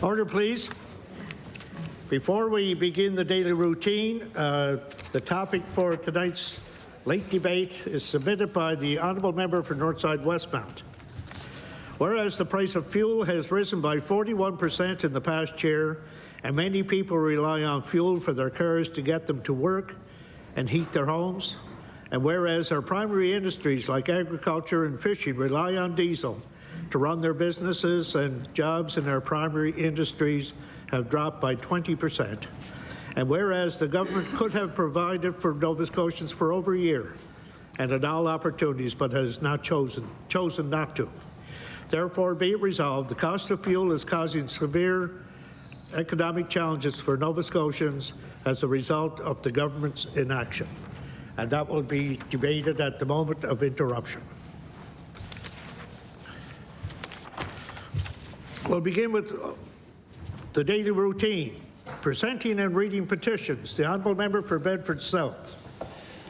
Order, please. Before we begin the daily routine, the topic for tonight's late debate is submitted by the Honourable Member for Northside Westmount. Whereas the price of fuel has risen by 41% in the past year, and many people rely on fuel for their cars to get them to work and heat their homes, and whereas our primary industries like agriculture and fishing rely on diesel to run their businesses, and jobs in our primary industries have dropped by 20%, and whereas the government could have provided for Nova Scotians for over a year and had all opportunities but has not chosen not to. Therefore, be it resolved, the cost of fuel is causing severe economic challenges for Nova Scotians as a result of the government's inaction. and that will be debated at the moment of interruption. We'll begin with the daily routine, presenting and reading petitions. The Honourable Member for Bedford South.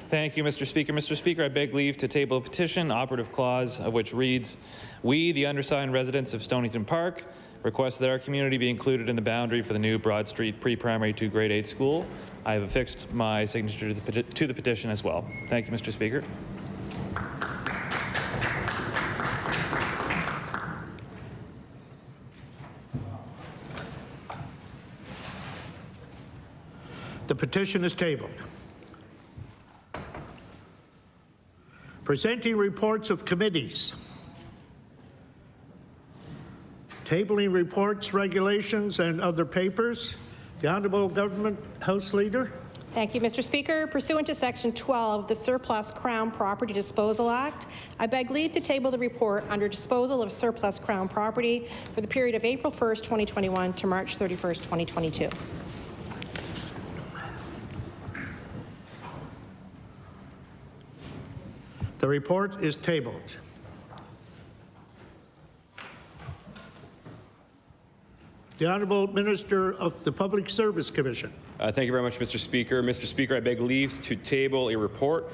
Thank you, Mr. Speaker. Mr. Speaker, I beg leave to table a petition, operative clause of which reads, "We, the undersigned residents of Stonington Park, request that our community be included in the boundary for the new Broad Street pre-primary to grade 8 school." I have affixed my signature to the petition as well. Thank you, Mr. Speaker. The petition is tabled. Presenting reports of committees. Tabling reports, regulations, and other papers. The Honourable Government House Leader. Thank you, Mr. Speaker. Pursuant to Section 12 of the Surplus Crown Property Disposal Act, I beg leave to table the report under disposal of surplus Crown property for the period of April 1st, 2021 to March 31st, 2022. The report is tabled. The Honourable Minister of the Public Service Commission. Thank you very much, Mr. Speaker. Mr. Speaker, I beg leave to table a report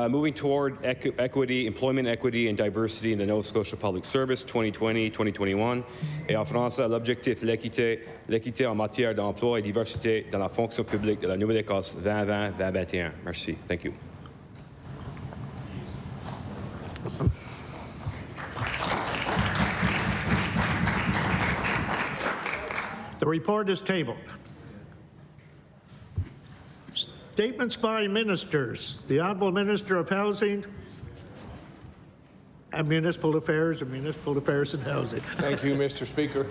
moving toward equity, employment equity and diversity in the Nova Scotia Public Service 2020-2021 et en France l'objectif l'équité en matière d'emploi et diversité dans la fonction publique de la Nouvelle-Écosse 2020-2021. Merci. Thank you. The report is tabled. Statements by ministers. The Honourable Minister of Housing and Municipal Affairs and Housing. Thank you, Mr. Speaker.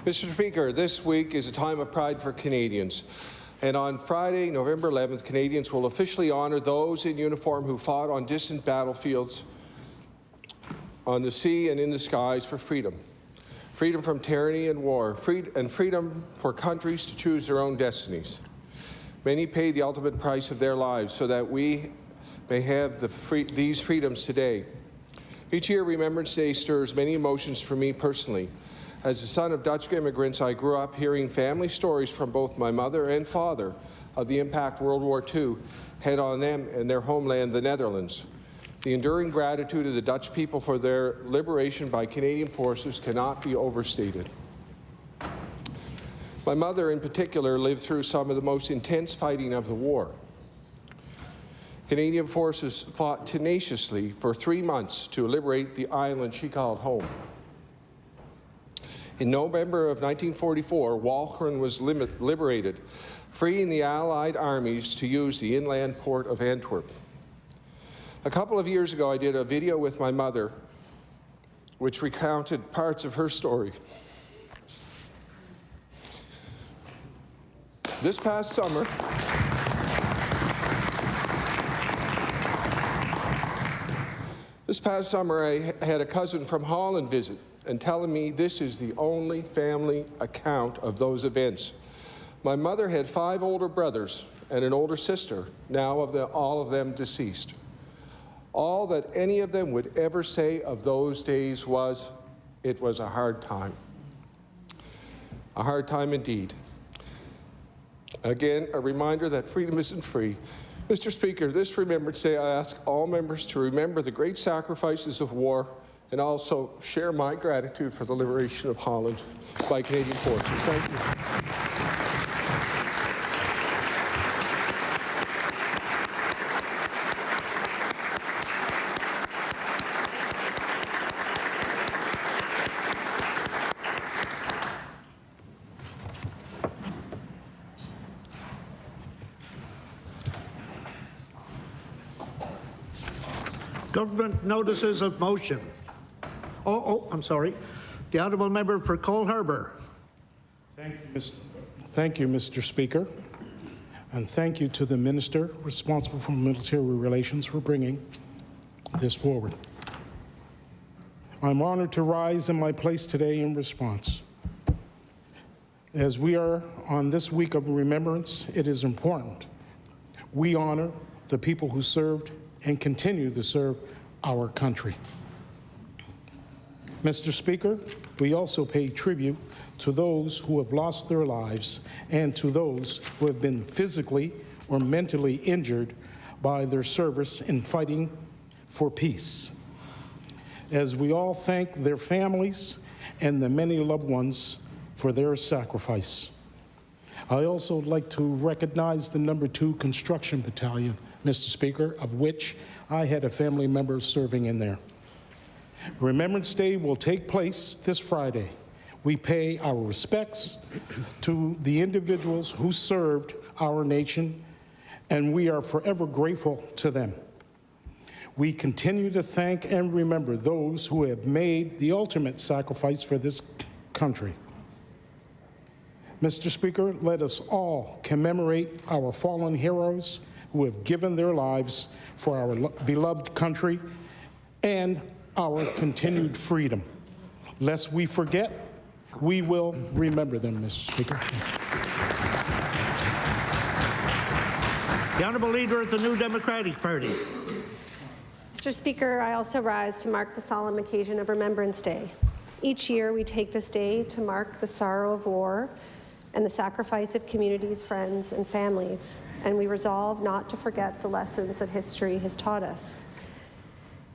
Mr. Speaker, this week is a time of pride for Canadians. And on Friday, November 11th, Canadians will officially honour those in uniform who fought on distant battlefields on the sea and in the skies for freedom. Freedom from tyranny and war, and freedom for countries to choose their own destinies. Many paid the ultimate price of their lives so that we may have these freedoms today. Each year, Remembrance Day stirs many emotions for me personally. As the son of Dutch immigrants, I grew up hearing family stories from both my mother and father of the impact World War II had on them and their homeland, the Netherlands. The enduring gratitude of the Dutch people for their liberation by Canadian forces cannot be overstated. My mother, in particular, lived through some of the most intense fighting of the war. Canadian forces fought tenaciously for 3 months to liberate the island she called home. In November of 1944, Walcheren was liberated, freeing the Allied armies to use the inland port of Antwerp. A couple of years ago, I did a video with my mother, which recounted parts of her story. This past summer, I had a cousin from Holland visit and telling me this is the only family account of those events. My mother had 5 older brothers and an older sister, now all of them deceased. All that any of them would ever say of those days was, it was a hard time. A hard time indeed. Again, a reminder that freedom isn't free. Mr. Speaker, this Remembrance Day, I ask all members to remember the great sacrifices of war and also share my gratitude for the liberation of Holland by Canadian forces. Thank you. Government notices of motion. I'm sorry. The Honourable Member for Cole Harbour. Thank you, Mr. Speaker. And thank you to the Minister responsible for military relations for bringing this forward. I'm honored to rise in my place today in response. As we are on this week of remembrance, it is important we honor the people who served and continue to serve our country. Mr. Speaker, we also pay tribute to those who have lost their lives and to those who have been physically or mentally injured by their service in fighting for peace. As we all thank their families and the many loved ones for their sacrifice. I also would like to recognize the No. 2 Construction Battalion, Mr. Speaker, of which I had a family member serving in there. Remembrance Day will take place this Friday. We pay our respects to the individuals who served our nation, and we are forever grateful to them. We continue to thank and remember those who have made the ultimate sacrifice for this country. Mr. Speaker, let us all commemorate our fallen heroes who have given their lives for our beloved country and our continued freedom. Lest we forget, we will remember them, Mr. Speaker. The Honourable Leader of the New Democratic Party. Mr. Speaker, I also rise to mark the solemn occasion of Remembrance Day. Each year, we take this day to mark the sorrow of war and the sacrifice of communities, friends, and families, and we resolve not to forget the lessons that history has taught us.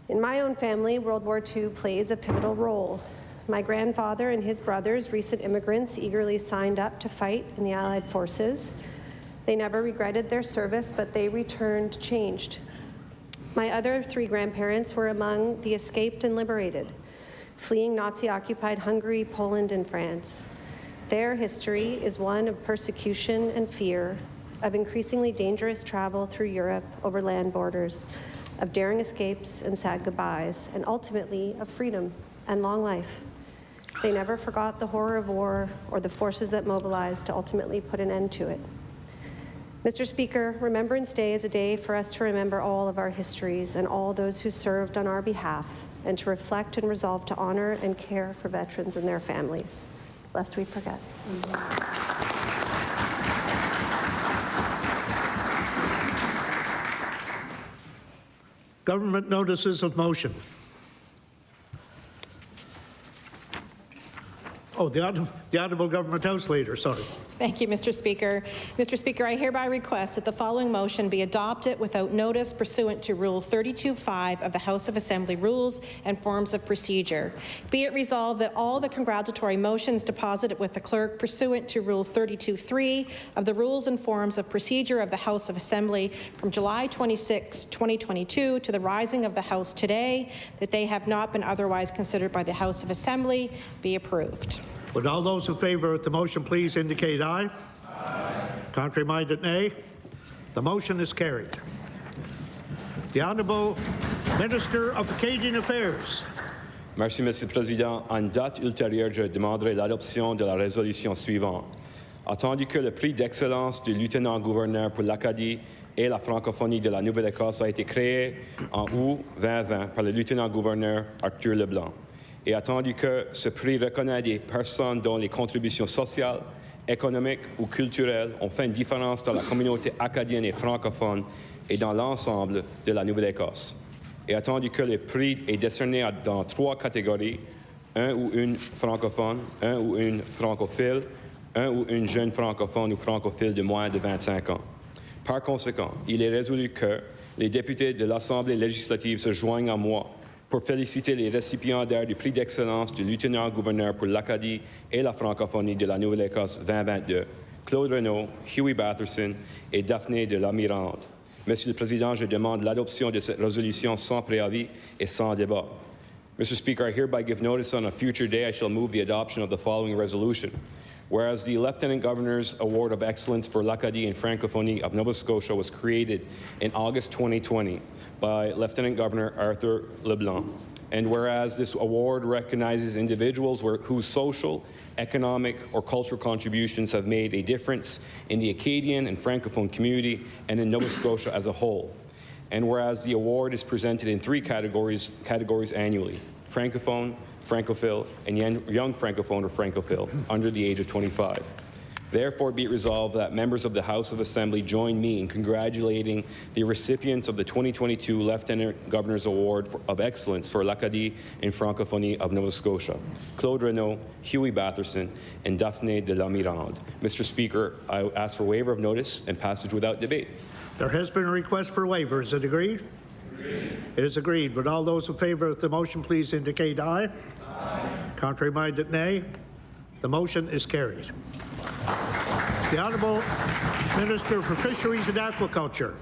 In my own family, World War II plays a pivotal role. My grandfather and his brothers, recent immigrants, eagerly signed up to fight in the Allied forces. They never regretted their service, but they returned changed. My other 3 grandparents were among the escaped and liberated, fleeing Nazi-occupied Hungary, Poland, and France. Their history is one of persecution and fear, of increasingly dangerous travel through Europe over land borders, of daring escapes and sad goodbyes, and ultimately of freedom and long life. They never forgot the horror of war or the forces that mobilized to ultimately put an end to it. Mr. Speaker, Remembrance Day is a day for us to remember all of our histories and all those who served on our behalf, and to reflect and resolve to honor and care for veterans and their families, lest we forget. Government notices of motion. Oh, the Honourable Government House Leader, sorry. Thank you, Mr. Speaker. Mr. Speaker, I hereby request that the following motion be adopted without notice pursuant to Rule 32.5 of the House of Assembly Rules and Forms of Procedure. Be it resolved that all the congratulatory motions deposited with the clerk pursuant to Rule 32.3 of the Rules and Forms of Procedure of the House of Assembly from July 26, 2022 to the rising of the House today, that they have not been otherwise considered by the House of Assembly, be approved. Would all those in favour of the motion please indicate aye? Aye. Contrary-minded, nay. The motion is carried. The Honourable Minister of Acadian Affairs. Merci, Monsieur le Président. En date ultérieure, je demanderai l'adoption de la résolution suivante. Attendu que le prix d'excellence du lieutenant-gouverneur pour l'Acadie et la francophonie de la Nouvelle-Écosse a été créé en août 2020 par le lieutenant-gouverneur Arthur Leblanc, et attendu que ce prix reconnaît des personnes dont les contributions sociales, économiques ou culturelles ont fait une différence dans la communauté acadienne et francophone et dans l'ensemble de la Nouvelle-Écosse. Et attendu que le prix est décerné dans 3 catégories, un ou une francophone, un ou une francophile, un ou une jeune francophone ou francophile de moins de 25 ans. Par conséquent, il est résolu que les députés de l'Assemblée législative se joignent à moi pour féliciter les récipiendaires du prix d'excellence du lieutenant-gouverneur pour l'Acadie et la francophonie de la Nouvelle-Écosse 2022, Claude Renaud, Huey Batherson et Daphné de Lamirande. Monsieur le Président, je demande l'adoption de cette résolution sans préavis et sans débat. Mr. Speaker, I hereby give notice on a future day I shall move the adoption of the following resolution. Whereas the Lieutenant Governor's Award of Excellence for l'Acadie and Francophonie of Nova Scotia was created in August 2020 by Lieutenant Governor Arthur Leblanc. And whereas this award recognizes individuals whose social, economic, or cultural contributions have made a difference in the Acadian and Francophone community and in Nova Scotia as a whole. And whereas the award is presented in 3 categories annually: Francophone, Francophile, and young Francophone or Francophile under the age of 25. Therefore, be it resolved that members of the House of Assembly join me in congratulating the recipients of the 2022 Lieutenant Governor's Award of Excellence for l'Acadie and Francophonie of Nova Scotia, Claude Renaud, Huey Batherson, and Daphne de la Mirande. Mr. Speaker, I ask for waiver of notice and passage without debate. There has been a request for waiver. Is it agreed? Agreed. It is agreed. Would all those in favour of the motion please indicate aye. Aye. Contrary-minded, nay. The motion is carried. The Honourable Minister for Fisheries and Aquaculture.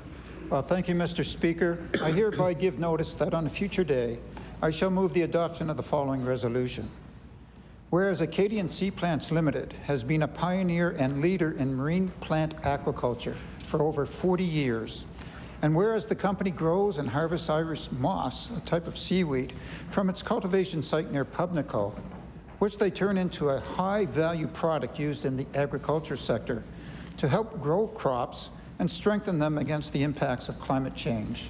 Well, thank you, Mr. Speaker. I hereby give notice that on a future day, I shall move the adoption of the following resolution. Whereas Acadian Sea Plants Limited has been a pioneer and leader in marine plant aquaculture for over 40 years, and whereas the company grows and harvests Irish moss, a type of seaweed, from its cultivation site near Pubnico, which they turn into a high-value product used in the agriculture sector to help grow crops and strengthen them against the impacts of climate change.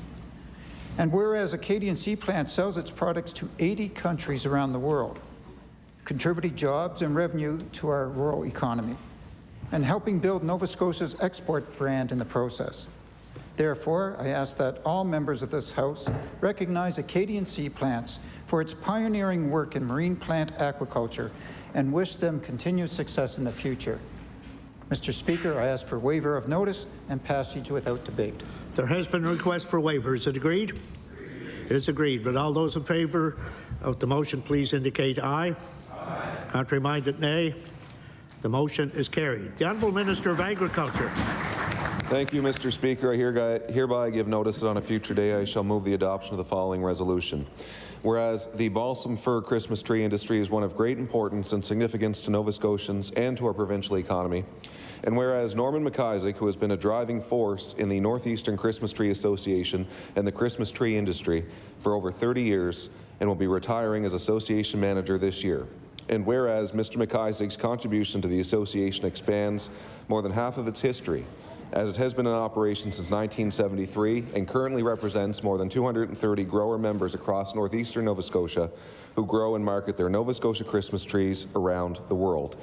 And whereas Acadian Sea Plant sells its products to 80 countries around the world, contributing jobs and revenue to our rural economy, and helping build Nova Scotia's export brand in the process. Therefore, I ask that all members of this House recognize Acadian Sea Plants for its pioneering work in marine plant aquaculture and wish them continued success in the future. Mr. Speaker, I ask for waiver of notice and passage without debate. There has been a request for waiver. Is it agreed? It is agreed. Would all those in favour of the motion please indicate aye. Aye. Contrary-minded, nay. The motion is carried. The Honourable Minister of Agriculture. Thank you, Mr. Speaker. I hereby give notice that on a future day I shall move the adoption of the following resolution. Whereas the balsam fir Christmas tree industry is one of great importance and significance to Nova Scotians and to our provincial economy, and whereas Norman McIsaac, who has been a driving force in the Northeastern Christmas Tree Association and the Christmas tree industry for over 30 years and will be retiring as association manager this year, and whereas Mr. McIsaac's contribution to the association expands more than half of its history, as it has been in operation since 1973 and currently represents more than 230 grower members across northeastern Nova Scotia who grow and market their Nova Scotia Christmas trees around the world.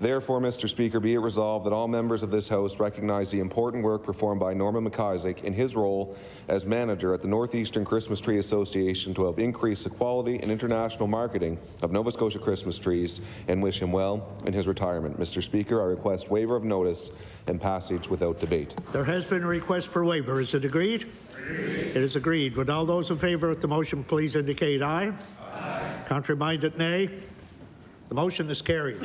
Therefore, Mr. Speaker, be it resolved that all members of this House recognize the important work performed by Norman McIsaac in his role as manager at the Northeastern Christmas Tree Association to help increase the quality and international marketing of Nova Scotia Christmas trees, and wish him well in his retirement. Mr. Speaker, I request waiver of notice and passage without debate. There has been a request for waiver. Is it agreed? Agreed. It is agreed. Would all those in favour of the motion please indicate aye. Aye. Contrary-minded, nay. The motion is carried.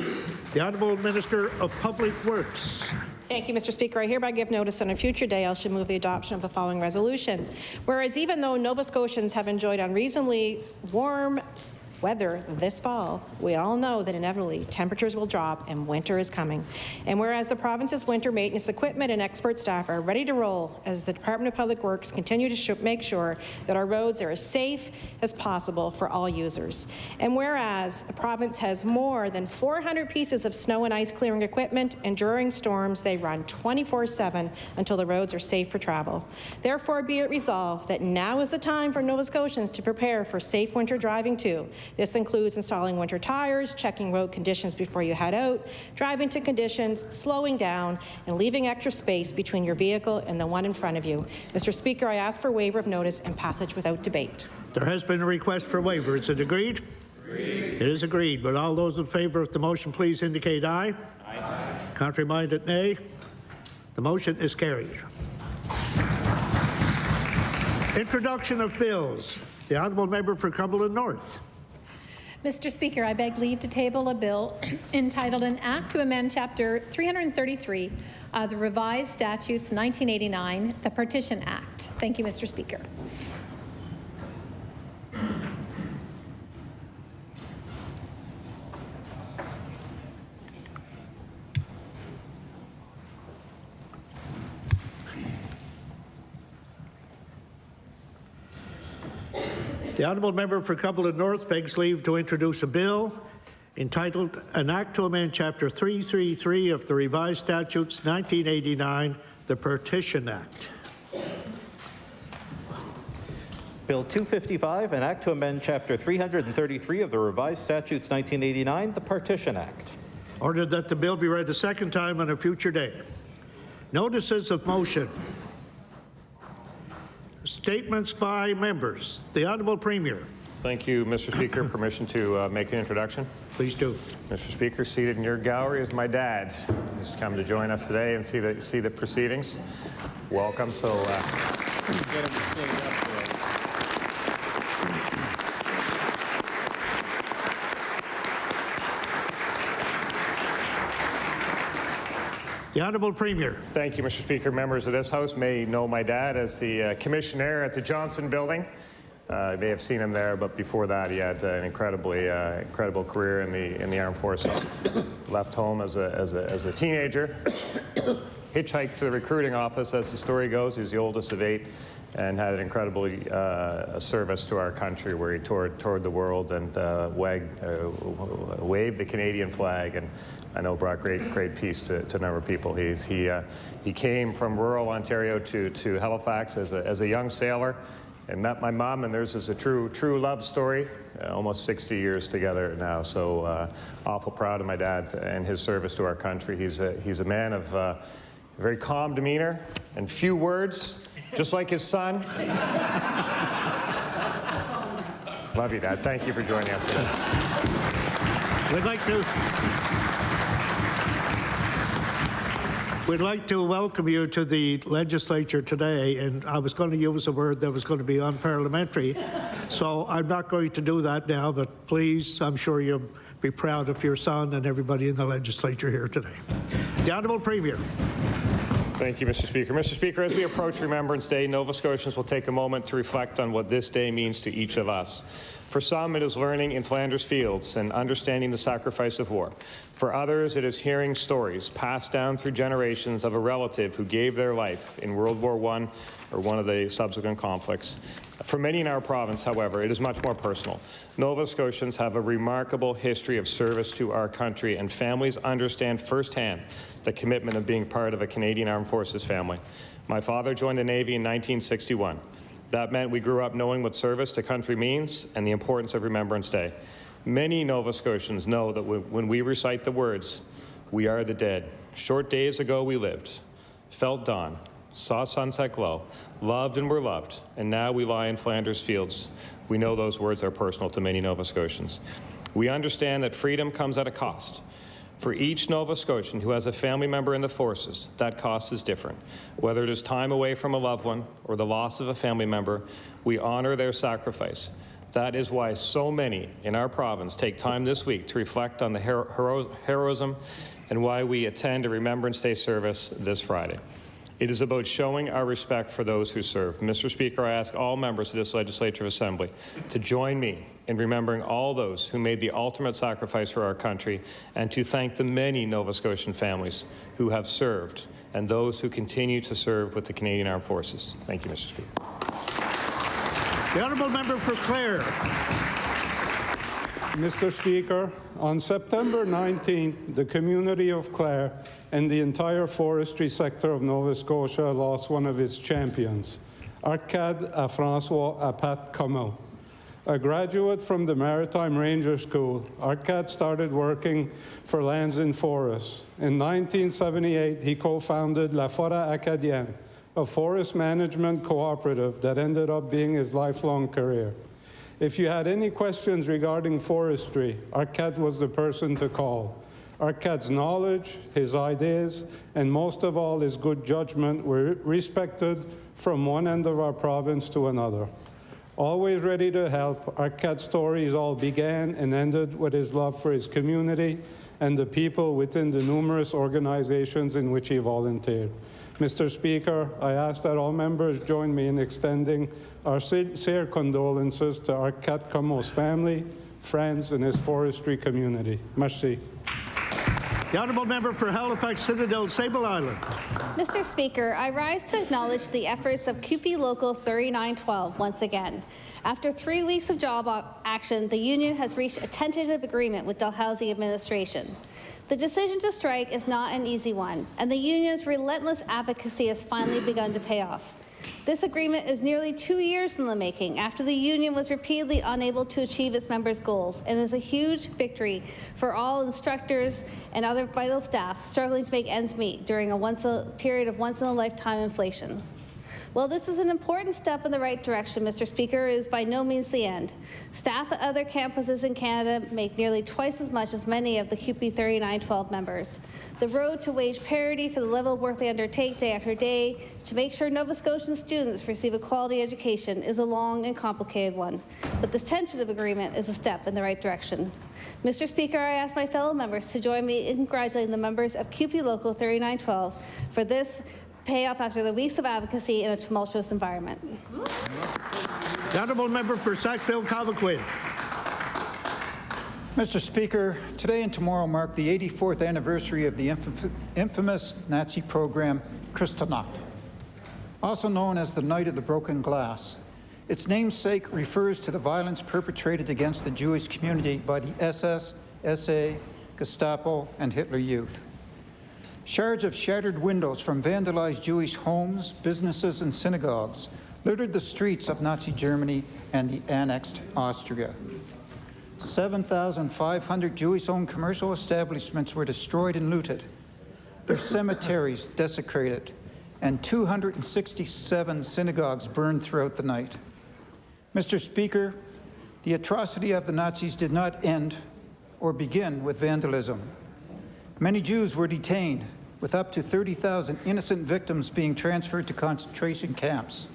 The Honourable Minister of Public Works. Thank you, Mr. Speaker. I hereby give notice on a future day I shall move the adoption of the following resolution. Whereas even though Nova Scotians have enjoyed unreasonably warm weather this fall, we all know that inevitably temperatures will drop and winter is coming. And whereas the province's winter maintenance equipment and expert staff are ready to roll as the Department of Public Works continue to make sure that our roads are as safe as possible for all users. And whereas the province has more than 400 pieces of snow and ice clearing equipment, and during storms they run 24/7 until the roads are safe for travel. Therefore, be it resolved that now is the time for Nova Scotians to prepare for safe winter driving too. This includes installing winter tires, checking road conditions before you head out, driving to conditions, slowing down, and leaving extra space between your vehicle and the one in front of you. Mr. Speaker, I ask for waiver of notice and passage without debate. There has been a request for waiver. Is it agreed? Agreed. It is agreed. Would all those in favour of the motion please indicate aye. Aye. Contrary-minded, nay. The motion is carried. Introduction of bills. The Honourable Member for Cumberland North. Mr. Speaker, I beg leave to table a bill entitled An Act to Amend Chapter 333 of the Revised Statutes 1989, the Partition Act. Thank you, Mr. Speaker. The Honourable Member for Cumberland North begs leave to introduce a bill entitled An Act to Amend Chapter 333 of the Revised Statutes 1989, the Partition Act. Bill 255, an act to amend Chapter 333 of the Revised Statutes 1989, the Partition Act. Ordered that the bill be read a second time on a future day. Notices of motion. Statements by members. The Honourable Premier. Thank you, Mr. Speaker. Permission to make an introduction. Please do. Mr. Speaker, seated in your gallery is my dad. He's come to join us today and see the proceedings. Welcome. So. Get him to stand up today. The Honourable Premier. Thank you, Mr. Speaker. Members of this House may know my dad as the commissioner at the Johnson Building. You may have seen him there, but before that, he had an incredible career in the armed forces. Left home as a teenager, hitchhiked to the recruiting office, as the story goes. He was the oldest of 8, and had an incredible service to our country, where he toured the world and waved the Canadian flag, and I know brought great peace to a number of people. He came from rural Ontario to Halifax as a young sailor, and met my mom, and theirs is a true love story. Almost 60 years together now, so awful proud of my dad and his service to our country. He's a man of very calm demeanor and few words, just like his son. Love you, Dad. Thank you for joining us today. We'd like to welcome you to the legislature today, and I was going to use a word that was going to be unparliamentary, so I'm not going to do that now, but please, I'm sure you'll be proud of your son and everybody in the legislature here today. The Honourable Premier. Thank you, Mr. Speaker. Mr. Speaker, as we approach Remembrance Day, Nova Scotians will take a moment to reflect on what this day means to each of us. For some, it is learning in Flanders Fields and understanding the sacrifice of war. For others, it is hearing stories passed down through generations of a relative who gave their life in World War I or one of the subsequent conflicts. For many in our province, however, it is much more personal. Nova Scotians have a remarkable history of service to our country, and families understand firsthand the commitment of being part of a Canadian Armed Forces family. My father joined the Navy in 1961. That meant we grew up knowing what service to country means and the importance of Remembrance Day. Many Nova Scotians know that when we recite the words, "We are the dead. Short days ago we lived, felt dawn, saw sunset glow, loved and were loved, and now we lie in Flanders Fields." We know those words are personal to many Nova Scotians. We understand that freedom comes at a cost. For each Nova Scotian who has a family member in the forces, that cost is different. Whether it is time away from a loved one or the loss of a family member, we honor their sacrifice. That is why so many in our province take time this week to reflect on the heroism, and why we attend a Remembrance Day service this Friday. It is about showing our respect for those who serve. Mr. Speaker, I ask all members of this Legislative Assembly to join me in remembering all those who made the ultimate sacrifice for our country, and to thank the many Nova Scotian families who have served and those who continue to serve with the Canadian Armed Forces. Thank you, Mr. Speaker. The Honourable Member for Clare. Mr. Speaker, on September 19th, the community of Clare and the entire forestry sector of Nova Scotia lost one of its champions, Arcade à François Apat Comeau. A graduate from the Maritime Ranger School, Arcade started working for Lands and Forests. In 1978, he co-founded La Forêt Acadienne, a forest management cooperative that ended up being his lifelong career. If you had any questions regarding forestry, Arcade was the person to call. Arcade's knowledge, his ideas, and most of all, his good judgment were respected from one end of our province to another. Always ready to help, Arcade's stories all began and ended with his love for his community and the people within the numerous organizations in which he volunteered. Mr. Speaker, I ask that all members join me in extending our sincere condolences to Arcade Comeau's family, friends, and his forestry community. Merci. The Honourable Member for Halifax Citadel, Sable Island. Mr. Speaker, I rise to acknowledge the efforts of CUPE Local 3912 once again. After 3 weeks of job action, the union has reached a tentative agreement with Dalhousie administration. The decision to strike is not an easy one, and the union's relentless advocacy has finally begun to pay off. This agreement is nearly 2 years in the making after the union was repeatedly unable to achieve its members' goals, and is a huge victory for all instructors and other vital staff struggling to make ends meet during a period of once-in-a-lifetime inflation. While this is an important step in the right direction, Mr. Speaker, it is by no means the end. Staff at other campuses in Canada make nearly twice as much as many of the CUPE 3912 members. The road to wage parity for the level of work they undertake day after day to make sure Nova Scotian students receive a quality education is a long and complicated one, but this tentative agreement is a step in the right direction. Mr. Speaker, I ask my fellow members to join me in congratulating the members of CUPE Local 3912 for this payoff after the weeks of advocacy in a tumultuous environment. The honourable member for Sackville-Cobequid. Mr. Speaker, today and tomorrow mark the 84th anniversary of the infamous Nazi program Kristallnacht, also known as the Night of the Broken Glass. Its namesake refers to the violence perpetrated against the Jewish community by the SS, SA, Gestapo, and Hitler Youth. Shards of shattered windows from vandalized Jewish homes, businesses, and synagogues littered the streets of Nazi Germany and the annexed Austria. 7,500 Jewish-owned commercial establishments were destroyed and looted, their cemeteries desecrated, and 267 synagogues burned throughout the night. Mr. Speaker, the atrocity of the Nazis did not end or begin with vandalism. Many Jews were detained, with up to 30,000 innocent victims being transferred to concentration camps.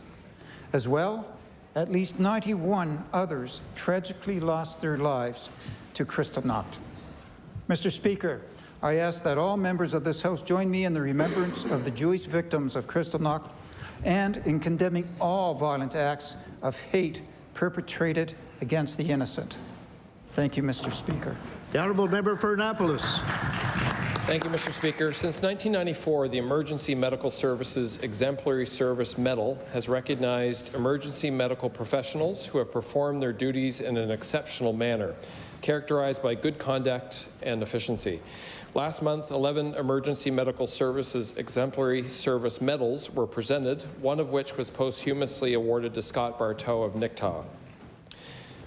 As well, at least 91 others tragically lost their lives to Kristallnacht. Mr. Speaker, I ask that all members of this House join me in the remembrance of the Jewish victims of Kristallnacht and in condemning all violent acts of hate perpetrated against the innocent. Thank you, Mr. Speaker. The honourable member for Annapolis. Thank you, Mr. Speaker. Since 1994, the Emergency Medical Services Exemplary Service Medal has recognized emergency medical professionals who have performed their duties in an exceptional manner, characterized by good conduct and efficiency. Last month, 11 Emergency Medical Services Exemplary Service Medals were presented, one of which was posthumously awarded to Scott Bartow of Nicktaw.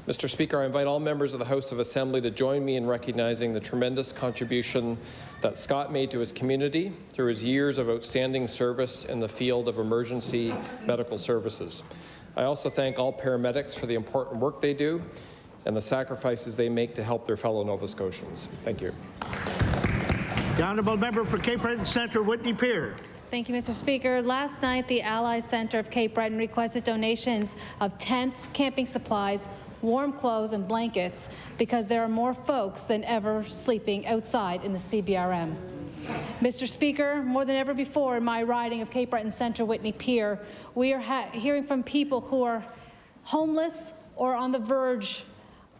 Mr. Speaker, I invite all members of the House of Assembly to join me in recognizing the tremendous contribution that Scott made to his community through his years of outstanding service in the field of emergency medical services. I also thank all paramedics for the important work they do and the sacrifices they make to help their fellow Nova Scotians. Thank you. The honourable member for Cape Breton Centre, Whitney Pier. Thank you, Mr. Speaker. Last night, the Allies Centre of Cape Breton requested donations of tents, camping supplies, warm clothes and blankets because there are more folks than ever sleeping outside in the CBRM. Mr. Speaker, more than ever before in my riding of Cape Breton Centre, Whitney Pier, we are hearing from people who are homeless or on the verge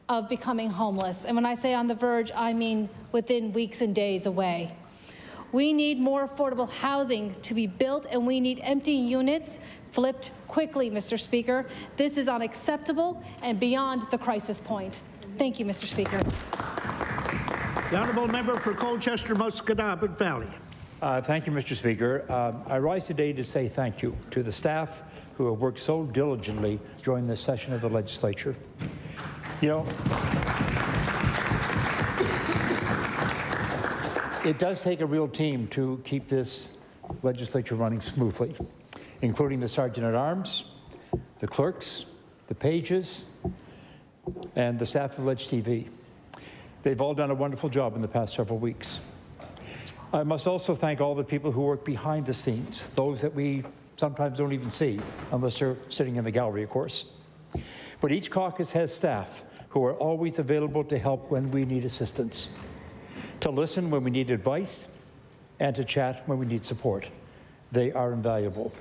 of becoming homeless. And when I say on the verge, I mean within weeks and days away. We need more affordable housing to be built, and we need empty units flipped quickly, Mr. Speaker. This is unacceptable and beyond the crisis point. Thank you, Mr. Speaker. The honourable member for Colchester, Musqueam Valley. Thank you, Mr. Speaker. I rise today to say thank you to the staff who have worked so diligently during this session of the legislature. You know, it does take a real team to keep this legislature running smoothly, including the Sergeant-at-Arms, the clerks, the pages, and the staff of Ledge TV. They've all done a wonderful job in the past several weeks. I must also thank all the people who work behind the scenes, those that we sometimes don't even see unless they're sitting in the gallery, of course. But each caucus has staff who are always available to help when we need assistance, to listen when we need advice, and to chat when we need support. They are invaluable.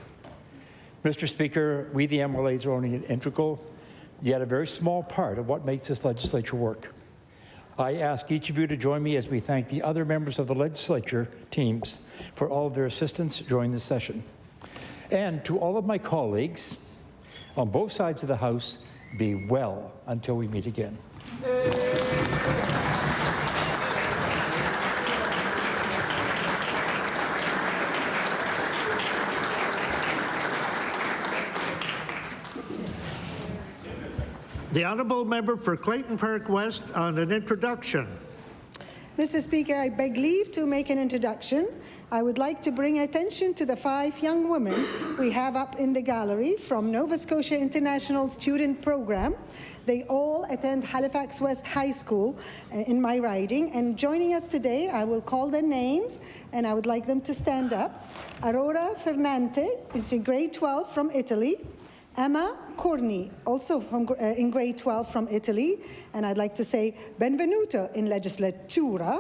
Mr. Speaker, we the MLAs are only an integral, yet a very small part of what makes this legislature work. I ask each of you to join me as we thank the other members of the legislature teams for all of their assistance during this session. And to all of my colleagues on both sides of the House, be well until we meet again. The honourable member for Clayton Park West on an introduction. Mr. Speaker, I beg leave to make an introduction. I would like to bring attention to the 5 young women we have up in the gallery from Nova Scotia International Student Program. They all attend Halifax West High School in my riding, and joining us today, I will call their names and I would like them to stand up. Aurora Fernante is in grade 12 from Italy. Emma Corni, also in grade 12 from Italy, and I'd like to say benvenuto in legislatura.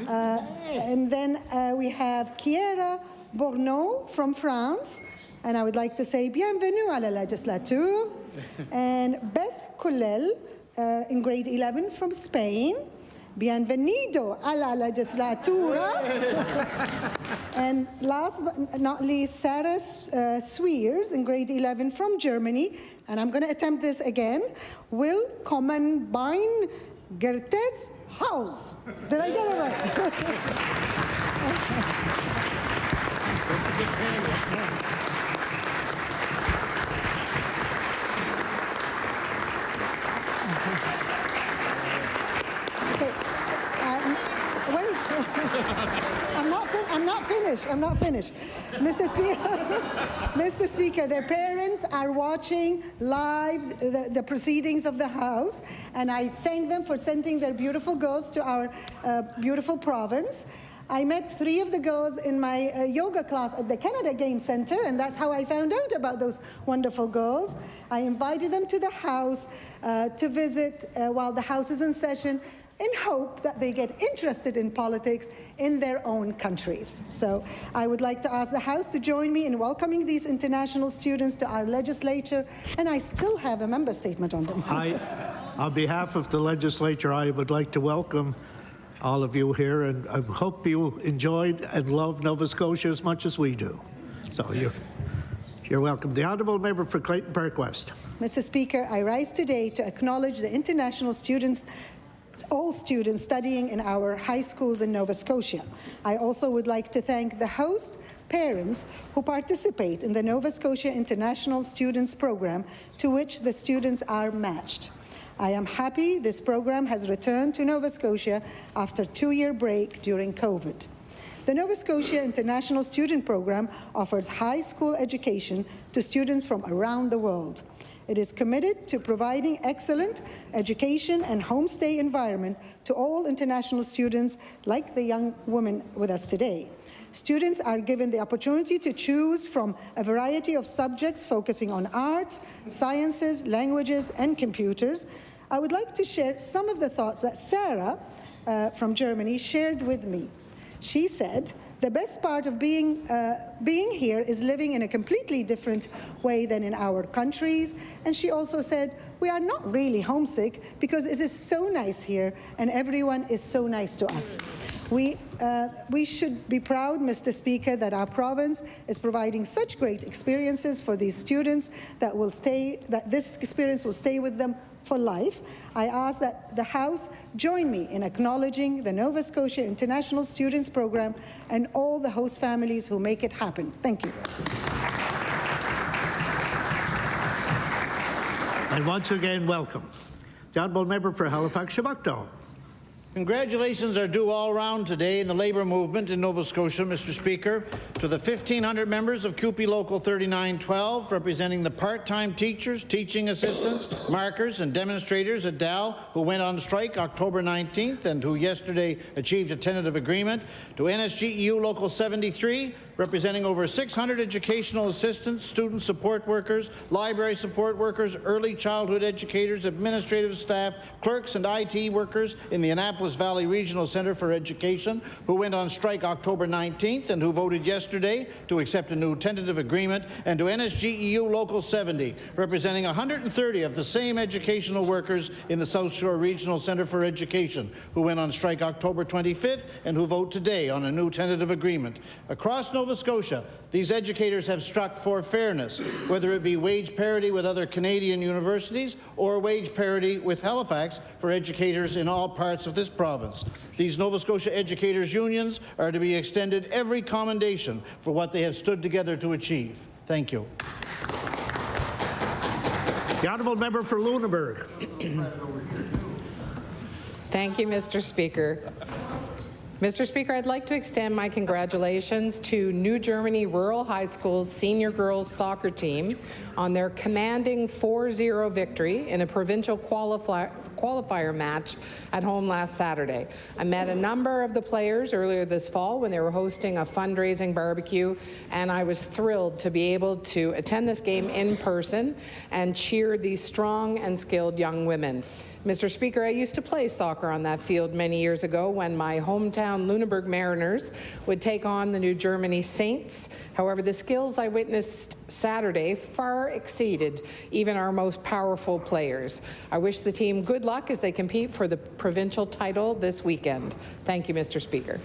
And then we have Chiara Bourneau from France, and I would like to say bienvenue à la législature. And Beth Colel in grade 11 from Spain. Bienvenido a la legislatura. And last but not least, Sarah Sweers in grade 11 from Germany. And I'm going to attempt this again. Willkommen beim Goethes Haus. Did I get it right? I'm not finished. Mr. Speaker, their parents are watching live the proceedings of the House, and I thank them for sending their beautiful girls to our beautiful province. I met 3 of the girls in my yoga class at the Canada Game Centre, and that's how I found out about those wonderful girls. I invited them to the House to visit while the House is in session, in hope that they get interested in politics in their own countries. So I would like to ask the House to join me in welcoming these international students to our legislature, and I still have a member statement on them. On behalf of the legislature, I would like to welcome all of you here, and I hope you enjoyed and love Nova Scotia as much as we do. So you're welcome. The honourable member for Clayton Park West. Mr. Speaker, I rise today to acknowledge the international students, all students studying in our high schools in Nova Scotia. I also would like to thank the host parents who participate in the Nova Scotia International Students Program, to which the students are matched. I am happy this program has returned to Nova Scotia after a 2-year break during COVID. The Nova Scotia International Student Program offers high school education to students from around the world. It is committed to providing excellent education and homestay environment to all international students, like the young woman with us today. Students are given the opportunity to choose from a variety of subjects focusing on arts, sciences, languages, and computers. I would like to share some of the thoughts that Sarah from Germany shared with me. She said, the best part of being here is living in a completely different way than in our countries. And she also said, we are not really homesick because it is so nice here and everyone is so nice to us. We should be proud, Mr. Speaker, that our province is providing such great experiences for these students that this experience will stay with them for life. I ask that the House join me in acknowledging the Nova Scotia International Students Program and all the host families who make it happen. Thank you. And once again, welcome. The honourable member for Halifax-Cheboksary. Congratulations are due all round today in the labour movement in Nova Scotia, Mr. Speaker, to the 1,500 members of CUPE Local 3912, representing the part-time teachers, teaching assistants, markers and demonstrators at DAL who went on strike October 19th and who yesterday achieved a tentative agreement, to NSGEU Local 73, representing over 600 educational assistants, student support workers, library support workers, early childhood educators, administrative staff, clerks and IT workers in the Annapolis Valley Regional Centre for Education, who went on strike October 19th and who voted yesterday to accept a new tentative agreement, and to NSGEU Local 70, representing 130 of the same educational workers in the South Shore Regional Centre for Education, who went on strike October 25th and who vote today on a new tentative agreement. Across Nova Scotia, these educators have struck for fairness, whether it be wage parity with other Canadian universities or wage parity with Halifax for educators in all parts of this province. These Nova Scotia educators' unions are to be extended every commendation for what they have stood together to achieve. Thank you. The honourable member for Lunenburg. Thank you, Mr. Speaker. Mr. Speaker, I'd like to extend my congratulations to New Germany Rural High School's senior girls soccer team on their commanding 4-0 victory in a provincial qualifier match at home last Saturday. I met a number of the players earlier this fall when they were hosting a fundraising barbecue, and I was thrilled to be able to attend this game in person and cheer these strong and skilled young women. Mr. Speaker, I used to play soccer on that field many years ago when my hometown Lunenburg Mariners would take on the New Germany Saints. However, the skills I witnessed Saturday far exceeded even our most powerful players. I wish the team good luck as they compete for the provincial title this weekend. Thank you, Mr. Speaker.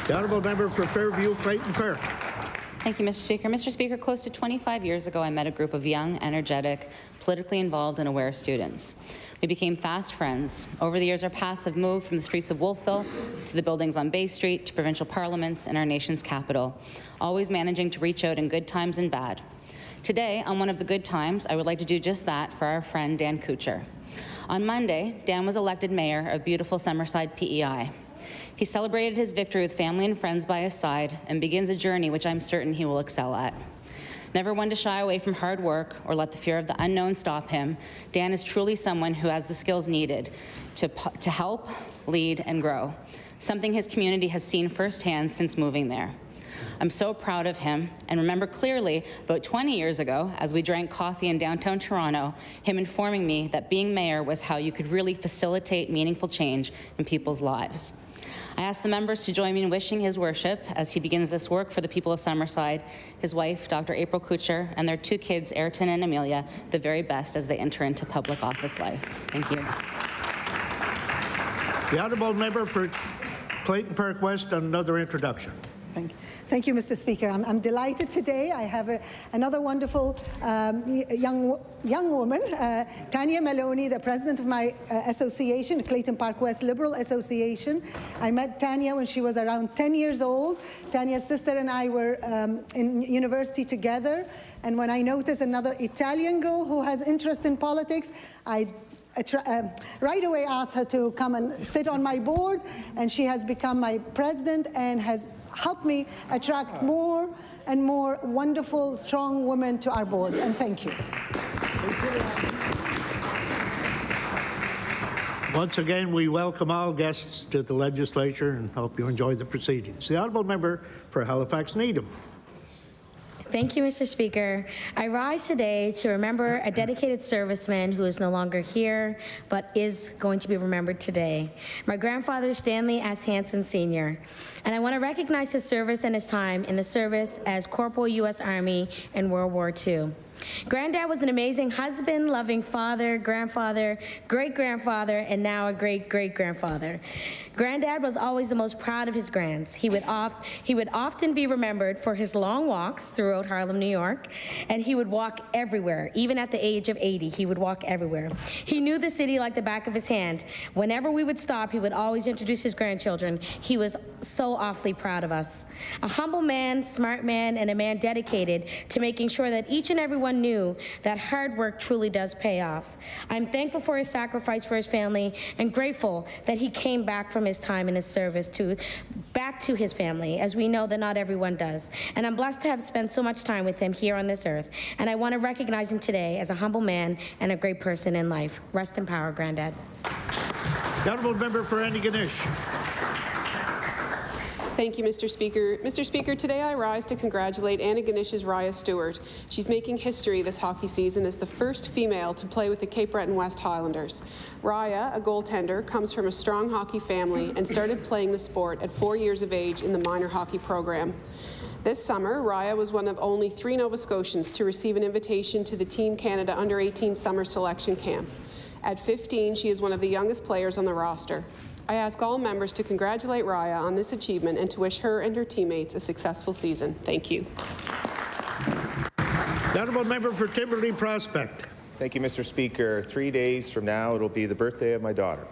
The honourable member for Fairview, Clayton Park. Thank you, Mr. Speaker. Mr. Speaker, close to 25 years ago, I met a group of young, energetic, politically involved and aware students. We became fast friends. Over the years, our paths have moved from the streets of Wolfville to the buildings on Bay Street to provincial parliaments in our nation's capital, always managing to reach out in good times and bad. Today, on one of the good times, I would like to do just that for our friend Dan Kuchar. On Monday, Dan was elected mayor of beautiful Summerside, PEI. He celebrated his victory with family and friends by his side and begins a journey which I'm certain he will excel at. Never one to shy away from hard work or let the fear of the unknown stop him, Dan is truly someone who has the skills needed to help, lead, and grow, something his community has seen firsthand since moving there. I'm so proud of him and remember clearly about 20 years ago, as we drank coffee in downtown Toronto, him informing me that being mayor was how you could really facilitate meaningful change in people's lives. I ask the members to join me in wishing his worship as he begins this work for the people of Summerside, his wife, Dr. April Kuchar, and their 2 kids, Ayrton and Amelia, the very best as they enter into public office life. Thank you. The honourable member for Clayton Park West on another introduction. Thank you, Mr. Speaker. I'm delighted today. I have another wonderful young woman, Tanya Maloney, the president of my association, the Clayton Park West Liberal Association. I met Tanya when she was around 10 years old. Tanya's sister and I were in university together, and when I noticed another Italian girl who has interest in politics, I right away asked her to come and sit on my board, and she has become my president and has helped me attract more and more wonderful, strong women to our board. And thank you. Once again, we welcome all guests to the legislature and hope you enjoy the proceedings. The honourable member for Halifax Needham. Thank you, Mr. Speaker. I rise today to remember a dedicated serviceman who is no longer here, but is going to be remembered today. My grandfather, Stanley S. Hansen Sr., and I want to recognize his service and his time in the service as Corporal U.S. Army in World War II. Granddad was an amazing husband, loving father, grandfather, great-grandfather, and now a great-great-grandfather. Granddad was always the most proud of his grands. He would often be remembered for his long walks throughout Harlem, New York, and he would walk everywhere. Even at the age of 80, he would walk everywhere. He knew the city like the back of his hand. Whenever we would stop, he would always introduce his grandchildren. He was so awfully proud of us. A humble man, smart man, and a man dedicated to making sure that each and everyone knew that hard work truly does pay off. I'm thankful for his sacrifice for his family and grateful that he came back from his time in his service back to his family, as we know that not everyone does. And I'm blessed to have spent so much time with him here on this earth. And I want to recognize him today as a humble man and a great person in life. Rest in power, Granddad. The honourable member for Antigonish. Thank you, Mr. Speaker. Mr. Speaker, today I rise to congratulate Antigonish's Raya Stewart. She's making history this hockey season as the first female to play with the Cape Breton West Highlanders. Raya, a goaltender, comes from a strong hockey family and started playing the sport at 4 years of age in the minor hockey program. This summer, Raya was one of only 3 Nova Scotians to receive an invitation to the Team Canada Under-18 Summer Selection Camp. At 15, she is one of the youngest players on the roster. I ask all members to congratulate Raya on this achievement and to wish her and her teammates a successful season. Thank you. The honourable member for Timberley Prospect. Thank you, Mr. Speaker. 3 days from now, it'll be the birthday of my daughter.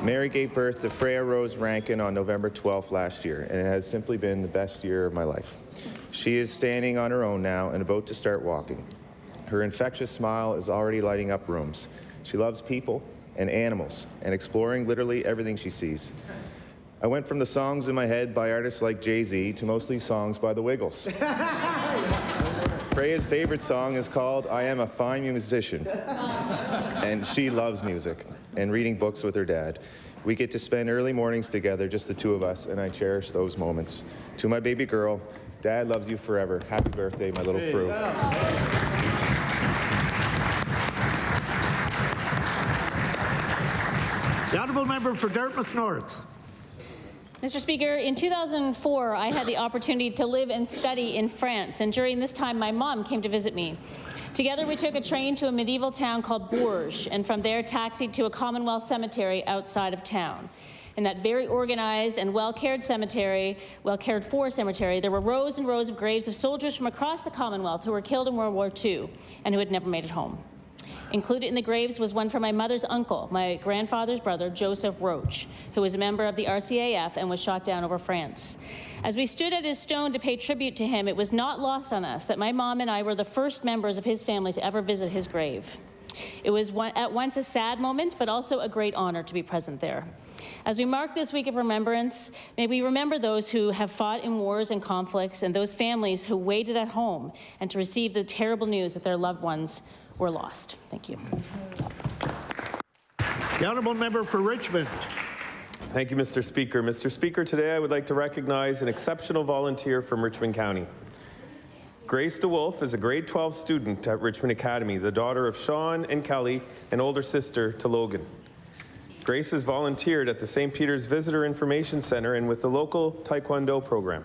Mary gave birth to Freya Rose Rankin on November 12th last year, and it has simply been the best year of my life. She is standing on her own now and about to start walking. Her infectious smile is already lighting up rooms. She loves people and animals and exploring literally everything she sees. I went from the songs in my head by artists like Jay-Z to mostly songs by the Wiggles. Freya's favorite song is called I Am a Fine Musician, and she loves music and reading books with her dad. We get to spend early mornings together, just the two of us, and I cherish those moments. To my baby girl, Dad loves you forever. Happy birthday, my little Fru. The honourable member for Dartmouth North. Mr. Speaker, in 2004, I had the opportunity to live and study in France, and during this time, my mom came to visit me. Together, we took a train to a medieval town called Bourges, and from there taxied to a Commonwealth cemetery outside of town. In that very organized and well-cared for cemetery, there were rows and rows of graves of soldiers from across the Commonwealth who were killed in World War II and who had never made it home. Included in the graves was one for my mother's uncle, my grandfather's brother, Joseph Roach, who was a member of the RCAF and was shot down over France. As we stood at his stone to pay tribute to him, it was not lost on us that my mom and I were the first members of his family to ever visit his grave. It was at once a sad moment, but also a great honor to be present there. As we mark this week of remembrance, may we remember those who have fought in wars and conflicts and those families who waited at home and to receive the terrible news that their loved ones were lost. Thank you. The honourable member for Richmond. Thank you, Mr. Speaker. Mr. Speaker, today I would like to recognize an exceptional volunteer from Richmond County. Grace DeWolf is a grade 12 student at Richmond Academy, the daughter of Sean and Kelly, and older sister to Logan. Grace has volunteered at the St. Peter's Visitor Information Center and with the local Taekwondo program.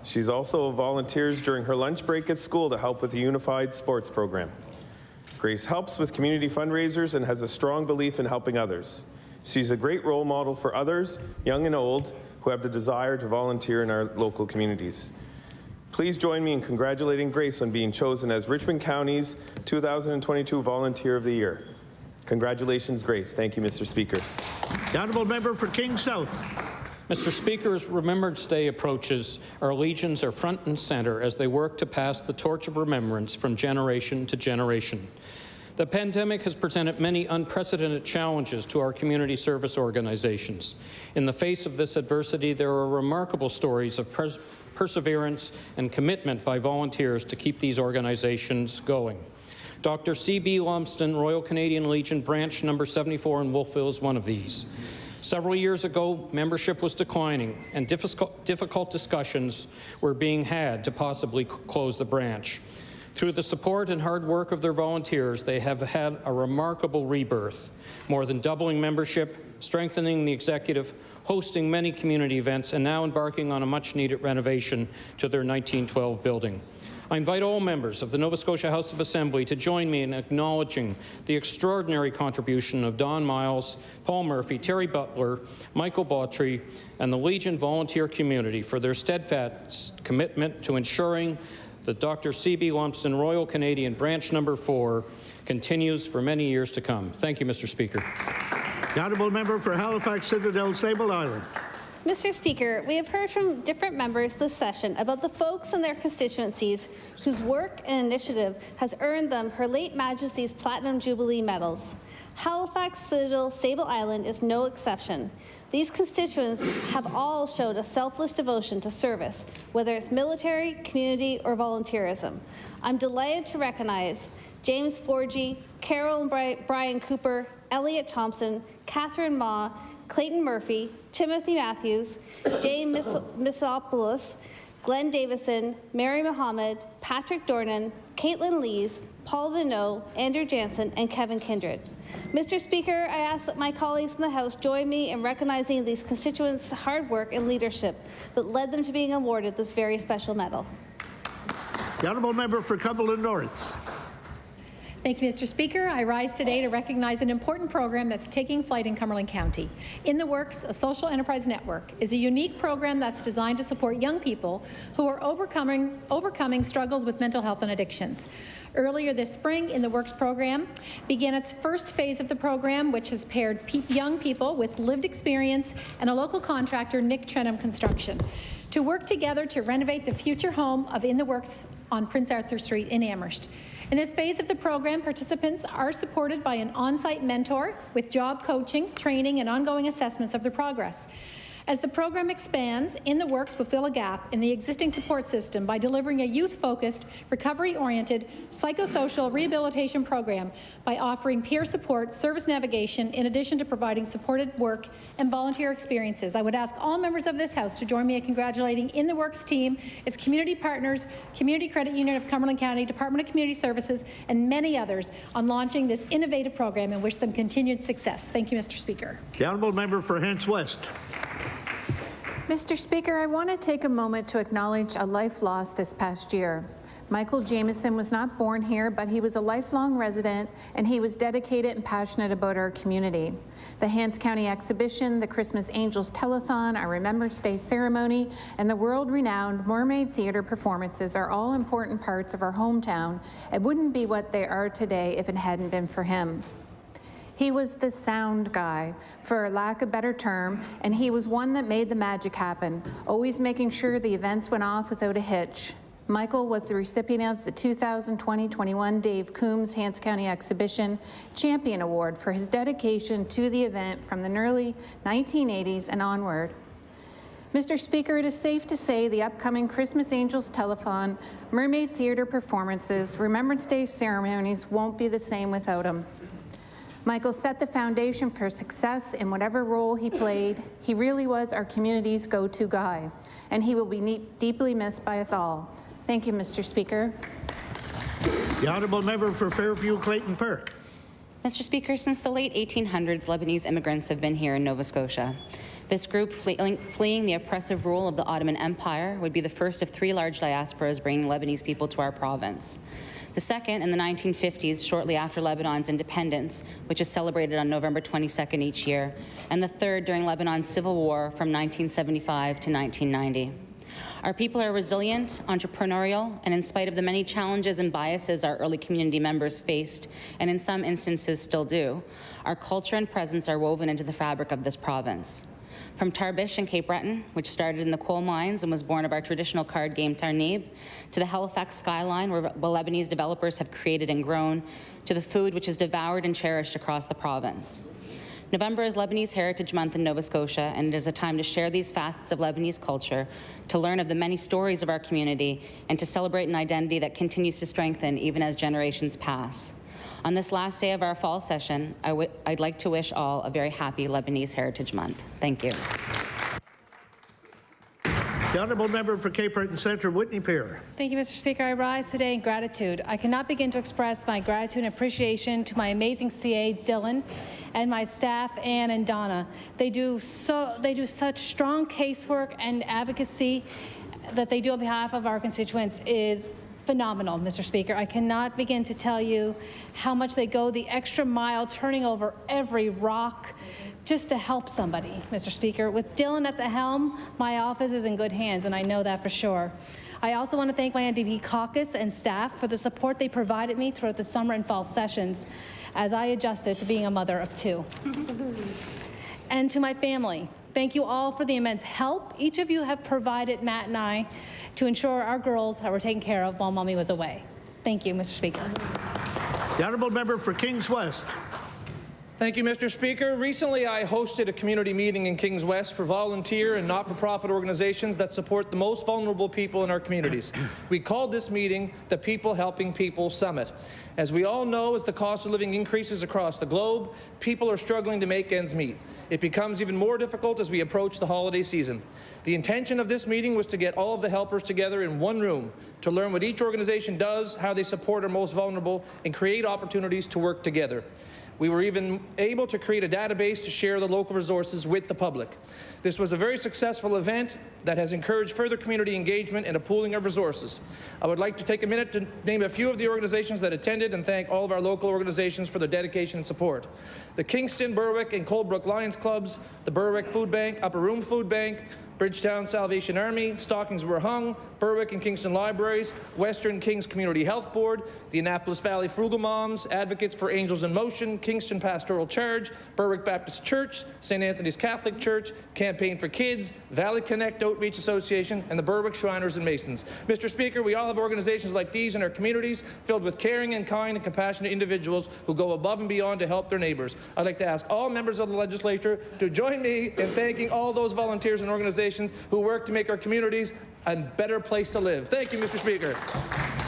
She's also volunteers during her lunch break at school to help with the Unified Sports program. Grace helps with community fundraisers and has a strong belief in helping others. She's a great role model for others, young and old, who have the desire to volunteer in our local communities. Please join me in congratulating Grace on being chosen as Richmond County's 2022 Volunteer of the Year. Congratulations, Grace. Thank you, Mr. Speaker. The honourable member for King South. Mr. Speaker, as Remembrance Day approaches, our legions are front and center as they work to pass the torch of remembrance from generation to generation. The pandemic has presented many unprecedented challenges to our community service organizations. In the face of this adversity, there are remarkable stories of perseverance and commitment by volunteers to keep these organizations going. Dr. C.B. Lumsden, Royal Canadian Legion Branch Number 74 in Wolfville is one of these. Several years ago, membership was declining and difficult discussions were being had to possibly close the branch. Through the support and hard work of their volunteers, they have had a remarkable rebirth, more than doubling membership, strengthening the executive, hosting many community events, and now embarking on a much-needed renovation to their 1912 building. I invite all members of the Nova Scotia House of Assembly to join me in acknowledging the extraordinary contribution of Don Miles, Paul Murphy, Terry Butler, Michael Bawtry, and the Legion volunteer community for their steadfast commitment to ensuring that Dr. C.B. Lumsden Royal Canadian Branch Number 4 continues for many years to come. Thank you, Mr. Speaker. The honourable member for Halifax Citadel Sable Island. Mr. Speaker, we have heard from different members this session about the folks in their constituencies whose work and initiative has earned them Her Late Majesty's Platinum Jubilee medals. Halifax Citadel Sable Island is no exception. These constituents have all showed a selfless devotion to service, whether it's military, community, or volunteerism. I'm delighted to recognize James Forgy, Carol and Brian Cooper, Elliot Thompson, Catherine Ma, Clayton Murphy, Timothy Matthews, Jane Misopoulos, Glenn Davison, Mary Mohammed, Patrick Dornan, Caitlin Lees, Paul Vinot, Andrew Jansen, and Kevin Kindred. Mr. Speaker, I ask that my colleagues in the House join me in recognizing these constituents' hard work and leadership that led them to being awarded this very special medal. The honourable member for Cumberland North. Thank you, Mr. Speaker. I rise today to recognize an important program that's taking flight in Cumberland County. In the Works, a social enterprise network, is a unique program that's designed to support young people who are overcoming struggles with mental health and addictions. Earlier this spring, In the Works program began its first phase of the program, which has paired young people with lived experience and a local contractor, Nick Trenham Construction, to work together to renovate the future home of In the Works on Prince Arthur Street in Amherst. In this phase of the program, participants are supported by an on-site mentor with job coaching, training, and ongoing assessments of their progress. As the program expands, In the Works will fill a gap in the existing support system by delivering a youth-focused, recovery-oriented, psychosocial rehabilitation program by offering peer support, service navigation, in addition to providing supported work and volunteer experiences. I would ask all members of this House to join me in congratulating In the Works team, its community partners, Community Credit Union of Cumberland County, Department of Community Services, and many others on launching this innovative program, and wish them continued success. Thank you, Mr. Speaker. The honourable member for Hants West. Mr. Speaker, I want to take a moment to acknowledge a life lost this past year. Michael Jamieson was not born here, but he was a lifelong resident, and he was dedicated and passionate about our community. The Hants County Exhibition, the Christmas Angels Telethon, our Remembrance Day ceremony, and the world-renowned Mermaid Theatre performances are all important parts of our hometown. It wouldn't be what they are today if it hadn't been for him. He was the sound guy, for lack of a better term, and he was one that made the magic happen, always making sure the events went off without a hitch. Michael was the recipient of the 2020-21 Dave Coombs Hants County Exhibition Champion Award for his dedication to the event from the early 1980s and onward. Mr. Speaker, it is safe to say the upcoming Christmas Angels Telethon, Mermaid Theatre performances, Remembrance Day ceremonies won't be the same without him. Michael set the foundation for success in whatever role he played. He really was our community's go-to guy, and he will be deeply missed by us all. Thank you, Mr. Speaker. The honourable member for Fairview Clayton Park. Mr. Speaker, since the late 1800s, Lebanese immigrants have been here in Nova Scotia. This group, fleeing the oppressive rule of the Ottoman Empire, would be the first of 3 large diasporas bringing Lebanese people to our province. The second in the 1950s, shortly after Lebanon's independence, which is celebrated on November 22nd each year, and the third during Lebanon's civil war from 1975 to 1990. Our people are resilient, entrepreneurial, and in spite of the many challenges and biases our early community members faced, and in some instances still do, our culture and presence are woven into the fabric of this province. From Tarbish and Cape Breton, which started in the coal mines and was born of our traditional card game Tarnib, to the Halifax skyline, where Lebanese developers have created and grown, to the food which is devoured and cherished across the province. November is Lebanese Heritage Month in Nova Scotia, and it is a time to share these facets of Lebanese culture, to learn of the many stories of our community, and to celebrate an identity that continues to strengthen even as generations pass. On this last day of our fall session, I'd like to wish all a very happy Lebanese Heritage Month. Thank you. The honourable member for Cape Breton Centre, Whitney Pear. Thank you, Mr. Speaker. I rise today in gratitude. I cannot begin to express my gratitude and appreciation to my amazing CA, Dylan, and my staff, Ann and Donna. They do such strong casework and advocacy that they do on behalf of our constituents is phenomenal, Mr. Speaker. I cannot begin to tell you how much they go the extra mile, turning over every rock just to help somebody, Mr. Speaker. With Dylan at the helm, my office is in good hands, and I know that for sure. I also want to thank my NDP caucus and staff for the support they provided me throughout the summer and fall sessions as I adjusted to being a mother of 2. And to my family, thank you all for the immense help each of you have provided Matt and I to ensure our girls were taken care of while Mommy was away. Thank you, Mr. Speaker. The honourable member for Kings West. Thank you, Mr. Speaker. Recently, I hosted a community meeting in Kings West for volunteer and not-for-profit organizations that support the most vulnerable people in our communities. We called this meeting the People Helping People Summit. As we all know, as the cost of living increases across the globe, people are struggling to make ends meet. It becomes even more difficult as we approach the holiday season. The intention of this meeting was to get all of the helpers together in one room to learn what each organization does, how they support our most vulnerable, and create opportunities to work together. We were even able to create a database to share the local resources with the public. This was a very successful event that has encouraged further community engagement and a pooling of resources. I would like to take a minute to name a few of the organizations that attended and thank all of our local organizations for their dedication and support. The Kingston, Berwick, and Coldbrook Lions Clubs, the Berwick Food Bank, Upper Room Food Bank, Bridgetown Salvation Army, Stockings Were Hung, Berwick and Kingston Libraries, Western Kings Community Health Board, the Annapolis Valley Frugal Moms, Advocates for Angels in Motion, Kingston Pastoral Charge, Berwick Baptist Church, St. Anthony's Catholic Church, Campaign for Kids, Valley Connect Outreach Association, and the Berwick Shriners and Masons. Mr. Speaker, we all have organizations like these in our communities filled with caring and kind and compassionate individuals who go above and beyond to help their neighbors. I'd like to ask all members of the legislature to join me in thanking all those volunteers and organizations who work to make our communities a better place to live. Thank you, Mr. Speaker.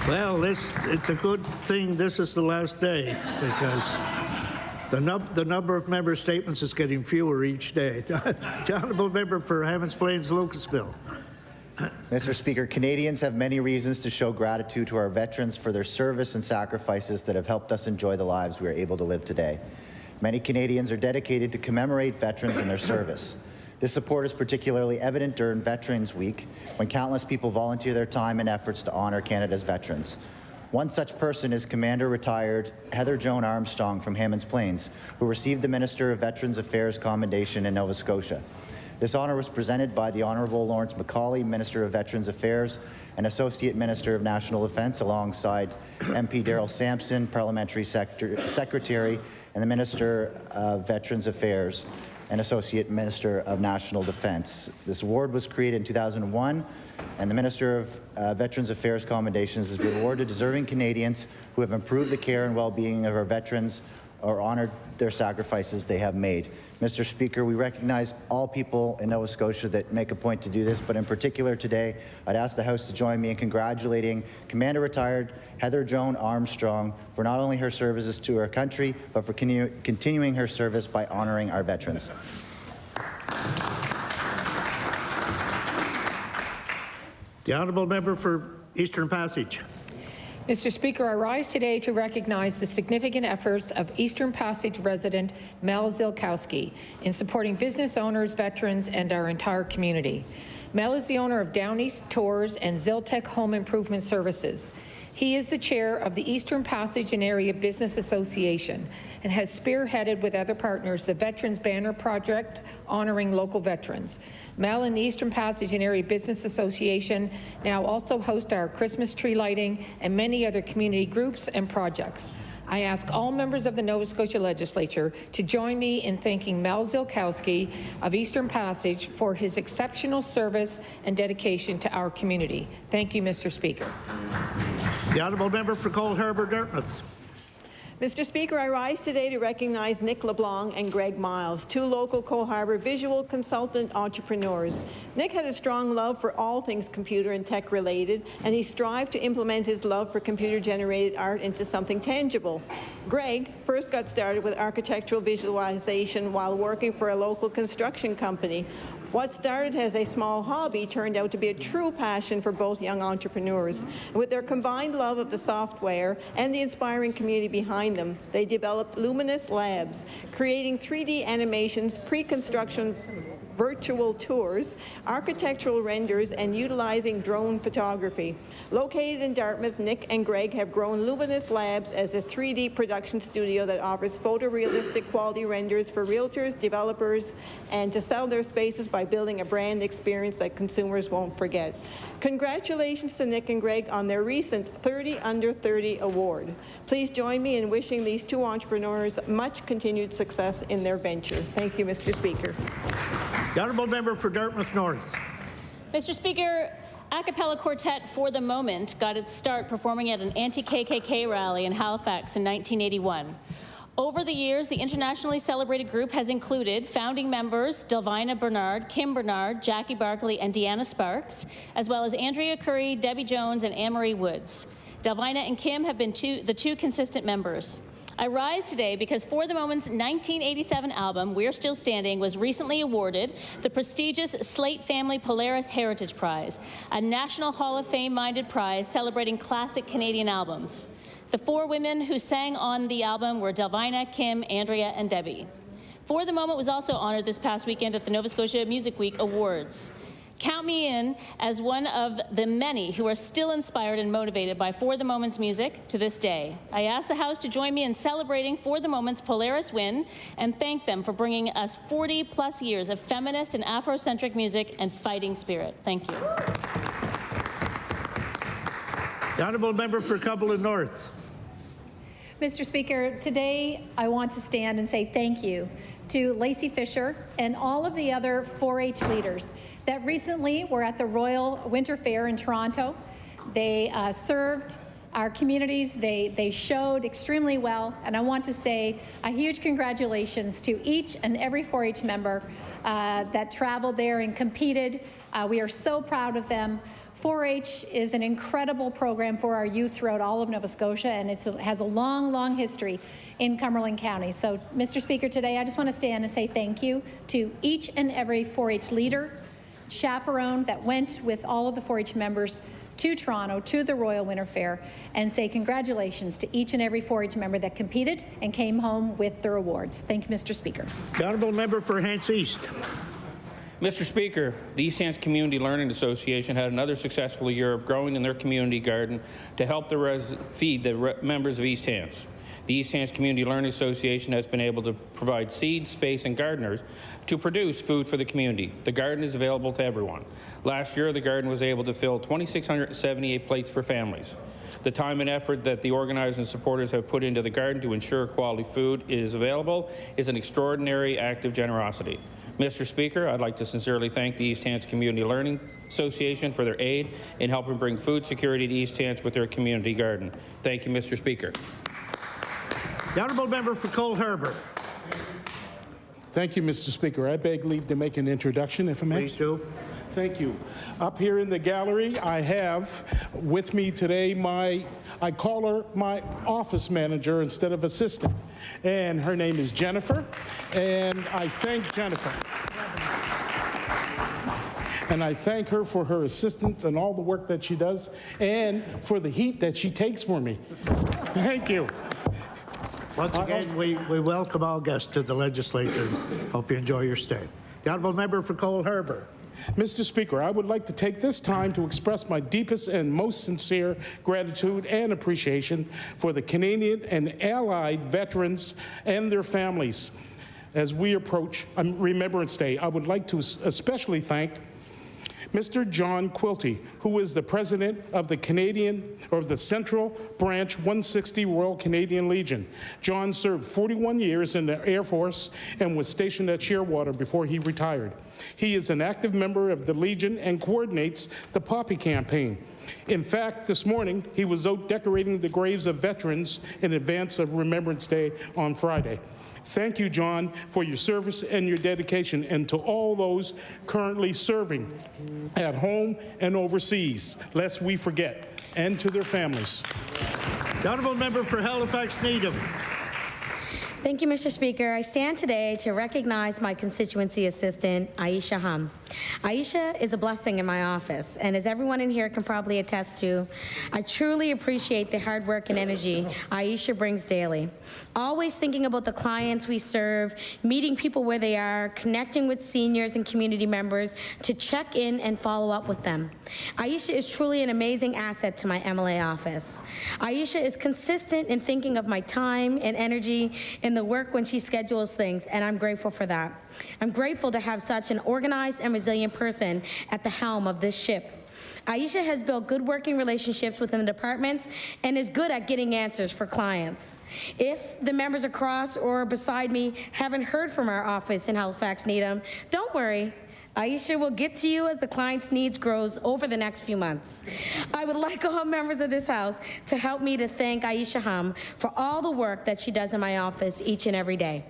Well, it's a good thing this is the last day, because the number of member statements is getting fewer each day. The honourable member for Hammonds Plains, Lucasville. Mr. Speaker, Canadians have many reasons to show gratitude to our veterans for their service and sacrifices that have helped us enjoy the lives we are able to live today. Many Canadians are dedicated to commemorate veterans and their service. This support is particularly evident during Veterans Week, when countless people volunteer their time and efforts to honour Canada's veterans. One such person is Commander-retired Heather Joan Armstrong from Hammonds Plains, who received the Minister of Veterans Affairs Commendation in Nova Scotia. This honour was presented by the Honourable Lawrence Macaulay, Minister of Veterans Affairs and Associate Minister of National Defence, alongside MP Daryl Sampson, Parliamentary Secretary, and the Minister of Veterans Affairs and Associate Minister of National Defence. This award was created in 2001, and the Minister of Veterans Affairs Commendations has been awarded to deserving Canadians who have improved the care and well-being of our veterans or honoured their sacrifices they have made. Mr. Speaker, we recognize all people in Nova Scotia that make a point to do this, but in particular today, I'd ask the House to join me in congratulating Commander-retired Heather Joan Armstrong for not only her services to our country, but for continuing her service by honouring our veterans. The honourable member for Eastern Passage. Mr. Speaker, I rise today to recognize the significant efforts of Eastern Passage resident Mel Zilkowski in supporting business owners, veterans, and our entire community. Mel is the owner of Down East Tours and Ziltech Home Improvement Services. He is the chair of the Eastern Passage and Area Business Association and has spearheaded with other partners the Veterans Banner Project honoring local veterans. Mel and the Eastern Passage and Area Business Association now also host our Christmas tree lighting and many other community groups and projects. I ask all members of the Nova Scotia Legislature to join me in thanking Mel Zilkowski of Eastern Passage for his exceptional service and dedication to our community. Thank you, Mr. Speaker. The honourable member for Cold Harbour, Dartmouth. Mr. Speaker, I rise today to recognize Nick LeBlanc and Greg Miles, two local Cold Harbour visual consultant entrepreneurs. Nick has a strong love for all things computer and tech related, and he strived to implement his love for computer-generated art into something tangible. Greg first got started with architectural visualization while working for a local construction company. What started as a small hobby turned out to be a true passion for both young entrepreneurs. And with their combined love of the software and the inspiring community behind them, they developed Luminous Labs, creating 3D animations, pre-construction virtual tours, architectural renders, and utilizing drone photography. Located in Dartmouth, Nick and Greg have grown Luminous Labs as a 3D production studio that offers photorealistic quality renders for realtors, developers, and to sell their spaces by building a brand experience that consumers won't forget. Congratulations to Nick and Greg on their recent 30 Under 30 award. Please join me in wishing these two entrepreneurs much continued success in their venture. Thank you, Mr. Speaker. The honourable member for Dartmouth North. Mr. Speaker, a cappella quartet For the Moment got its start performing at an anti-KKK rally in Halifax in 1981. Over the years, the internationally celebrated group has included founding members Delvina Bernard, Kim Bernard, Jackie Barkley, and Deanna Sparks, as well as Andrea Curry, Debbie Jones, and Anne-Marie Woods. Delvina and Kim have been the two consistent members. I rise today because For the Moment's 1987 album, We're Still Standing, was recently awarded the prestigious Slate Family Polaris Heritage Prize, a National Hall of Fame-minded prize celebrating classic Canadian albums. The four women who sang on the album were Delvina, Kim, Andrea, and Debbie. For the Moment was also honored this past weekend at the Nova Scotia Music Week Awards. Count me in as one of the many who are still inspired and motivated by For the Moment's music to this day. I ask the House to join me in celebrating For the Moment's Polaris win and thank them for bringing us 40-plus years of feminist and Afrocentric music and fighting spirit. Thank you. The honourable member for Cumberland North. Mr. Speaker, today I want to stand and say thank you to Lacey Fisher and all of the other 4-H leaders that recently were at the Royal Winter Fair in Toronto. They served our communities. They showed extremely well, and I want to say a huge congratulations to each and every 4-H member that traveled there and competed. We are so proud of them. 4-H is an incredible program for our youth throughout all of Nova Scotia, and it has a long, long history in Cumberland County. So, Mr. Speaker, today I just want to stand and say thank you to each and every 4-H leader, chaperone that went with all of the 4-H members to Toronto, to the Royal Winter Fair, and say congratulations to each and every 4-H member that competed and came home with their awards. Thank you, Mr. Speaker. The honourable member for Hants East. Mr. Speaker, the East Hants Community Learning Association had another successful year of growing in their community garden to help feed the members of East Hants. The East Hants Community Learning Association has been able to provide seed, space, and gardeners to produce food for the community. The garden is available to everyone. Last year, the garden was able to fill 2,678 plates for families. The time and effort that the organizers and supporters have put into the garden to ensure quality food is available is an extraordinary act of generosity. Mr. Speaker, I'd like to sincerely thank the East Hants Community Learning Association for their aid in helping bring food security to East Hants with their community garden. Thank you, Mr. Speaker. The honourable member for Cole Harbour. Thank you, Mr. Speaker. I beg leave to make an introduction, if I may. Please do. Thank you. Up here in the gallery, I have with me today I call her my office manager instead of assistant. And her name is Jennifer. And I thank Jennifer. And I thank her for her assistance and all the work that she does and for the heat that she takes for me. Thank you. Once again, we welcome all guests to the legislature. Hope you enjoy your stay. The honourable member for Cole Harbour. Mr. Speaker, I would like to take this time to express my deepest and most sincere gratitude and appreciation for the Canadian and Allied veterans and their families. As we approach Remembrance Day, I would like to especially thank Mr. John Quilty, who is the president of the Central Branch 160 Royal Canadian Legion. John served 41 years in the Air Force and was stationed at Shearwater before he retired. He is an active member of the Legion and coordinates the Poppy campaign. In fact, this morning, he was out decorating the graves of veterans in advance of Remembrance Day on Friday. Thank you, John, for your service and your dedication, and to all those currently serving at home and overseas, lest we forget, and to their families. The honourable member for Halifax Needham. Thank you, Mr. Speaker. I stand today to recognize my constituency assistant, Aisha Hum. Aisha is a blessing in my office, and as everyone in here can probably attest to, I truly appreciate the hard work and energy Aisha brings daily. Always thinking about the clients we serve, meeting people where they are, connecting with seniors and community members to check in and follow up with them. Aisha is truly an amazing asset to my MLA office. Aisha is consistent in thinking of my time and energy in the work when she schedules things, and I'm grateful for that. I'm grateful to have such an organized and resilient person at the helm of this ship. Aisha has built good working relationships within the departments and is good at getting answers for clients. If the members across or beside me haven't heard from our office in Halifax Needham, don't worry. Aisha will get to you as the client's needs grows over the next few months. I would like all members of this House to help me to thank Aisha Hum for all the work that she does in my office each and every day.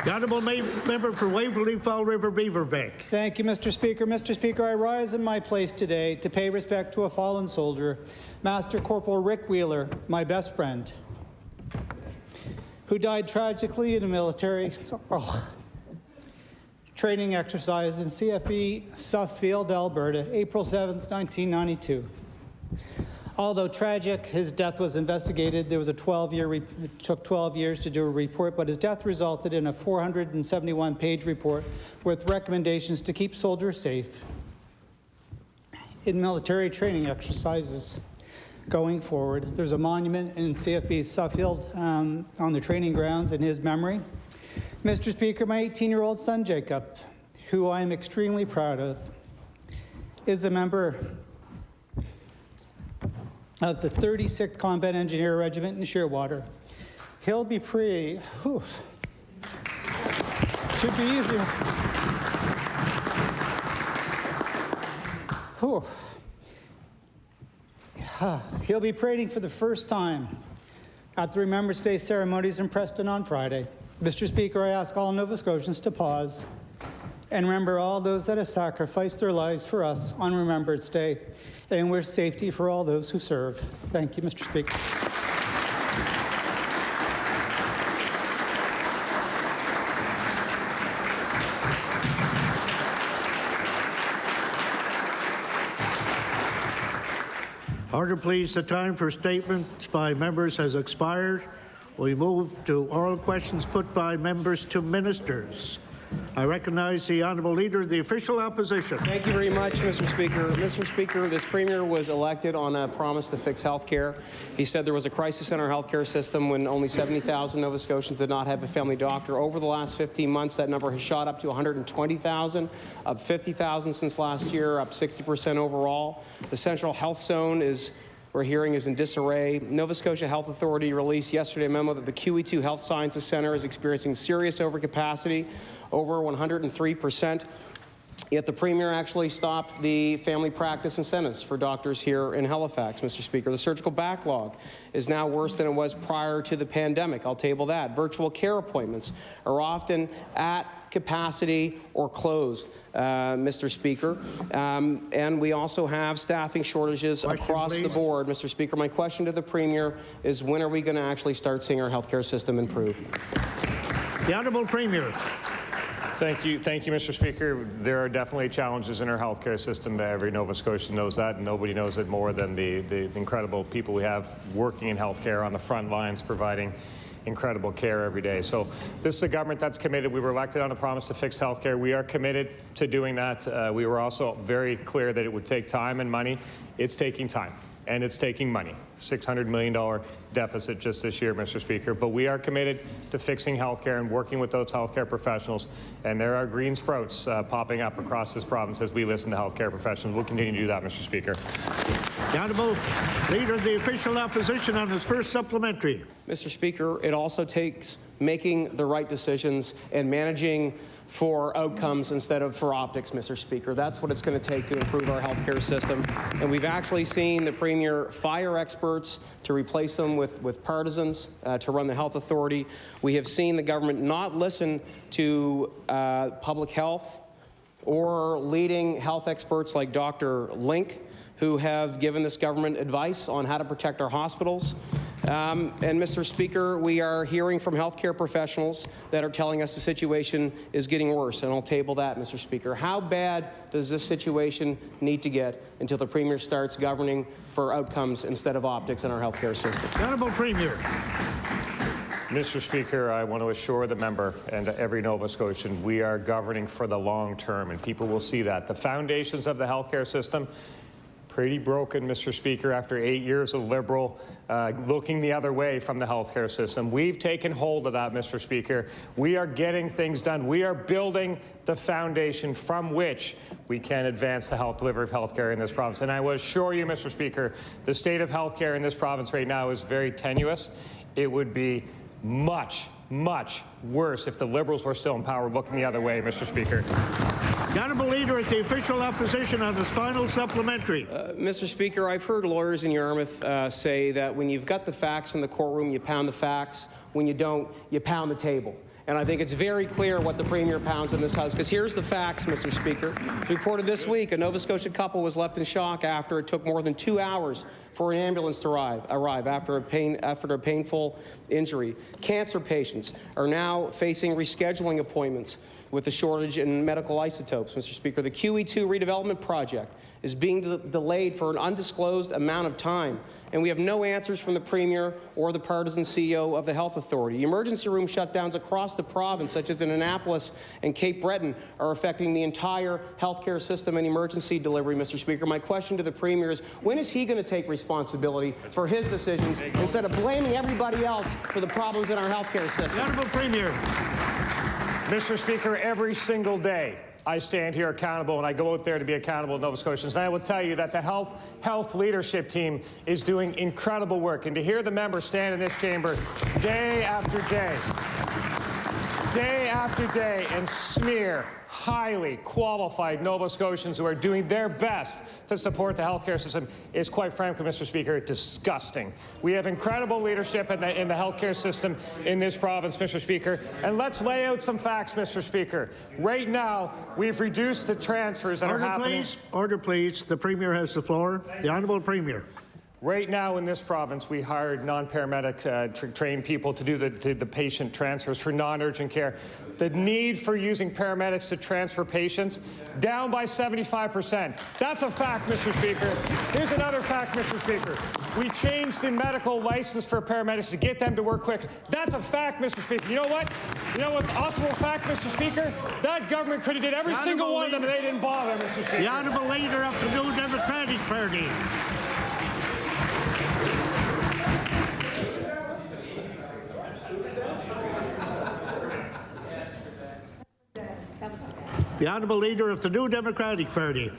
The honourable member for Waverley Fall River Beaverbank. Thank you, Mr. Speaker. Mr. Speaker, I rise in my place today to pay respect to a fallen soldier, Master Corporal Rick Wheeler, my best friend, who died tragically in a military training exercise in CFE Suffield, Alberta, April 7th, 1992. Although tragic, his death was investigated. There was it took 12 years to do a report, but his death resulted in a 471-page report with recommendations to keep soldiers safe in military training exercises going forward. There's a monument in CFB Suffield on the training grounds in his memory. Mr. Speaker, my 18-year-old son, Jacob, who I am extremely proud of, is a member of the 36th Combat Engineer Regiment in Shearwater. He'll be pretty, should be easier. He'll be parading for the first time at the Remembrance Day ceremonies in Preston on Friday. Mr. Speaker, I ask all Nova Scotians to pause and remember all those that have sacrificed their lives for us on Remembrance Day, and wish safety for all those who serve. Thank you, Mr. Speaker. Order, please. The time for statements by members has expired. We move to oral questions put by members to ministers. I recognize the Honourable Leader of the Official Opposition. Thank you very much, Mr. Speaker. Mr. Speaker, this Premier was elected on a promise to fix health care. He said there was a crisis in our health care system when only 70,000 Nova Scotians did not have a family doctor. Over the last 15 months, that number has shot up to 120,000, up 50,000 since last year, up 60% overall. The Central Health Zone we're hearing is in disarray. Nova Scotia Health Authority released yesterday a memo that the QE2 Health Sciences Centre is experiencing serious overcapacity, over 103%. Yet the Premier actually stopped the family practice incentives for doctors here in Halifax, Mr. Speaker. The surgical backlog is now worse than it was prior to the pandemic. I'll table that. Virtual care appointments are often at capacity or closed, Mr. Speaker. And we also have staffing shortages across the board. Mr. Speaker, my question to the Premier is, when are we going to actually start seeing our healthcare system improve? The Honourable Premier. Thank you, Mr. Speaker. There are definitely challenges in our healthcare system. Every Nova Scotian knows that, and nobody knows it more than the incredible people we have working in healthcare on the front lines, providing incredible care every day. So this is a government that's committed. We were elected on a promise to fix healthcare. We are committed to doing that. We were also very clear that it would take time and money. It's taking time, and it's taking money. $600 million deficit just this year, Mr. Speaker. But we are committed to fixing healthcare and working with those healthcare professionals. And there are green sprouts popping up across this province as we listen to healthcare professionals. We'll continue to do that, Mr. Speaker. The Honourable Leader of the Official Opposition on his first supplementary. Mr. Speaker, it also takes making the right decisions and managing for outcomes instead of for optics, Mr. Speaker. That's what it's going to take to improve our healthcare system. And we've actually seen the Premier fire experts to replace them with partisans to run the health authority. We have seen the government not listen to public health or leading health experts like Dr. Link, who have given this government advice on how to protect our hospitals. And Mr. Speaker, we are hearing from healthcare professionals that are telling us the situation is getting worse, and I'll table that, Mr. Speaker. How bad does this situation need to get until the Premier starts governing for outcomes instead of optics in our healthcare system? Honourable Premier. Mr. Speaker, I want to assure the member and every Nova Scotian we are governing for the long term, and people will see that. The foundations of the healthcare system pretty broken, Mr. Speaker, after 8 years of Liberal looking the other way from the healthcare system. We've taken hold of that, Mr. Speaker. We are getting things done. We are building the foundation from which we can advance the delivery of healthcare in this province. And I will assure you, Mr. Speaker, the state of healthcare in this province right now is very tenuous. It would be much, much worse if the Liberals were still in power looking the other way, Mr. Speaker. The Honourable Leader at the Official Opposition on his final supplementary. Mr. Speaker, I've heard lawyers in Yarmouth say that when you've got the facts in the courtroom, you pound the facts. When you don't, you pound the table. And I think it's very clear what the Premier pounds in this House, because here's the facts, Mr. Speaker. It's reported this week a Nova Scotia couple was left in shock after it took more than 2 hours for an ambulance to arrive after a painful injury. Cancer patients are now facing rescheduling appointments with the shortage in medical isotopes. Mr. Speaker, the QE2 redevelopment project is being delayed for an undisclosed amount of time, and we have no answers from the Premier or the partisan CEO of the Health Authority. Emergency room shutdowns across the province, such as in Annapolis and Cape Breton, are affecting the entire healthcare system and emergency delivery, Mr. Speaker. My question to the Premier is, when is he going to take responsibility for his decisions instead of blaming everybody else for the problems in our healthcare system? The Honourable Premier. Mr. Speaker, every single day I stand here accountable, and I go out there to be accountable to Nova Scotians. And I will tell you that the health leadership team is doing incredible work. And to hear the members stand in this chamber day after day, and smear highly qualified Nova Scotians who are doing their best to support the healthcare system is, quite frankly, Mr. Speaker, disgusting. We have incredible leadership in the healthcare system in this province, Mr. Speaker. And let's lay out some facts, Mr. Speaker. Right now, we've reduced the transfers that are happening. Please. Order, please. The Premier has the floor. The Honourable Premier. Right now in this province, we hired non-paramedic trained people to do the patient transfers for non-urgent care. The need for using paramedics to transfer patients down by 75%. That's a fact, Mr. Speaker. Here's another fact, Mr. Speaker. We changed the medical license for paramedics to get them to work quick. That's a fact, Mr. Speaker. You know what? You know what's also a fact, Mr. Speaker? That government could have did every single one of them, and they didn't bother, Mr. Speaker. The Honourable Leader of the New Democratic Party. The Honourable Leader of the New Democratic Party.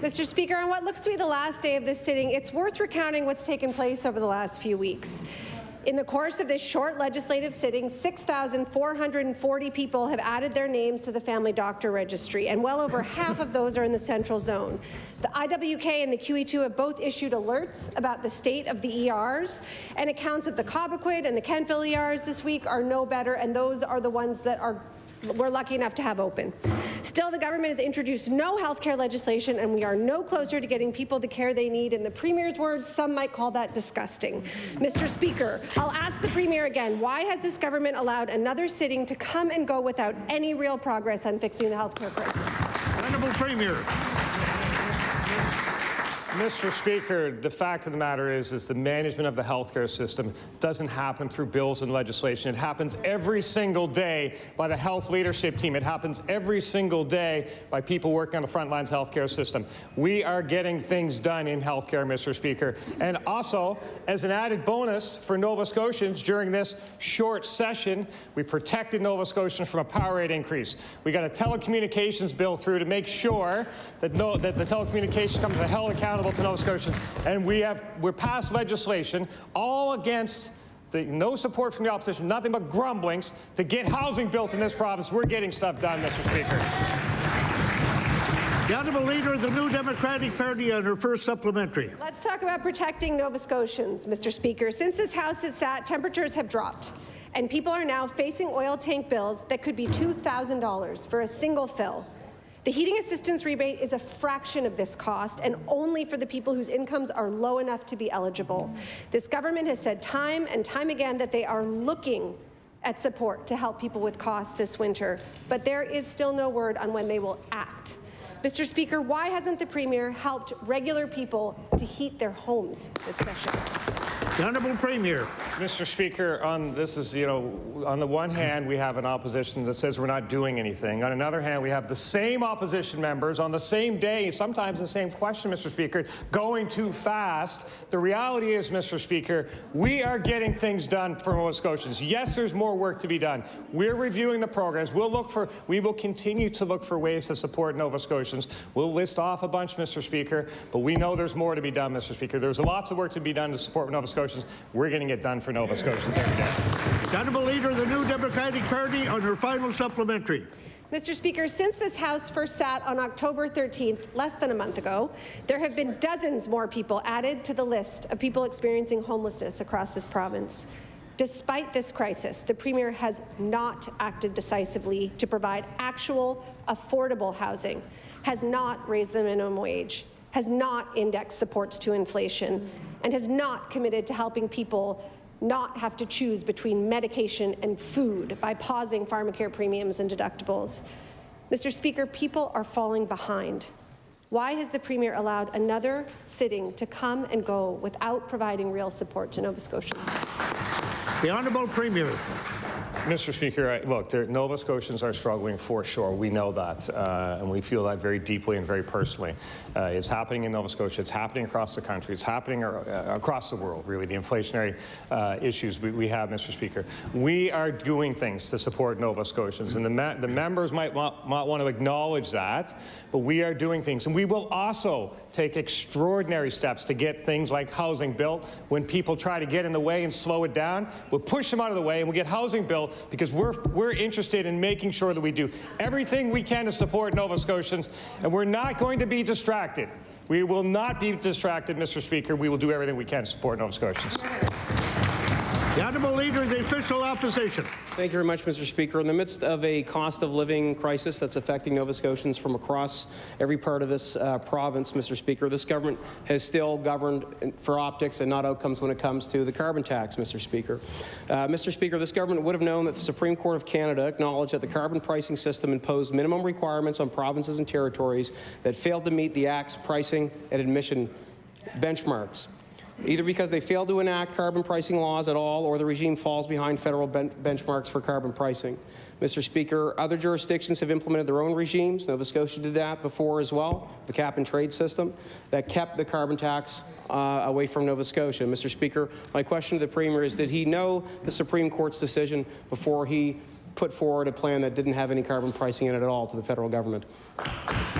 Mr. Speaker, on what looks to be the last day of this sitting, it's worth recounting what's taken place over the last few weeks. In the course of this short legislative sitting, 6,440 people have added their names to the Family Doctor Registry, and well over half of those are in the Central Zone. The IWK and the QE2 have both issued alerts about the state of the ERs, and accounts of the Cobequid and the Kentville ERs this week are no better, and those are the ones that we're lucky enough to have open. Still, the government has introduced no health care legislation, and we are no closer to getting people the care they need. In the Premier's words, some might call that disgusting. Mr. Speaker, I'll ask the Premier again, why has this government allowed another sitting to come and go without any real progress on fixing the health care crisis? Honourable Premier. Mr. Speaker, the fact of the matter is the management of the healthcare system doesn't happen through bills and legislation. It happens every single day by the health leadership team. It happens every single day by people working on the front lines healthcare system. We are getting things done in healthcare, Mr. Speaker. And also, as an added bonus for Nova Scotians during this short session, we protected Nova Scotians from a power rate increase. We got a telecommunications bill through to make sure that the telecommunications come to held accountable to Nova Scotians, and we're passed legislation all against no support from the opposition, nothing but grumblings to get housing built in this province. We're getting stuff done, Mr. Speaker. The Honourable Leader of the New Democratic Party on her first supplementary. Let's talk about protecting Nova Scotians, Mr. Speaker. Since this House has sat, temperatures have dropped, and people are now facing oil tank bills that could be $2,000 for a single fill. The heating assistance rebate is a fraction of this cost, and only for the people whose incomes are low enough to be eligible. This government has said time and time again that they are looking at support to help people with costs this winter, but there is still no word on when they will act. Mr. Speaker, why hasn't the Premier helped regular people to heat their homes this session? The Honourable Premier. Mr. Speaker, on the one hand, we have an opposition that says we're not doing anything. On another hand, we have the same opposition members on the same day, sometimes the same question, Mr. Speaker, going too fast. The reality is, Mr. Speaker, we are getting things done for Nova Scotians. Yes, there's more work to be done. We're reviewing the programs. We will continue to look for ways to support Nova Scotians. We'll list off a bunch, Mr. Speaker, but we know there's more to be done, Mr. Speaker. There's lots of work to be done to support Nova Scotians. We're getting it done for Nova Scotians every day. The Honourable Leader of the New Democratic Party on her final supplementary. Mr. Speaker, since this House first sat on October 13th, less than a month ago, there have been dozens more people added to the list of people experiencing homelessness across this province. Despite this crisis, the Premier has not acted decisively to provide actual, affordable housing, has not raised the minimum wage, has not indexed supports to inflation, and has not committed to helping people not have to choose between medication and food by pausing pharmacare premiums and deductibles. Mr. Speaker, people are falling behind. Why has the Premier allowed another sitting to come and go without providing real support to Nova Scotians? The Honourable Premier. Mr. Speaker, look, Nova Scotians are struggling for sure. We know that, and we feel that very deeply and very personally. It's happening in Nova Scotia. It's happening across the country. It's happening across the world, really, the inflationary issues we have, Mr. Speaker. We are doing things to support Nova Scotians, and the members might want to acknowledge that, but we are doing things. And we will also take extraordinary steps to get things like housing built. When people try to get in the way and slow it down, we'll push them out of the way and we'll get housing built, because we're interested in making sure that we do everything we can to support Nova Scotians, and we're not going to be distracted. We will not be distracted, Mr. Speaker. We will do everything we can to support Nova Scotians. The Honourable Leader of the Official Opposition. Thank you very much, Mr. Speaker. In the midst of a cost of living crisis that's affecting Nova Scotians from across every part of this province, Mr. Speaker, this government has still governed for optics and not outcomes when it comes to the carbon tax, Mr. Speaker. Mr. Speaker, this government would have known that the Supreme Court of Canada acknowledged that the carbon pricing system imposed minimum requirements on provinces and territories that failed to meet the Act's pricing and admission benchmarks, either because they failed to enact carbon pricing laws at all or the regime falls behind federal benchmarks for carbon pricing. Mr. Speaker, other jurisdictions have implemented their own regimes. Nova Scotia did that before as well, the cap-and-trade system that kept the carbon tax away from Nova Scotia. Mr. Speaker, my question to the Premier is, did he know the Supreme Court's decision before he put forward a plan that didn't have any carbon pricing in it at all to the federal government?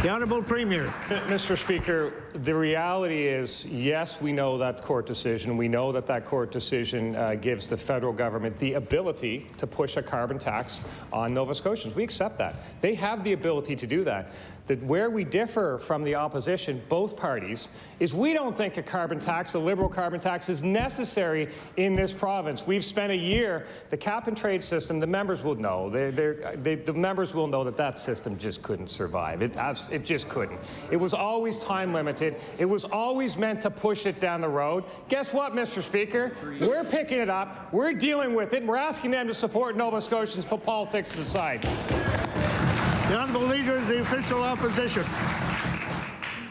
The Honourable Premier. Mr. Speaker, the reality is, yes, we know that court decision. We know that that court decision gives the federal government the ability to push a carbon tax on Nova Scotians. We accept that. They have the ability to do that. Where we differ from the opposition, both parties, is we don't think a carbon tax, a liberal carbon tax, is necessary in this province. We've spent a year, the cap-and-trade system, the members will know. The members will know that that system just couldn't survive. It just couldn't. It was always time-limited. It was always meant to push it down the road. Guess what, Mr. Speaker? We're picking it up. We're dealing with it. And we're asking them to support Nova Scotians, put politics to the side. The Honourable Leader of the Official Opposition.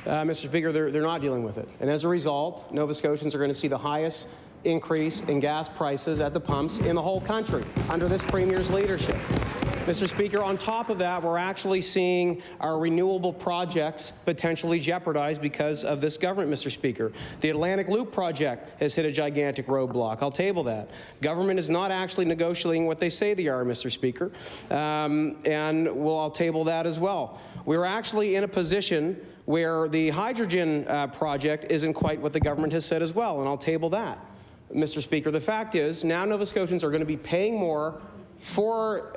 Mr. Speaker, they're not dealing with it. And as a result, Nova Scotians are going to see the highest increase in gas prices at the pumps in the whole country under this Premier's leadership. Mr. Speaker, on top of that, we're actually seeing our renewable projects potentially jeopardized because of this government, Mr. Speaker. The Atlantic Loop project has hit a gigantic roadblock. I'll table that. Government is not actually negotiating what they say they are, Mr. Speaker, and I'll table that as well. We're actually in a position where the hydrogen project isn't quite what the government has said as well, and I'll table that. Mr. Speaker, the fact is, now Nova Scotians are going to be paying more for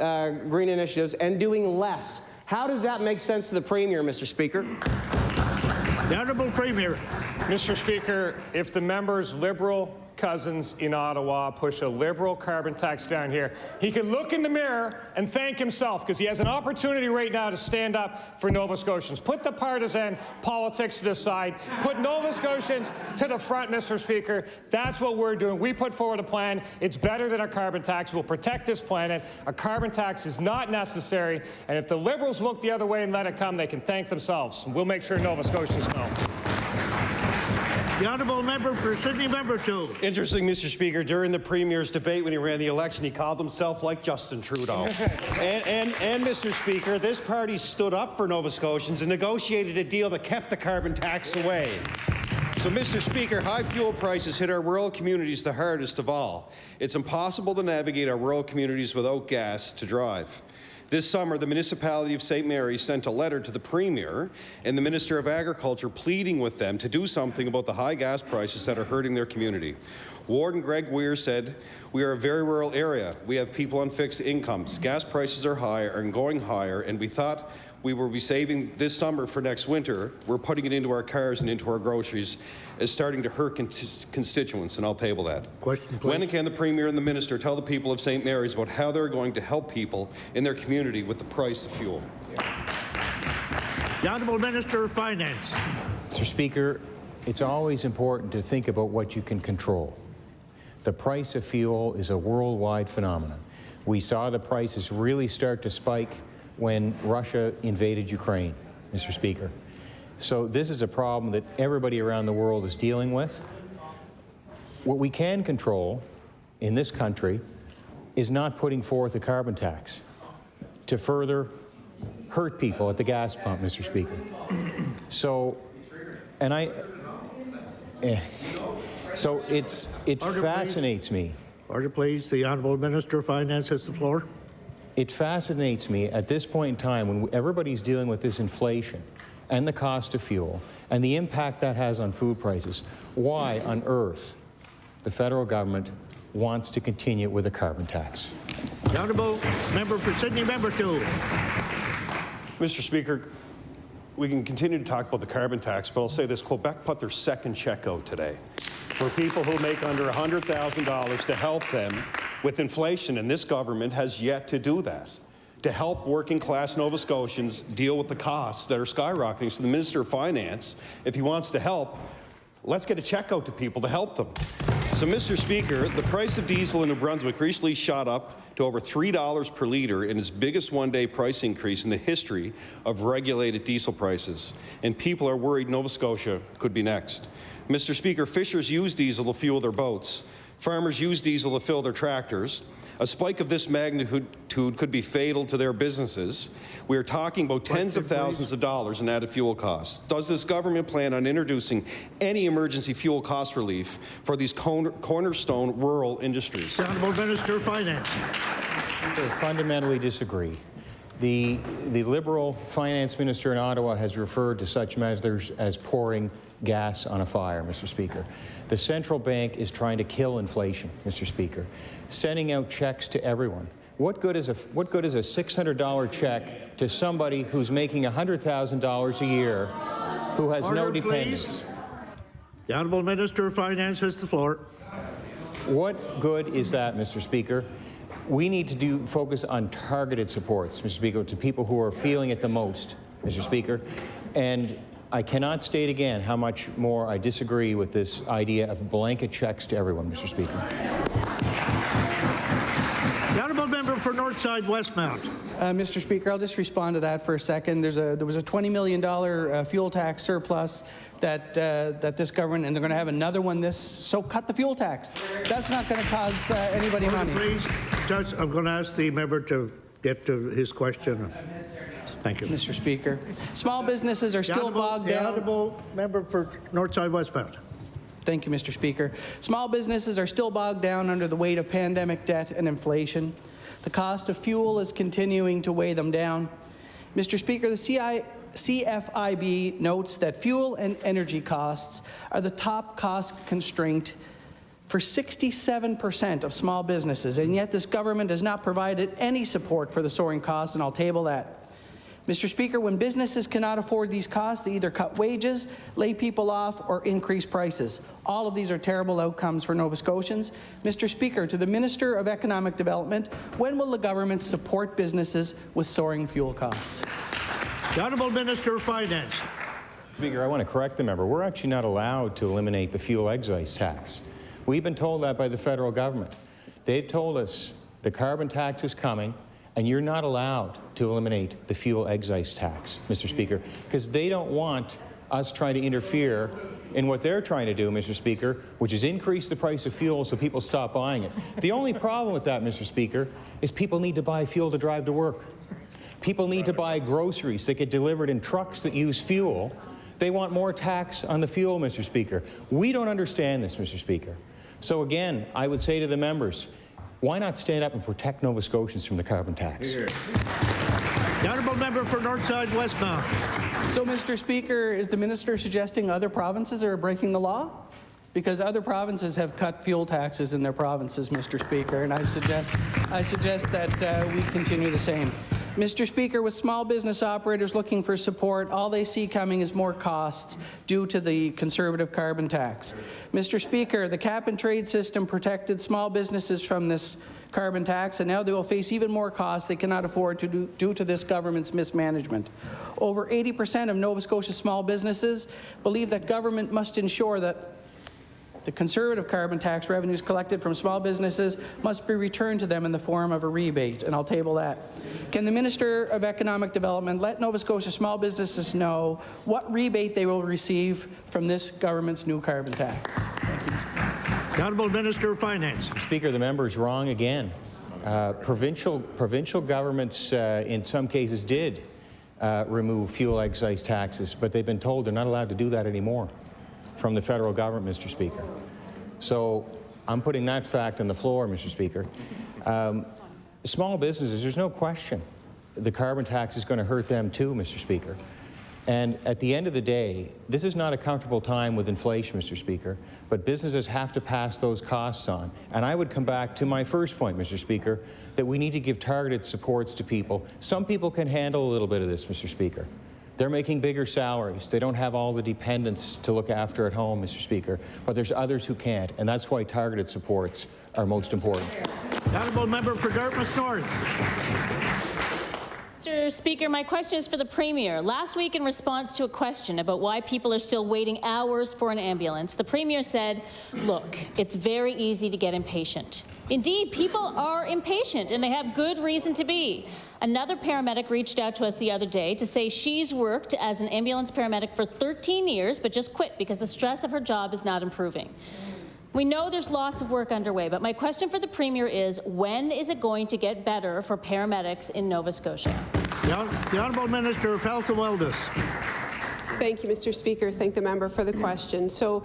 green initiatives and doing less. How does that make sense to the Premier, Mr. Speaker? The Honourable Premier. Mr. Speaker, if the member's Liberal cousins in Ottawa push a Liberal carbon tax down here, he can look in the mirror and thank himself, because he has an opportunity right now to stand up for Nova Scotians. Put the partisan politics to the side. Put Nova Scotians to the front, Mr. Speaker. That's what we're doing. We put forward a plan. It's better than a carbon tax. We'll protect this planet. A carbon tax is not necessary, and if the Liberals look the other way and let it come, they can thank themselves. We'll make sure Nova Scotians know. The Honourable Member for Sydney, Member 2. Interesting, Mr. Speaker. During the Premier's debate when he ran the election, he called himself like Justin Trudeau. and Mr. Speaker, this party stood up for Nova Scotians and negotiated a deal that kept the carbon tax away. So, Mr. Speaker, high fuel prices hit our rural communities the hardest of all. It's impossible to navigate our rural communities without gas to drive. This summer, the municipality of St. Mary's sent a letter to the Premier and the Minister of Agriculture pleading with them to do something about the high gas prices that are hurting their community. Warden Greg Weir said, "We are a very rural area. We have people on fixed incomes. Gas prices are high and going higher, and we thought we will be saving this summer for next winter. We're putting it into our cars and into our groceries. Is starting to hurt constituents," and I'll table that. Question, please. When can the Premier and the Minister tell the people of St. Mary's about how they're going to help people in their community with the price of fuel? The Honourable Minister of Finance. Mr. Speaker, it's always important to think about what you can control. The price of fuel is a worldwide phenomenon. We saw the prices really start to spike when Russia invaded Ukraine, Mr. Speaker. So this is a problem that everybody around the world is dealing with. What we can control in this country is not putting forth a carbon tax to further hurt people at the gas pump, Mr. Speaker. So, and so it fascinates me. Order, please. The Honourable Minister of Finance has the floor. It fascinates me at this point in time when everybody's dealing with this inflation and the cost of fuel and the impact that has on food prices, why on earth the federal government wants to continue with a carbon tax. The Honourable Member for Sydney, Member 2. Mr. Speaker, we can continue to talk about the carbon tax, but I'll say this: Quebec put their second check out today for people who make under $100,000 to help them with inflation, and this government has yet to do that, to help working-class Nova Scotians deal with the costs that are skyrocketing. So the Minister of Finance, if he wants to help, let's get a check out to people to help them. So, Mr. Speaker, the price of diesel in New Brunswick recently shot up to over $3 per litre in its biggest one-day price increase in the history of regulated diesel prices. And people are worried Nova Scotia could be next. Mr. Speaker, fishers use diesel to fuel their boats. Farmers use diesel to fill their tractors. A spike of this magnitude could be fatal to their businesses. We are talking about tens of thousands of dollars in added fuel costs. Does this government plan on introducing any emergency fuel cost relief for these cornerstone rural industries? The Honourable Minister of Finance. I fundamentally disagree. The Liberal finance minister in Ottawa has referred to such measures as pouring gas on a fire, Mr. Speaker. The central bank is trying to kill inflation, Mr. Speaker, sending out checks to everyone. What good is a $600 check to somebody who's making $100,000 a year who has no dependents? The Honourable Minister of Finance has the floor. What good is that, Mr. Speaker? We need to focus on targeted supports, Mr. Speaker, to people who are feeling it the most, Mr. Speaker. And I cannot state again how much more I disagree with this idea of blanket checks to everyone, Mr. Speaker. The Honourable Member for Northside Westmount. Mr. Speaker, I'll just respond to that for a second. There was a $20 million fuel tax surplus that this government, and they're going to have another one so cut the fuel tax. That's not going to cause anybody money. Please, Judge, I'm going to ask the member to get to his question. Thank you. Mr. Speaker. Small businesses are still bogged down. The Honourable Member for Northside Westmount. Thank you, Mr. Speaker. Small businesses are still bogged down under the weight of pandemic debt and inflation. The cost of fuel is continuing to weigh them down. Mr. Speaker, the CFIB notes that fuel and energy costs are the top cost constraint for 67% of small businesses, and yet this government has not provided any support for the soaring costs, and I'll table that. Mr. Speaker, when businesses cannot afford these costs, they either cut wages, lay people off, or increase prices. All of these are terrible outcomes for Nova Scotians. Mr. Speaker, to the Minister of Economic Development, when will the government support businesses with soaring fuel costs? The Honourable Minister of Finance. Speaker, I want to correct the member. We're actually not allowed to eliminate the fuel excise tax. We've been told that by the federal government. They've told us the carbon tax is coming, and you're not allowed to eliminate the fuel excise tax, Mr. Speaker, because they don't want us trying to interfere in what they're trying to do, Mr. Speaker, which is increase the price of fuel so people stop buying it. The only problem with that, Mr. Speaker, is people need to buy fuel to drive to work. People need to buy groceries that get delivered in trucks that use fuel. They want more tax on the fuel, Mr. Speaker. We don't understand this, Mr. Speaker. So again, I would say to the members, why not stand up and protect Nova Scotians from the carbon tax? The Honourable Member for Northside Westmount. So, Mr. Speaker, is the minister suggesting other provinces are breaking the law? Because other provinces have cut fuel taxes in their provinces, Mr. Speaker, and I suggest that we continue the same. Mr. Speaker, with small business operators looking for support, all they see coming is more costs due to the Conservative carbon tax. Mr. Speaker, the cap-and-trade system protected small businesses from this carbon tax, and now they will face even more costs they cannot afford due to this government's mismanagement. Over 80% of Nova Scotia small businesses believe that government must ensure that the Conservative carbon tax revenues collected from small businesses must be returned to them in the form of a rebate, and I'll table that. Can the Minister of Economic Development let Nova Scotia small businesses know what rebate they will receive from this government's new carbon tax? Thank you, Mr. Speaker. The Honourable Minister of Finance. Speaker, the member is wrong again. Provincial governments in some cases did remove fuel excise taxes, but they've been told they're not allowed to do that anymore from the federal government, Mr. Speaker. So I'm putting that fact on the floor, Mr. Speaker. Small businesses, there's no question the carbon tax is going to hurt them too, Mr. Speaker. And at the end of the day, this is not a comfortable time with inflation, Mr. Speaker, but businesses have to pass those costs on. And I would come back to my first point, Mr. Speaker, that we need to give targeted supports to people. Some people can handle a little bit of this, Mr. Speaker. They're making bigger salaries. They don't have all the dependents to look after at home, Mr. Speaker, but there's others who can't, and that's why targeted supports are most important. The Honourable Member for Dartmouth North. Mr. Speaker, my question is for the Premier. Last week, in response to a question about why people are still waiting hours for an ambulance, the Premier said, look, it's very easy to get impatient. Indeed, people are impatient, and they have good reason to be. Another paramedic reached out to us the other day to say she's worked as an ambulance paramedic for 13 years, but just quit because the stress of her job is not improving. We know there's lots of work underway, but my question for the Premier is, when is it going to get better for paramedics in Nova Scotia? The Honourable Minister of Health and Wellness. Thank you, Mr. Speaker. Thank the member for the question. So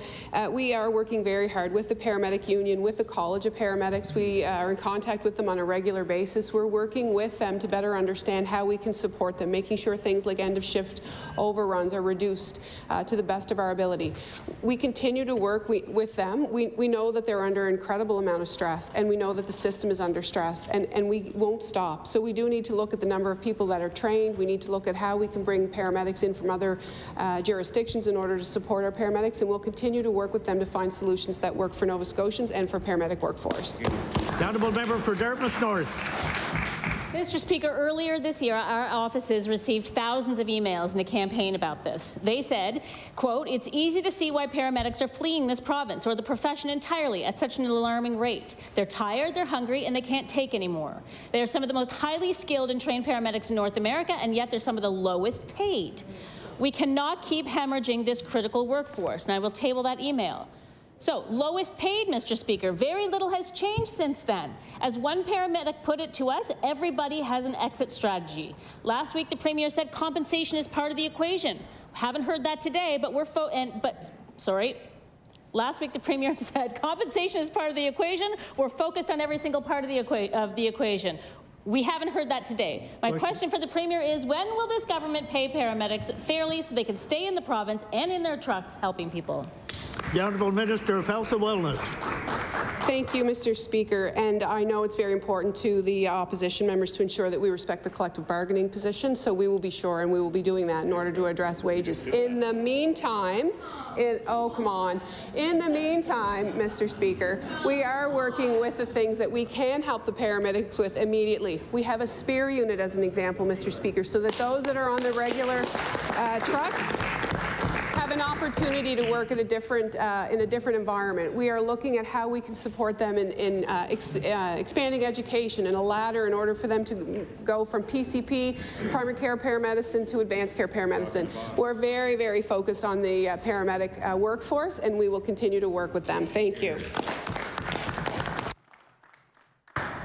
we are working very hard with the paramedic union, with the College of Paramedics. We are in contact with them on a regular basis. We're working with them to better understand how we can support them, making sure things like end-of-shift overruns are reduced to the best of our ability. We continue to work with them. We know that they're under an incredible amount of stress, and we know that the system is under stress, and we won't stop. So we do need to look at the number of people that are trained. We need to look at how we can bring paramedics in from other jurisdictions in order to support our paramedics, and we'll continue to work with them to find solutions that work for Nova Scotians and for paramedic workforce. The Honourable Member for Dartmouth North. Mr. Speaker, earlier this year, our offices received thousands of emails in a campaign about this. They said, quote, it's easy to see why paramedics are fleeing this province or the profession entirely at such an alarming rate. They're tired, they're hungry, and they can't take anymore. They are some of the most highly skilled and trained paramedics in North America, and yet they're some of the lowest paid. We cannot keep hemorrhaging this critical workforce, and I will table that email. So, lowest paid, Mr. Speaker. Very little has changed since then. As one paramedic put it to us, everybody has an exit strategy. Last week, the Premier said compensation is part of the equation. Haven't heard that today, but last week the Premier said compensation is part of the equation. We're focused on every single part of the equation. We haven't heard that today. My question for the Premier is, when will this government pay paramedics fairly so they can stay in the province and in their trucks helping people? The Honourable Minister of Health and Wellness. Thank you, Mr. Speaker. And I know it's very important to the opposition members to ensure that we respect the collective bargaining position, so we will be sure and we will be doing that in order to address wages. In the meantime, in the meantime, Mr. Speaker, we are working with the things that we can help the paramedics with immediately. We have a spare unit as an example, Mr. Speaker, so that those that are on the regular trucks have an opportunity to work at in a different environment. We are looking at how we can support them in expanding education and a ladder in order for them to go from PCP, primary care paramedicine, to advanced care paramedicine. We're very, very focused on the paramedic workforce, and we will continue to work with them. Thank you.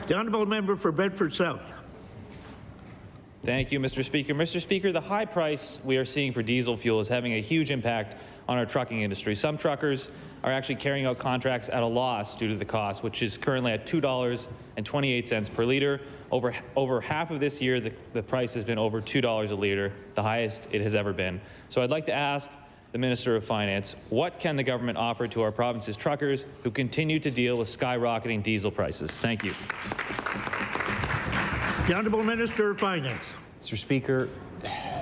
The Honourable Member for Bedford South. Thank you, Mr. Speaker. Mr. Speaker, the high price we are seeing for diesel fuel is having a huge impact on our trucking industry. Some truckers are actually carrying out contracts at a loss due to the cost, which is currently at $2.28 per litre. Over half of this year, the price has been over $2 a litre, the highest it has ever been. So I'd like to ask the Minister of Finance, what can the government offer to our province's truckers who continue to deal with skyrocketing diesel prices? Thank you. The Honourable Minister of Finance. Mr. Speaker,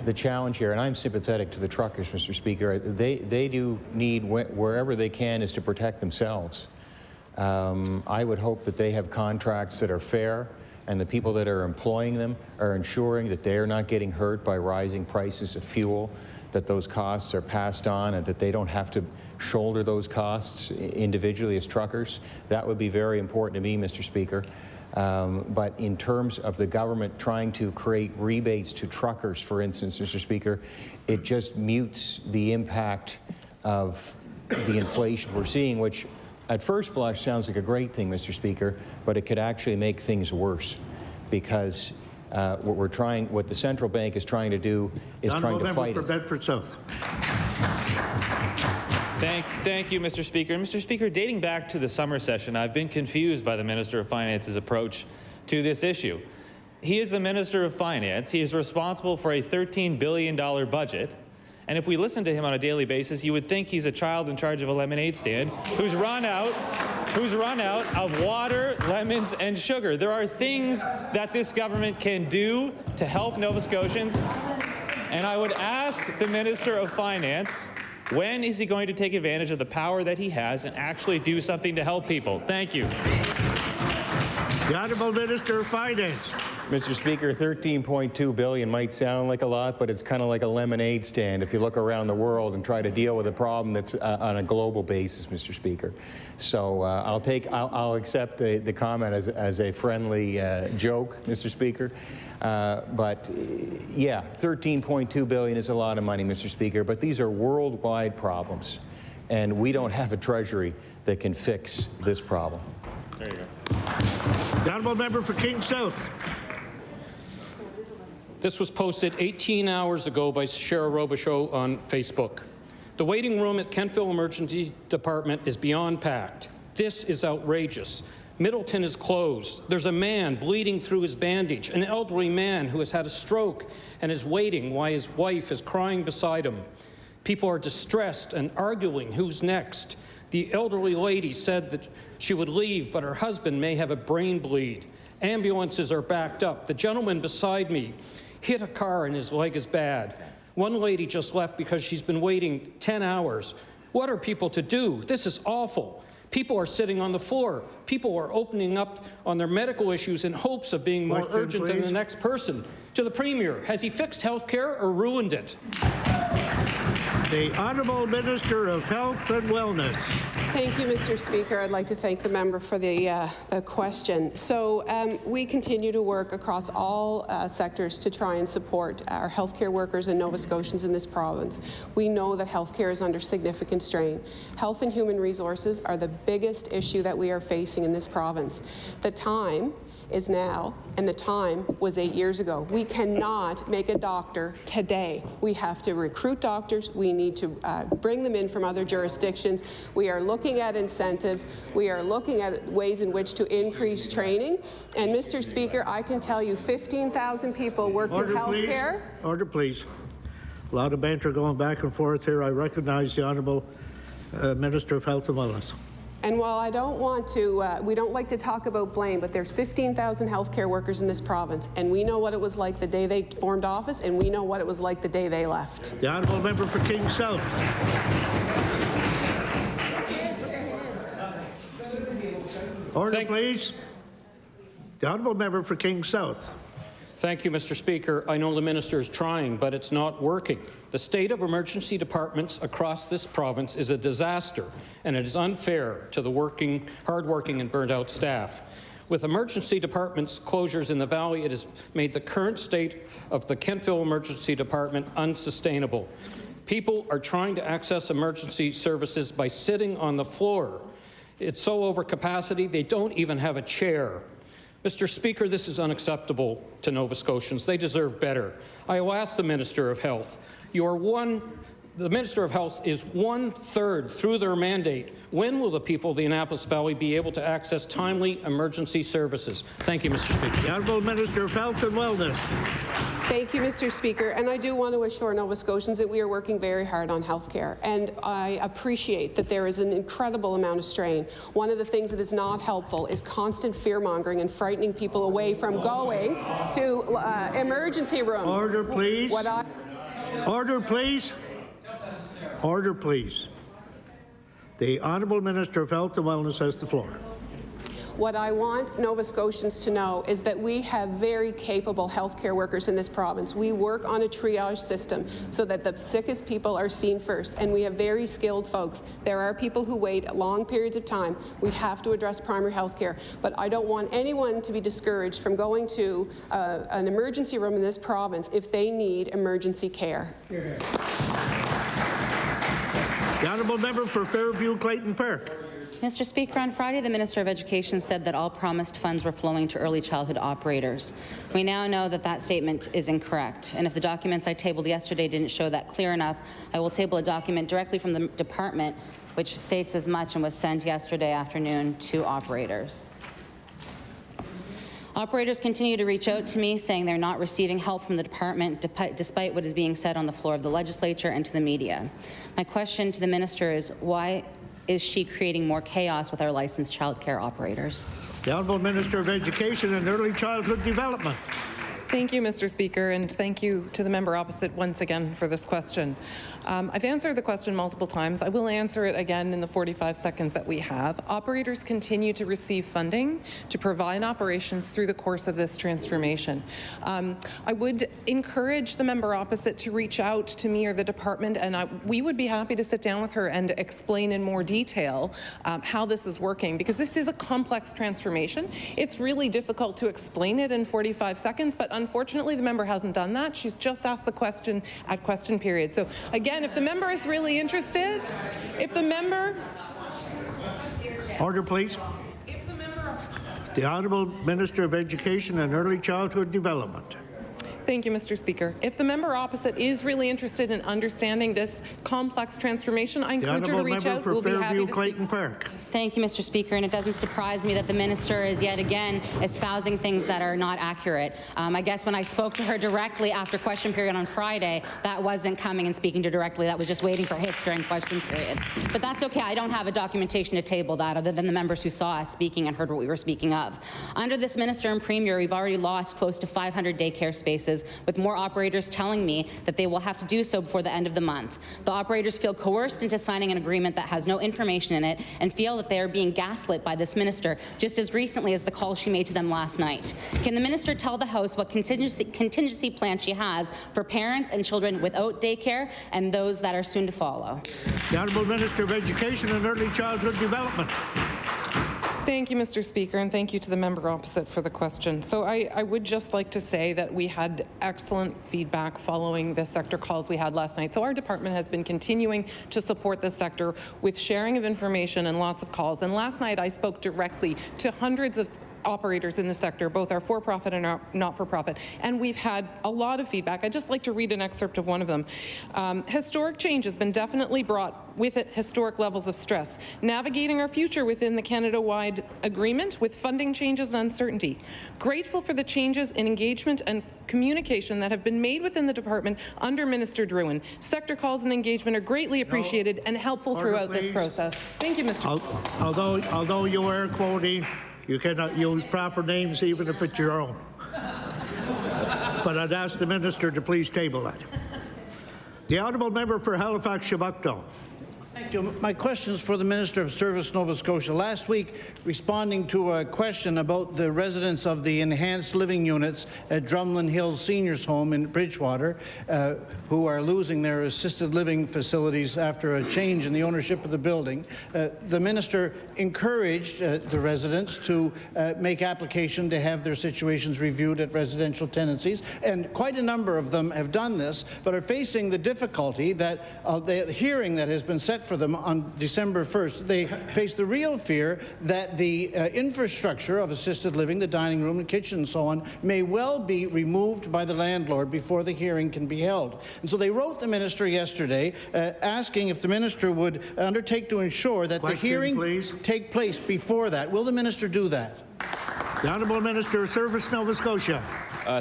the challenge here, and I'm sympathetic to the truckers, Mr. Speaker, they do need, wherever they can, is to protect themselves. I would hope that they have contracts that are fair, and the people that are employing them are ensuring that they are not getting hurt by rising prices of fuel, that those costs are passed on, and that they don't have to shoulder those costs individually as truckers. That would be very important to me, Mr. Speaker. But in terms of the government trying to create rebates to truckers, for instance, Mr. Speaker, it just mutes the impact of the inflation we're seeing, which at first blush sounds like a great thing, Mr. Speaker, but it could actually make things worse, because what the central bank is trying to do is trying to fight it. Bedford South. Thank you, Mr. Speaker. Mr. Speaker, dating back to the summer session, I've been confused by the Minister of Finance's approach to this issue. He is the Minister of Finance. He is responsible for a $13 billion budget. And if we listen to him on a daily basis, you would think he's a child in charge of a lemonade stand who's run out of water, lemons, and sugar. There are things that this government can do to help Nova Scotians. And I would ask the Minister of Finance, when is he going to take advantage of the power that he has and actually do something to help people? Thank you. The Honourable Minister of Finance. Mr. Speaker, $13.2 billion might sound like a lot, but it's kind of like a lemonade stand if you look around the world and try to deal with a problem that's on a global basis, Mr. Speaker. So I'll accept the comment as a friendly joke, Mr. Speaker. But yeah, $13.2 billion is a lot of money, Mr. Speaker, but these are worldwide problems, and we don't have a treasury that can fix this problem. There you go. The Honourable Member for King South. This was posted 18 hours ago by Shara Robichaud on Facebook. The waiting room at Kentville Emergency Department is beyond packed. This is outrageous. Middleton is closed. There's a man bleeding through his bandage, an elderly man who has had a stroke and is waiting while his wife is crying beside him. People are distressed and arguing who's next. The elderly lady said that she would leave, but her husband may have a brain bleed. Ambulances are backed up. The gentleman beside me hit a car and his leg is bad. One lady just left because she's been waiting 10 hours. What are people to do? This is awful. People are sitting on the floor. People are opening up on their medical issues in hopes of being more urgent than the next person. To the Premier, has he fixed health care or ruined it? The Honourable Minister of Health and Wellness. Thank you, Mr. Speaker. I'd like to thank the member for the question. So we continue to work across all sectors to try and support our healthcare workers and Nova Scotians in this province. We know that healthcare is under significant strain. Health and human resources are the biggest issue that we are facing in this province. The time is now, and the time was 8 years ago. We cannot make a doctor today. We have to recruit doctors. We need to bring them in from other jurisdictions. We are looking at incentives. We are looking at ways in which to increase training. And Mr. Speaker, I can tell you 15,000 people work in healthcare. Order, please. A lot of banter going back and forth here. I recognize the Honourable Minister of Health and Wellness. And while I don't want to, we don't like to talk about blame, but there's 15,000 healthcare workers in this province, and we know what it was like the day they formed office, and we know what it was like the day they left. The Honourable Member for King South. Order, please. The Honourable Member for King South. Thank you, Mr. Speaker. I know the minister is trying, but it's not working. The state of emergency departments across this province is a disaster, and it is unfair to the hard-working and burned-out staff. With emergency departments closures in the Valley, it has made the current state of the Kentville Emergency Department unsustainable. People are trying to access emergency services by sitting on the floor. It's so over capacity, they don't even have a chair. Mr. Speaker, this is unacceptable to Nova Scotians. They deserve better. I will ask the Minister of Health. The Minister of Health is 1/3 through their mandate. When will the people of the Annapolis Valley be able to access timely emergency services? Thank you, Mr. Speaker. The Honourable Minister of Health and Wellness. Thank you, Mr. Speaker. And I do want to assure Nova Scotians that we are working very hard on health care. And I appreciate that there is an incredible amount of strain. One of the things that is not helpful is constant fear-mongering and frightening people away from going to emergency rooms. Order, please. Order, please. Order, please. The Honourable Minister of Health and Wellness has the floor. What I want Nova Scotians to know is that we have very capable healthcare workers in this province. We work on a triage system so that the sickest people are seen first, and we have very skilled folks. There are people who wait long periods of time. We have to address primary health care, but I don't want anyone to be discouraged from going to an emergency room in this province if they need emergency care. The Honourable Member for Fairview Clayton Park. Mr. Speaker, on Friday, the Minister of Education said that all promised funds were flowing to early childhood operators. We now know that that statement is incorrect, and if the documents I tabled yesterday didn't show that clear enough, I will table a document directly from the department which states as much and was sent yesterday afternoon to operators. Operators continue to reach out to me saying they're not receiving help from the department despite what is being said on the floor of the legislature and to the media. My question to the minister is, why is she creating more chaos with our licensed childcare operators? The Honourable Minister of Education and Early Childhood Development. Thank you, Mr. Speaker, and thank you to the member opposite once again for this question. I've answered the question multiple times. I will answer it again in the 45 seconds that we have. Operators continue to receive funding to provide operations through the course of this transformation. I would encourage the member opposite to reach out to me or the department, and we would be happy to sit down with her and explain in more detail how this is working, because this is a complex transformation. It's really difficult to explain it in 45 seconds, but unfortunately the member hasn't done that. She's just asked the question at question period. So again, if the member is really interested, if the member... Order, please. If the member... The Honourable Minister of Education and Early Childhood Development. Thank you, Mr. Speaker. If the member opposite is really interested in understanding this complex transformation, I encourage her to reach out. We'll be happy to Clayton Park. Thank you, Mr. Speaker, and it doesn't surprise me that the minister is yet again espousing things that are not accurate. I guess when I spoke to her directly after question period on Friday, that wasn't coming and speaking to her directly. That was just waiting for hits during question period. But that's okay. I don't have a documentation to table that other than the members who saw us speaking and heard what we were speaking of. Under this minister and premier, we've already lost close to 500 daycare spaces, with more operators telling me that they will have to do so before the end of the month. The operators feel coerced into signing an agreement that has no information in it and feel that they are being gaslit by this minister, just as recently as the call she made to them last night. Can the minister tell the House what contingency plan she has for parents and children without daycare and those that are soon to follow? The Honourable Minister of Education and Early Childhood Development. Thank you, Mr. Speaker, and thank you to the member opposite for the question. So I would just like to say that we had excellent feedback following the sector calls we had last night. So our department has been continuing to support the sector with sharing of information and lots of calls. And last night I spoke directly to hundreds of operators in the sector, both our for-profit and our not-for-profit, and we've had a lot of feedback. I'd just like to read an excerpt of one of them. Historic change has been definitely brought with it historic levels of stress. Navigating our future within the Canada-wide agreement with funding changes and uncertainty. Grateful for the changes in engagement and communication that have been made within the department under Minister Drouin. Sector calls and engagement are greatly appreciated and helpful throughout this process. Thank you, Mr. Although you are quoting, you cannot use proper names even if it's your own. But I'd ask the minister to please table that. The Honourable Member for Halifax-Chebucto. Thank you. My question is for the Minister of Service, Nova Scotia. Last week, responding to a question about the residents of the enhanced living units at Drumlin Hills Seniors Home in Bridgewater, who are losing their assisted living facilities after a change in the ownership of the building, the minister encouraged the residents to make application to have their situations reviewed at residential tenancies, and quite a number of them have done this, but are facing the difficulty that the hearing that has been set for them on December 1st, they face the real fear that the infrastructure of assisted living, the dining room, the kitchen, and so on, may well be removed by the landlord before the hearing can be held. And so they wrote the minister yesterday asking if the minister would undertake to ensure that the hearing take place before that. Will the minister do that? The Honourable Minister of Service, Nova Scotia.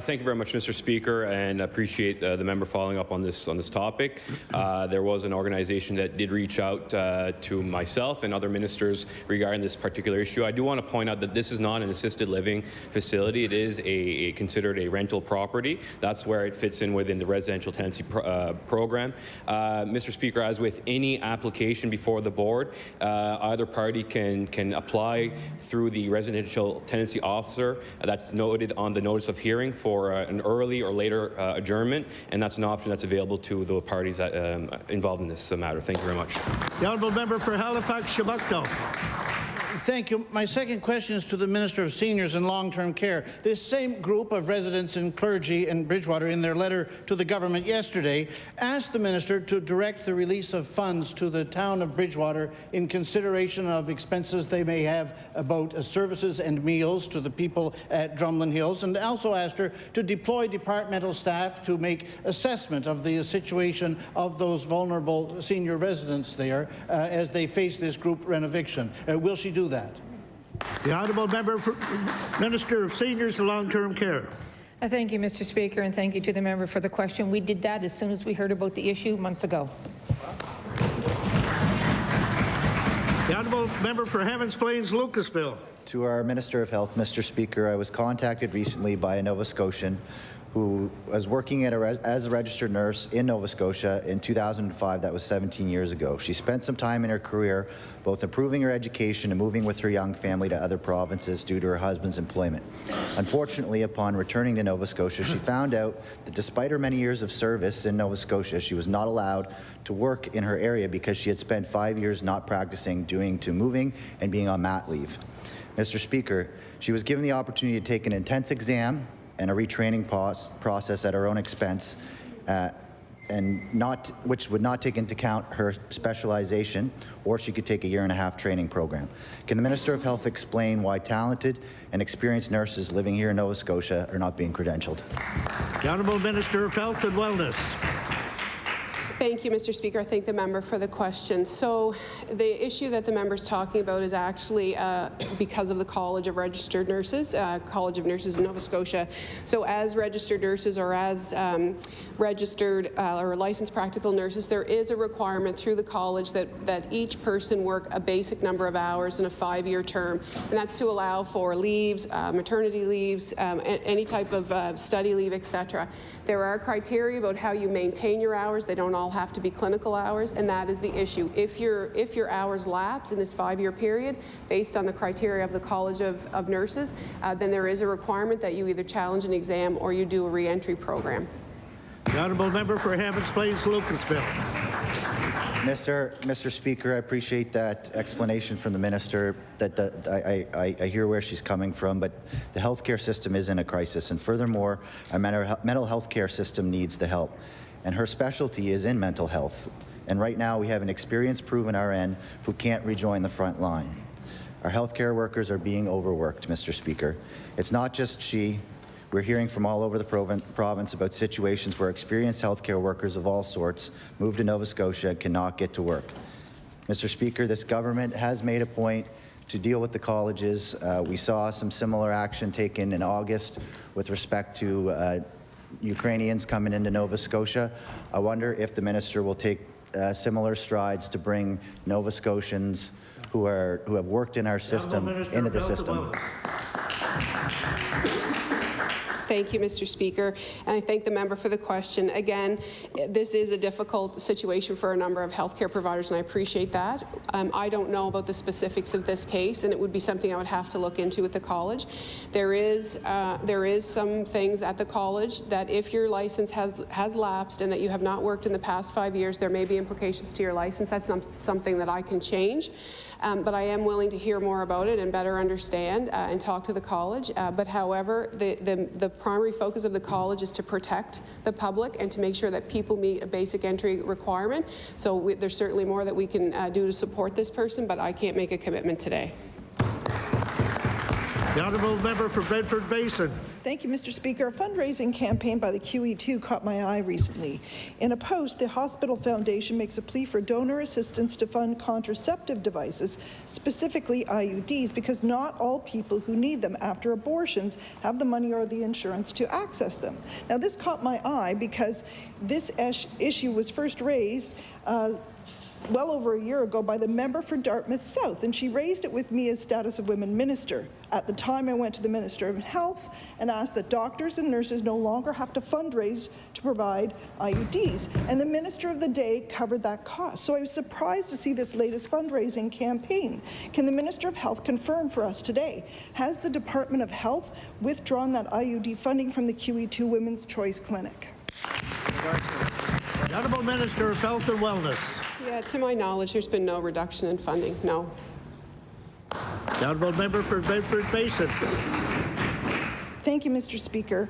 Thank you very much, Mr. Speaker, and appreciate the member following up on this topic. There was an organization that did reach out to myself and other ministers regarding this particular issue. I do want to point out that this is not an assisted living facility. It is considered a rental property. That's where it fits in within the residential tenancy program. Mr. Speaker, as with any application before the board, either party can apply through the residential tenancy officer that's noted on the notice of hearing for an early or later adjournment, and that's an option that's available to the parties that, involved in this matter. Thank you very much. The Honourable Member for Halifax, Chiboucto. Thank you. My second question is to the Minister of Seniors and Long-Term Care. This same group of residents and clergy in Bridgewater, in their letter to the government yesterday, asked the minister to direct the release of funds to the town of Bridgewater in consideration of expenses they may have about services and meals to the people at Drumlin Hills, and also asked her to deploy departmental staff to make assessment of the situation of those vulnerable senior residents there as they face this group renovation. Will she do that? The Honourable Member for Minister of Seniors and Long-Term Care. Thank you, Mr. Speaker, and thank you to the member for the question. We did that as soon as we heard about the issue months ago. The Honourable Member for Hammonds Plains, Lucasville. To our Minister of Health, Mr. Speaker, I was contacted recently by a Nova Scotian who was working as a registered nurse in Nova Scotia in 2005. That was 17 years ago. She spent some time in her career both improving her education and moving with her young family to other provinces due to her husband's employment. Unfortunately, upon returning to Nova Scotia, she found out that despite her many years of service in Nova Scotia, she was not allowed to work in her area because she had spent 5 years not practicing due to moving and being on mat leave. Mr. Speaker, she was given the opportunity to take an intense exam and a retraining process at her own expense, which would not take into account her specialization, or she could take a 1.5 year training program. Can the Minister of Health explain why talented and experienced nurses living here in Nova Scotia are not being credentialed? The Honourable Minister of Health and Wellness. Thank you, Mr. Speaker. I thank the member for the question. So the issue that the member is talking about is actually because of the College of Registered Nurses, College of Nurses in Nova Scotia. So as registered nurses or as registered or licensed practical nurses, there is a requirement through the college that each person work a basic number of hours in a 5-year term, and that's to allow for leaves, maternity leaves, any type of study leave, etc. There are criteria about how you maintain your hours. They don't all have to be clinical hours, and that is the issue. If your hours lapse in this 5-year period, based on the criteria of the College of Nurses, then there is a requirement that you either challenge an exam or you do a re-entry program. The Honourable Member for Hammonds Plains, Lucasville. Mr. Speaker, I appreciate that explanation from the minister. I hear where she's coming from, but the healthcare system is in a crisis, and furthermore, our mental health care system needs the help. And her specialty is in mental health. And right now, we have an experienced, proven RN who can't rejoin the front line. Our healthcare workers are being overworked, Mr. Speaker. It's not just she. We're hearing from all over the province about situations where experienced healthcare workers of all sorts move to Nova Scotia and cannot get to work. Mr. Speaker, this government has made a point to deal with the colleges. We saw some similar action taken in August with respect to Ukrainians coming into Nova Scotia. I wonder if the minister will take similar strides to bring Nova Scotians who have worked in our system into the system. Thank you, Mr. Speaker, and I thank the member for the question. Again, this is a difficult situation for a number of healthcare providers, and I appreciate that. I don't know about the specifics of this case, and it would be something I would have to look into with the college. There is some things at the college that if your license has lapsed and that you have not worked in the past 5 years, there may be implications to your license. That's not something that I can change. But I am willing to hear more about it and better understand and talk to the college. But however, the primary focus of the college is to protect the public and to make sure that people meet a basic entry requirement. So there's certainly more that we can do to support this person, but I can't make a commitment today. The Honourable Member for Bedford Basin. Thank you, Mr. Speaker. A fundraising campaign by the QE2 caught my eye recently. In a post, the Hospital Foundation makes a plea for donor assistance to fund contraceptive devices, specifically IUDs, because not all people who need them after abortions have the money or the insurance to access them. Now, this caught my eye because this issue was first raised well over a year ago by the member for Dartmouth South, and she raised it with me as Status of Women Minister. At the time, I went to the Minister of Health and asked that doctors and nurses no longer have to fundraise to provide IUDs, and the Minister of the day covered that cost. So I was surprised to see this latest fundraising campaign. Can the Minister of Health confirm for us today, has the Department of Health withdrawn that IUD funding from the QE2 Women's Choice Clinic? The Honourable Minister of Health and Wellness. Yeah, to my knowledge, there's been no reduction in funding, no. The Honourable Member for Bedford Basin. Thank you, Mr. Speaker.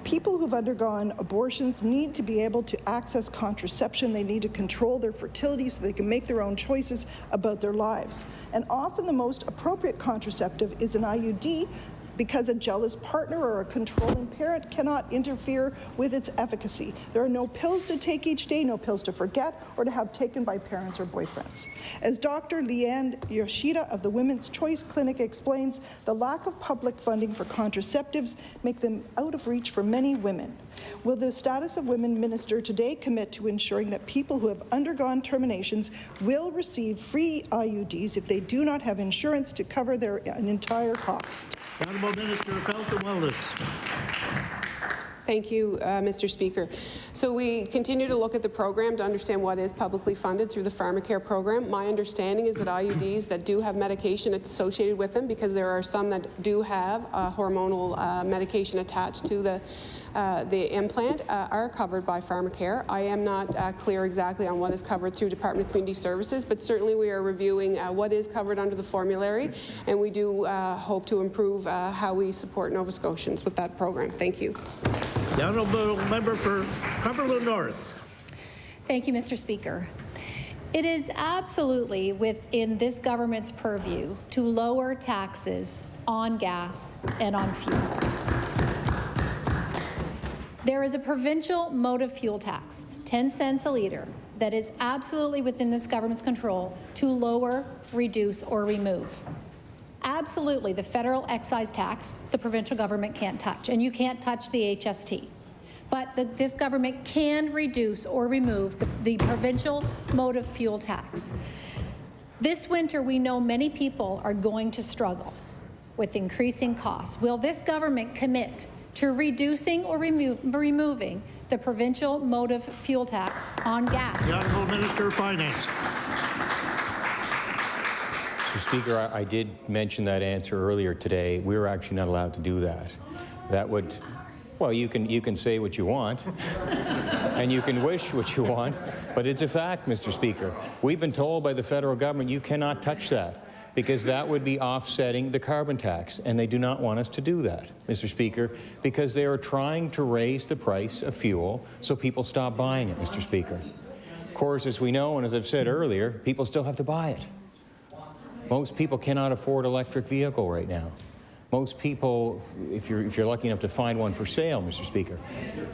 People who've undergone abortions need to be able to access contraception. They need to control their fertility so they can make their own choices about their lives. And often the most appropriate contraceptive is an IUD, because a jealous partner or a controlling parent cannot interfere with its efficacy. There are no pills to take each day, no pills to forget, or to have taken by parents or boyfriends. As Dr. Leanne Yoshida of the Women's Choice Clinic explains, the lack of public funding for contraceptives make them out of reach for many women. Will the Status of Women Minister today commit to ensuring that people who have undergone terminations will receive free IUDs if they do not have insurance to cover their entire cost? The Honourable Minister of Health and Wellness. Thank you, Mr. Speaker. So we continue to look at the program to understand what is publicly funded through the PharmaCare program. My understanding is that IUDs that do have medication associated with them, because there are some that do have hormonal medication attached to the implant, are covered by PharmaCare. I am not clear exactly on what is covered through Department of Community Services, but certainly we are reviewing what is covered under the formulary, and we do hope to improve how we support Nova Scotians with that program. Thank you. The Honourable Member for Cumberland North. Thank you, Mr. Speaker. It is absolutely within this government's purview to lower taxes on gas and on fuel. There is a provincial motive fuel tax, 10 cents a litre, that is absolutely within this government's control to lower, reduce, or remove. Absolutely, the federal excise tax, the provincial government can't touch, and you can't touch the HST. But this government can reduce or remove the provincial motive fuel tax. This winter, we know many people are going to struggle with increasing costs. Will this government commit to reducing or removing the provincial motive fuel tax on gas? The Honourable Minister of Finance. Mr. Speaker, I did mention that answer earlier today. We were actually not allowed to do that. That would, well, you can say what you want, and you can wish what you want, but it's a fact, Mr. Speaker. We've been told by the federal government you cannot touch that, because that would be offsetting the carbon tax, and they do not want us to do that, Mr. Speaker, because they are trying to raise the price of fuel so people stop buying it, Mr. Speaker. Of course, as we know, and as I've said earlier, people still have to buy it. Most people cannot afford an electric vehicle right now. Most people, if you're lucky enough to find one for sale, Mr. Speaker.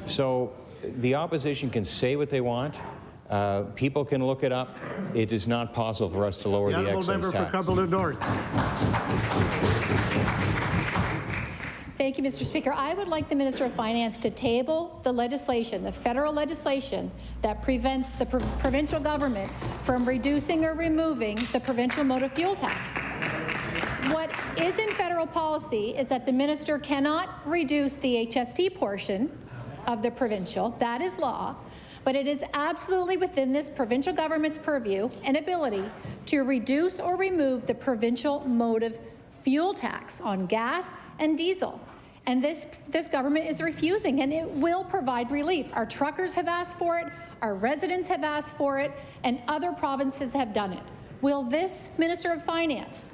So the opposition can say what they want. People can look it up. It is not possible for us to lower the excise tax. The Honourable Member for Cumberland North. Thank you, Mr. Speaker. I would like the Minister of Finance to table the legislation, the federal legislation that prevents the provincial government from reducing or removing the provincial motor fuel tax. What is in federal policy is that the minister cannot reduce the HST portion of the provincial. That is law. But it is absolutely within this provincial government's purview and ability to reduce or remove the provincial motive fuel tax on gas and diesel. And this government is refusing, and it will provide relief. Our truckers have asked for it, our residents have asked for it, and other provinces have done it. Will this Minister of Finance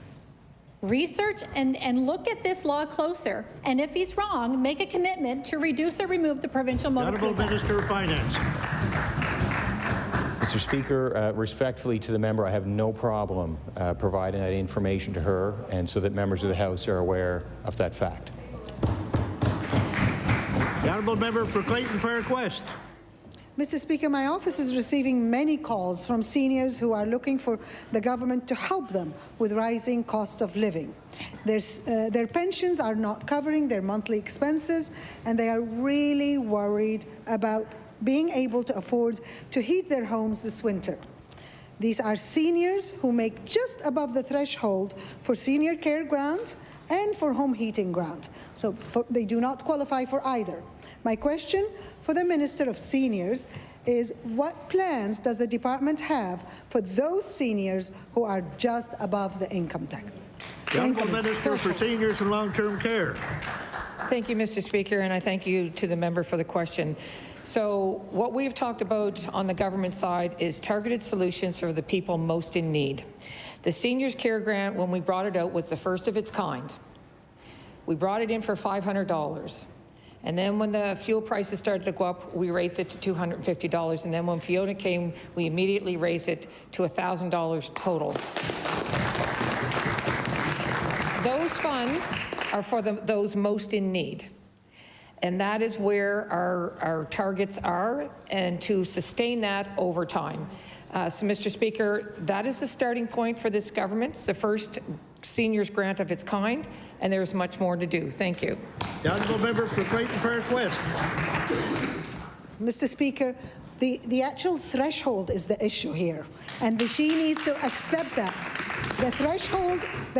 research and look at this law closer, and if he's wrong, make a commitment to reduce or remove the provincial motor fuel tax? Honourable Minister of Finance. Mr. Speaker, respectfully to the member, I have no problem providing that information to her, and so that members of the House are aware of that fact. The honourable member for Clayton Park West. Mr. Speaker, my office is receiving many calls from seniors who are looking for the government to help them with rising cost of living. Their pensions are not covering their monthly expenses, and they are really worried about being able to afford to heat their homes this winter. These are seniors who make just above the threshold for senior care grant and for home heating grant, so they do not qualify for either. My question for the Minister of Seniors is, what plans does the department have for those seniors who are just above the income tax? The Honourable Minister for Seniors and Long-Term Care. Thank you, Mr. Speaker, and I thank you to the member for the question. So what we've talked about on the government side is targeted solutions for the people most in need. The Seniors Care Grant, when we brought it out, was the first of its kind. We brought it in for $500. And then when the fuel prices started to go up, we raised it to $250. And then when Fiona came, we immediately raised it to $1,000 total. Those funds are for those most in need. And that is where our targets are, and to sustain that over time. So, Mr. Speaker, that is the starting point for this government. It's the first seniors grant of its kind, and there's much more to do. Thank you. The honourable member for Clayton Park West. Mr. Speaker, the actual threshold is the issue here, and she needs to accept that. The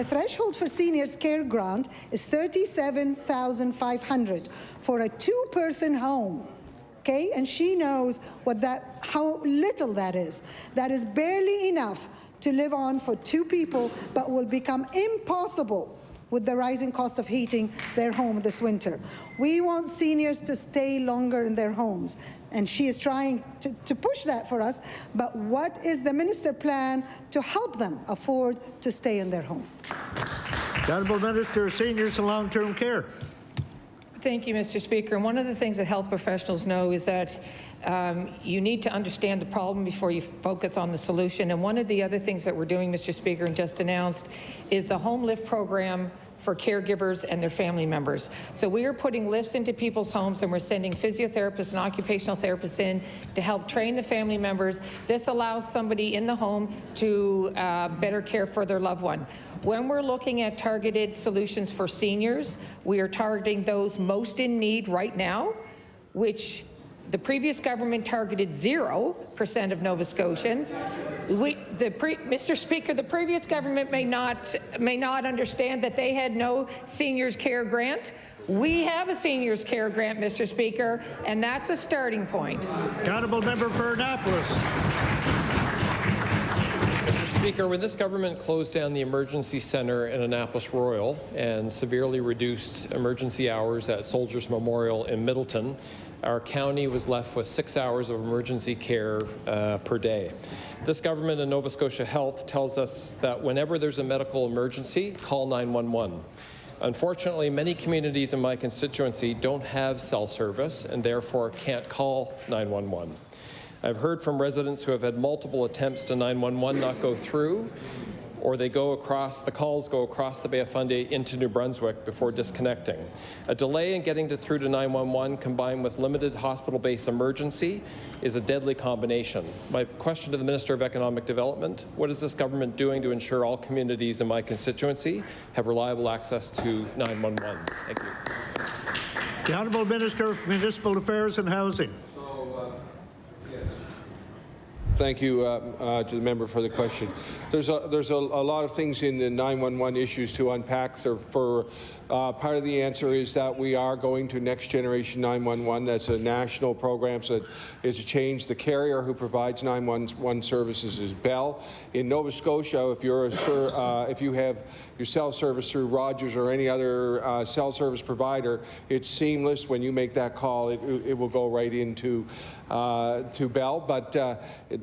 threshold for seniors care grant is $37,500 for a two-person home. Okay, and she knows how little that is. That is barely enough to live on for two people, but will become impossible with the rising cost of heating their home this winter. We want seniors to stay longer in their homes, and she is trying to push that for us, but what is the minister's plan to help them afford to stay in their home? The Honourable Minister of Seniors and Long-Term Care. Thank you, Mr. Speaker. And one of the things that health professionals know is that you need to understand the problem before you focus on the solution. And one of the other things that we're doing, Mr. Speaker, and just announced, is the Home Lift program for caregivers and their family members. So we are putting lifts into people's homes, and we're sending physiotherapists and occupational therapists in to help train the family members. This allows somebody in the home to better care for their loved one. When we're looking at targeted solutions for seniors, we are targeting those most in need right now, which the previous government targeted 0% of Nova Scotians. Mr. Speaker, the previous government may not understand that they had no seniors care grant. We have a seniors care grant, Mr. Speaker, and that's a starting point. Honourable member for Annapolis. Mr. Speaker, when this government closed down the emergency centre in Annapolis Royal and severely reduced emergency hours at Soldiers Memorial in Middleton, our county was left with 6 hours of emergency care per day. This government and Nova Scotia Health tells us that whenever there's a medical emergency, call 911. Unfortunately, many communities in my constituency don't have cell service and therefore can't call 911. I've heard from residents who have had multiple attempts to 911 not go through, or the calls go across the Bay of Fundy into New Brunswick before disconnecting. A delay in getting through to 911 combined with limited hospital-based emergency is a deadly combination. My question to the Minister of Economic Development: what is this government doing to ensure all communities in my constituency have reliable access to 911? Thank you. The Honourable Minister of Municipal Affairs and Housing. Thank you to the member for the question. There's a lot of things in the 911 issues to unpack. Part of the answer is that we are going to Next Generation 911. That's a national program, so it's a change. The carrier who provides 911 services is Bell. In Nova Scotia, if you have your cell service through Rogers or any other cell service provider, it's seamless. When you make that call, it will go right into to Bell, but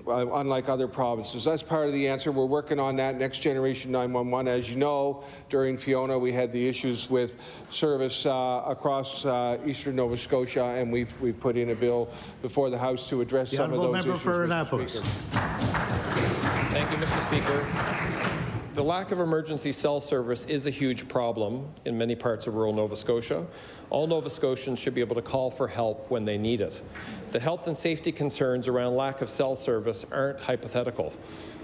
unlike other provinces. That's part of the answer. We're working on that Next Generation 911. As you know, during Fiona, we had the issues with service across eastern Nova Scotia, and we've put in a bill before the House to address some of those issues. For Annapolis. Thank you, Mr. Speaker. The lack of emergency cell service is a huge problem in many parts of rural Nova Scotia. All Nova Scotians should be able to call for help when they need it. The health and safety concerns around lack of cell service aren't hypothetical.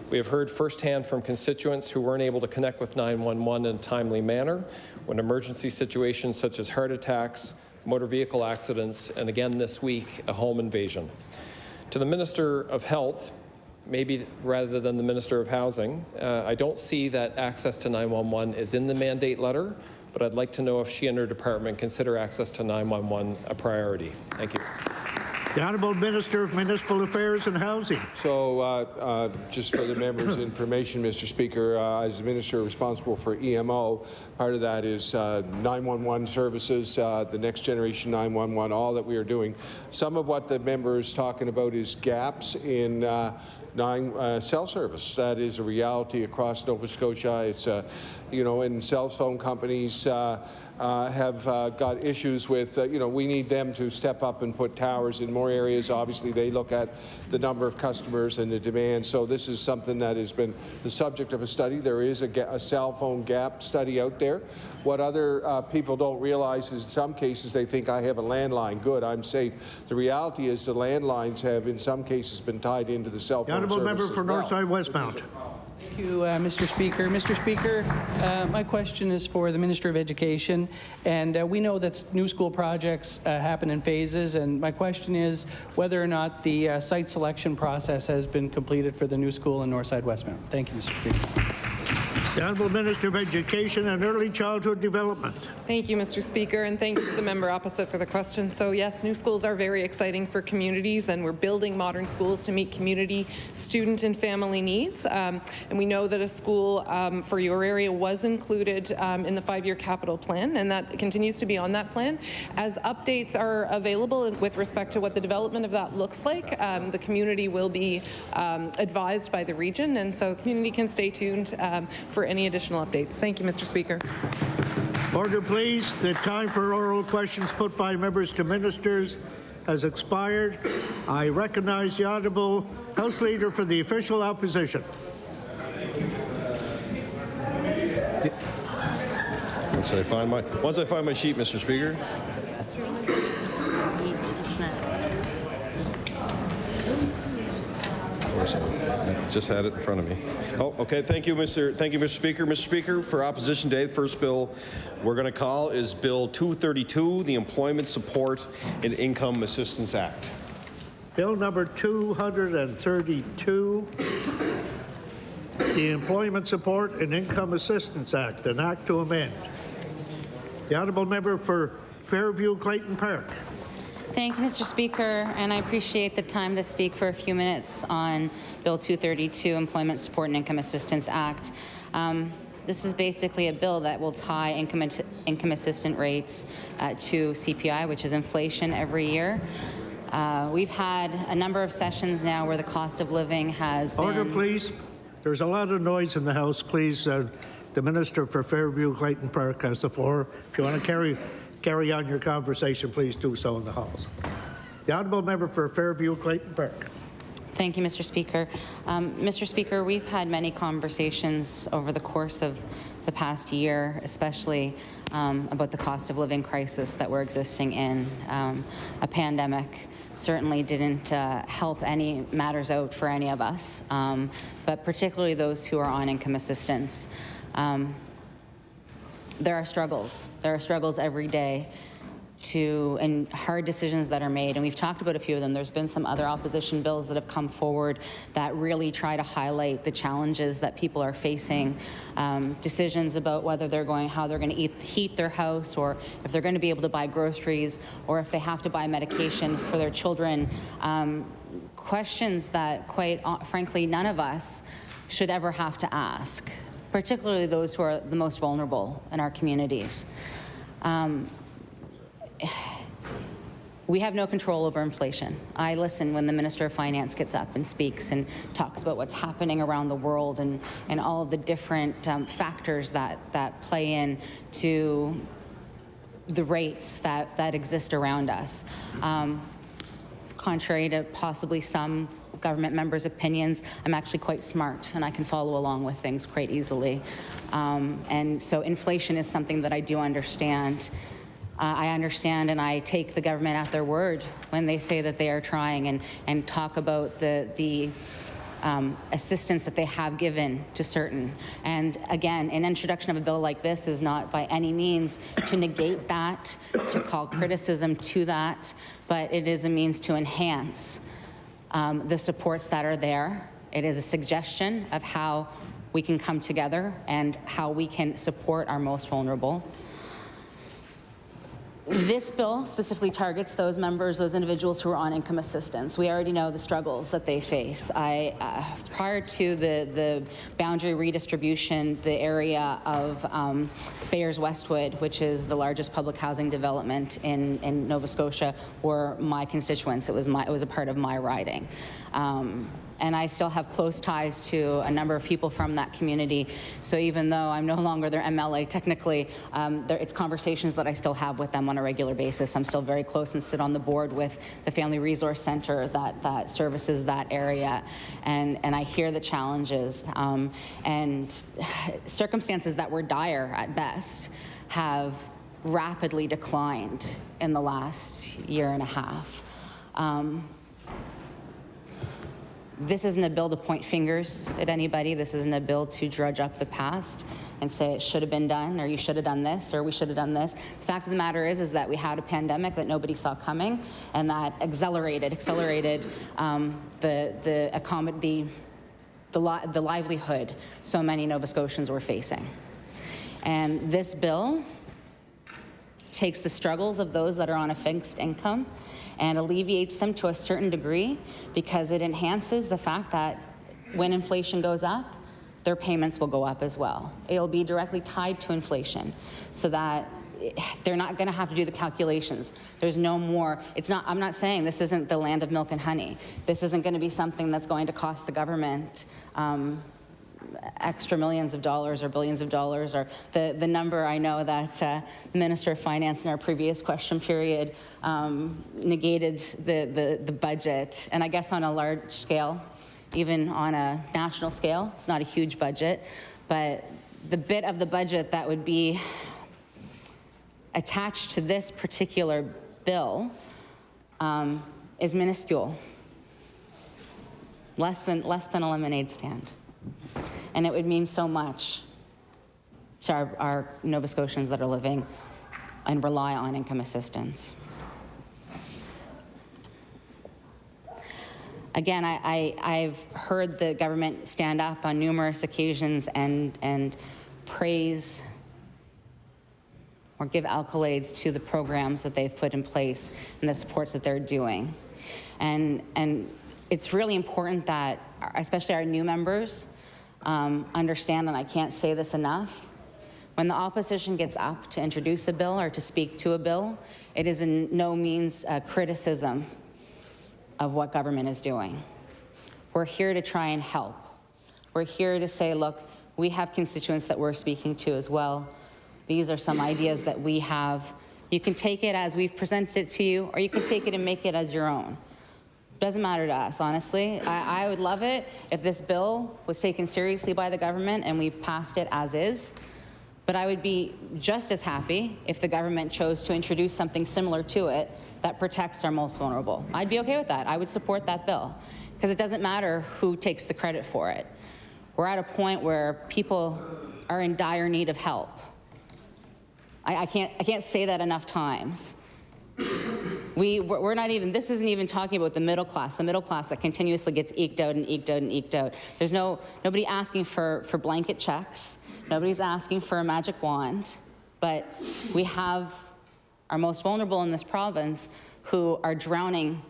We have heard firsthand from constituents who weren't able to connect with 911 in a timely manner when emergency situations such as heart attacks, motor vehicle accidents, and again this week, a home invasion. To the Minister of Health, maybe rather than the Minister of Housing, I don't see that access to 911 is in the mandate letter, but I'd like to know if she and her department consider access to 911 a priority. Thank you. The Honourable Minister of Municipal Affairs and Housing. So just for the members' information, Mr. Speaker, as the Minister responsible for EMO, part of that is 911 services, the next generation 911, all that we are doing. Some of what the member is talking about is gaps in cell service. That is a reality across Nova Scotia. It's, and cell phone companies have got issues with, we need them to step up and put towers in more areas. Obviously, they look at the number of customers and the demand. So this is something that has been the subject of a study. There is a cell phone gap study out there. What other people don't realize is in some cases they think I have a landline. Good, I'm safe. The reality is the landlines have in some cases been tied into the cell phone service. The Honourable Member for Northside Westmount. Thank you, Mr. Speaker. Mr. Speaker, my question is for the Minister of Education, and we know that new school projects happen in phases, and my question is whether or not the site selection process has been completed for the new school in Northside Westmount. Thank you, Mr. Speaker. The Honourable Minister of Education and Early Childhood Development. Thank you, Mr. Speaker, and thank you to the member opposite for the question. So yes, new schools are very exciting for communities, and we're building modern schools to meet community, student, and family needs. And we know that a school for your area was included in the 5-year capital plan, and that continues to be on that plan. As updates are available with respect to what the development of that looks like, the community will be advised by the region, and so the community can stay tuned for any additional updates. Thank you, Mr. Speaker. Order, please. The time for oral questions put by members to ministers has expired. I recognize the Honourable House Leader for the official opposition. Once I find my sheet, Mr. Speaker. I just had it in front of me. Oh, okay. Thank you, Mr. Speaker. Mr. Speaker, for opposition today, the first bill we're going to call is Bill 232, the Employment Support and Income Assistance Act. Bill number 232, the Employment Support and Income Assistance Act, an act to amend. The Honourable Member for Fairview Clayton Park. Thank you, Mr. Speaker, and I appreciate the time to speak for a few minutes on Bill 232, Employment Support and Income Assistance Act. This is basically a bill that will tie income assistance rates to CPI, which is inflation every year. We've had a number of sessions now where the cost of living has been... Order, please. There's a lot of noise in the House. Please, the Minister for Fairview Clayton Park has the floor. If you want to carry on your conversation, please do so in the House. The Honourable Member for Fairview Clayton Park. Thank you, Mr. Speaker. Mr. Speaker, we've had many conversations over the course of the past year, especially about the cost of living crisis that we're existing in. A pandemic certainly didn't help any matters out for any of us, but particularly those who are on income assistance. There are struggles. There are struggles every day and hard decisions that are made, and we've talked about a few of them. There's been some other opposition bills that have come forward that really try to highlight the challenges that people are facing, decisions about whether how they're going to heat their house, or if they're going to be able to buy groceries, or if they have to buy medication for their children. Questions that, quite frankly, none of us should ever have to ask, particularly those who are the most vulnerable in our communities. We have no control over inflation. I listen when the Minister of Finance gets up and speaks and talks about what's happening around the world and all of the different factors that play in to the rates that exist around us. Contrary to possibly some government members' opinions. I'm actually quite smart, and I can follow along with things quite easily. And so inflation is something that I do understand. I understand and I take the government at their word when they say that they are trying and talk about the assistance that they have given to certain. And again, an introduction of a bill like this is not by any means to negate that, to call criticism to that, but it is a means to enhance the supports that are there. It is a suggestion of how we can come together and how we can support our most vulnerable. This bill specifically targets those members, those individuals who are on income assistance. We already know the struggles that they face. Prior to the boundary redistribution, the area of Bayers Westwood, which is the largest public housing development in Nova Scotia, were my constituents. It was a part of my riding. And I still have close ties to a number of people from that community. So even though I'm no longer their MLA technically, it's conversations that I still have with them on a regular basis. I'm still very close and sit on the board with the Family Resource Center that services that area. And I hear the challenges. And circumstances that were dire at best have rapidly declined in the last year and a half. This isn't a bill to point fingers at anybody. This isn't a bill to drudge up the past and say it should have been done, or you should have done this, or we should have done this. The fact of the matter is that we had a pandemic that nobody saw coming, and that accelerated the livelihood so many Nova Scotians were facing. And this bill takes the struggles of those that are on a fixed income and alleviates them to a certain degree, because it enhances the fact that when inflation goes up, their payments will go up as well. It'll be directly tied to inflation, so that they're not going to have to do the calculations. There's no more, I'm not saying this isn't the land of milk and honey. This isn't going to be something that's going to cost the government extra millions of dollars or billions of dollars, or the number I know that the Minister of Finance in our previous question period negated the budget. And I guess on a large scale, even on a national scale, it's not a huge budget, but the bit of the budget that would be attached to this particular bill is minuscule, less than a lemonade stand. And it would mean so much to our Nova Scotians that are living and rely on income assistance. Again, I've heard the government stand up on numerous occasions and praise or give accolades to the programs that they've put in place and the supports that they're doing. And it's really important that, especially our new members, understand, and I can't say this enough, when the opposition gets up to introduce a bill or to speak to a bill, it is in no means a criticism of what government is doing. We're here to try and help. We're here to say, look, we have constituents that we're speaking to as well. These are some ideas that we have. You can take it as we've presented it to you, or you can take it and make it as your own. Doesn't matter to us, honestly. I would love it if this bill was taken seriously by the government and we passed it as is. But I would be just as happy if the government chose to introduce something similar to it that protects our most vulnerable. I'd be okay with that. I would support that bill, because it doesn't matter who takes the credit for it. We're at a point where people are in dire need of help. I can't say that enough times. We're not even, this isn't even talking about the middle class that continuously gets eked out and eked out and eked out. There's nobody asking for blanket checks. Nobody's asking for a magic wand, but we have our most vulnerable in this province who are drowning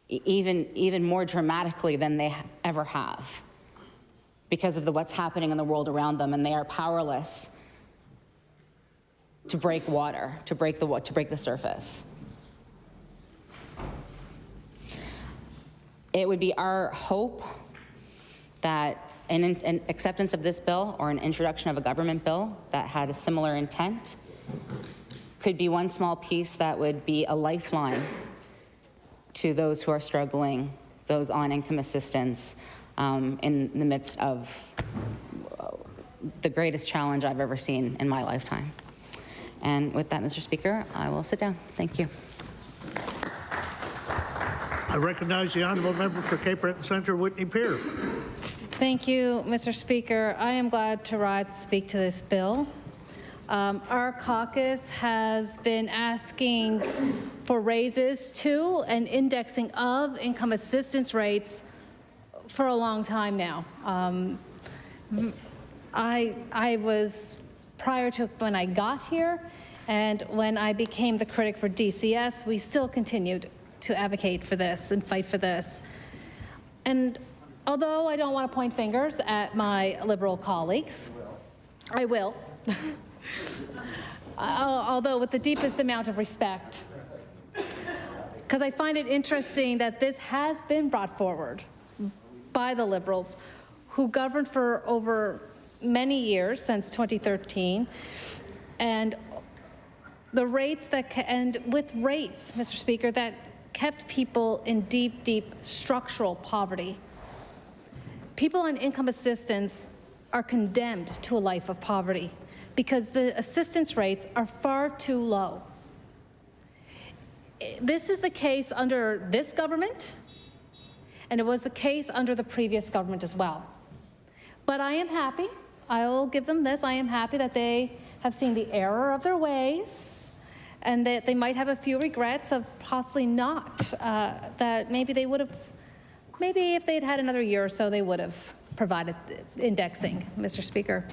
even more dramatically than they ever have because of what's happening in the world around them, and they are powerless to break water, to break the surface. It would be our hope that an acceptance of this bill or an introduction of a government bill that had a similar intent could be one small piece that would be a lifeline to those who are struggling those on income assistance in the midst of the greatest challenge I've ever seen in my lifetime. And with that, Mr. Speaker, I will sit down. Thank you. I recognize the honourable member for Cape Breton Centre, Whitney Peer. Thank you, Mr. Speaker. I am glad to rise to speak to this bill. Our caucus has been asking for raises to and indexing of income assistance rates for a long time now. I was, prior to when I got here and when I became the critic for DCS, we still continued to advocate for this and fight for this. And although I don't want to point fingers at my Liberal colleagues, I will. Although with the deepest amount of respect, because I find it interesting that this has been brought forward by the Liberals, who governed for over many years, since 2013, and the rates that, and with rates, Mr. Speaker, that kept people in deep, deep structural poverty. People on income assistance are condemned to a life of poverty because the assistance rates are far too low. This is the case under this government, and it was the case under the previous government as well. But I am happy, I will give them this, I am happy that they have seen the error of their ways and that they might have a few regrets of possibly not, that maybe they would have, maybe if they'd had another year or so, they would have provided indexing, Mr. Speaker.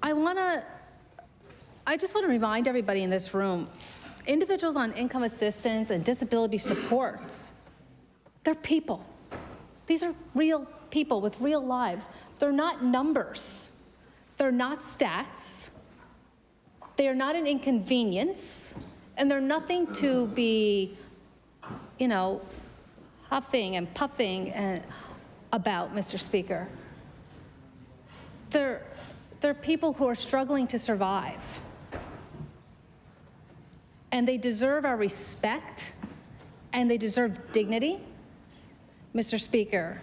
I just want to remind everybody in this room, individuals on income assistance and disability supports, they're people. These are real people with real lives. They're not numbers. They're not stats. They are not an inconvenience, and they're nothing to be, you know, huffing and puffing about, Mr. Speaker. They're people who are struggling to survive. And they deserve our respect, and they deserve dignity, Mr. Speaker.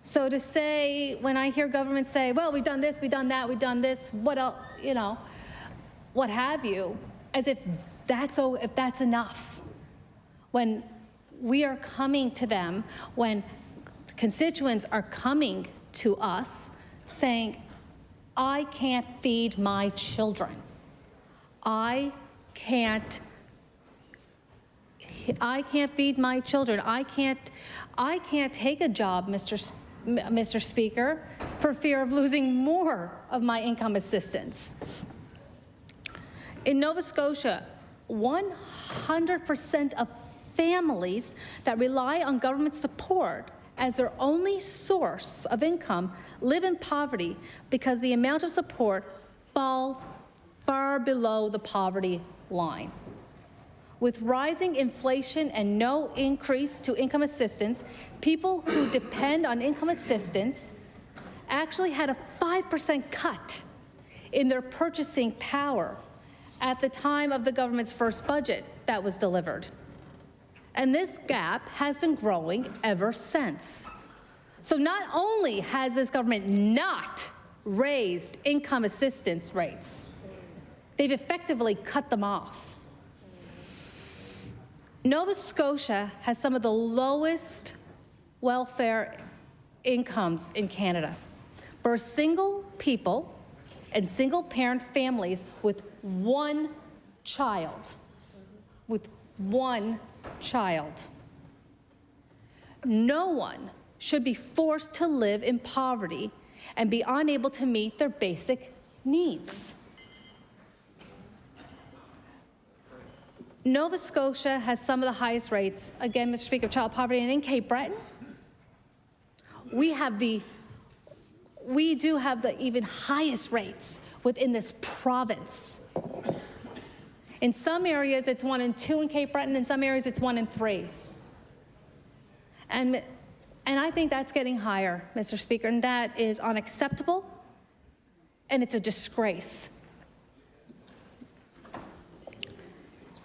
So to say, when I hear government say, well, we've done this, we've done that, we've done this, what else, you know, what have you, as if that's enough. When we are coming to them, when constituents are coming to us saying, I can't feed my children. I can't feed my children. I can't take a job, Mr. Speaker, for fear of losing more of my income assistance. In Nova Scotia, 100% of families that rely on government support as their only source of income live in poverty because the amount of support falls far below the poverty line. With rising inflation and no increase to income assistance, people who depend on income assistance actually had a 5% cut in their purchasing power at the time of the government's first budget that was delivered. And this gap has been growing ever since. So not only has this government not raised income assistance rates, they've effectively cut them off. Nova Scotia has some of the lowest welfare incomes in Canada. For single people and single parent families with one child, no one should be forced to live in poverty and be unable to meet their basic needs. Nova Scotia has some of the highest rates, again, Mr. Speaker, of child poverty, and in Cape Breton, we do have the even highest rates within this province. In some areas, it's 1 in 2 in Cape Breton. In some areas, it's 1 in 3. And I think that's getting higher, Mr. Speaker, and that is unacceptable, and it's a disgrace.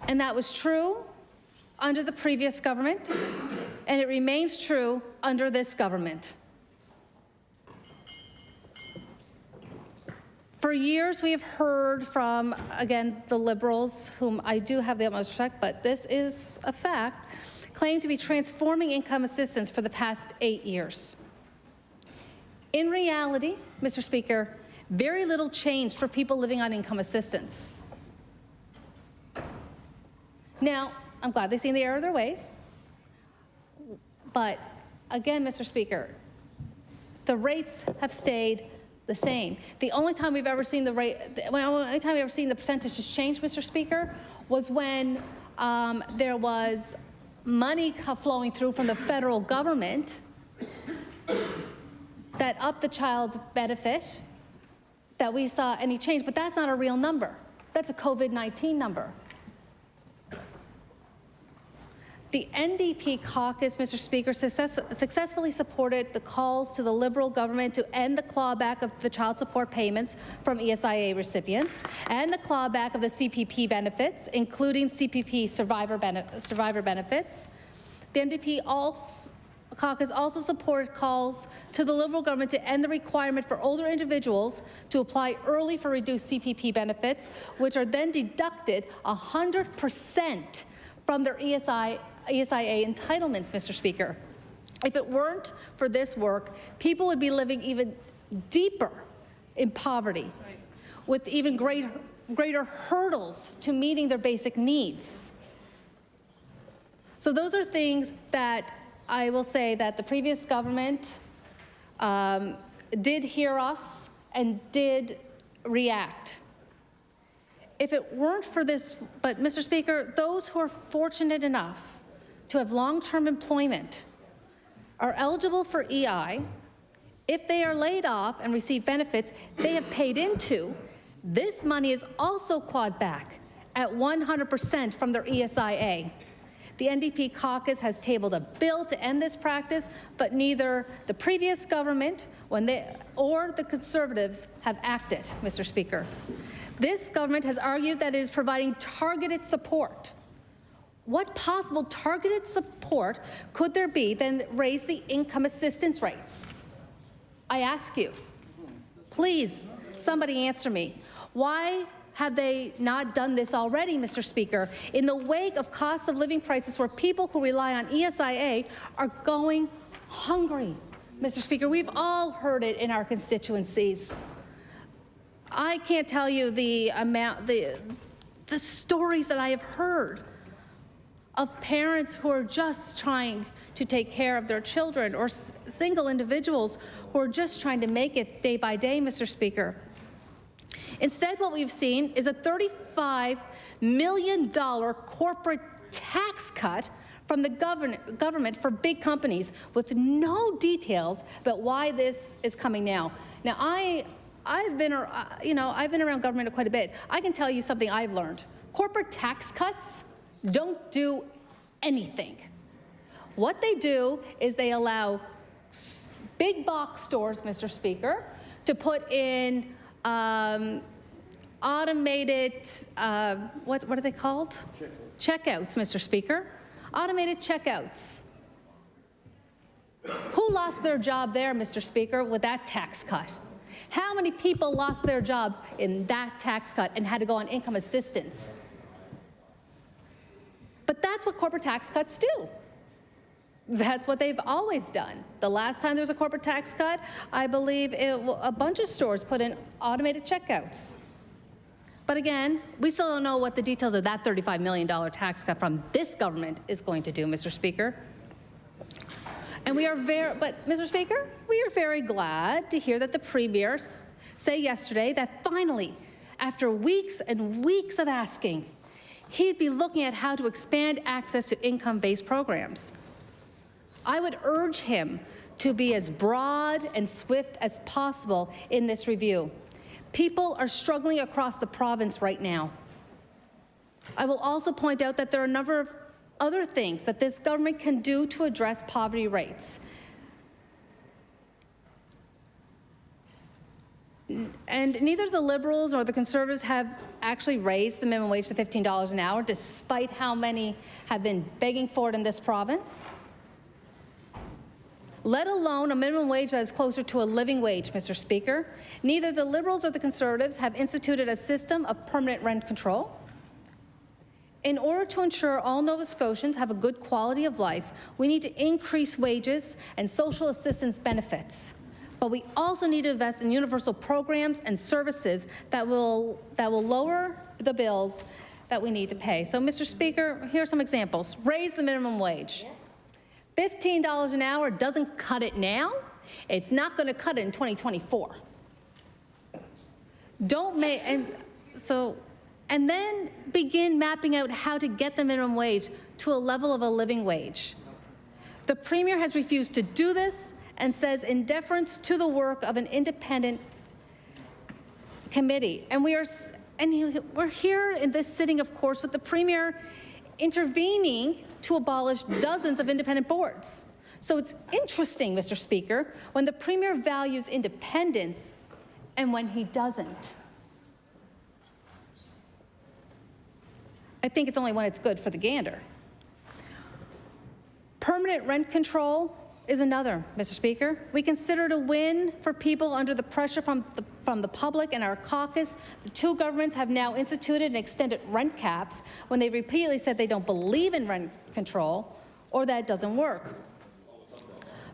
And that was true under the previous government, and it remains true under this government. For years, we have heard from, again, the Liberals, whom I do have the utmost respect, but this is a fact, claim to be transforming income assistance for the past 8 years. In reality, Mr. Speaker, very little changed for people living on income assistance. Now, I'm glad they've seen the error of their ways, but again, Mr. Speaker, the rates have stayed the same. The only time we've ever seen the rate, only time we've ever seen the percentages change, Mr. Speaker, was when there was money flowing through from the federal government that upped the child benefit, that we saw any change, but that's not a real number. That's a COVID-19 number. The NDP caucus, Mr. Speaker, successfully supported the calls to the Liberal government to end the clawback of the child support payments from ESIA recipients and the clawback of the CPP benefits, including CPP survivor benefits. The NDP caucus also supported calls to the Liberal government to end the requirement for older individuals to apply early for reduced CPP benefits, which are then deducted 100% from their ESIA entitlements, Mr. Speaker. If it weren't for this work, people would be living even deeper in poverty, with even greater hurdles to meeting their basic needs. So those are things that I will say that the previous government did hear us and did react. If it weren't for this, but Mr. Speaker, those who are fortunate enough to have long-term employment are eligible for EI. If they are laid off and receive benefits they have paid into, this money is also clawed back at 100% from their ESIA. The NDP caucus has tabled a bill to end this practice, but neither the previous government or the Conservatives have acted, Mr. Speaker. This government has argued that it is providing targeted support. What possible targeted support could there be than raise the income assistance rates? I ask you, please, somebody answer me. Why have they not done this already, Mr. Speaker, in the wake of cost of living crisis where people who rely on ESIA are going hungry? Mr. Speaker, we've all heard it in our constituencies. I can't tell you the stories that I have heard of parents who are just trying to take care of their children, or single individuals who are just trying to make it day by day, Mr. Speaker. Instead, what we've seen is a $35 million corporate tax cut from the government for big companies, with no details about why this is coming now. Now, I've been around government quite a bit. I can tell you something I've learned. Corporate tax cuts don't do anything. What they do is they allow big box stores, Mr. Speaker, to put in automated, what are they called? Checkouts, Mr. Speaker. Automated checkouts. Who lost their job there, Mr. Speaker, with that tax cut? How many people lost their jobs in that tax cut and had to go on income assistance? But that's what corporate tax cuts do. That's what they've always done. The last time there was a corporate tax cut, I believe a bunch of stores put in automated checkouts. But again, we still don't know what the details of that $35 million tax cut from this government is going to do, Mr. Speaker. And but Mr. Speaker, we are very glad to hear that the Premier say yesterday that finally, after weeks and weeks of asking, he'd be looking at how to expand access to income-based programs. I would urge him to be as broad and swift as possible in this review. People are struggling across the province right now. I will also point out that there are a number of other things that this government can do to address poverty rates. And neither the Liberals nor the Conservatives have actually raise the minimum wage to $15 an hour, despite how many have been begging for it in this province? Let alone a minimum wage that is closer to a living wage, Mr. Speaker. Neither the Liberals or the Conservatives have instituted a system of permanent rent control. In order to ensure all Nova Scotians have a good quality of life, we need to increase wages and social assistance benefits. But we also need to invest in universal programs and services that will lower the bills that we need to pay. So, Mr. Speaker, here are some examples. Raise the minimum wage. $15 an hour doesn't cut it now. It's not going to cut it in 2024. And then begin mapping out how to get the minimum wage to a level of a living wage. The Premier has refused to do this and says in deference to the work of an independent committee. And we're here in this sitting, of course, with the Premier intervening to abolish dozens of independent boards. So it's interesting, Mr. Speaker, when the Premier values independence and when he doesn't. I think it's only when it's good for the gander. Permanent rent control is another, Mr. Speaker. We consider it a win for people under the pressure from the public and our caucus. The two governments have now instituted and extended rent caps when they repeatedly said they don't believe in rent control or that it doesn't work.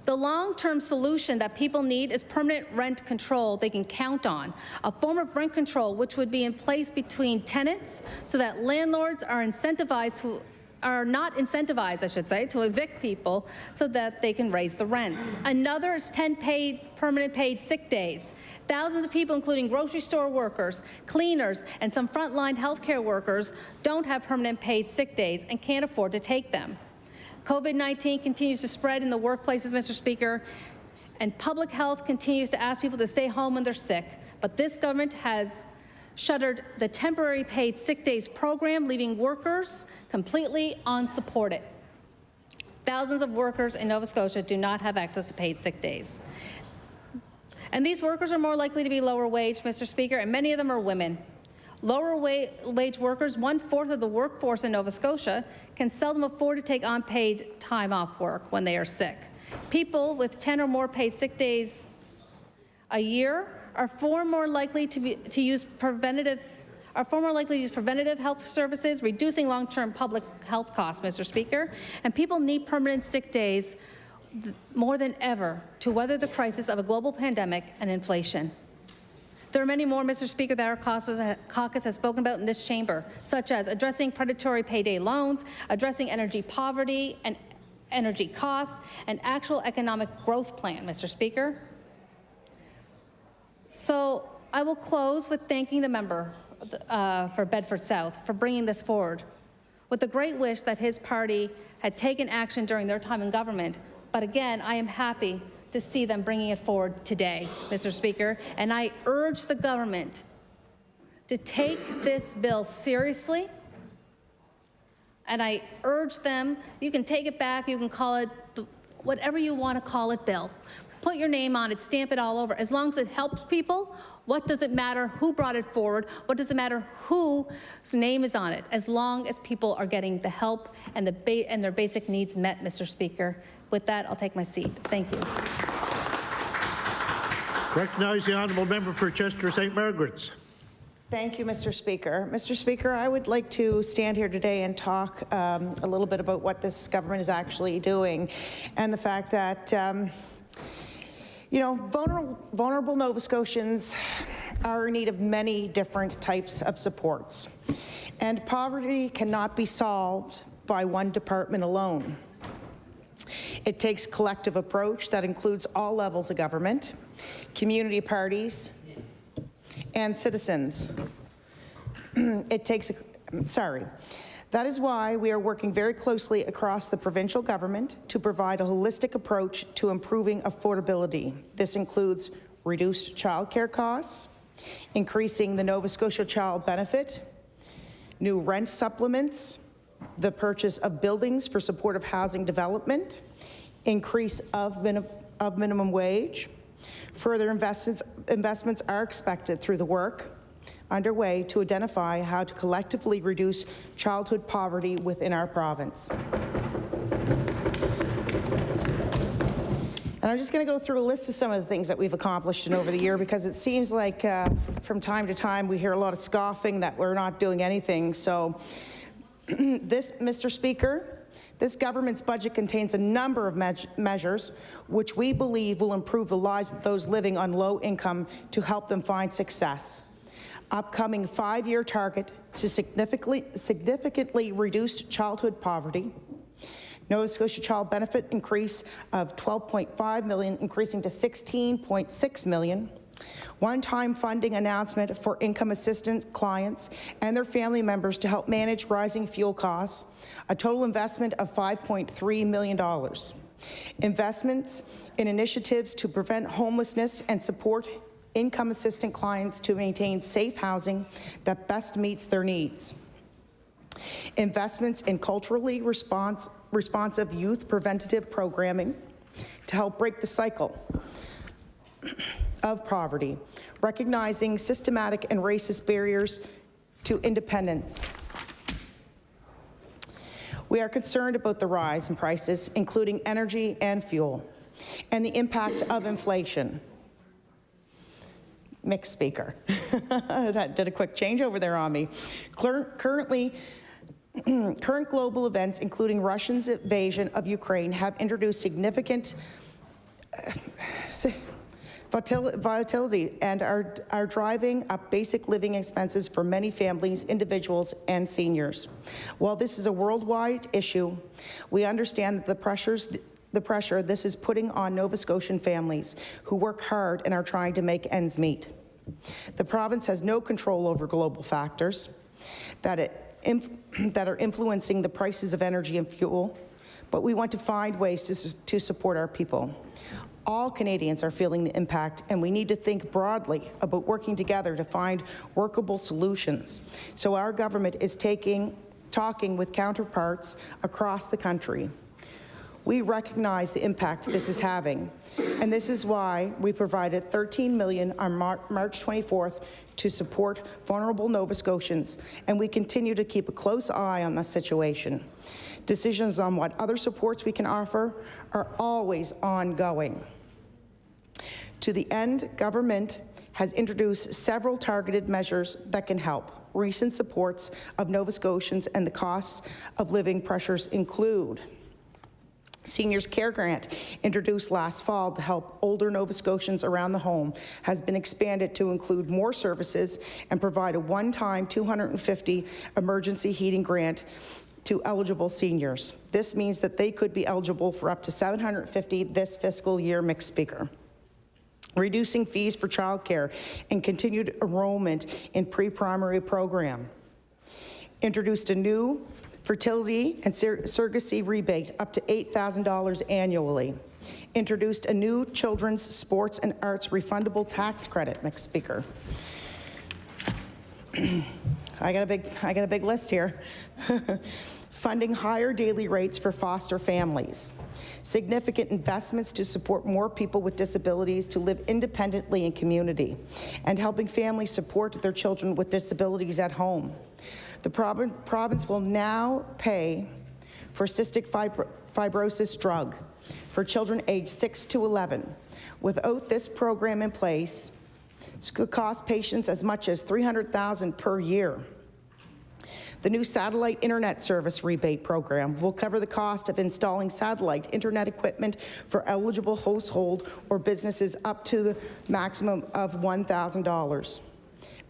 The long-term solution that people need is permanent rent control they can count on, a form of rent control which would be in place between tenants so that landlords are not incentivized, I should say, to evict people so that they can raise the rents. Another is 10 permanent paid sick days. Thousands of people, including grocery store workers, cleaners, and some frontline healthcare workers, don't have permanent paid sick days and can't afford to take them. COVID-19 continues to spread in the workplaces, Mr. Speaker, and public health continues to ask people to stay home when they're sick. But this government has shuttered the temporary paid sick days program, leaving workers completely unsupported. Thousands of workers in Nova Scotia do not have access to paid sick days. And these workers are more likely to be lower wage, Mr. Speaker, and many of them are women. Lower wage workers, 1/4 of the workforce in Nova Scotia, can seldom afford to take unpaid time off work when they are sick. People with 10 or more paid sick days a year are far more likely to use preventative health services, reducing long-term public health costs, Mr. Speaker. And people need permanent sick days more than ever to weather the crisis of a global pandemic and inflation. There are many more, Mr. Speaker, that our caucus has spoken about in this chamber, such as addressing predatory payday loans, addressing energy poverty and energy costs, an actual economic growth plan, Mr. Speaker. So I will close with thanking the member for Bedford South for bringing this forward, with the great wish that his party had taken action during their time in government. But again, I am happy to see them bringing it forward today, Mr. Speaker, and I urge the government to take this bill seriously, and I urge them, you can take it back, you can call it whatever you want to call it, bill. Put your name on it, stamp it all over. As long as it helps people, what does it matter who brought it forward? What does it matter whose name is on it? As long as people are getting the help and their basic needs met, Mr. Speaker. With that, I'll take my seat. Thank you. Recognize the honourable member for Chester St. Margaret's. Thank you, Mr. Speaker. Mr. Speaker, I would like to stand here today and talk a little bit about what this government is actually doing and the fact that, vulnerable Nova Scotians are in need of many different types of supports. And poverty cannot be solved by one department alone. It takes a collective approach that includes all levels of government, community parties, and citizens. That is why we are working very closely across the provincial government to provide a holistic approach to improving affordability. This includes reduced childcare costs, increasing the Nova Scotia Child Benefit, new rent supplements, the purchase of buildings for supportive housing development, increase of minimum wage. Further investments are expected through the work underway to identify how to collectively reduce childhood poverty within our province. And I'm just going to go through a list of some of the things that we've accomplished over the year, because it seems like from time to time we hear a lot of scoffing that we're not doing anything. So this, Mr. Speaker, this government's budget contains a number of measures which we believe will improve the lives of those living on low income to help them find success. Upcoming 5-year target to significantly reduce childhood poverty. Nova Scotia Child Benefit increase of $12.5 million, increasing to $16.6 million. One-time funding announcement for income assistance clients and their family members to help manage rising fuel costs. A total investment of $5.3 million. Investments in initiatives to prevent homelessness and support income assistant clients to maintain safe housing that best meets their needs. Investments in culturally responsive youth preventative programming to help break the cycle of poverty, recognizing systematic and racist barriers to independence. We are concerned about the rise in prices, including energy and fuel, and the impact of inflation. Mixed speaker. That did a quick change over there on me. Current global events, including Russia's invasion of Ukraine, have introduced significant volatility and are driving up basic living expenses for many families, individuals, and seniors. While this is a worldwide issue, we understand that the pressure this is putting on Nova Scotian families who work hard and are trying to make ends meet. The province has no control over global factors that are influencing the prices of energy and fuel, but we want to find ways to support our people. All Canadians are feeling the impact, and we need to think broadly about working together to find workable solutions. So our government is talking with counterparts across the country. We recognize the impact this is having, and this is why we provided $13 million on March 24th to support vulnerable Nova Scotians, and we continue to keep a close eye on the situation. Decisions on what other supports we can offer are always ongoing. To the end, government has introduced several targeted measures that can help. Recent supports of Nova Scotians and the costs of living pressures include Seniors Care Grant, introduced last fall to help older Nova Scotians around the home, has been expanded to include more services and provide a one-time $250 emergency heating grant to eligible seniors. This means that they could be eligible for up to $750 this fiscal year, Mixed Speaker. Reducing fees for childcare and continued enrollment in pre-primary program. Introduced a new fertility and surrogacy rebate up to $8,000 annually. Introduced a new children's sports and arts refundable tax credit, Mixed Speaker. I got a big list here. Funding higher daily rates for foster families. Significant investments to support more people with disabilities to live independently in community, and helping families support their children with disabilities at home. The province will now pay for cystic fibrosis drug for children aged 6 to 11. Without this program in place, it could cost patients as much as $300,000 per year. The new satellite internet service rebate program will cover the cost of installing satellite internet equipment for eligible household or businesses up to the maximum of $1,000.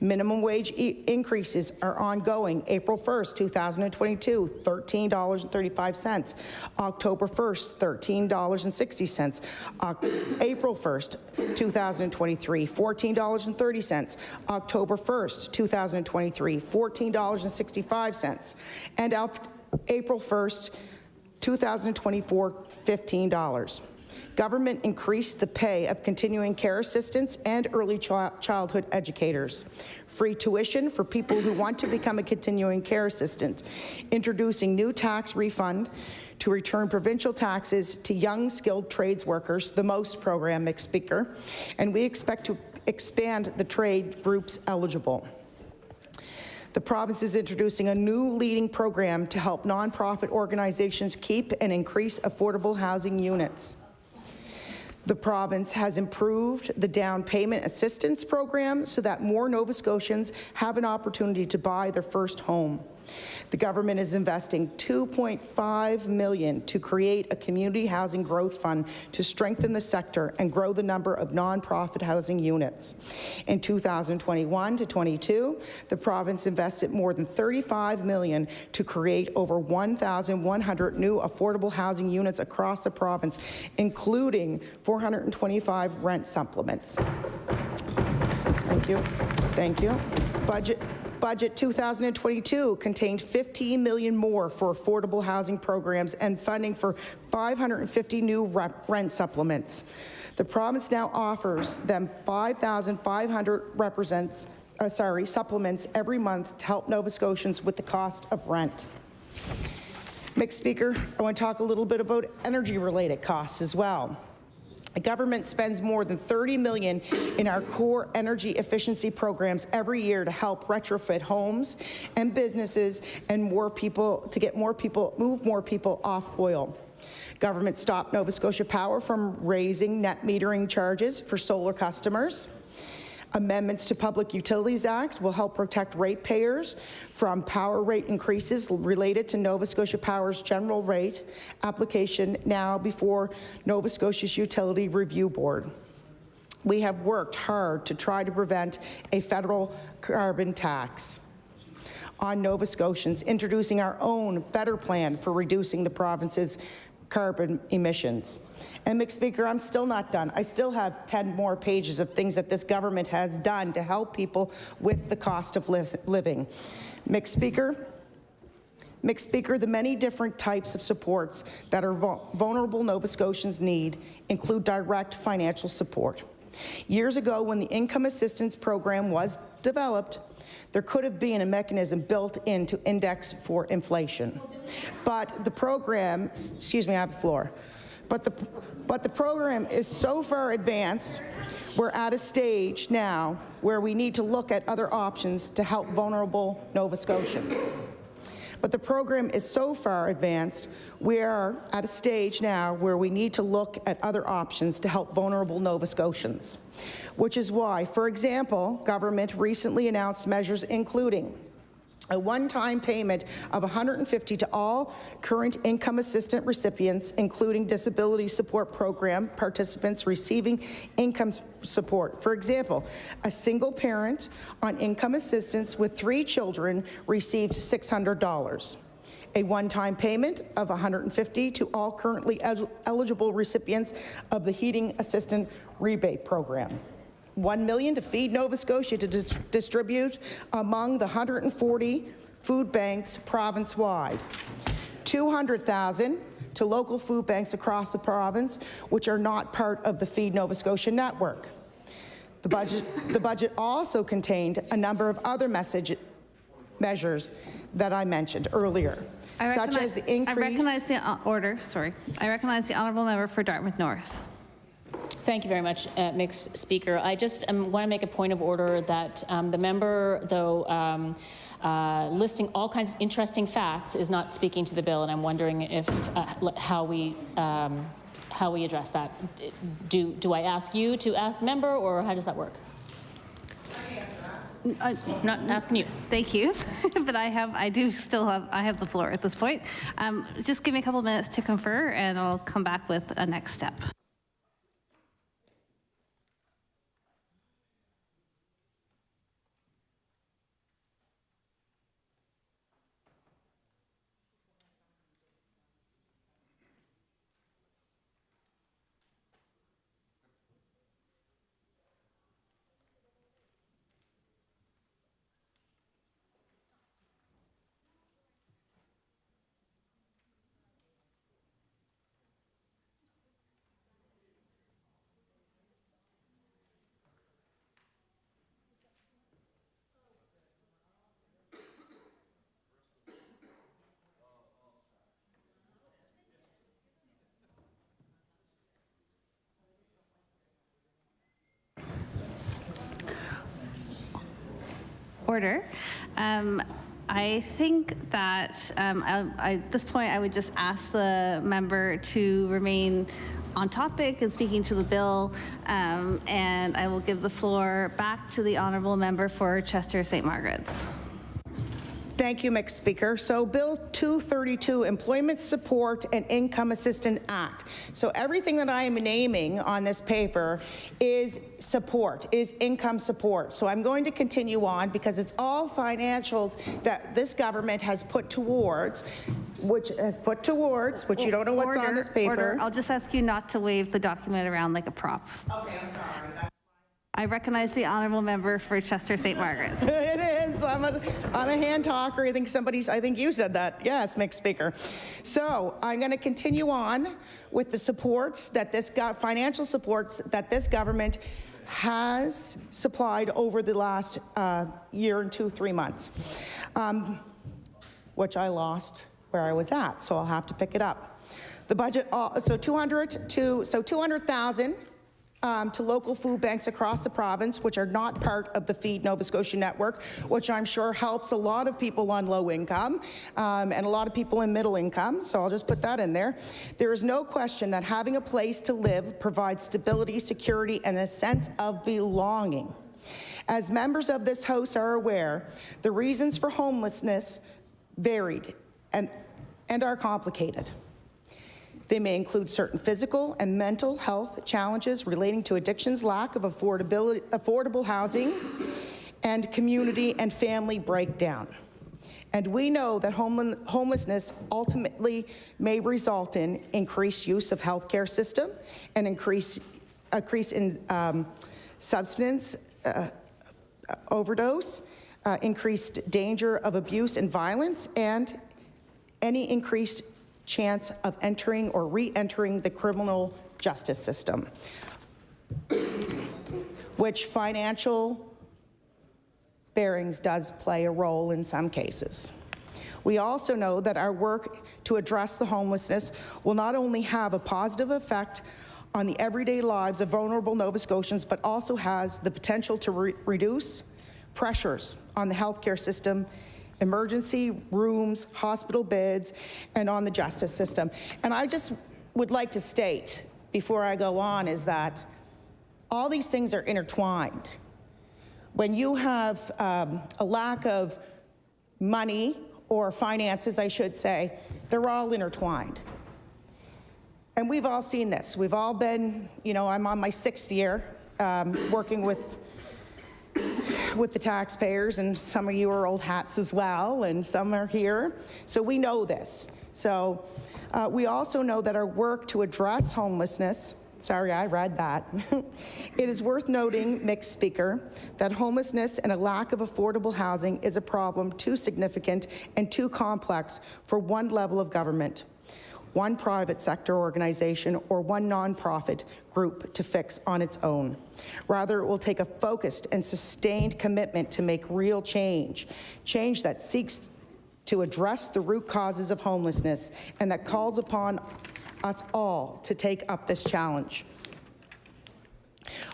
Minimum wage increases are ongoing. April 1st, 2022, $13.35. October 1st, $13.60. April 1st, 2023, $14.30. October 1st, 2023, $14.65. And April 1st, 2024, $15. Government increased the pay of continuing care assistants and early childhood educators. Free tuition for people who want to become a continuing care assistant. Introducing new tax refund to return provincial taxes to young skilled trades workers, the MOST program, Mixed Speaker, and we expect to expand the trade groups eligible. The province is introducing a new leading program to help nonprofit organizations keep and increase affordable housing units. The province has improved the down payment assistance program so that more Nova Scotians have an opportunity to buy their first home. The government is investing $2.5 million to create a community housing growth fund to strengthen the sector and grow the number of nonprofit housing units. In 2021 to 22, the province invested more than $35 million to create over 1,100 new affordable housing units across the province, including 425 rent supplements. Thank you. Thank you. Budget 2022 contained $15 million more for affordable housing programs and funding for 550 new rent supplements. The province now offers them 5,500 supplements every month to help Nova Scotians with the cost of rent. Mixed Speaker, I want to talk a little bit about energy-related costs as well. The government spends more than $30 million in our core energy efficiency programs every year to help retrofit homes and businesses and move more people off oil. Government stopped Nova Scotia Power from raising net metering charges for solar customers. Amendments to Public Utilities Act will help protect ratepayers from power rate increases related to Nova Scotia Power's general rate application now before Nova Scotia's Utility Review Board. We have worked hard to try to prevent a federal carbon tax on Nova Scotians, introducing our own better plan for reducing the province's carbon emissions. And Mixed Speaker, I'm still not done. I still have 10 more pages of things that this government has done to help people with the cost of living. Mixed Speaker, the many different types of supports that our vulnerable Nova Scotians need include direct financial support. Years ago, when the income assistance program was developed, there could have been a mechanism built in to index for inflation. But the program, excuse me, I have the floor. But the program is so far advanced, we're at a stage now where we need to look at other options to help vulnerable Nova Scotians. But the program is so far advanced, we are at a stage now where we need to look at other options to help vulnerable Nova Scotians, which is why, for example, government recently announced measures including a one-time payment of $150 to all current income assistance recipients, including disability support program participants receiving income support. For example, a single parent on income assistance with 3 children received $600. A one-time payment of $150 to all currently eligible recipients of the Heating Assistance Rebate Program. $1 million to Feed Nova Scotia to distribute among the 140 food banks province-wide. $200,000 to local food banks across the province, which are not part of the Feed Nova Scotia network. The budget also contained a number of other measures that I mentioned earlier, such as the increase. I recognize the I recognize the honourable member for Dartmouth North. Thank you very much, Mixed Speaker. I just want to make a point of order that the member, though listing all kinds of interesting facts, is not speaking to the bill, and I'm wondering if how we address that. Do I ask you to ask the member, or how does that work? I'm not asking you. Thank you, but I have the floor at this point. Just give me a couple minutes to confer, and I'll come back with a next step. order. I think that at this point, I would just ask the member to remain on topic and speaking to the bill, and I will give the floor back to the honourable member for Chester St. Margaret's. Thank you, Mr. Speaker. So Bill 232, Employment Support and Income Assistance Act. So everything that I am naming on this paper is support, is income support. So I'm going to continue on because it's all financials that this government has put towards, which you don't know what's on this paper. Order. I'll just ask you not to wave the document around like a prop. Okay, I'm sorry. I recognize the honourable member for Chester St. Margaret's. It is. I'm a hand talker. I think you said that. Yes, Mr. Speaker. So I'm going to continue on with the supports that financial supports that this government has supplied over the last year and 2-3 months, which I lost where I was at. So I'll have to pick it up. The budget, so 200,000. To local food banks across the province, which are not part of the Feed Nova Scotia network, which I'm sure helps a lot of people on low income and a lot of people in middle income, so I'll just put that in there. There is no question that having a place to live provides stability, security, and a sense of belonging. As members of this House are aware, the reasons for homelessness varied and are complicated. They may include certain physical and mental health challenges relating to addictions, lack of affordable housing, and community and family breakdown. And we know that homelessness ultimately may result in increased use of healthcare system and increase in substance overdose, increased danger of abuse and violence, and any increased chance of entering or re-entering the criminal justice system, which financial bearings does play a role in some cases. We also know that our work to address the homelessness will not only have a positive effect on the everyday lives of vulnerable Nova Scotians, but also has the potential to reduce pressures on the healthcare system, emergency rooms, hospital beds, and on the justice system. And I just would like to state, before I go on, is that all these things are intertwined. When you have a lack of money, or finances, I should say, they're all intertwined. And we've all seen this. We've all been, I'm on my 6th year working with the taxpayers, and some of you are old hats as well, and some are here. So we know this. So we also know that our work to address homelessness, sorry, I read that. It is worth noting, Mr. Speaker, that homelessness and a lack of affordable housing is a problem too significant and too complex for one level of government, one private sector organization, or one nonprofit group to fix on its own. Rather, it will take a focused and sustained commitment to make real change that seeks to address the root causes of homelessness and that calls upon us all to take up this challenge.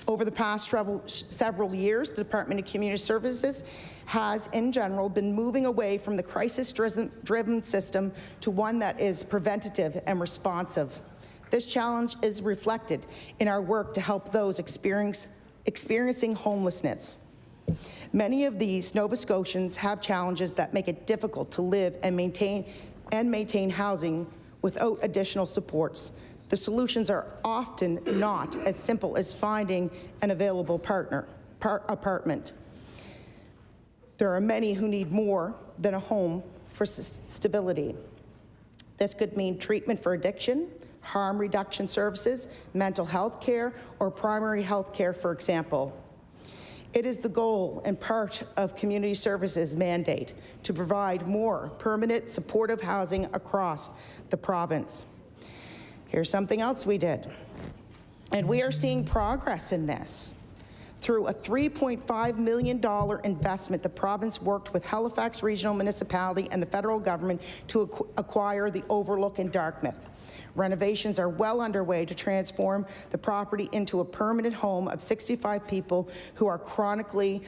Over the past several years, the Department of Community Services has, in general, been moving away from the crisis-driven system to one that is preventative and responsive. This challenge is reflected in our work to help those experiencing homelessness. Many of these Nova Scotians have challenges that make it difficult to live and maintain housing without additional supports. The solutions are often not as simple as finding an available apartment. There are many who need more than a home for stability. This could mean treatment for addiction, harm reduction services, mental health care, or primary health care, for example. It is the goal and part of Community Services' mandate to provide more permanent supportive housing across the province. Here's something else we did, and we are seeing progress in this. Through a $3.5 million investment, the province worked with Halifax Regional Municipality and the federal government to acquire the Overlook in Dartmouth. Renovations are well underway to transform the property into a permanent home of 65 people who are chronically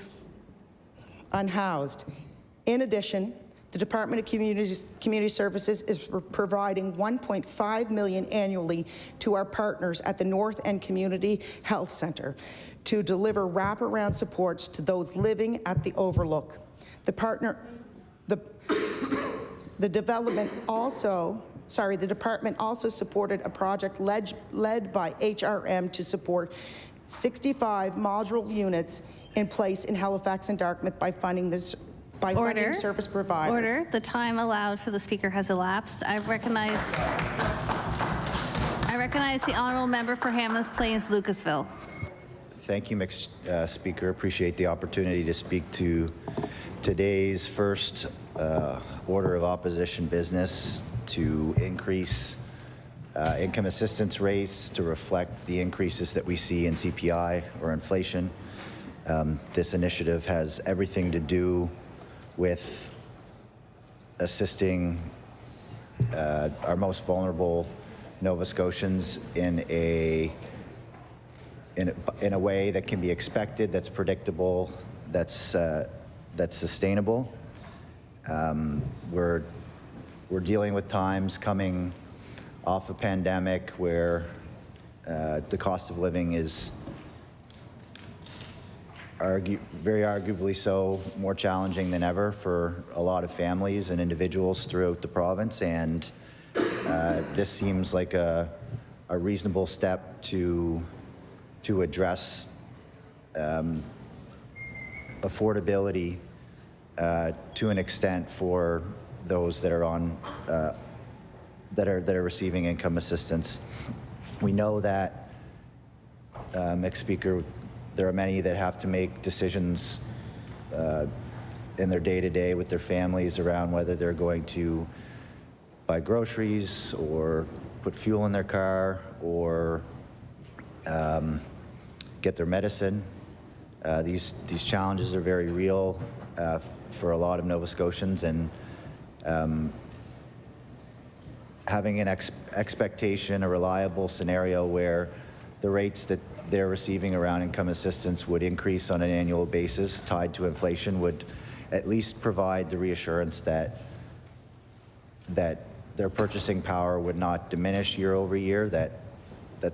unhoused. In addition, the Department of Community Services is providing $1.5 million annually to our partners at the North End Community Health Centre to deliver wraparound supports to those living at the Overlook. The department also supported a project led by HRM to support 65 modular units in place in Halifax and Dartmouth by funding funding service providers. Order. The time allowed for the speaker has elapsed. I recognize the honourable member for Hammonds Plains, Lucasville. Thank you, Speaker. Appreciate the opportunity to speak to today's first order of opposition business to increase income assistance rates to reflect the increases that we see in CPI or inflation. This initiative has everything to do with assisting our most vulnerable Nova Scotians in a way that can be expected, that's predictable, that's sustainable. We're dealing with times coming off a pandemic where the cost of living is very arguably so more challenging than ever for a lot of families and individuals throughout the province, and this seems like a reasonable step to address affordability to an extent for those that are on that are receiving income assistance. We know that, Speaker, there are many that have to make decisions in their day-to-day with their families around whether they're going to buy groceries or put fuel in their car or get their medicine. These challenges are very real for a lot of Nova Scotians, and having an expectation, a reliable scenario where the rates that they're receiving around income assistance would increase on an annual basis tied to inflation would at least provide the reassurance that their purchasing power would not diminish year over year, that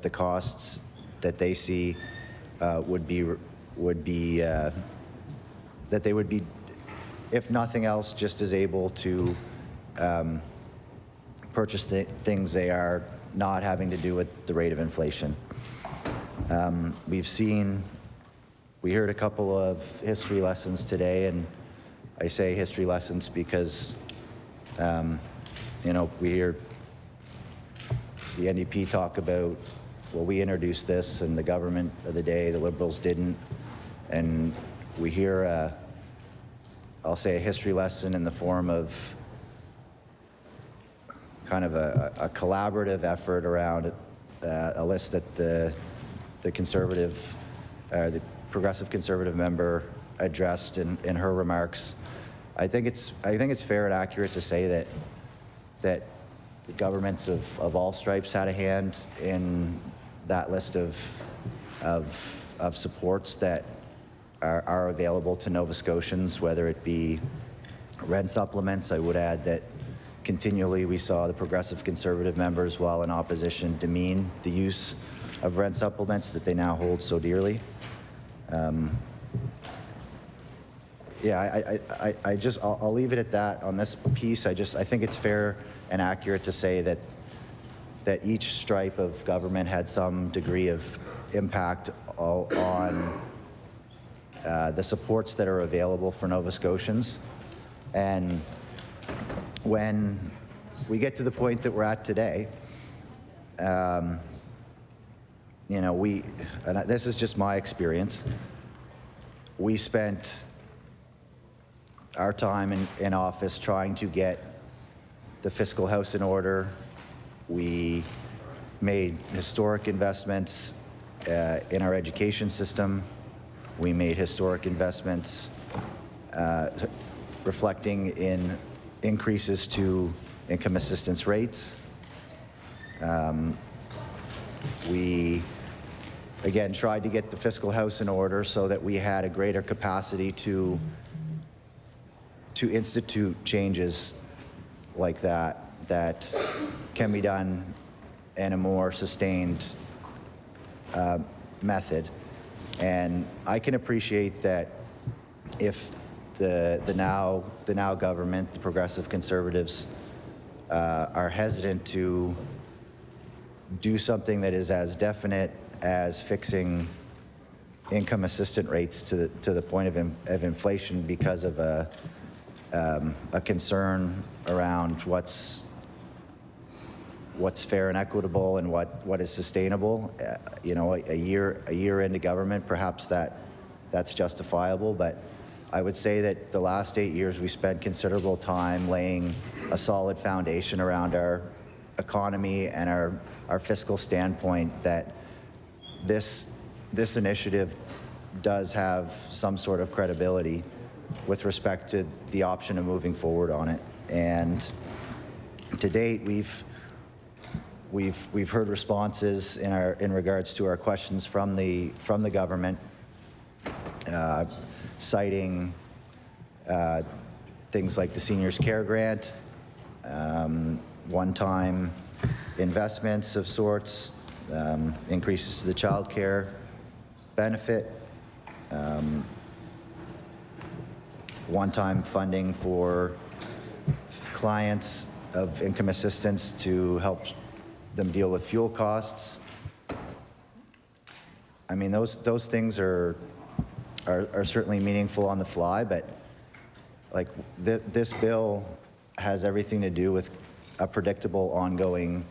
the costs that they see would be that they would be, if nothing else, just as able to purchase the things they are, not having to do with the rate of inflation. We heard a couple of history lessons today, and I say history lessons because, we hear the NDP talk about, well, we introduced this and the government of the day, the Liberals didn't. And we hear, I'll say, a history lesson in the form of kind of a collaborative effort around a list that the Conservative, the Progressive Conservative member addressed in her remarks. I think it's fair and accurate to say that the governments of all stripes had a hand in that list of supports that are available to Nova Scotians, whether it be rent supplements. I would add that continually we saw the Progressive Conservative members, while in opposition, demean the use of rent supplements that they now hold so dearly. I'll leave it at that on this piece. I think it's fair and accurate to say that each stripe of government had some degree of impact on the supports that are available for Nova Scotians. And when we get to the point that we're at today, this is just my experience. We spent our time in office trying to get the fiscal house in order. We made historic investments in our education system. We made historic investments reflecting in increases to income assistance rates. We, again, tried to get the fiscal house in order so that we had a greater capacity to institute changes like that that can be done in a more sustained method. And I can appreciate that if the now government, the Progressive Conservatives, are hesitant to do something that is as definite as fixing income assistance rates to the point of inflation because of a concern around what's fair and equitable and what is sustainable. You know, a year into government, perhaps that's justifiable, but I would say that the last 8 years we spent considerable time laying a solid foundation around our economy and our fiscal standpoint, that this initiative does have some sort of credibility with respect to the option of moving forward on it. And to date, we've heard responses in regards to our questions from the government, citing things like the Seniors Care Grant, one-time investments of sorts, increases to the child care benefit, one-time funding for clients of income assistance to help them deal with fuel costs. I mean, those things are certainly meaningful on the fly, but like this bill has everything to do with a predictable, ongoing,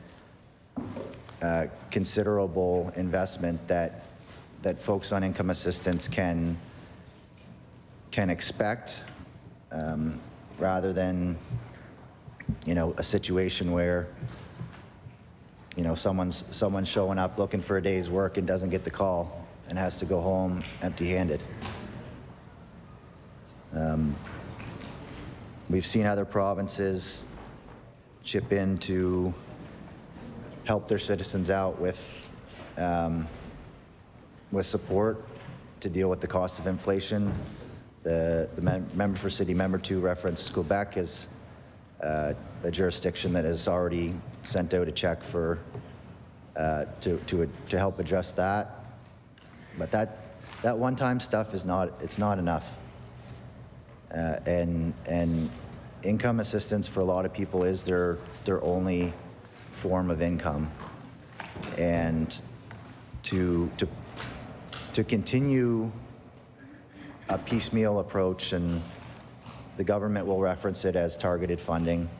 considerable investment that folks on income assistance can expect, rather than, you know, a situation where, you know, someone's showing up looking for a day's work and doesn't get the call and has to go home empty-handed. We've seen other provinces chip in to help their citizens out with support to deal with the cost of inflation. The member for City Member 2 referenced Quebec as a jurisdiction that has already sent out a check for to help address that. But that one-time stuff is not enough. And income assistance for a lot of people is their only form of income. And to continue a piecemeal approach, and the government will reference it as targeted funding.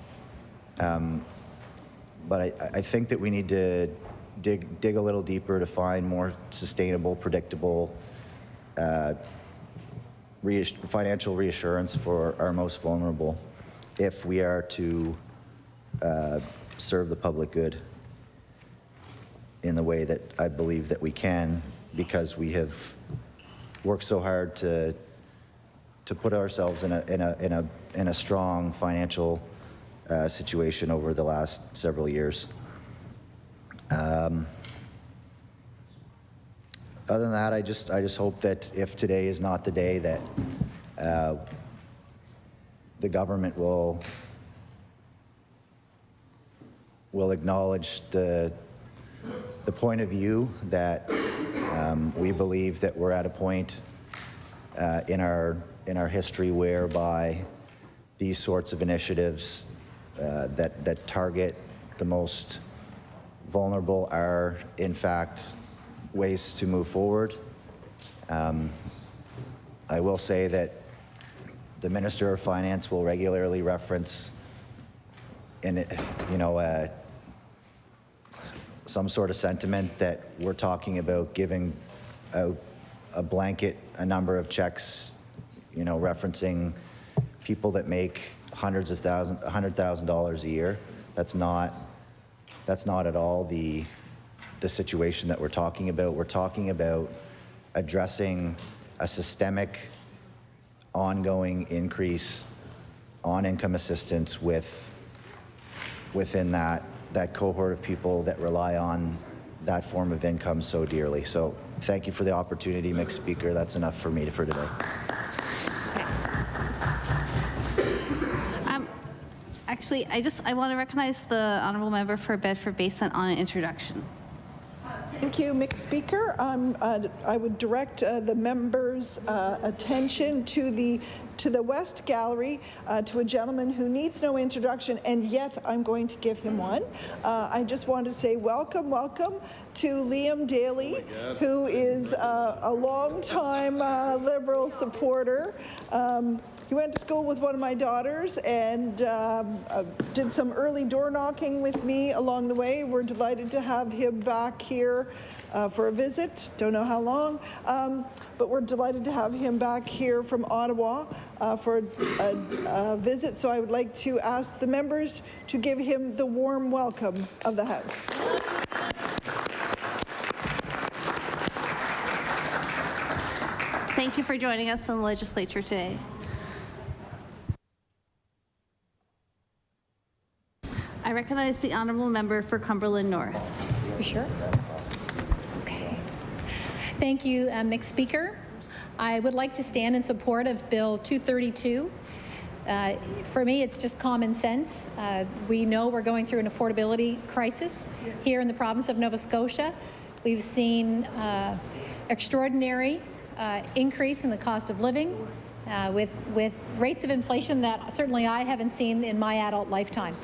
But I think that we need to dig a little deeper to find more sustainable, predictable financial reassurance for our most vulnerable if we are to serve the public good in the way that I believe that we can, because we have worked so hard to put ourselves in a strong financial situation over the last several years. Other than that, I just hope that if today is not the day, that the government will acknowledge the point of view that we believe that we're at a point in our history whereby these sorts of initiatives that target the most vulnerable are, in fact, ways to move forward. I will say that the Minister of Finance will regularly reference, some sort of sentiment that we're talking about giving out a blanket, a number of checks, referencing people that make $100,000 a year. That's not at all the situation that we're talking about. We're talking about addressing a systemic, ongoing increase on income assistance within that cohort of people that rely on that form of income so dearly. So thank you for the opportunity, Mr. Speaker. That's enough for me for today. Actually, I want to recognize the honourable member for Bedford Basin on an introduction. Thank you, mixed speaker. I would direct the members' attention to the West Gallery to a gentleman who needs no introduction, and yet I'm going to give him one. I just want to say welcome to Liam Daly, who is a long-time Liberal supporter. He went to school with one of my daughters and did some early door knocking with me along the way. We're delighted to have him back here for a visit. Don't know how long, but we're delighted to have him back here from Ottawa for a visit. So I would like to ask the members to give him the warm welcome of the House. Thank you for joining us in the legislature today. I recognize the honourable member for Cumberland North. You sure? Okay. Thank you, mixed speaker. I would like to stand in support of Bill 232. For me, it's just common sense. We know we're going through an affordability crisis here in the province of Nova Scotia. We've seen extraordinary increase in the cost of living with rates of inflation that certainly I haven't seen in my adult lifetime.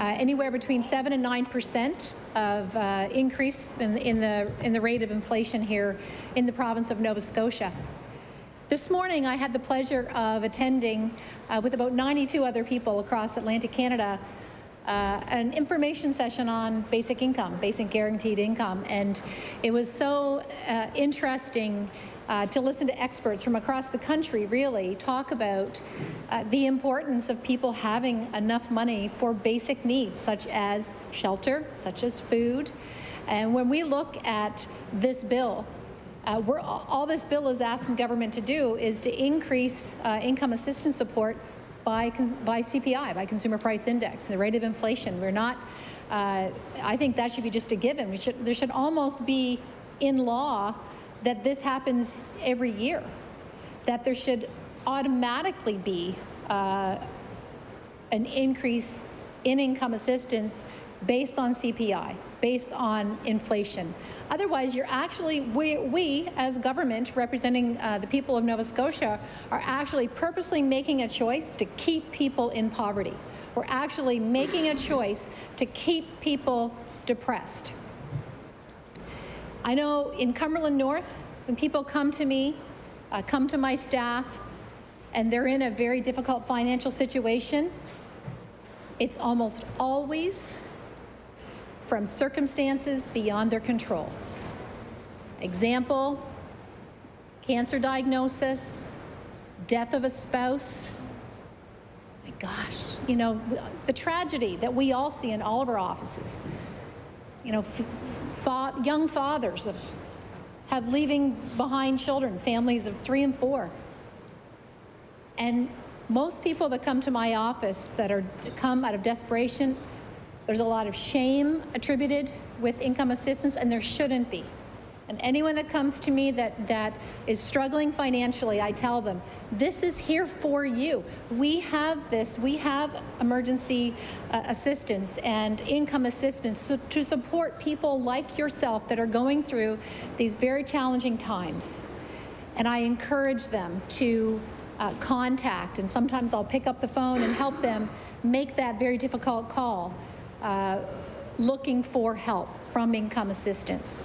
Anywhere between 7% and 9% of increase in the rate of inflation here in the province of Nova Scotia. This morning, I had the pleasure of attending with about 92 other people across Atlantic Canada an information session on basic income, basic guaranteed income, and it was so interesting to listen to experts from across the country really talk about the importance of people having enough money for basic needs such as shelter, such as food. And when we look at this bill, all this bill is asking government to do is to increase income assistance support by CPI, by Consumer Price Index, the rate of inflation. We're not, I think that should be just a given. There should almost be in law that this happens every year, that there should automatically be an increase in income assistance based on CPI, based on inflation. Otherwise, you're actually, we as government representing the people of Nova Scotia are actually purposely making a choice to keep people in poverty. We're actually making a choice to keep people depressed. I know in Cumberland North, when people come to me, come to my staff, and they're in a very difficult financial situation, it's almost always from circumstances beyond their control. Example, cancer diagnosis, death of a spouse. My gosh, you know, the tragedy that we all see in all of our offices. You know, young fathers have leaving behind children, families of 3 and 4. And most people that come to my office that come out of desperation, there's a lot of shame attributed with income assistance, and there shouldn't be. And anyone that comes to me that is struggling financially, I tell them, this is here for you. We have this, we have emergency assistance and income assistance to support people like yourself that are going through these very challenging times. And I encourage them to contact, and sometimes I'll pick up the phone and help them make that very difficult call, looking for help from income assistance.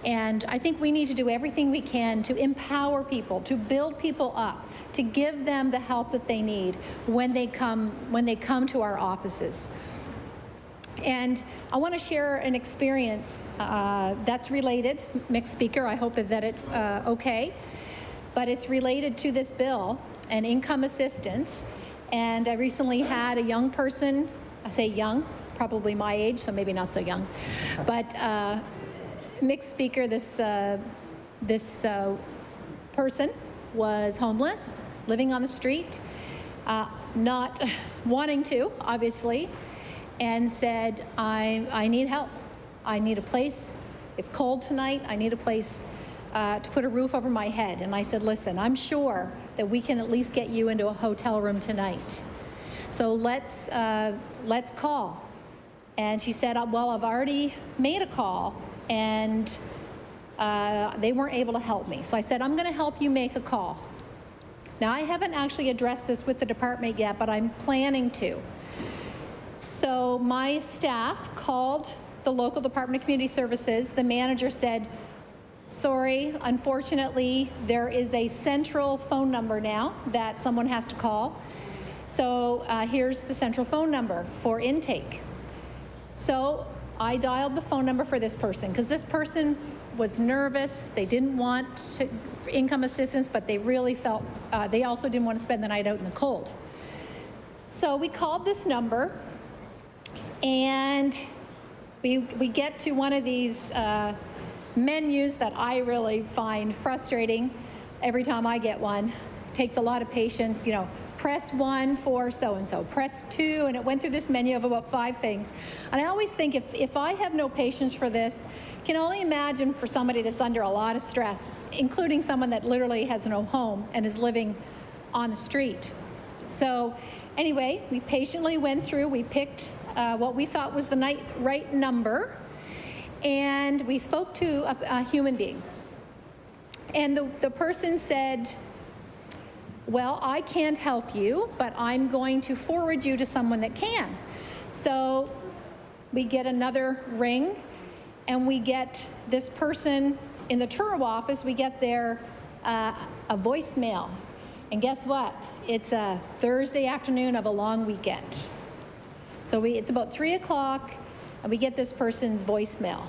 And I think we need to do everything we can to empower people, to build people up, to give them the help that they need when they come to our offices. And I want to share an experience that's related, mixed speaker, I hope that it's okay, but it's related to this bill and income assistance. And I recently had a young person, I say young, probably my age, so maybe not so young, but mixed speaker, this person was homeless, living on the street, not wanting to, obviously, and said, I need help. I need a place. It's cold tonight. I need a place to put a roof over my head. And I said, listen, I'm sure that we can at least get you into a hotel room tonight. So let's call. And she said, well, I've already made a call, and they weren't able to help me. So I said, I'm going to help you make a call. Now, I haven't actually addressed this with the department yet, but I'm planning to. So my staff called the local Department of Community Services. The manager said, sorry, unfortunately, there is a central phone number now that someone has to call. So here's the central phone number for intake. So I dialed the phone number for this person because this person was nervous. They didn't want income assistance, but they really felt, they also didn't want to spend the night out in the cold. So we called this number, and we get to one of these menus that I really find frustrating every time I get one. It takes a lot of patience, you know, press 1 for so-and-so, press 2, and it went through this menu of about 5 things. And I always think if I have no patience for this, I can only imagine for somebody that's under a lot of stress, including someone that literally has no home and is living on the street. So anyway, we patiently went through, we picked what we thought was the right number, and we spoke to a human being. And the person said, well, I can't help you, but I'm going to forward you to someone that can. So we get another ring, and we get this person in the Truro office, we get their a voicemail. And guess what? It's a Thursday afternoon of a long weekend. So it's about 3 o'clock, and we get this person's voicemail.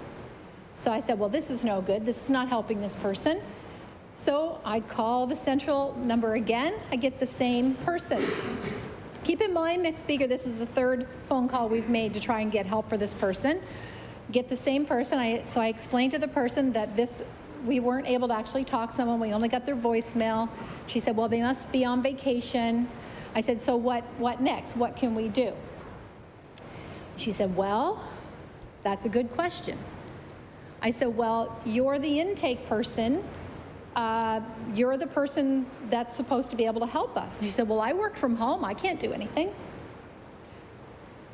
So I said, well, this is no good. This is not helping this person. So I call the central number again. I get the same person. Keep in mind, mixed speaker, this is the 3rd phone call we've made to try and get help for this person. Get the same person. So I explained to the person that we weren't able to actually talk to someone. We only got their voicemail. She said, well, they must be on vacation. I said, so what next? What can we do? She said, well, that's a good question. I said, well, you're the intake person. You're the person that's supposed to be able to help us. And she said, well, I work from home. I can't do anything.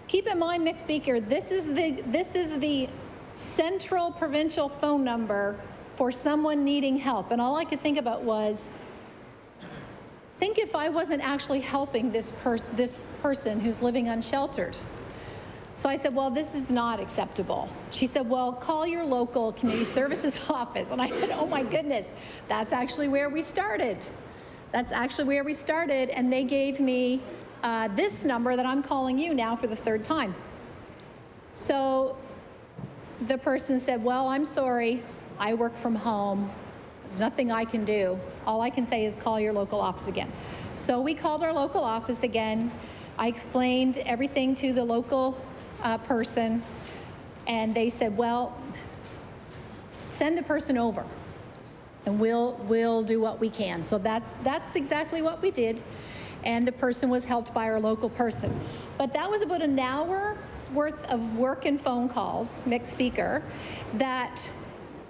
Keep in mind, mixed speaker, this is the central provincial phone number for someone needing help. And all I could think about was, think if I wasn't actually helping this person who's living unsheltered. So I said, well, this is not acceptable. She said, well, call your local community services office. And I said, oh my goodness, that's actually where we started. That's actually where we started. And they gave me this number that I'm calling you now for the 3rd time. So the person said, well, I'm sorry, I work from home. There's nothing I can do. All I can say is call your local office again. So we called our local office again. I explained everything to the local person, and they said, well, send the person over and we'll do what we can. So that's exactly what we did, and the person was helped by our local person. But that was about an hour worth of work and phone calls, mixed speaker, that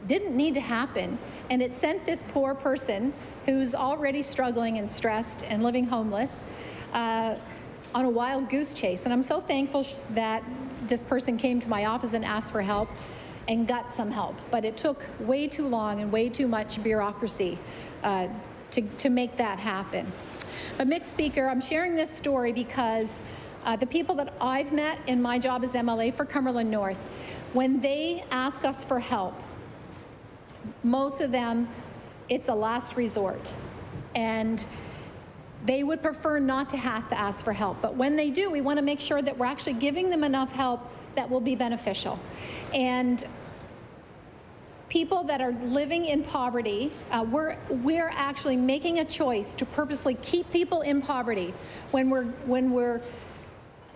didn't need to happen, and it sent this poor person who's already struggling and stressed and living homeless on a wild goose chase. And I'm so thankful that this person came to my office and asked for help and got some help. But it took way too long and way too much bureaucracy to make that happen. But mixed speaker, I'm sharing this story because the people that I've met in my job as MLA for Cumberland North, when they ask us for help, most of them, it's a last resort. And they would prefer not to have to ask for help. But when they do, we want to make sure that we're actually giving them enough help that will be beneficial. And people that are living in poverty, we're actually making a choice to purposely keep people in poverty when we're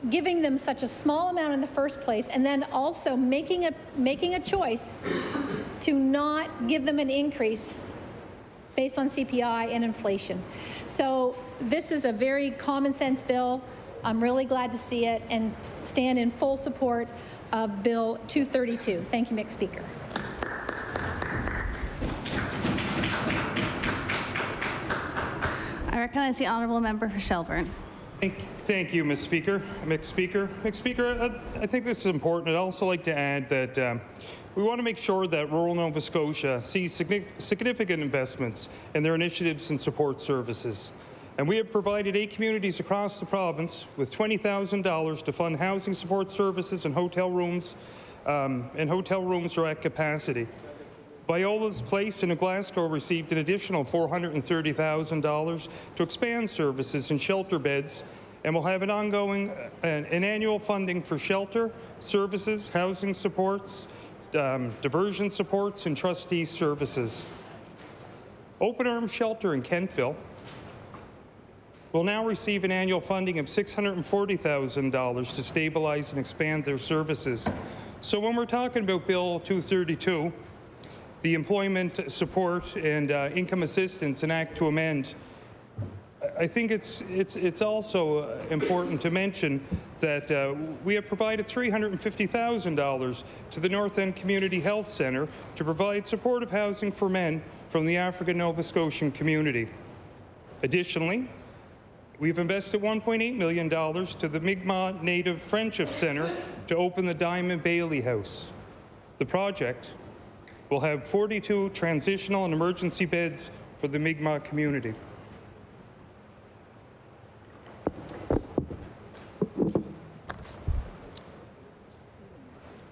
giving them such a small amount in the first place, and then also making a choice to not give them an increase based on CPI and inflation. So this is a very common sense bill. I'm really glad to see it and stand in full support of Bill 232. Thank you, mixed speaker. I recognize the honourable member for Shelburne. Thank you, Mr. Speaker. Mr. Speaker, I think this is important. I'd also like to add that we want to make sure that rural Nova Scotia sees significant investments in their initiatives and support services. And we have provided 8 communities across the province with $20,000 to fund housing support services and hotel rooms are at capacity. Viola's Place in Glasgow received an additional $430,000 to expand services and shelter beds, and will have an ongoing an annual funding for shelter, services, housing supports, diversion supports, and trustee services. Open Arms Shelter in Kentville will now receive an annual funding of $640,000 to stabilize and expand their services. So when we're talking about Bill 232, the Employment Support and Income Assistance and Act to Amend, I think it's also important to mention that we have provided $350,000 to the North End Community Health Centre to provide supportive housing for men from the African Nova Scotian community. Additionally, we've invested $1.8 million to the Mi'kmaq Native Friendship Centre to open the Diamond Bailey House. The project will have 42 transitional and emergency beds for the Mi'kmaq community.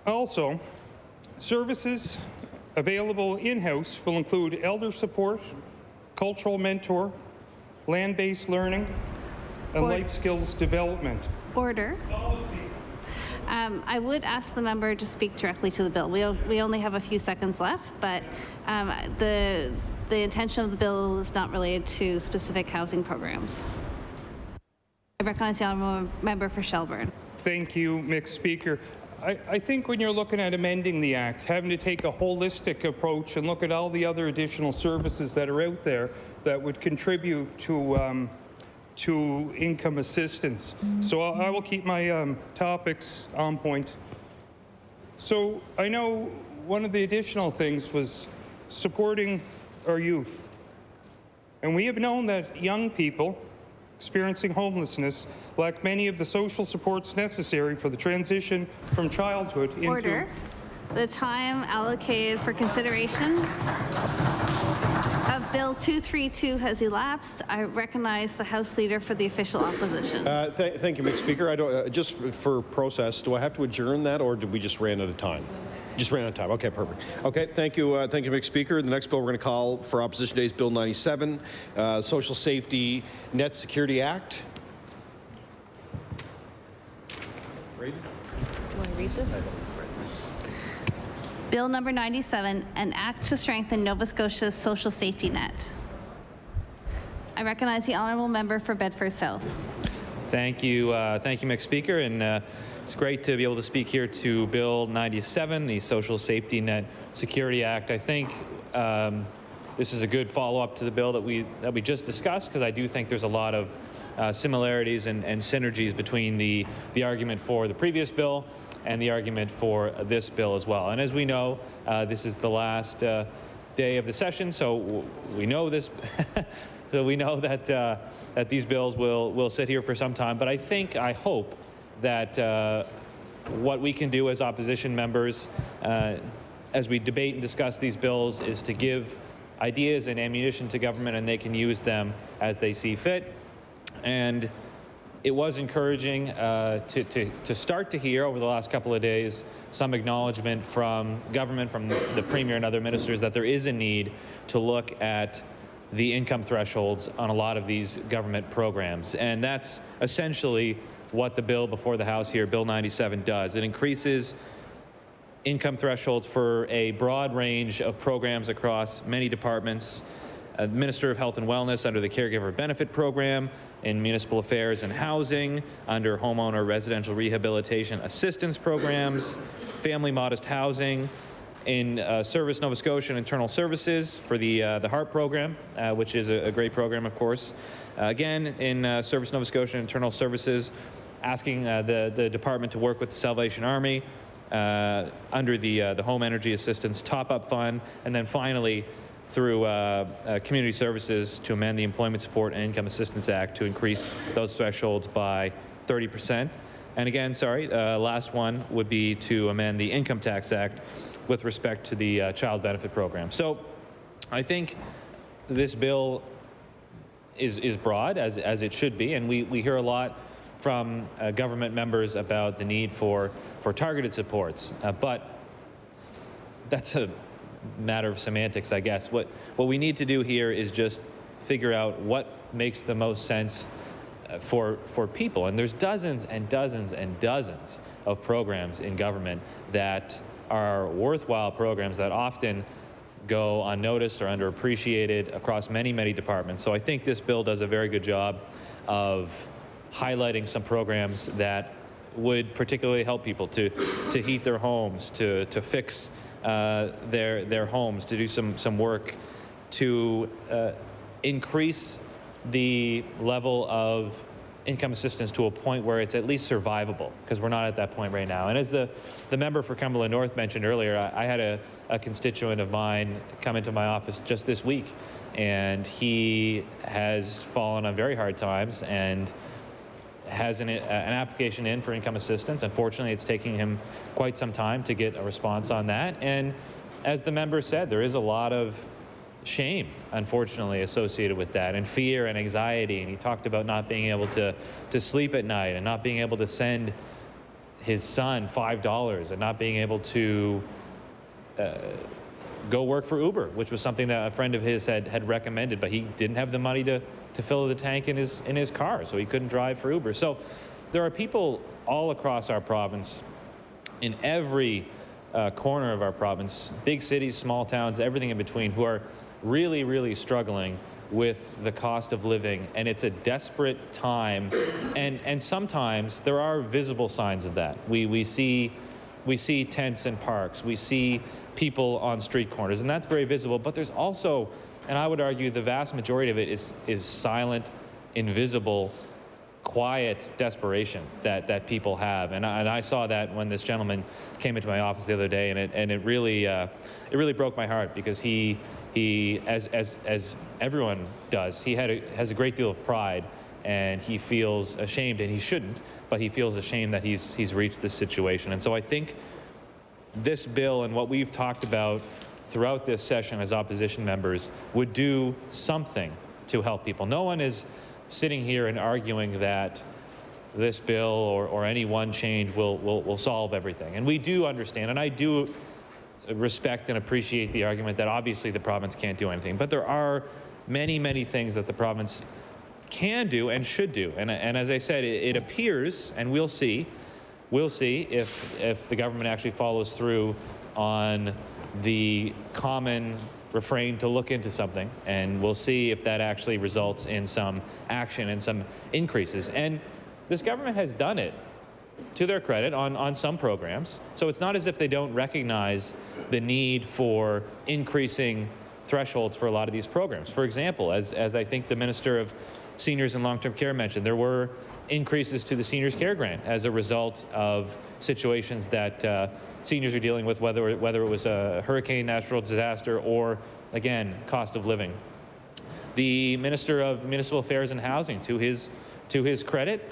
Also, services available in-house will include elder support, cultural mentor, land-based learning, and life skills development. Order. I would ask the member to speak directly to the bill. We only have a few seconds left, but the intention of the bill is not related to specific housing programs. I recognize the honourable member for Shelburne. Thank you, Mr. Speaker. I think when you're looking at amending the Act, having to take a holistic approach and look at all the other additional services that are out there that would contribute to income assistance. So I will keep my topics on point. So I know one of the additional things was supporting our youth. And we have known that young people experiencing homelessness lack many of the social supports necessary for the transition from childhood into... Order. The time allocated for consideration of Bill 232 has elapsed. I recognize the House Leader for the official opposition. Thank you, Mr. Speaker. I don't, just for process, do I have to adjourn that, or did we just ran out of time? Just ran out of time. Okay, perfect. Okay, thank you, Mr. Speaker. The next bill we're going to call for opposition today is Bill 97, Social Safety Net Security Act. Do I read this? Bill number 97, an act to strengthen Nova Scotia's social safety net. I recognize the honourable member for Bedford South. Thank you, Mr. Speaker, and it's great to be able to speak here to Bill 97, the Social Safety Net Security Act. I think this is a good follow-up to the bill that we just discussed, because I do think there's a lot of similarities and synergies between the argument for the previous bill and the argument for this bill as well. And as we know, this is the last day of the session, so we know this. So we know that that these bills will sit here for some time. But I hope that what we can do as opposition members, as we debate and discuss these bills, is to give ideas and ammunition to government, and they can use them as they see fit. And it was encouraging to start to hear over the last couple of days some acknowledgement from government, from the Premier and other ministers, that there is a need to look at the income thresholds on a lot of these government programs. And that's essentially what the bill before the House here, Bill 97, does. It increases income thresholds for a broad range of programs across many departments. Minister of Health and Wellness under the Caregiver Benefit Program, in Municipal Affairs and Housing, under Homeowner Residential Rehabilitation Assistance Programs, Family Modest Housing, in Service Nova Scotia and Internal Services for the HARP program, which is a great program, of course. Again, in Service Nova Scotia and Internal Services, asking the department to work with the Salvation Army under the Home Energy Assistance Top-Up Fund, and then finally through Community Services to amend the Employment Support and Income Assistance Act to increase those thresholds by 30%. And again, last one would be to amend the Income Tax Act with respect to the child benefit program. So I think this bill is broad, as it should be, and we hear a lot from government members about the need for targeted supports, but that's a matter of semantics, I guess. What we need to do here is just figure out what makes the most sense for people. And there's dozens and dozens and dozens of programs in government that are worthwhile programs that often go unnoticed or underappreciated across many, many departments. So I think this bill does a very good job of highlighting some programs that would particularly help people to heat their homes, to fix their homes, to do some work to increase the level of income assistance to a point where it's at least survivable, because we're not at that point right now. And as the member for Cumberland North mentioned earlier, I had a constituent of mine come into my office just this week, and he has fallen on very hard times and has an application in for income assistance. Unfortunately, it's taking him quite some time to get a response on that. And as the member said, there is a lot of shame, unfortunately, associated with that, and fear and anxiety. And he talked about not being able to sleep at night and not being able to send his son $5 and not being able to go work for Uber, which was something that a friend of his had recommended, but he didn't have the money to fill the tank in his car, so he couldn't drive for Uber. So there are people all across our province, in every corner of our province, big cities, small towns, everything in between, who are really, really struggling with the cost of living, and it's a desperate time. And sometimes there are visible signs of that. We see tents in parks, we see people on street corners, and that's very visible. But there's also, and I would argue the vast majority of it is silent, invisible, quiet desperation that people have. And I saw that when this gentleman came into my office the other day, and it really broke my heart, because he as everyone does, he has a great deal of pride, and he feels ashamed, and he shouldn't, but he feels ashamed that he's reached this situation. And so I think this bill and what we've talked about throughout this session as opposition members would do something to help people. No one is sitting here and arguing that this bill or any one change will solve everything. And we do understand, and I do respect and appreciate the argument that obviously the province can't do anything. But there are many, many things that the province can do and should do. And as I said, it appears, and we'll see if the government actually follows through on the common refrain to look into something, and we'll see if that actually results in some action and some increases. And this government has done it, to their credit, on some programs. So it's not as if they don't recognize the need for increasing thresholds for a lot of these programs. For example, as I think the Minister of Seniors and Long-Term Care mentioned, there were increases to the Seniors Care Grant as a result of situations that seniors are dealing with, whether it was a hurricane, natural disaster, or, again, cost of living. The Minister of Municipal Affairs and Housing, to his credit,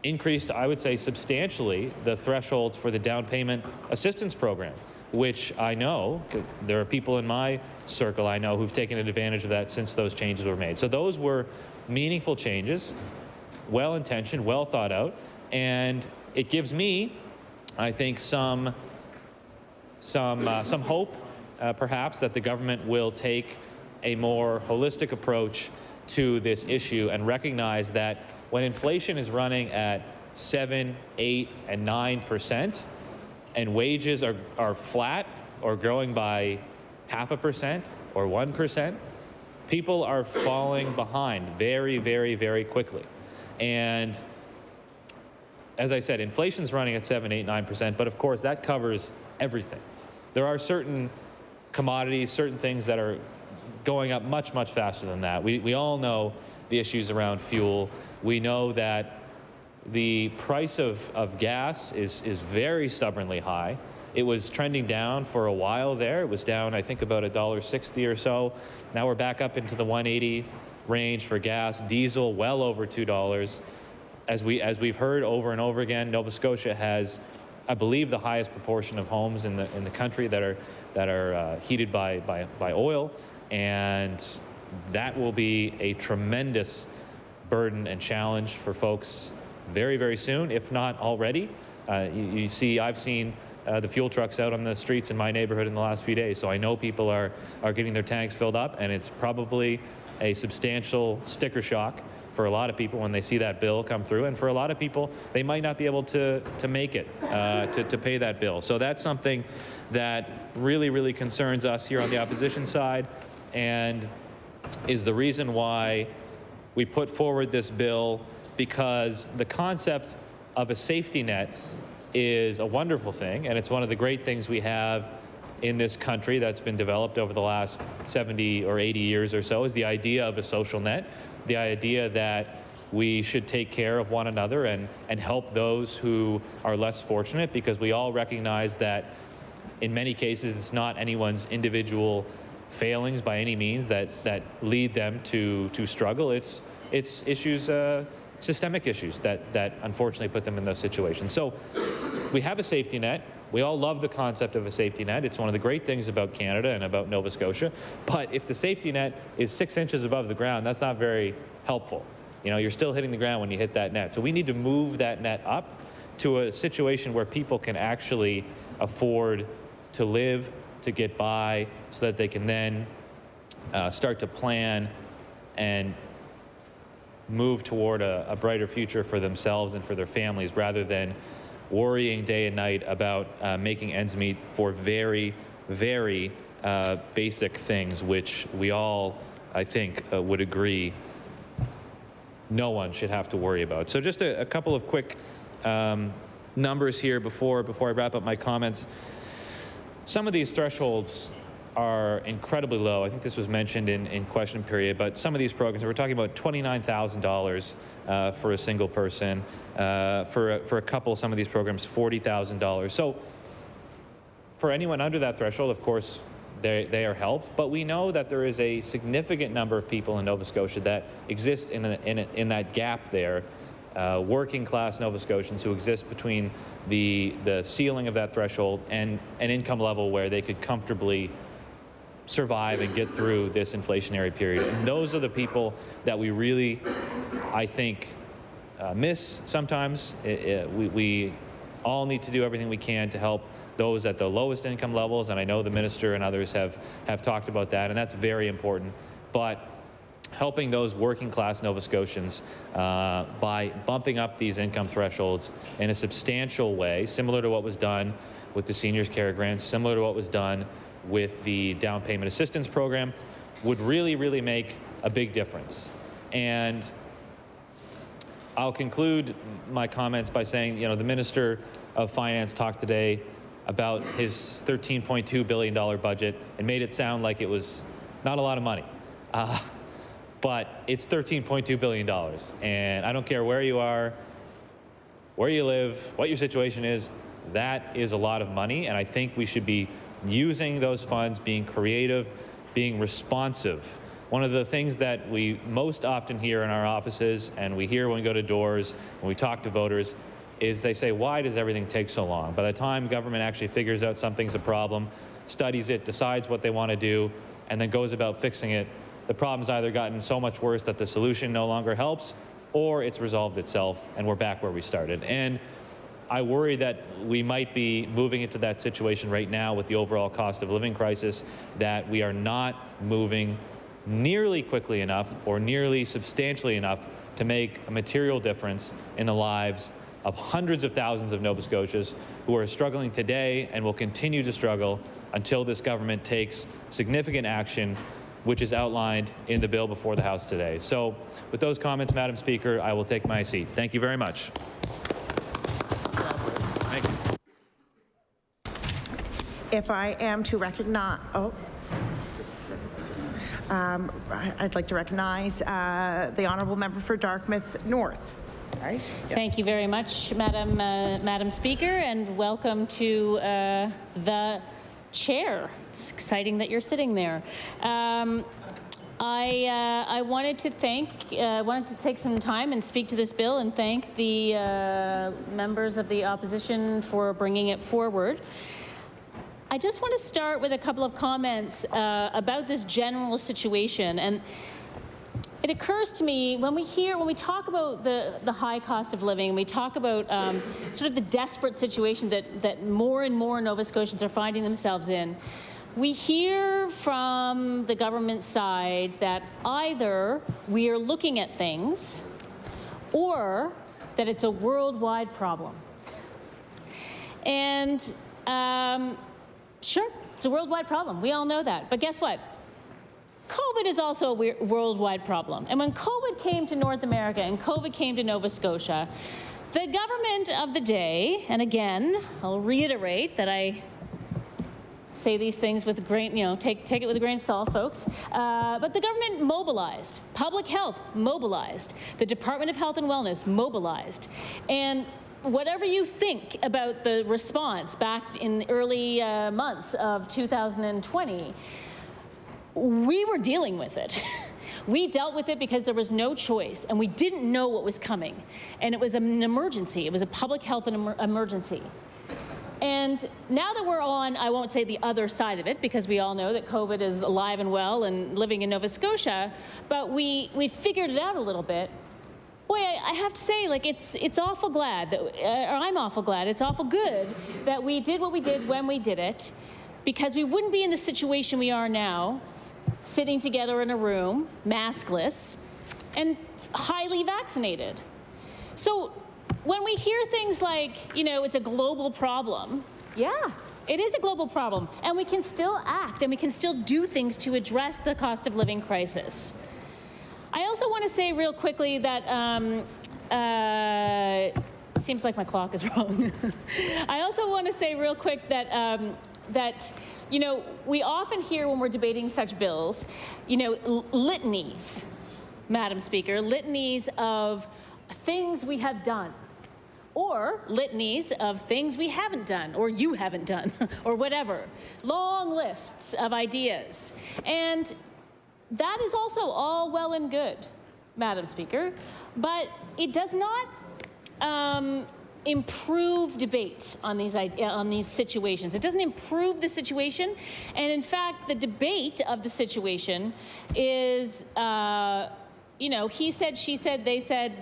increased, I would say, substantially the thresholds for the down payment assistance program, which I know, there are people in my circle I know who've taken advantage of that since those changes were made. So those were meaningful changes, well-intentioned, well thought out, and it gives me, I think, some hope, perhaps, that the government will take a more holistic approach to this issue and recognize that when inflation is running at 7%, 8%, and 9%, and wages are flat or growing by 0.5% or 1%, people are falling behind very, very, very quickly. And as I said, inflation's running at 7, 8, 9%, but of course that covers everything. There are certain commodities, certain things that are going up much, much faster than that. We all know the issues around fuel. We know that the price of gas is very stubbornly high, It was trending down for a while there. It was down, I think, about $1.60 or so. Now we're back up into the 180 range for gas. Diesel well over $2. As we've heard over and over again, Nova Scotia has, I believe, the highest proportion of homes in the country that are heated by oil, and that will be a tremendous burden and challenge for folks very, very soon, if not already. You see, I've seen the fuel trucks out on the streets in my neighborhood in the last few days, so I know people are getting their tanks filled up, and it's probably a substantial sticker shock for a lot of people when they see that bill come through, and for a lot of people, they might not be able to make it to pay that bill. So that's something that really, really concerns us here on the opposition side, and is the reason why we put forward this bill, because the concept of a safety net is a wonderful thing, and it's one of the great things we have in this country that's been developed over the last 70 or 80 years or so, is the idea of a social net, the idea that we should take care of one another and help those who are less fortunate, because we all recognize that in many cases it's not anyone's individual failings by any means that lead them to struggle. It's issues, systemic issues that unfortunately put them in those situations. So we have a safety net. We all love the concept of a safety net. It's one of the great things about Canada and about Nova Scotia. But if the safety net is 6 inches above the ground, that's not very helpful. You know, you're still hitting the ground when you hit that net. So we need to move that net up to a situation where people can actually afford to live, to get by, so that they can then start to plan and move toward a brighter future for themselves and for their families, rather than worrying day and night about making ends meet for very, very basic things, which we all, I think, would agree no one should have to worry about. So just a couple of quick numbers here before I wrap up my comments. Some of these thresholds are incredibly low. I think this was mentioned in question period, but some of these programs, we're talking about $29,000 for a single person. For a couple, some of these programs, $40,000. So for anyone under that threshold, of course, they are helped. But we know that there is a significant number of people in Nova Scotia that exist in that gap there, working class Nova Scotians who exist between the ceiling of that threshold and an income level where they could comfortably survive and get through this inflationary period. And those are the people that we really, I think, miss sometimes. We all need to do everything we can to help those at the lowest income levels, and I know the minister and others have talked about that, and that's very important. But helping those working class Nova Scotians by bumping up these income thresholds in a substantial way, similar to what was done with the seniors care grants, similar to what was done with the down payment assistance program, would really, really make a big difference. And I'll conclude my comments by saying, you know, the Minister of Finance talked today about his $13.2 billion budget and made it sound like it was not a lot of money. But it's $13.2 billion. And I don't care where you are, where you live, what your situation is, that is a lot of money. And I think we should be using those funds, being creative, being responsive. One of the things that we most often hear in our offices, and we hear when we go to doors, when we talk to voters, is they say, why does everything take so long? By the time government actually figures out something's a problem, studies it, decides what they want to do, and then goes about fixing it, the problem's either gotten so much worse that the solution no longer helps, or it's resolved itself and we're back where we started. And I worry that we might be moving into that situation right now with the overall cost of living crisis, that we are not moving nearly quickly enough or nearly substantially enough to make a material difference in the lives of hundreds of thousands of Nova Scotians who are struggling today and will continue to struggle until this government takes significant action, which is outlined in the bill before the House today. So with those comments, Madam Speaker, I will take my seat. Thank you very much. Thank you. If I am to recognize, I'd like to recognize the Honourable Member for Dartmouth North. Right? Thank you very much, Madam Speaker, and welcome to the chair. It's exciting that you're sitting there. I wanted to take some time and speak to this bill and thank the members of the opposition for bringing it forward. I just want to start with a couple of comments about this general situation. And it occurs to me when we talk about the high cost of living, we talk about sort of the desperate situation that more and more Nova Scotians are finding themselves in, we hear from the government side that either we are looking at things or that it's a worldwide problem. And sure, it's a worldwide problem. We all know that. But guess what? COVID is also a worldwide problem. And when COVID came to North America and COVID came to Nova Scotia, the government of the day, and again, I'll reiterate that I say these things with a grain, take it with a grain of salt, folks. But the government mobilized. Public health mobilized. The Department of Health and Wellness mobilized. And whatever you think about the response back in the early months of 2020, we were dealing with it. We dealt with it because there was no choice, and we didn't know what was coming. And it was an emergency. It was a public health emergency. And now that we're on, I won't say the other side of it, because we all know that COVID is alive and well and living in Nova Scotia, but we figured it out a little bit. Boy, I have to say, like, it's awful glad that, or I'm awful glad, it's awful good that we did what we did when we did it, because we wouldn't be in the situation we are now, sitting together in a room, maskless, and highly vaccinated. So when we hear things like, it's a global problem, yeah, it is a global problem, and we can still act, and we can still do things to address the cost of living crisis. I also want to say real quickly that, seems like my clock is wrong. I also want to say real quick that, we often hear when we're debating such bills, litanies, Madam Speaker, litanies of things we have done, or litanies of things we haven't done, or you haven't done, or whatever. Long lists of ideas. And that is also all well and good, Madam Speaker, but it does not improve debate on these situations. It doesn't improve the situation, and in fact, the debate of the situation is, he said, she said, they said,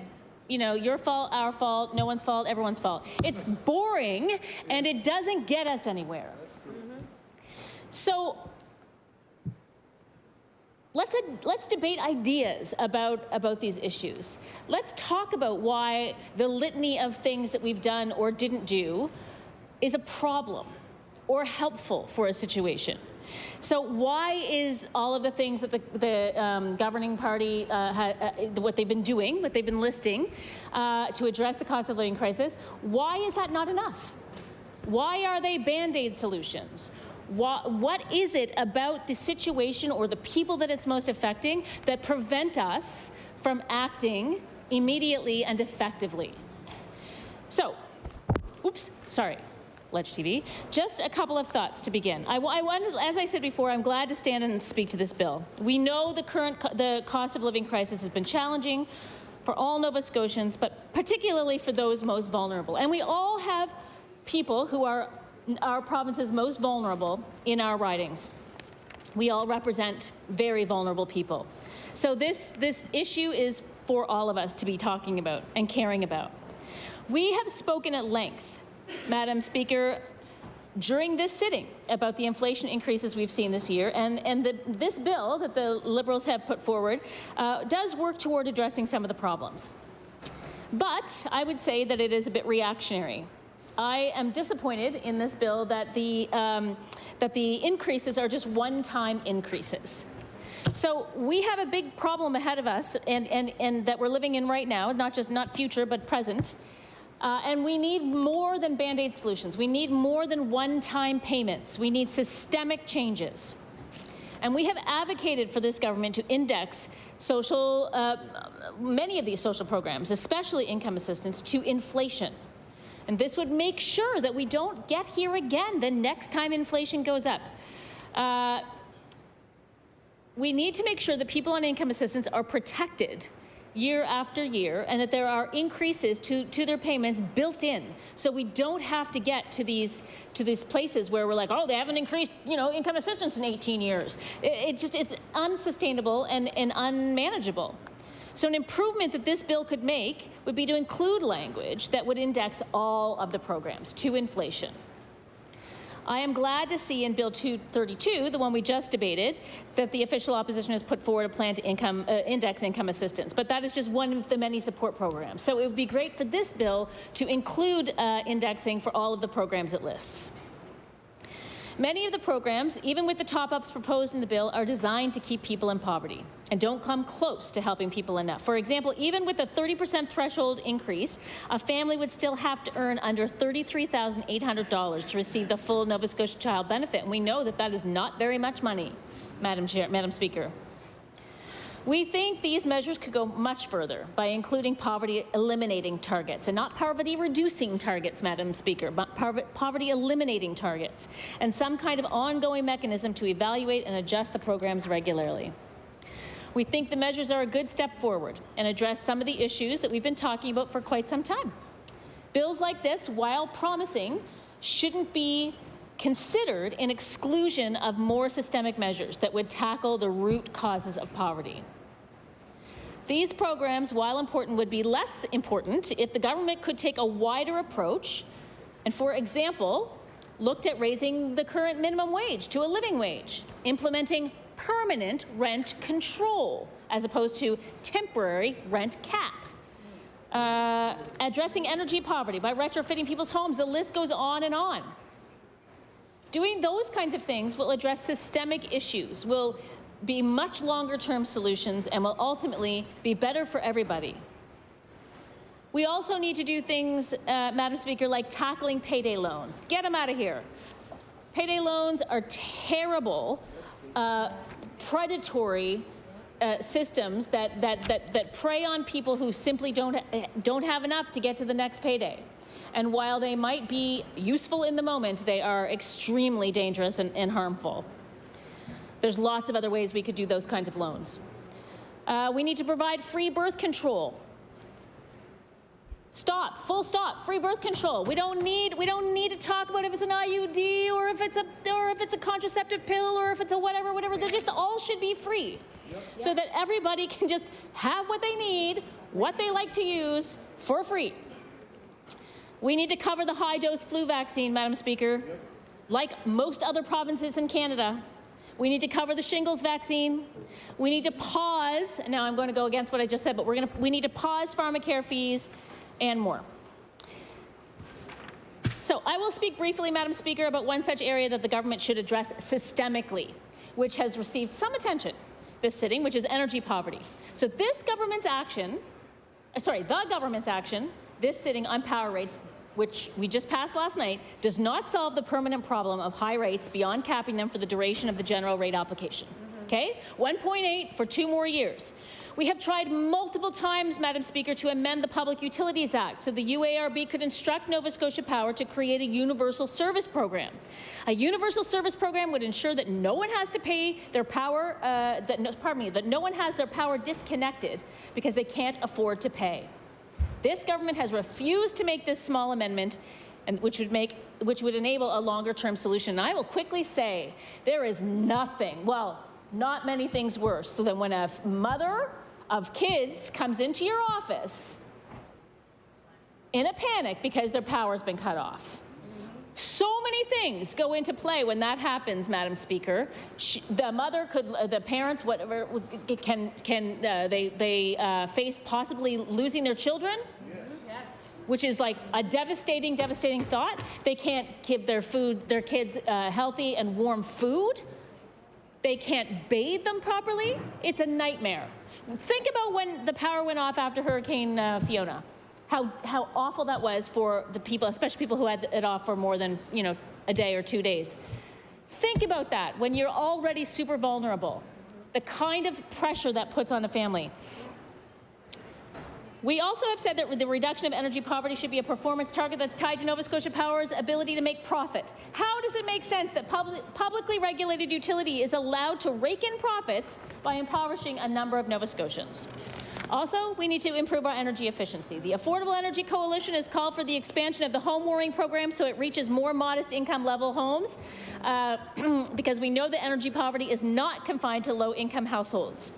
your fault, our fault, no one's fault, everyone's fault. It's boring, and it doesn't get us anywhere. So let's debate ideas about these issues. Let's talk about why the litany of things that we've done or didn't do is a problem or helpful for a situation. So why is all of the things that the governing party, what they've been doing, what they've been listing to address the cost of living crisis, why is that not enough? Why are they Band-Aid solutions? What is it about the situation or the people that it's most affecting that prevent us from acting immediately and effectively? So, Ledge TV. Just a couple of thoughts to begin. As I said before, I'm glad to stand and speak to this bill. We know the cost of living crisis has been challenging for all Nova Scotians, but particularly for those most vulnerable. And we all have people who are our province's most vulnerable in our ridings. We all represent very vulnerable people. So this issue is for all of us to be talking about and caring about. We have spoken at length, Madam Speaker, during this sitting about the inflation increases we've seen this year, and this bill that the Liberals have put forward does work toward addressing some of the problems. But I would say that it is a bit reactionary. I am disappointed in this bill that the increases are just one-time increases. So we have a big problem ahead of us, and that we're living in right now, not future, but present. And we need more than Band-Aid solutions. We need more than one-time payments. We need systemic changes. And we have advocated for this government to index social many of these social programs, especially income assistance, to inflation. And this would make sure that we don't get here again the next time inflation goes up. We need to make sure that people on income assistance are protected year after year, and that there are increases to their payments built in, so we don't have to get to these places where we're like, oh, they haven't increased, income assistance in 18 years. It's unsustainable and unmanageable. So an improvement that this bill could make would be to include language that would index all of the programs to inflation. I am glad to see in Bill 232, the one we just debated, that the official opposition has put forward a plan to index income assistance, but that is just one of the many support programs. So it would be great for this bill to include indexing for all of the programs it lists. Many of the programs, even with the top-ups proposed in the bill, are designed to keep people in poverty and don't come close to helping people enough. For example, even with a 30% threshold increase, a family would still have to earn under $33,800 to receive the full Nova Scotia Child Benefit. And we know that that is not very much money, Madam Speaker. We think these measures could go much further by including poverty-eliminating targets, and not poverty-reducing targets, Madam Speaker, but poverty-eliminating targets, and some kind of ongoing mechanism to evaluate and adjust the programs regularly. We think the measures are a good step forward and address some of the issues that we've been talking about for quite some time. Bills like this, while promising, shouldn't be considered in exclusion of more systemic measures that would tackle the root causes of poverty. These programs, while important, would be less important if the government could take a wider approach and, for example, looked at raising the current minimum wage to a living wage, implementing permanent rent control as opposed to temporary rent cap. Addressing energy poverty by retrofitting people's homes. The list goes on and on. Doing those kinds of things will address systemic issues, will be much longer-term solutions, and will ultimately be better for everybody. We also need to do things, Madam Speaker, like tackling payday loans. Get them out of here. Payday loans are terrible, predatory systems that prey on people who simply don't have enough to get to the next payday. And while they might be useful in the moment, they are extremely dangerous and harmful. There's lots of other ways we could do those kinds of loans. We need to provide free birth control. Stop, full stop, free birth control. We don't need to talk about if it's an IUD or if it's a contraceptive pill or if it's a whatever. They just all should be free, so that everybody can just have what they need, what they like to use, for free. We need to cover the high-dose flu vaccine, Madam Speaker, like most other provinces in Canada. We need to cover the shingles vaccine. We need to pause, now I'm going to go against what I just said, but we need to pause pharmacare fees and more. So I will speak briefly, Madam Speaker, about one such area that the government should address systemically, which has received some attention this sitting, which is energy poverty. So the government's action, this sitting on power rates, which we just passed last night, does not solve the permanent problem of high rates beyond capping them for the duration of the general rate application. Okay? 1.8 for 2 more years. We have tried multiple times, Madam Speaker, to amend the Public Utilities Act so the UARB could instruct Nova Scotia Power to create a universal service program. A universal service program would ensure that no one has to pay their power, that no one has their power disconnected because they can't afford to pay. This government has refused to make this small amendment, which would enable a longer-term solution. And I will quickly say there is nothing, well, not many things worse than when a mother of kids comes into your office in a panic because their power's been cut off. So many things go into play when that happens, Madam Speaker. The mother could, the parents, whatever, they face possibly losing their children, which is like a devastating thought. They can't give their kids healthy and warm food. They can't bathe them properly. It's a nightmare. Think about when the power went off after Hurricane Fiona. How awful that was for the people, especially people who had it off for more than, a day or 2 days. Think about that when you're already super vulnerable, the kind of pressure that puts on a family. We also have said that the reduction of energy poverty should be a performance target that's tied to Nova Scotia Power's ability to make profit. How does it make sense that publicly regulated utility is allowed to rake in profits by impoverishing a number of Nova Scotians? Also, we need to improve our energy efficiency. The Affordable Energy Coalition has called for the expansion of the home warming program so it reaches more modest income level homes because we know that energy poverty is not confined to low income households.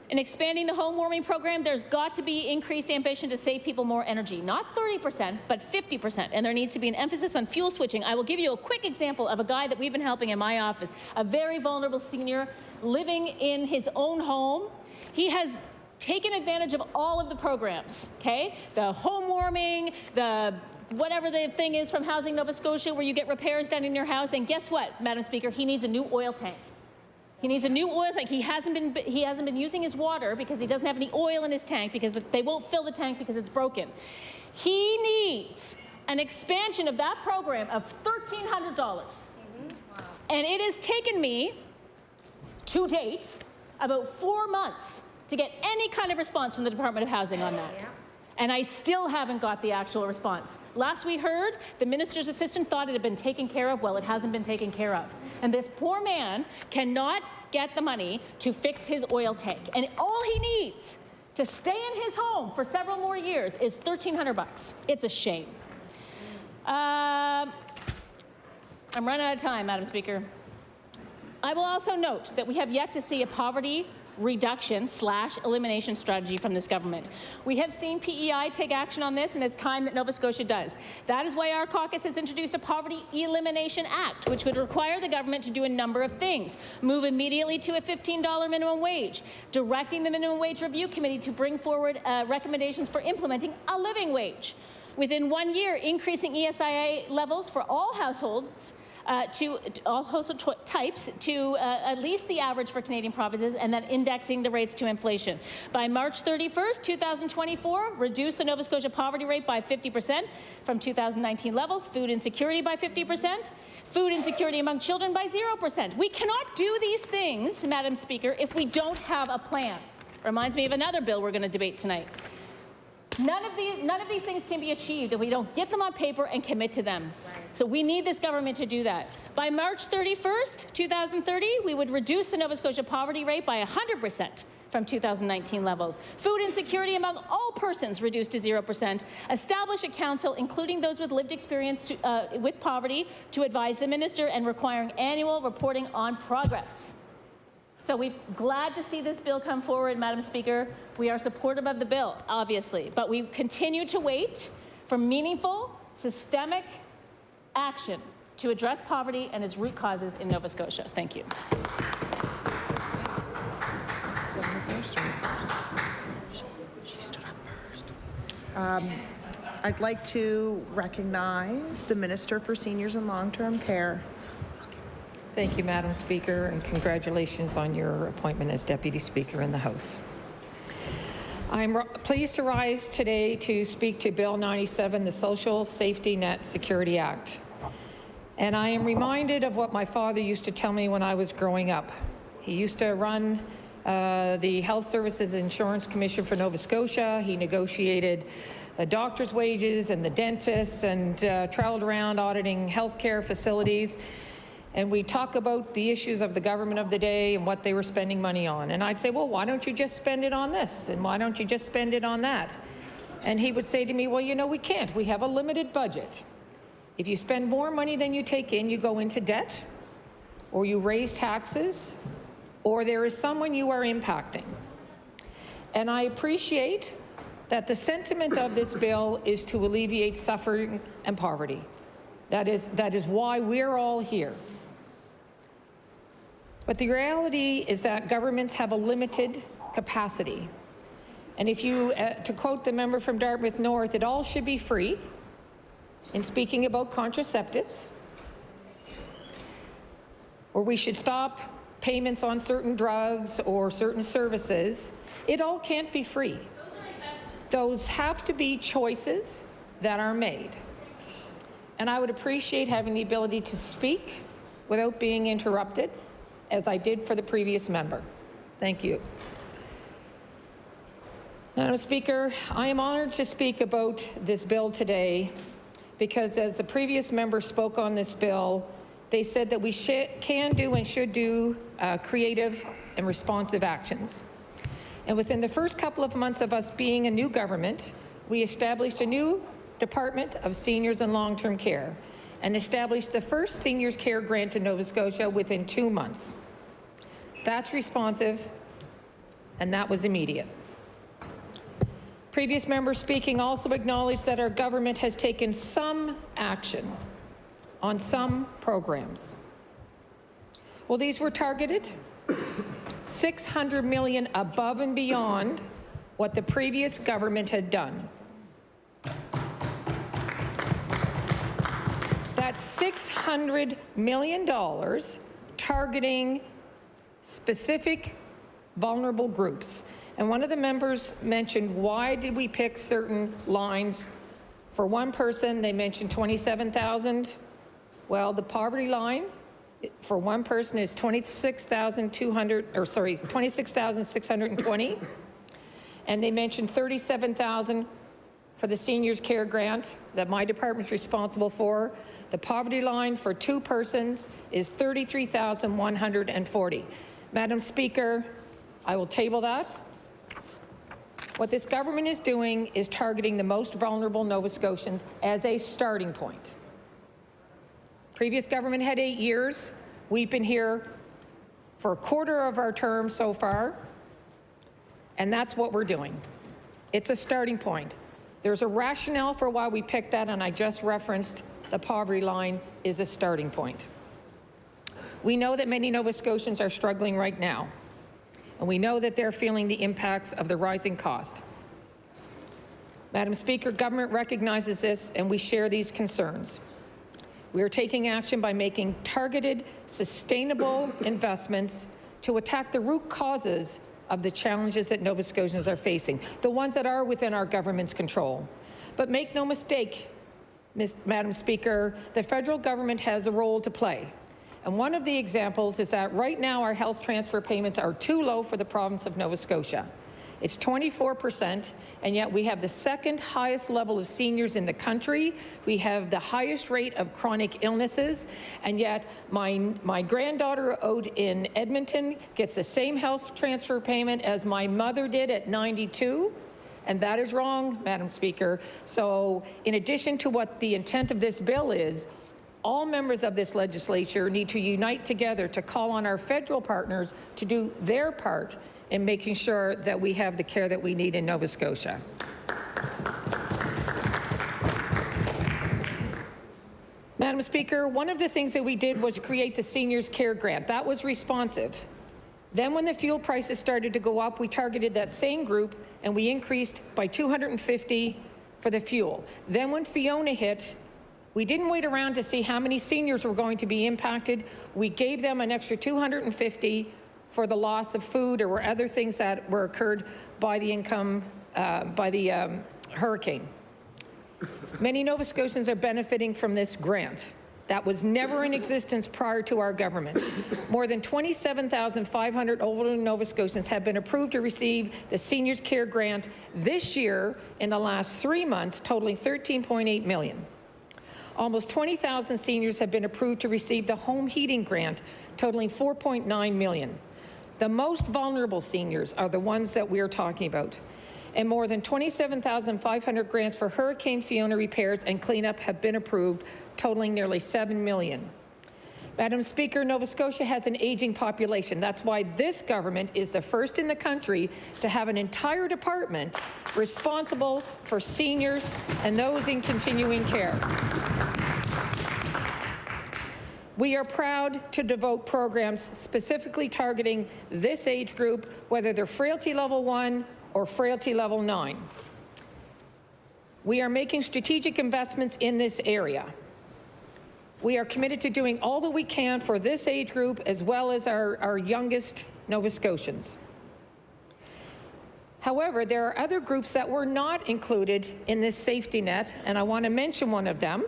In expanding the home warming program, there's got to be increased ambition to save people more energy. Not 30%, but 50%. And there needs to be an emphasis on fuel switching. I will give you a quick example of a guy that we've been helping in my office, a very vulnerable senior living in his own home. He has taken advantage of all of the programs, okay? The home warming, the whatever the thing is from Housing Nova Scotia where you get repairs done in your house. And guess what, Madam Speaker? He needs a new oil tank. He needs a new oil tank. He hasn't been using his water because he doesn't have any oil in his tank because they won't fill the tank because it's broken. He needs an expansion of that program of $1,300. And it has taken me, to date, about 4 months to get any kind of response from the Department of Housing on that. And I still haven't got the actual response. Last we heard, the minister's assistant thought it had been taken care of. Well, it hasn't been taken care of. And this poor man cannot get the money to fix his oil tank. And all he needs to stay in his home for several more years is $1,300. It's a shame. I'm running out of time, Madam Speaker. I will also note that we have yet to see a poverty reduction/elimination strategy from this government. We have seen PEI take action on this, and it's time that Nova Scotia does. That is why our caucus has introduced a Poverty Elimination Act, which would require the government to do a number of things. Move immediately to a $15 minimum wage, directing the Minimum Wage Review Committee to bring forward recommendations for implementing a living wage. Within 1 year, increasing ESIA levels for all households to all household types to at least the average for Canadian provinces, and then indexing the rates to inflation. By March 31st, 2024, reduce the Nova Scotia poverty rate by 50% from 2019 levels, food insecurity by 50%, food insecurity among children by 0%. We cannot do these things, Madam Speaker, if we don't have a plan. Reminds me of another bill we're going to debate tonight. None of these things can be achieved if we don't get them on paper and commit to them. So we need this government to do that. By March 31st, 2030, we would reduce the Nova Scotia poverty rate by 100% from 2019 levels. Food insecurity among all persons reduced to 0%. Establish a council, including those with lived experience with poverty, to advise the minister, and requiring annual reporting on progress. So we're glad to see this bill come forward, Madam Speaker. We are supportive of the bill, obviously, but we continue to wait for meaningful, systemic action to address poverty and its root causes in Nova Scotia. Thank you. She stood up first. I'd like to recognize the Minister for Seniors and Long-Term Care. Thank you, Madam Speaker, and congratulations on your appointment as Deputy Speaker in the House. I'm pleased to rise today to speak to Bill 97, the Social Safety Net Security Act. And I am reminded of what my father used to tell me when I was growing up. He used to run the Health Services Insurance Commission for Nova Scotia. He negotiated the doctors' wages and the dentists, and traveled around auditing healthcare facilities. And we talk about the issues of the government of the day and what they were spending money on. And I'd say, well, why don't you just spend it on this? And why don't you just spend it on that? And he would say to me, well, you know, we can't. We have a limited budget. If you spend more money than you take in, you go into debt, or you raise taxes, or there is someone you are impacting. And I appreciate that the sentiment of this bill is to alleviate suffering and poverty. That is why we're all here. But the reality is that governments have a limited capacity. And if you, to quote the member from Dartmouth North, it all should be free. In speaking about contraceptives, or we should stop payments on certain drugs or certain services, it all can't be free. Those have to be choices that are made. And I would appreciate having the ability to speak without being interrupted, as I did for the previous member. Thank you. Madam Speaker, I am honored to speak about this bill today because as the previous member spoke on this bill, they said that we can do and should do creative and responsive actions. And within the first couple of months of us being a new government, we established a new Department of Seniors and Long-Term Care and established the first Seniors Care Grant in Nova Scotia within 2 months. That's responsive, and that was immediate. Previous member speaking also acknowledged that our government has taken some action on some programs. Well, these were targeted, $600 million above and beyond what the previous government had done. That's $600 million targeting specific vulnerable groups. And one of the members mentioned, why did we pick certain lines? For one person, they mentioned 27,000. Well, the poverty line for one person is 26,620. And they mentioned 37,000 for the Seniors Care Grant that my department's responsible for. The poverty line for 2 persons is 33,140. Madam Speaker, I will table that. What this government is doing is targeting the most vulnerable Nova Scotians as a starting point. Previous government had 8 years. We've been here for a quarter of our term so far, and that's what we're doing. It's a starting point. There's a rationale for why we picked that, and I just referenced the poverty line is a starting point. We know that many Nova Scotians are struggling right now, and we know that they're feeling the impacts of the rising cost. Madam Speaker, government recognizes this, and we share these concerns. We are taking action by making targeted, sustainable investments to attack the root causes of the challenges that Nova Scotians are facing, the ones that are within our government's control. But make no mistake, Madam Speaker, the federal government has a role to play. And one of the examples is that right now our health transfer payments are too low for the province of Nova Scotia. It's 24%, and yet we have the second highest level of seniors in the country. We have the highest rate of chronic illnesses, and yet my granddaughter out in Edmonton gets the same health transfer payment as my mother did at 92. And that is wrong, Madam Speaker. So in addition to what the intent of this bill is, all members of this legislature need to unite together to call on our federal partners to do their part in making sure that we have the care that we need in Nova Scotia. Madam Speaker, one of the things that we did was create the Seniors Care Grant. That was responsive. Then when the fuel prices started to go up, we targeted that same group and we increased by $250 for the fuel. Then when Fiona hit, we didn't wait around to see how many seniors were going to be impacted. We gave them an extra $250 for the loss of food or other things that were occurred by the hurricane. Many Nova Scotians are benefiting from this grant. That was never in existence prior to our government. More than 27,500 older Nova Scotians have been approved to receive the Seniors Care Grant this year in the last 3 months, totaling $13.8 million. Almost 20,000 seniors have been approved to receive the Home Heating Grant, totaling $4.9 million. The most vulnerable seniors are the ones that we're talking about. And more than 27,500 grants for Hurricane Fiona repairs and cleanup have been approved, totaling nearly $7 million. Madam Speaker, Nova Scotia has an aging population. That's why this government is the first in the country to have an entire department responsible for seniors and those in continuing care. We are proud to devote programs specifically targeting this age group, whether they're frailty level 1 or frailty level 9. We are making strategic investments in this area. We are committed to doing all that we can for this age group as well as our youngest Nova Scotians. However, there are other groups that were not included in this safety net, and I want to mention one of them.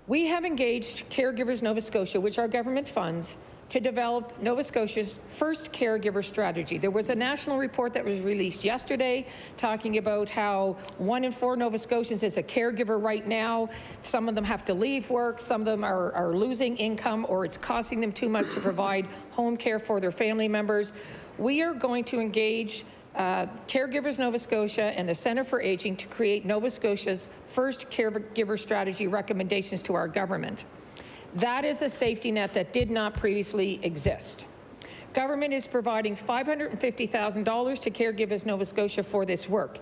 We have engaged Caregivers Nova Scotia, which our government funds, to develop Nova Scotia's first caregiver strategy. There was a national report that was released yesterday talking about how 1 in 4 Nova Scotians is a caregiver right now. Some of them have to leave work, some of them are losing income, or it's costing them too much to provide home care for their family members. We are going to engage Caregivers Nova Scotia and the Centre for Aging to create Nova Scotia's first caregiver strategy recommendations to our government. That is a safety net that did not previously exist. Government is providing $550,000 to Caregivers Nova Scotia for this work,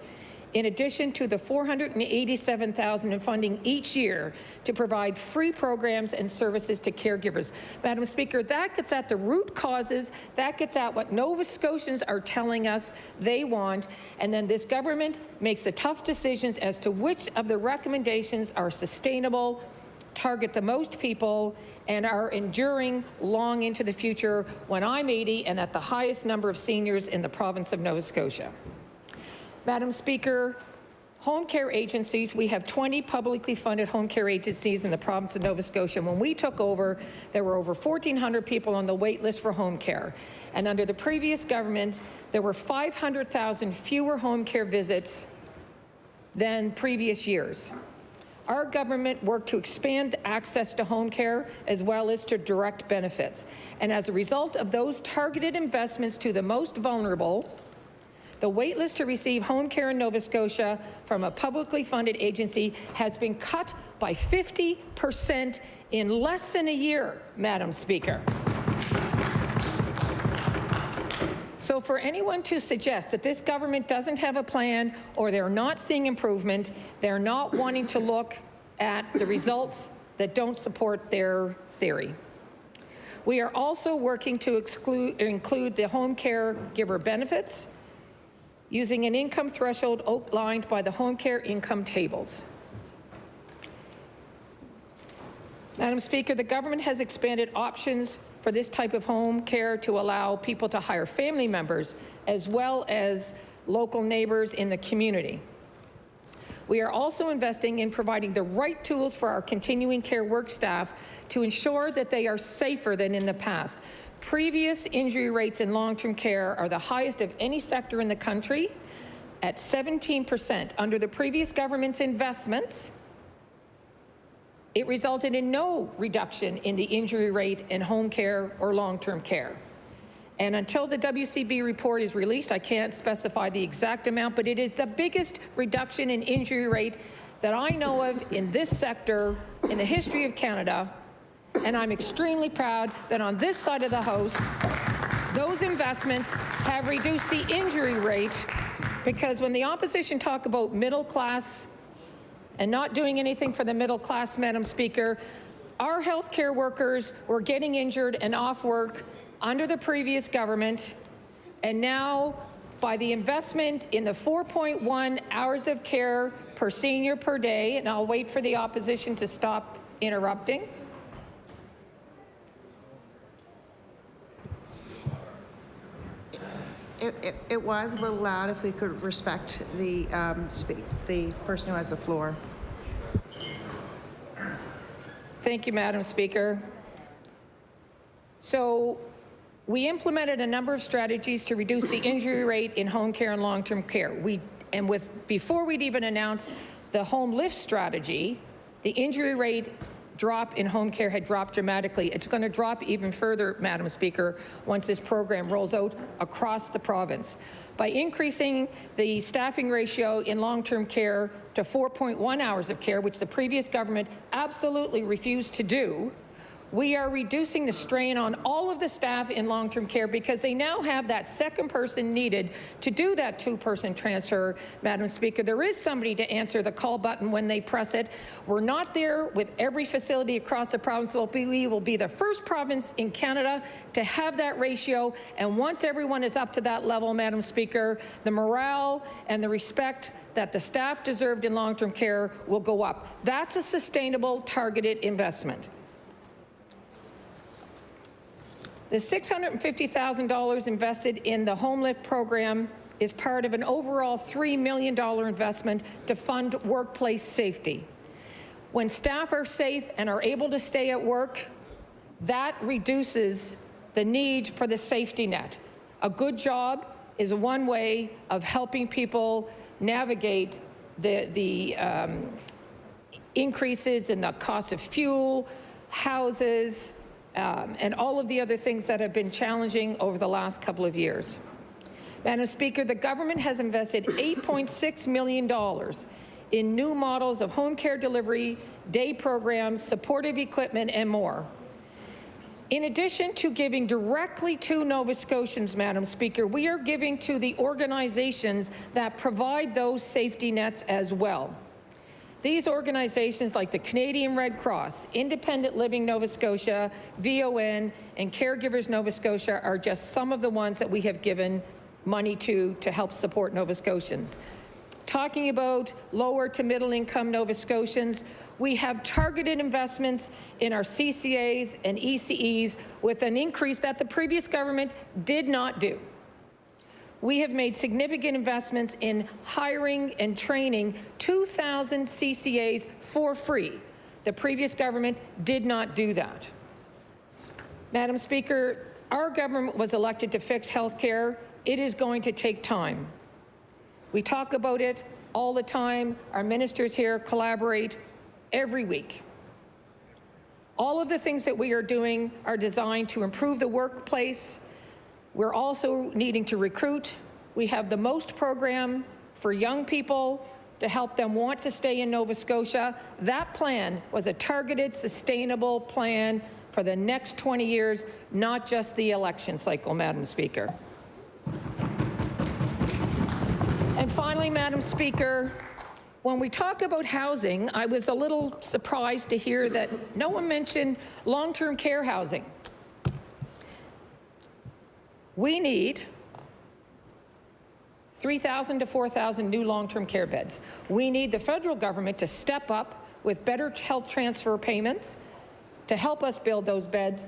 in addition to the $487,000 in funding each year to provide free programs and services to caregivers. Madam Speaker, that gets at the root causes, that gets at what Nova Scotians are telling us they want, and then this government makes the tough decisions as to which of the recommendations are sustainable, target the most people, and are enduring long into the future when I'm 80 and at the highest number of seniors in the province of Nova Scotia. Madam Speaker, home care agencies, we have 20 publicly funded home care agencies in the province of Nova Scotia. When we took over, there were over 1,400 people on the wait list for home care. And under the previous government, there were 500,000 fewer home care visits than previous years. Our government worked to expand access to home care as well as to direct benefits. And as a result of those targeted investments to the most vulnerable, the waitlist to receive home care in Nova Scotia from a publicly funded agency has been cut by 50% in less than a year, Madam Speaker. So for anyone to suggest that this government doesn't have a plan or they're not seeing improvement, they're not wanting to look at the results that don't support their theory. We are also working to include the home care giver benefits using an income threshold outlined by the home care income tables. Madam Speaker, the government has expanded options for this type of home care to allow people to hire family members as well as local neighbors in the community. We are also investing in providing the right tools for our continuing care work staff to ensure that they are safer than in the past. Previous injury rates in long-term care are the highest of any sector in the country at 17%. Under the previous government's investments, it resulted in no reduction in the injury rate in home care or long-term care. And until the WCB report is released, I can't specify the exact amount, but it is the biggest reduction in injury rate that I know of in this sector in the history of Canada. And I'm extremely proud that on this side of the House, those investments have reduced the injury rate, because when the opposition talk about middle class and not doing anything for the middle class, Madam Speaker, our healthcare workers were getting injured and off work under the previous government, and now by the investment in the 4.1 hours of care per senior per day, and I'll wait for the opposition to stop interrupting. It was a little loud. If we could respect the person who has the floor. Thank you, Madam Speaker. So we implemented a number of strategies to reduce the injury rate in home care and long-term care. Before we'd even announced the home lift strategy, the injury rate drop in home care had dropped dramatically. It's going to drop even further, Madam Speaker, once this program rolls out across the province. By increasing the staffing ratio in long-term care to 4.1 hours of care, which the previous government absolutely refused to do, we are reducing the strain on all of the staff in long-term care, because they now have that second person needed to do that two-person transfer, Madam Speaker. There is somebody to answer the call button when they press it. We're not there with every facility across the province. We will be the first province in Canada to have that ratio, and once everyone is up to that level, Madam Speaker, the morale and the respect that the staff deserved in long-term care will go up. That's a sustainable, targeted investment. The $650,000 invested in the Home Lift program is part of an overall $3 million investment to fund workplace safety. When staff are safe and are able to stay at work, that reduces the need for the safety net. A good job is one way of helping people navigate the increases in the cost of fuel, houses, and all of the other things that have been challenging over the last couple of years. Madam Speaker, the government has invested $8.6 million in new models of home care delivery, day programs, supportive equipment, and more. In addition to giving directly to Nova Scotians, Madam Speaker, we are giving to the organizations that provide those safety nets as well. These organizations like the Canadian Red Cross, Independent Living Nova Scotia, VON, and Caregivers Nova Scotia are just some of the ones that we have given money to help support Nova Scotians. Talking about lower to middle income Nova Scotians, we have targeted investments in our CCAs and ECEs with an increase that the previous government did not do. We have made significant investments in hiring and training 2,000 CCAs for free. The previous government did not do that. Madam Speaker, our government was elected to fix health care. It is going to take time. We talk about it all the time. Our ministers here collaborate every week. All of the things that we are doing are designed to improve the workplace. We're also needing to recruit. We have the most program for young people to help them want to stay in Nova Scotia. That plan was a targeted, sustainable plan for the next 20 years, not just the election cycle, Madam Speaker. And finally, Madam Speaker, when we talk about housing, I was a little surprised to hear that no one mentioned long-term care housing. We need 3,000 to 4,000 new long-term care beds. We need the federal government to step up with better health transfer payments to help us build those beds.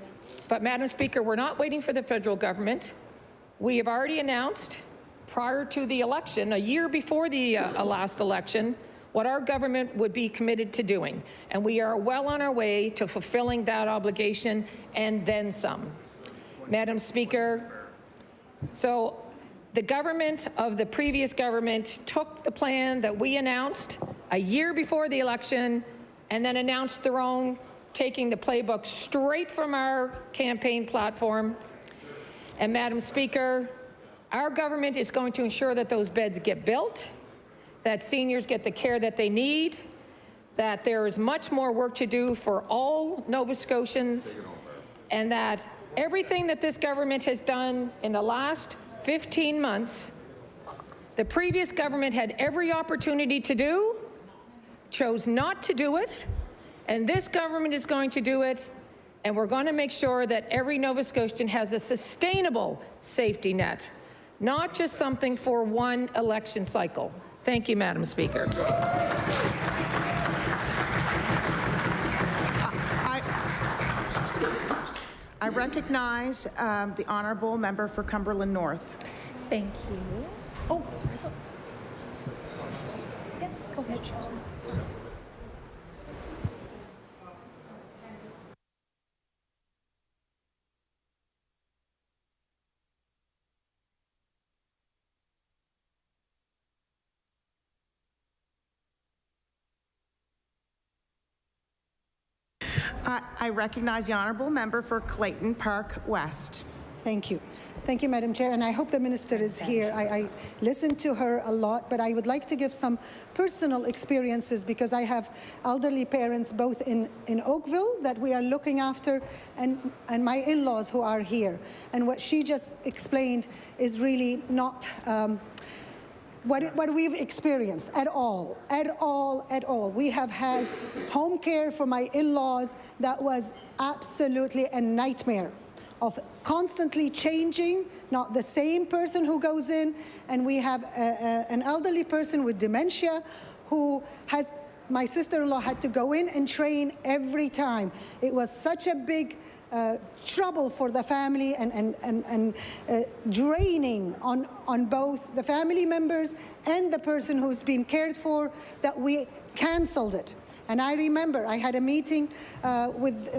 But Madam Speaker, we're not waiting for the federal government. We have already announced prior to the election, a year before the last election, what our government would be committed to doing. And we are well on our way to fulfilling that obligation and then some. Madam Speaker, so the government of the previous government took the plan that we announced a year before the election and then announced their own, taking the playbook straight from our campaign platform. And Madam Speaker, our government is going to ensure that those beds get built, that seniors get the care that they need, that there is much more work to do for all Nova Scotians, and that everything that this government has done in the last 15 months, the previous government had every opportunity to do, chose not to do it, and this government is going to do it, and we're going to make sure that every Nova Scotian has a sustainable safety net, not just something for one election cycle. Thank you, Madam Speaker. I recognize the honourable member for Cumberland North. Thank you. Oh, sorry. Yeah, go ahead. Sorry. I recognize the honourable member for Clayton Park West. Thank you. Thank you, Madam Chair, and I hope the minister is here. I listened to her a lot, but I would like to give some personal experiences because I have elderly parents both in Oakville that we are looking after and my in-laws who are here. And what she just explained is really not what we've experienced at all. We have had home care for my in-laws that was absolutely a nightmare of constantly changing, not the same person who goes in, and we have an elderly person with dementia who has, my sister-in-law had to go in and train every time. It was such a big trouble for the family and draining on both the family members and the person who's been cared for that we canceled it. And I remember I had a meeting with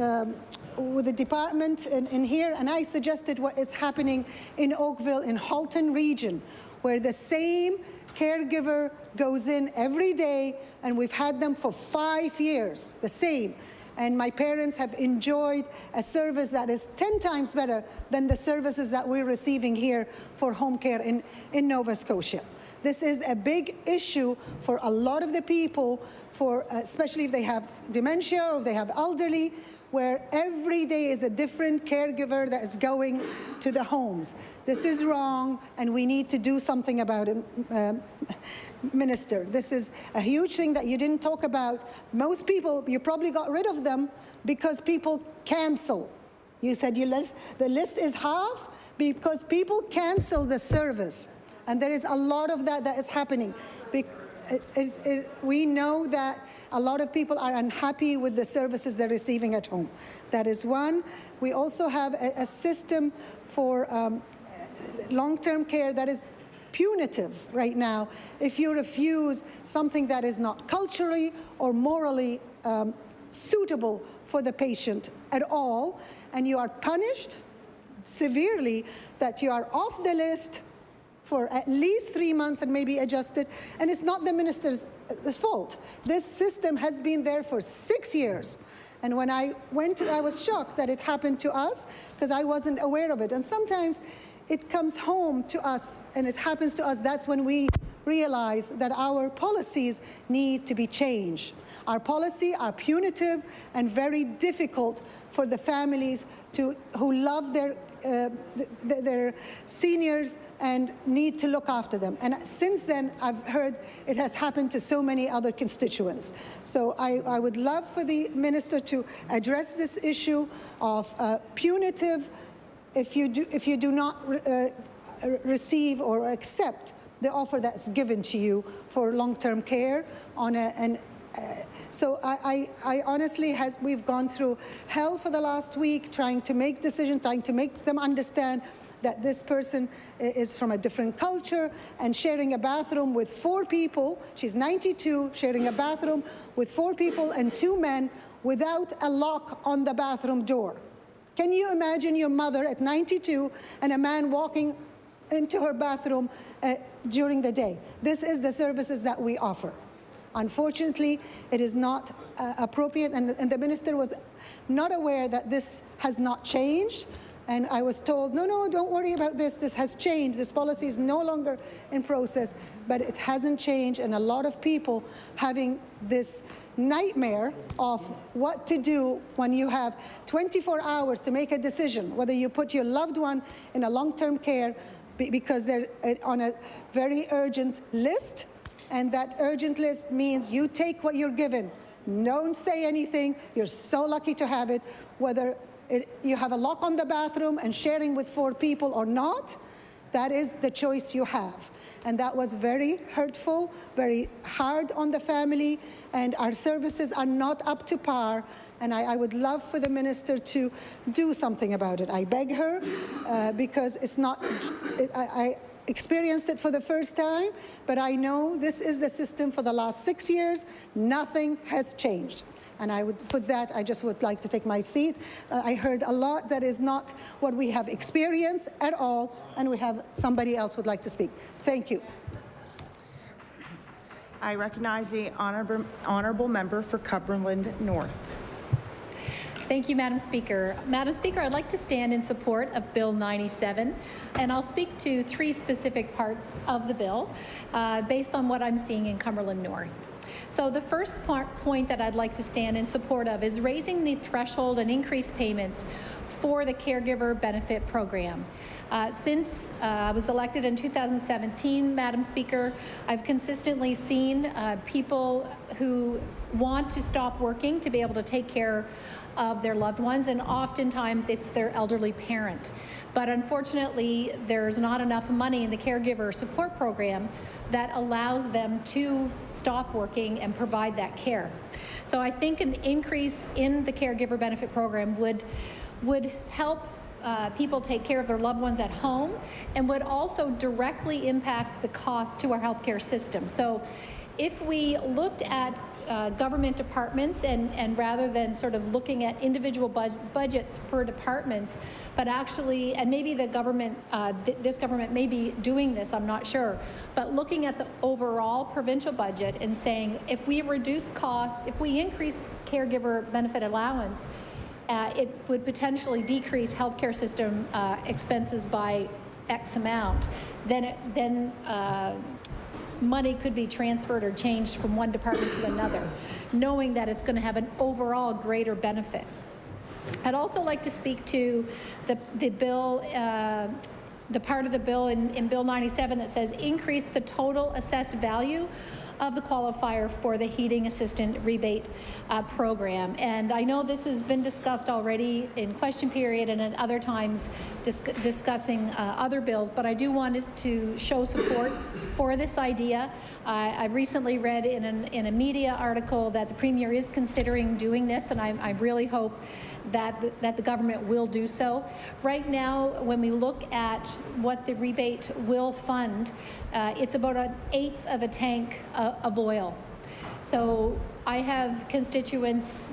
with the department in here, and I suggested what is happening in Oakville, in Halton region, where the same caregiver goes in every day, and we've had them for 5 years, the same. And my parents have enjoyed a service that is 10 times better than the services that we're receiving here for home care in Nova Scotia. This is a big issue for a lot of the people, especially if they have dementia or if they have elderly, where every day is a different caregiver that is going to the homes. This is wrong, and we need to do something about it, Minister. This is a huge thing that you didn't talk about. Most people, you probably got rid of them because people cancel. You said the list is half because people cancel the service. And there is a lot of that is happening. We know that a lot of people are unhappy with the services they're receiving at home. That is one. We also have a system for long-term care that is punitive right now if you refuse something that is not culturally or morally suitable for the patient at all, and you are punished severely that you are off the list for at least 3 months and maybe adjusted, and it's not the minister's fault. This system has been there for 6 years. And when I was shocked that it happened to us because I wasn't aware of it. And sometimes it comes home to us and it happens to us. That's when we realize that our policies need to be changed. Our policies are punitive and very difficult for the families who love their seniors and need to look after them. And since then, I've heard it has happened to so many other constituents. So I would love for the minister to address this issue of punitive if you do not receive or accept the offer that's given to you for long-term care on so I honestly, we've gone through hell for the last week trying to make decisions, trying to make them understand that this person is from a different culture and sharing a bathroom with 4 people. She's 92, sharing a bathroom with 4 people and 2 men without a lock on the bathroom door. Can you imagine your mother at 92 and a man walking into her bathroom during the day? This is the services that we offer. Unfortunately, it is not appropriate, and the minister was not aware that this has not changed. And I was told, no, don't worry about this. This has changed. This policy is no longer in process, but it hasn't changed. And a lot of people having this nightmare of what to do when you have 24 hours to make a decision, whether you put your loved one in a long-term care because they're on a very urgent list. And that urgent list means you take what you're given. Don't say anything. You're so lucky to have it, whether you have a lock on the bathroom and sharing with 4 people or not. That is the choice you have. And that was very hurtful, very hard on the family, and our services are not up to par. And I would love for the minister to do something about it. I beg her, because it's not, I experienced it for the first time, but I know this is the system for the last 6 years. Nothing has changed. And I would put that, I just would like to take my seat. I heard a lot that is not what we have experienced at all, and we have somebody else would like to speak. Thank you. I recognize the honorable member for Cumberland North. Thank you, Madam Speaker. Madam Speaker, I'd like to stand in support of Bill 97, and I'll speak to 3 specific parts of the bill based on what I'm seeing in Cumberland North. So the first point that I'd like to stand in support of is raising the threshold and increased payments for the caregiver benefit program. Since I was elected in 2017, Madam Speaker, I've consistently seen people who want to stop working to be able to take care of their loved ones, and oftentimes it's their elderly parent. But unfortunately, there's not enough money in the caregiver support program that allows them to stop working and provide that care. So I think an increase in the caregiver benefit program would help people take care of their loved ones at home, and would also directly impact the cost to our healthcare system. So if we looked at government departments, and rather than sort of looking at individual budgets per departments, but actually, and maybe the government, this government may be doing this, I'm not sure, but looking at the overall provincial budget and saying, if we reduce costs, if we increase caregiver benefit allowance, it would potentially decrease healthcare system expenses by X amount, then money could be transferred or changed from one department to another, knowing that it's going to have an overall greater benefit. I'd also like to speak to the bill, the part of the bill in Bill 97 that says increase the total assessed value of the qualifier for the heating assistant rebate program. And I know this has been discussed already in question period and at other times discussing other bills, but I do want to show support for this idea. I recently read in a media article that the Premier is considering doing this, and I really hope that the government will do so. Right now, when we look at what the rebate will fund, it's about 1/8 of a tank of oil. So I have constituents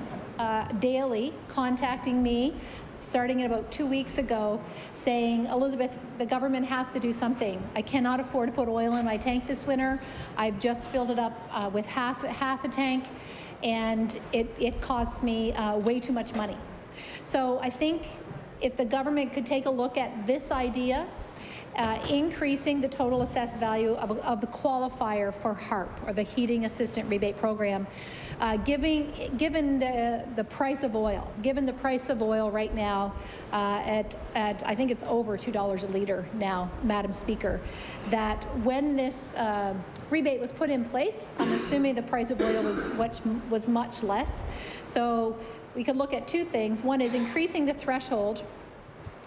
daily contacting me, starting about 2 weeks ago, saying, Elizabeth, the government has to do something. I cannot afford to put oil in my tank this winter. I've just filled it up with half a tank, and it costs me way too much money. So I think if the government could take a look at this idea, increasing the total assessed value of the qualifier for HARP, or the Heating Assistant Rebate Program, given the price of oil, right now at I think it's over $2 a liter now, Madam Speaker, that when this rebate was put in place, I'm assuming the price of oil was much less. So we could look at two things. One is increasing the threshold,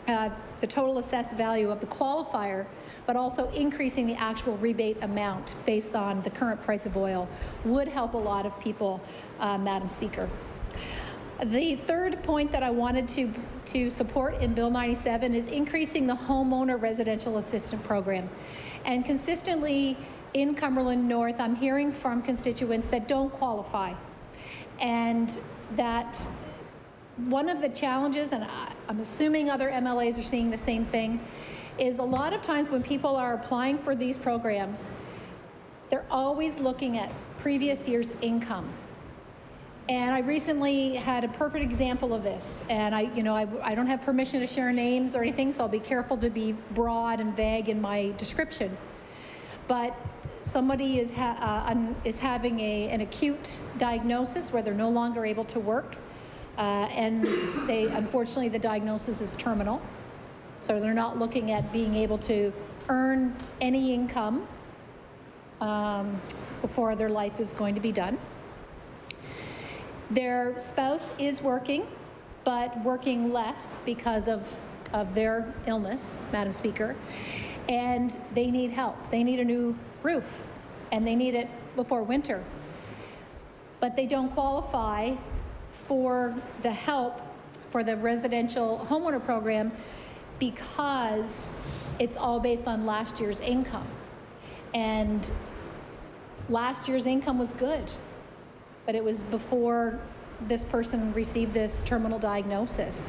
the total assessed value of the qualifier, but also increasing the actual rebate amount based on the current price of oil would help a lot of people, Madam Speaker. The third point that I wanted to support in Bill 97 is increasing the homeowner residential assistance program. And consistently in Cumberland North, I'm hearing from constituents that don't qualify, and that one of the challenges, and I'm assuming other MLAs are seeing the same thing, is a lot of times when people are applying for these programs, they're always looking at previous year's income. And I recently had a perfect example of this, and I don't have permission to share names or anything, so I'll be careful to be broad and vague in my description. But somebody is having an acute diagnosis where they're no longer able to work. And unfortunately, the diagnosis is terminal. So they're not looking at being able to earn any income before their life is going to be done. Their spouse is working, but working less because of their illness, Madam Speaker. And they need help. They need a new roof, and they need it before winter. But they don't qualify for the help for the residential homeowner program because it's all based on last year's income. And last year's income was good, but it was before this person received this terminal diagnosis,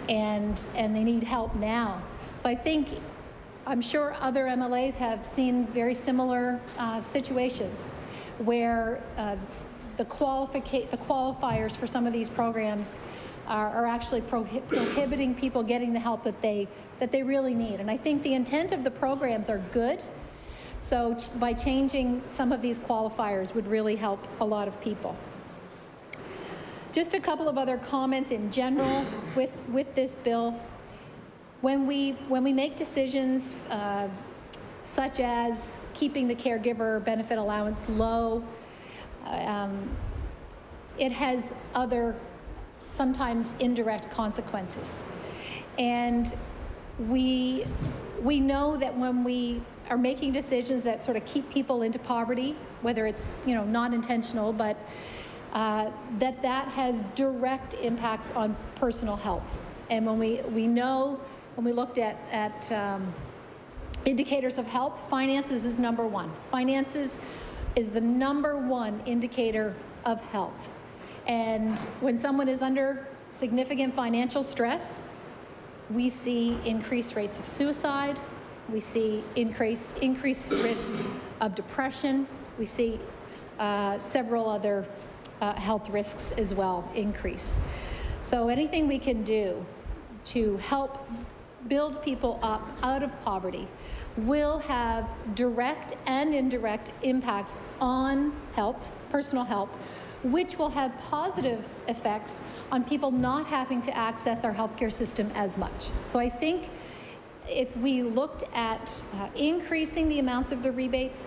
and they need help now. So I'm sure other MLAs have seen very similar situations where the qualifiers for some of these programs are actually prohibiting people getting the help that they really need. And I think the intent of the programs are good. So by changing some of these qualifiers would really help a lot of people. Just a couple of other comments in general with this bill. When we make decisions such as keeping the caregiver benefit allowance low, it has other, sometimes indirect consequences. And we know that when we are making decisions that sort of keep people into poverty, whether it's non-intentional, but that has direct impacts on personal health. And when we know, when we looked at indicators of health, finances is number one. Finances is the number one indicator of health. And when someone is under significant financial stress, we see increased rates of suicide, we see increased risk of depression, we see several other health risks as well increase. So anything we can do to help build people up out of poverty will have direct and indirect impacts on health, personal health, which will have positive effects on people not having to access our healthcare system as much. So I think if we looked at increasing the amounts of the rebates,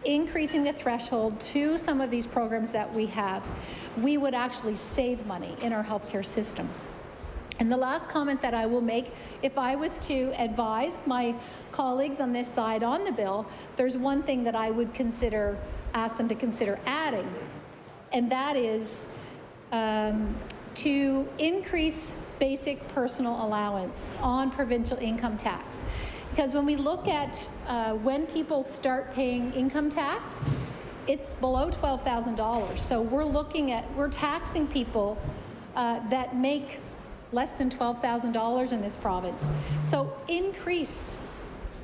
increasing the threshold to some of these programs that we have, we would actually save money in our healthcare system. And the last comment that I will make, if I was to advise my colleagues on this side on the bill, there's one thing that I would ask them to consider adding, and that is to increase basic personal allowance on provincial income tax. Because when we look at when people start paying income tax, it's below $12,000. So we're taxing people that make less than $12,000 in this province. So increase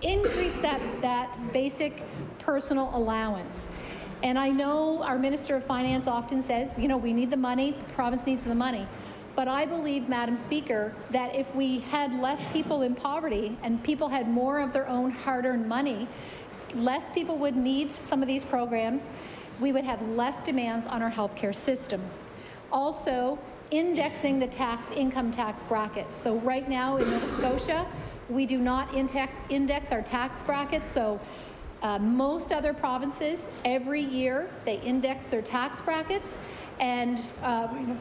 that basic personal allowance. And I know our Minister of Finance often says, you know, we need the money, the province needs the money. But I believe, Madam Speaker, that if we had less people in poverty and people had more of their own hard-earned money, less people would need some of these programs, we would have less demands on our healthcare system. Also, indexing the income tax brackets. So right now in Nova Scotia, we do not index our tax brackets. So most other provinces, every year, they index their tax brackets and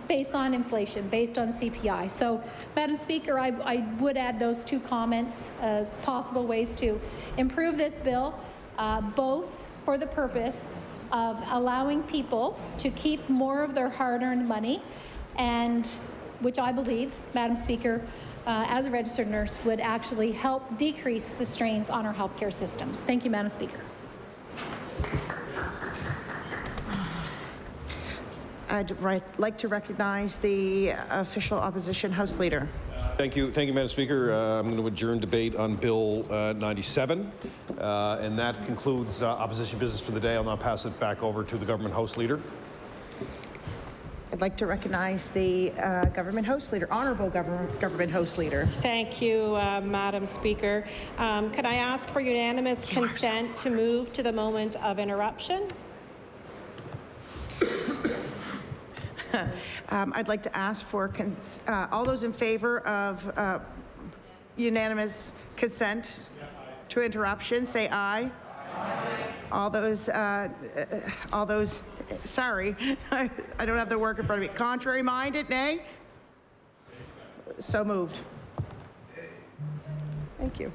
based on inflation, based on CPI. So, Madam Speaker, I would add those two comments as possible ways to improve this bill, both for the purpose of allowing people to keep more of their hard-earned money, and which I believe, Madam Speaker, as a registered nurse, would actually help decrease the strains on our healthcare system. Thank you, Madam Speaker. I'd like to recognize the official opposition House Leader. Thank you, Madam Speaker. I'm going to adjourn debate on Bill 97, and that concludes opposition business for the day. I'll now pass it back over to the Government House Leader. I'd like to recognize the Government House Leader, Honourable Government House Leader. Thank you, Madam Speaker. Could I ask for unanimous consent to move to the moment of interruption? I'd like to ask for all those in favor of unanimous consent to interruption, say aye. Aye. All those, sorry, I don't have the work in front of me. Contrary minded, nay? So moved. Thank you.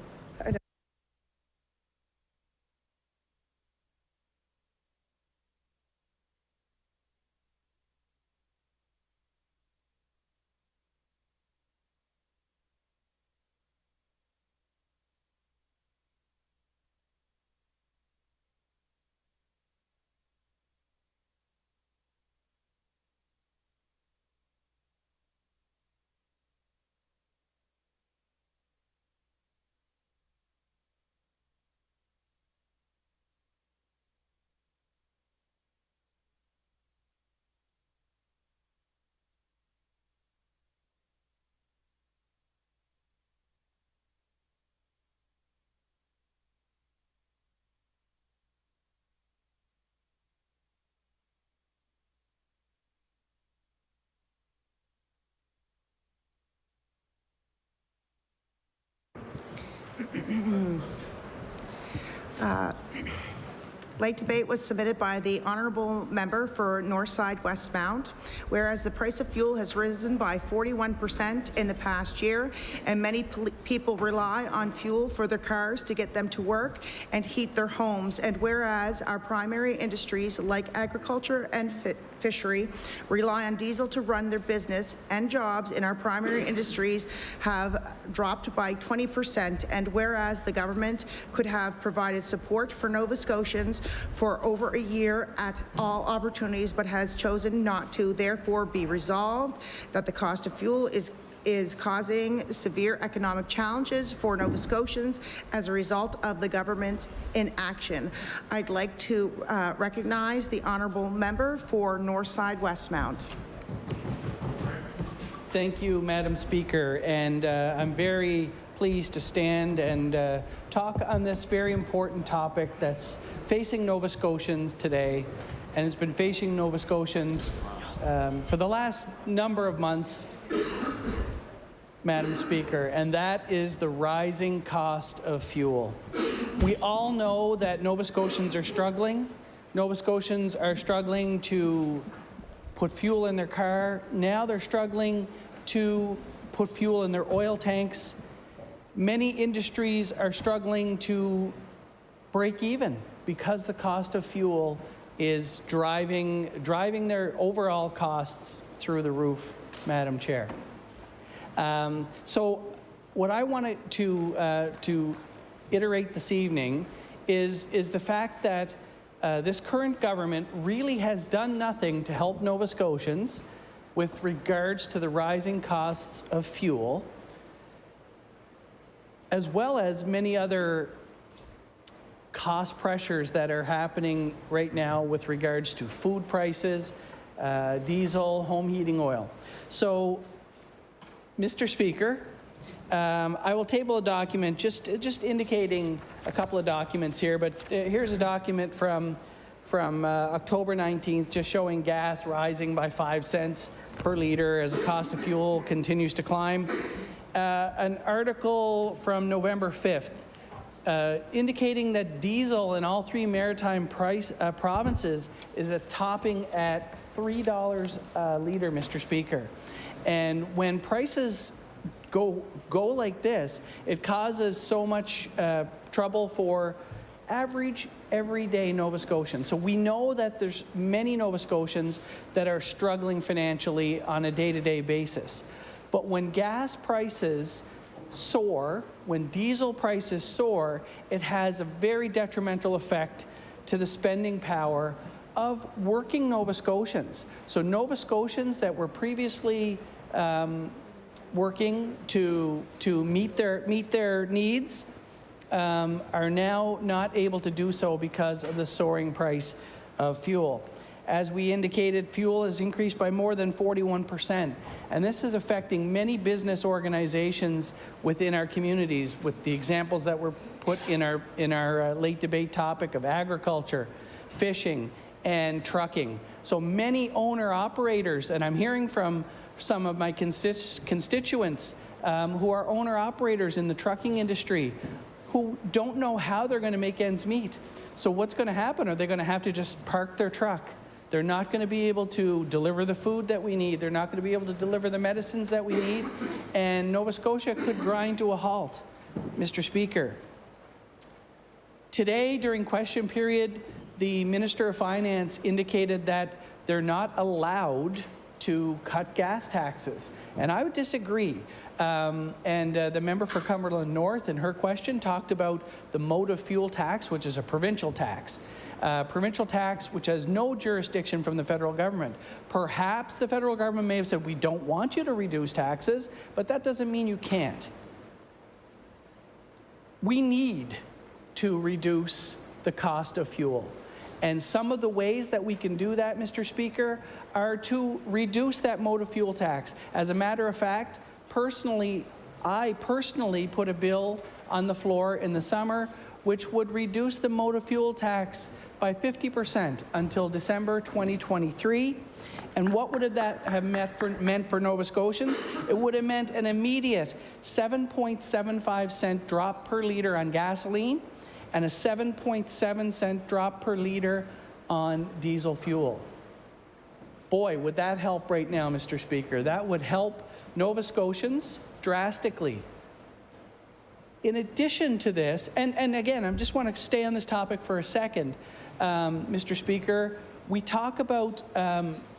Late debate was submitted by the Honourable Member for Northside Westmount, whereas the price of fuel has risen by 41% in the past year, and many people rely on fuel for their cars to get them to work and heat their homes, and whereas our primary industries like agriculture and fishery rely on diesel to run their business, and jobs in our primary industries have dropped by 20%, and whereas the government could have provided support for Nova Scotians for over a year at all opportunities, but has chosen not to. Therefore, be resolved that the cost of fuel is causing severe economic challenges for Nova Scotians as a result of the government's inaction. I'd like to recognize the honourable member for Northside Westmount. Thank you, Madam Speaker, and I'm very pleased to stand and talk on this very important topic that's facing Nova Scotians today, and has been facing Nova Scotians for the last number of months, Madam Speaker, and that is the rising cost of fuel. We all know that Nova Scotians are struggling. Nova Scotians are struggling to put fuel in their car. Now they're struggling to put fuel in their oil tanks. Many industries are struggling to break even because the cost of fuel is driving their overall costs through the roof, Madam Chair. So what I wanted to iterate this evening is the fact that this current government really has done nothing to help Nova Scotians with regards to the rising costs of fuel, as well as many other cost pressures that are happening right now with regards to food prices, diesel, home heating oil. So, Mr. Speaker, I will table a document just indicating a couple of documents here, but here's a document from October 19th just showing gas rising by 5 cents per litre as the cost of fuel continues to climb. An article from November 5th indicating that diesel in all three maritime provinces is topping at $3 a litre, Mr. Speaker. And when prices go like this, it causes so much trouble for average, everyday Nova Scotians. So we know that there's many Nova Scotians that are struggling financially on a day-to-day basis. But when gas prices soar, when diesel prices soar, it has a very detrimental effect to the spending power of working Nova Scotians. So Nova Scotians that were previously working to meet their needs are now not able to do so because of the soaring price of fuel. As we indicated, fuel has increased by more than 41%, and this is affecting many business organizations within our communities, with the examples that were put in our late debate topic of agriculture, fishing, and trucking. So many owner-operators, and I'm hearing from some of my constituents who are owner-operators in the trucking industry who don't know how they're going to make ends meet. So what's going to happen? Are they going to have to just park their truck? They're not going to be able to deliver the food that we need. They're not going to be able to deliver the medicines that we need. And Nova Scotia could grind to a halt. Mr. Speaker, today during question period, the Minister of Finance indicated that they're not allowed to cut gas taxes. And I would disagree. The member for Cumberland North in her question talked about the motive fuel tax, which is a provincial tax. Provincial tax which has no jurisdiction from the federal government. Perhaps the federal government may have said, we don't want you to reduce taxes, but that doesn't mean you can't. We need to reduce the cost of fuel. And some of the ways that we can do that, Mr. Speaker, are to reduce that motor fuel tax. As a matter of fact, I personally put a bill on the floor in the summer which would reduce the motor fuel tax by 50% until December 2023. And what would that have meant for Nova Scotians? It would have meant an immediate 7.75 cent drop per litre on gasoline and a 7.7 cent drop per litre on diesel fuel. Boy, would that help right now, Mr. Speaker. That would help Nova Scotians drastically. In addition to this, and again, I just want to stay on this topic for a second, Mr. Speaker, we talk about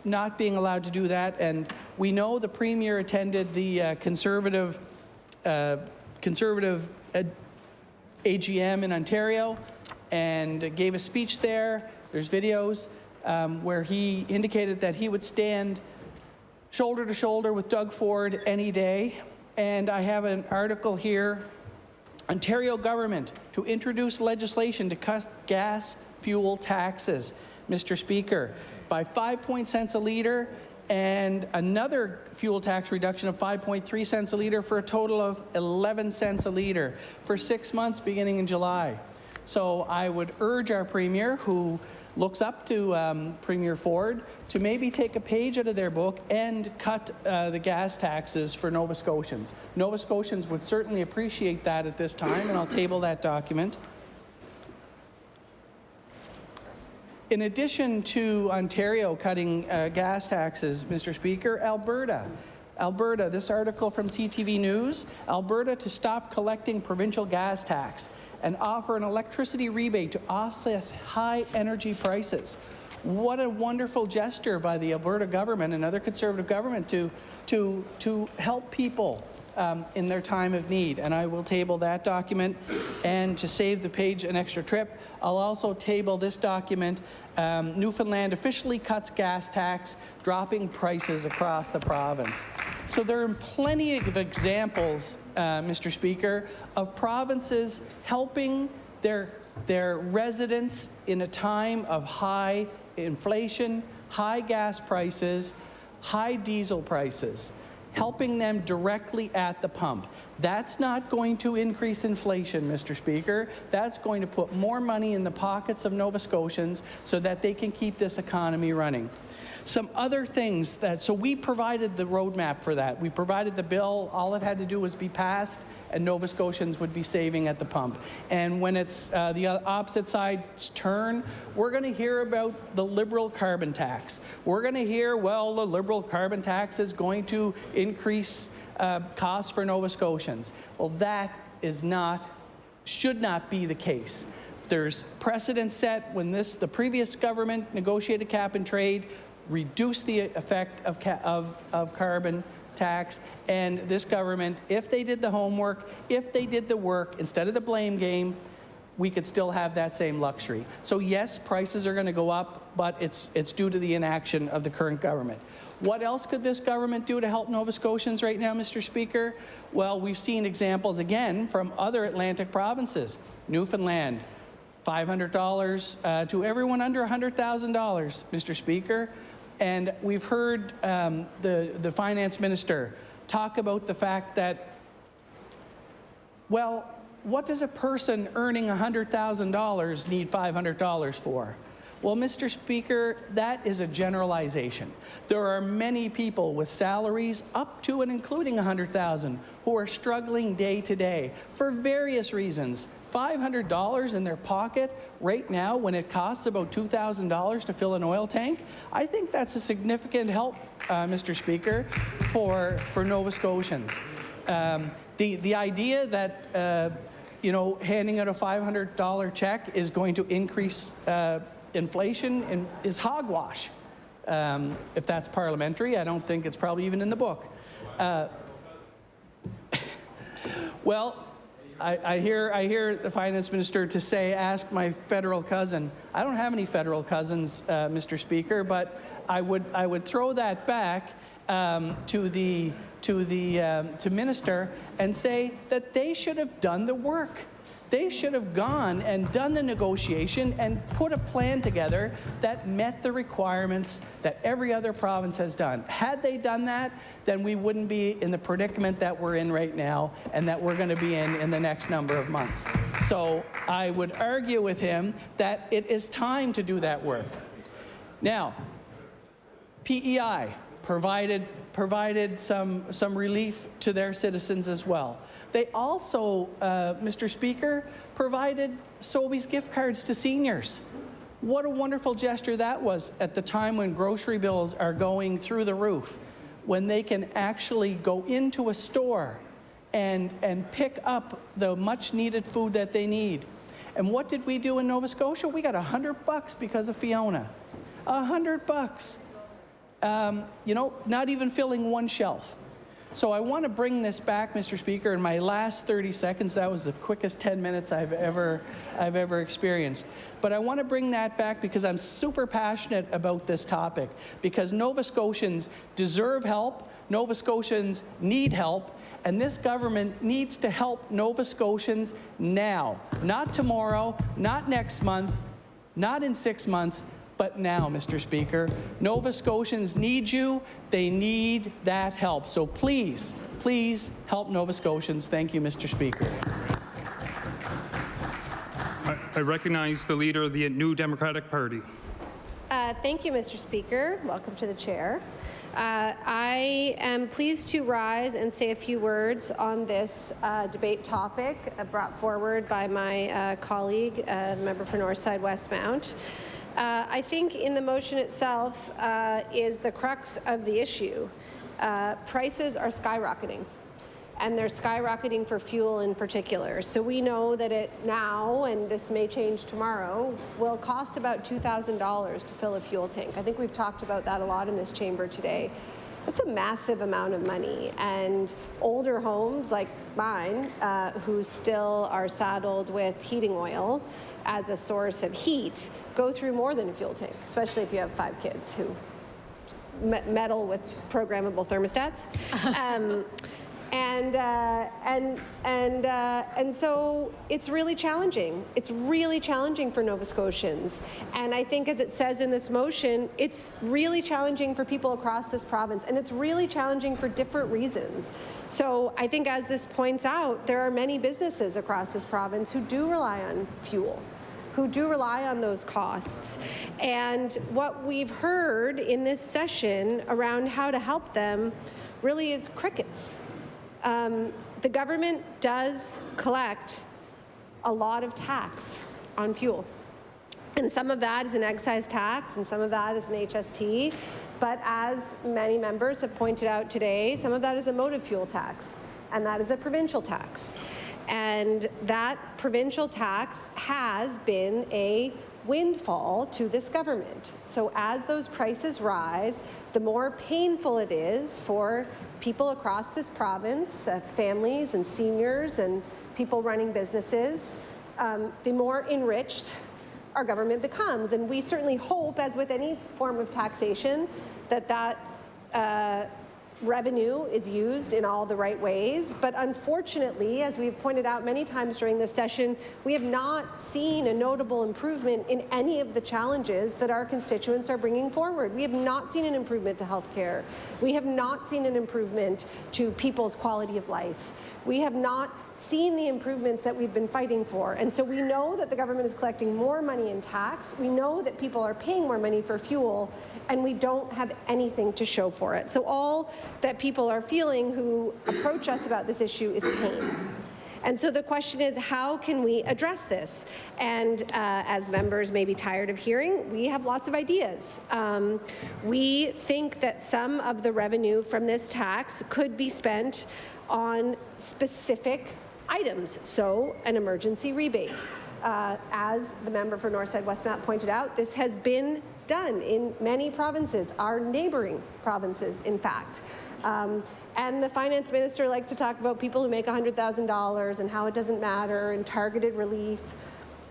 not being allowed to do that, and we know the Premier attended the conservative AGM in Ontario, and gave a speech there. There's videos where he indicated that he would stand shoulder to shoulder with Doug Ford any day. And I have an article here, Ontario government to introduce legislation to cut gas fuel taxes, Mr. Speaker, by 5 cents a litre, and another fuel tax reduction of 5.3 cents a litre for a total of 11 cents a litre for 6 months beginning in July. So I would urge our Premier, who looks up to Premier Ford, to maybe take a page out of their book and cut the gas taxes for Nova Scotians. Nova Scotians would certainly appreciate that at this time, and I'll table that document. In addition to Ontario cutting gas taxes, Mr. Speaker, Alberta, this article from CTV News, Alberta to stop collecting provincial gas tax and offer an electricity rebate to offset high energy prices. What a wonderful gesture by the Alberta government and other Conservative government to help people in their time of need. And I will table that document. And to save the page an extra trip, I'll also table this document. Newfoundland officially cuts gas tax, dropping prices across the province. So there are plenty of examples, Mr. Speaker, of provinces helping their residents in a time of high inflation, high gas prices, high diesel prices, helping them directly at the pump. That's not going to increase inflation, Mr. Speaker. That's going to put more money in the pockets of Nova Scotians so that they can keep this economy running. Some other things so we provided the roadmap for that. We provided the bill. All it had to do was be passed, and Nova Scotians would be saving at the pump. And when it's the opposite side's turn, we're going to hear about the Liberal carbon tax. We're going to hear, well, the Liberal carbon tax is going to increase costs for Nova Scotians. Well, that should not be the case. There's precedent set when the previous government negotiated cap and trade, reduced the effect of carbon tax, and this government, if they did the homework, if they did the work, instead of the blame game, we could still have that same luxury. So yes, prices are going to go up, but it's due to the inaction of the current government. What else could this government do to help Nova Scotians right now, Mr. Speaker? Well, we've seen examples again from other Atlantic provinces. Newfoundland, $500 to everyone under $100,000, Mr. Speaker. And we've heard the finance minister talk about the fact that, well, what does a person earning $100,000 need $500 for? Well, Mr. Speaker, that is a generalization. There are many people with salaries up to and including $100,000 who are struggling day to day for various reasons. $500 in their pocket right now when it costs about $2,000 to fill an oil tank, I think that's a significant help, Mr. Speaker, for Nova Scotians. The idea that handing out a $500 check is going to increase inflation is hogwash. If that's parliamentary, I don't think it's probably even in the book. Well, I hear the finance minister to say, ask my federal cousin. I don't have any federal cousins, Mr. Speaker, but I would throw that back to minister and say that they should have done the work. They should have gone and done the negotiation and put a plan together that met the requirements that every other province has done. Had they done that, then we wouldn't be in the predicament that we're in right now and that we're going to be in the next number of months. So I would argue with him that it is time to do that work. Now, PEI provided some relief to their citizens as well. They also, Mr. Speaker, provided Sobeys gift cards to seniors. What a wonderful gesture that was at the time when grocery bills are going through the roof, when they can actually go into a store and pick up the much-needed food that they need. And what did we do in Nova Scotia? We got $100 because of Fiona. $100. Not even filling one shelf. So I want to bring this back, Mr. Speaker, in my last 30 seconds. That was the quickest 10 minutes I've ever experienced. But I want to bring that back because I'm super passionate about this topic, because Nova Scotians deserve help, Nova Scotians need help, and this government needs to help Nova Scotians now. Not tomorrow, not next month, not in 6 months, but now, Mr. Speaker. Nova Scotians need you. They need that help. So please, please help Nova Scotians. Thank you, Mr. Speaker. I recognize the leader of the New Democratic Party. Thank you, Mr. Speaker. Welcome to the chair. I am pleased to rise and say a few words on this debate topic brought forward by my colleague, the member for Northside Westmount. I think in the motion itself is the crux of the issue. Prices are skyrocketing, and they're skyrocketing for fuel in particular. So we know that it now, and this may change tomorrow, will cost about $2,000 to fill a fuel tank. I think we've talked about that a lot in this chamber today. That's a massive amount of money, and older homes like mine, who still are saddled with heating oil as a source of heat, go through more than a fuel tank, especially if you have 5 kids who meddle with programmable thermostats. And so it's really challenging. It's really challenging for Nova Scotians. And I think, as it says in this motion, it's really challenging for people across this province, and it's really challenging for different reasons. So I think, as this points out, there are many businesses across this province who do rely on fuel, who do rely on those costs. And what we've heard in this session around how to help them really is crickets. The government does collect a lot of tax on fuel. And some of that is an excise tax, and some of that is an HST. But as many members have pointed out today, some of that is a motive fuel tax, and that is a provincial tax. And that provincial tax has been a windfall to this government. So as those prices rise, the more painful it is for people across this province, families and seniors and people running businesses, the more enriched our government becomes. And we certainly hope, as with any form of taxation, that that revenue is used in all the right ways. But unfortunately, as we've pointed out many times during this session, we have not seen a notable improvement in any of the challenges that our constituents are bringing forward. We have not seen an improvement to health care. We have not seen an improvement to people's quality of life. We have not seen the improvements that we've been fighting for. And so we know that the government is collecting more money in tax. We know that people are paying more money for fuel, and we don't have anything to show for it. So all that people are feeling who approach us about this issue is pain. And so the question is, how can we address this? And as members may be tired of hearing, we have lots of ideas. We think that some of the revenue from this tax could be spent on specific items, so an emergency rebate. As the member for Northside Westmount pointed out, this has been done in many provinces, our neighboring provinces, in fact. And the finance minister likes to talk about people who make $100,000 and how it doesn't matter and targeted relief.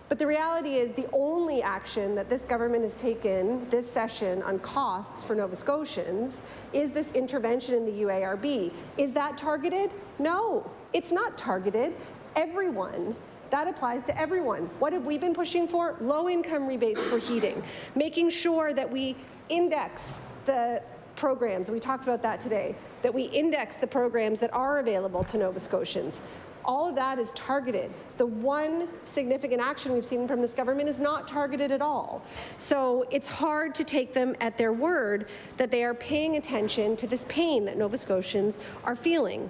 But the reality is the only action that this government has taken this session on costs for Nova Scotians is this intervention in the UARB. Is that targeted? No, it's not targeted. Everyone. That applies to everyone. What have we been pushing for? Low-income rebates for heating, making sure that we index the programs, we talked about that today, that we index the programs that are available to Nova Scotians. All of that is targeted. The one significant action we've seen from this government is not targeted at all. So it's hard to take them at their word that they are paying attention to this pain that Nova Scotians are feeling.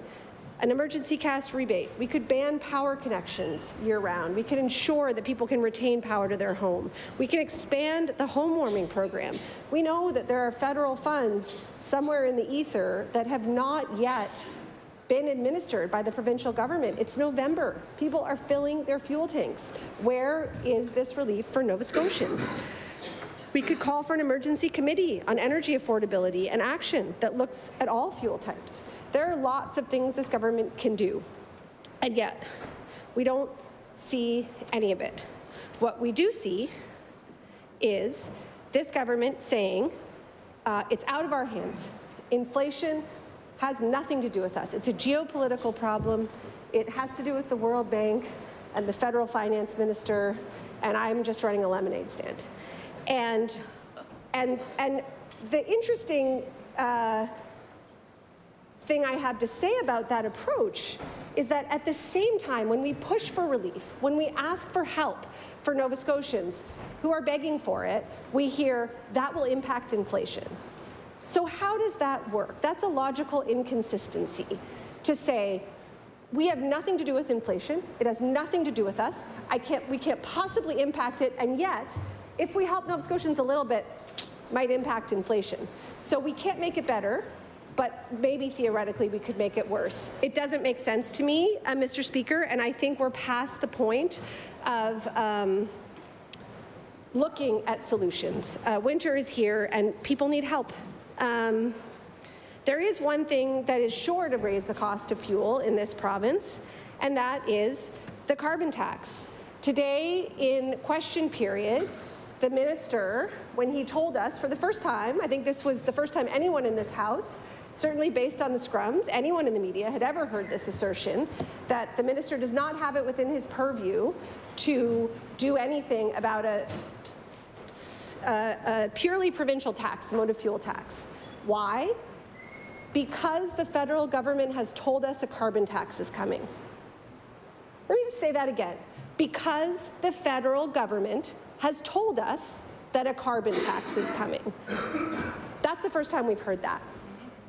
An emergency cast rebate. We could ban power connections year-round. We could ensure that people can retain power to their home. We can expand the home warming program. We know that there are federal funds somewhere in the ether that have not yet been administered by the provincial government. It's November. People are filling their fuel tanks. Where is this relief for Nova Scotians? We could call for an emergency committee on energy affordability and action that looks at all fuel types. There are lots of things this government can do, and yet we don't see any of it. What we do see is this government saying it's out of our hands. Inflation has nothing to do with us. It's a geopolitical problem. It has to do with the World Bank and the federal finance minister, and I'm just running a lemonade stand. And the interesting thing I have to say about that approach is that at the same time, when we push for relief, when we ask for help for Nova Scotians who are begging for it, we hear that will impact inflation. So how does that work? That's a logical inconsistency to say, we have nothing to do with inflation. It has nothing to do with us. We can't possibly impact it, and yet, if we help Nova Scotians a little bit, might impact inflation. So we can't make it better, but maybe theoretically we could make it worse. It doesn't make sense to me, Mr. Speaker, and I think we're past the point of looking at solutions. Winter is here and people need help. There is one thing that is sure to raise the cost of fuel in this province, and that is the carbon tax. Today, in question period, the minister, when he told us for the first time, I think this was the first time anyone in this House, certainly based on the scrums, anyone in the media had ever heard this assertion, that the minister does not have it within his purview to do anything about a purely provincial tax, the motor fuel tax. Why? Because the federal government has told us a carbon tax is coming. Let me just say that again. Because the federal government has told us that a carbon tax is coming. That's the first time we've heard that.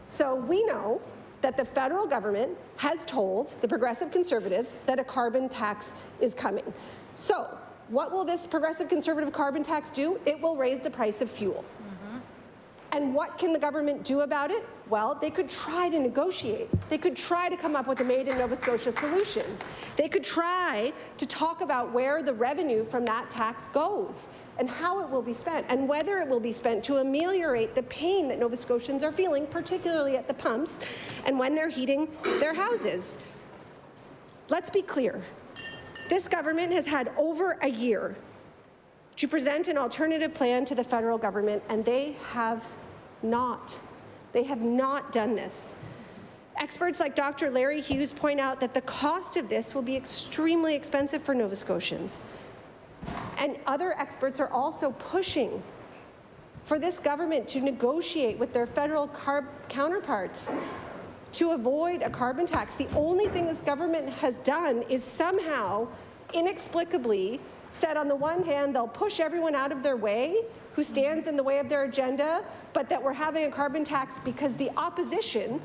So we know that the federal government has told the Progressive Conservatives that a carbon tax is coming. So what will this Progressive Conservative carbon tax do? It will raise the price of fuel. And what can the government do about it? Well, they could try to negotiate. They could try to come up with a Made in Nova Scotia solution. They could try to talk about where the revenue from that tax goes and how it will be spent and whether it will be spent to ameliorate the pain that Nova Scotians are feeling, particularly at the pumps and when they're heating their houses. Let's be clear. This government has had over a year to present an alternative plan to the federal government, and they have not. They have not done this. Experts like Dr. Larry Hughes point out that the cost of this will be extremely expensive for Nova Scotians. And other experts are also pushing for this government to negotiate with their federal counterparts to avoid a carbon tax. The only thing this government has done is somehow, inexplicably, said on the one hand they'll push everyone out of their way who stands in the way of their agenda, but that we're having a carbon tax because the opposition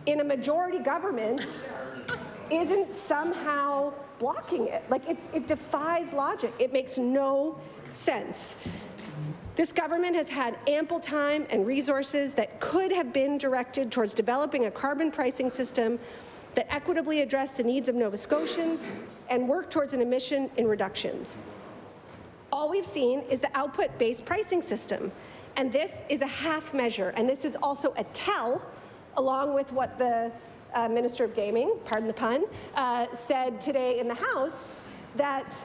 in a majority government isn't somehow blocking it. Like, it defies logic. It makes no sense. This government has had ample time and resources that could have been directed towards developing a carbon pricing system that equitably addressed the needs of Nova Scotians and work towards an emission in reductions. All we've seen is the output-based pricing system, and this is a half measure, and this is also a tell, along with what the Minister of Gaming, pardon the pun, said today in the House, that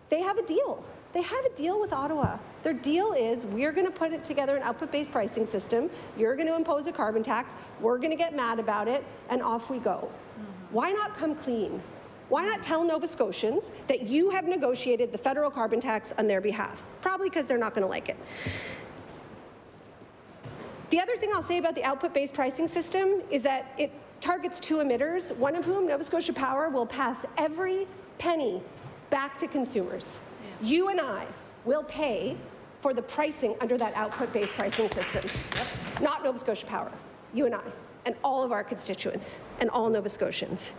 they have a deal. They have a deal with Ottawa. Their deal is, we're going to put it together an output-based pricing system, you're going to impose a carbon tax, we're going to get mad about it, and off we go. Why not come clean? Why not tell Nova Scotians that you have negotiated the federal carbon tax on their behalf? Probably because they're not going to like it. The other thing I'll say about the output-based pricing system is that it targets two emitters, one of whom, Nova Scotia Power, will pass every penny back to consumers. You and I will pay for the pricing under that output-based pricing system. Not Nova Scotia Power, you and I, and all of our constituents, and all Nova Scotians.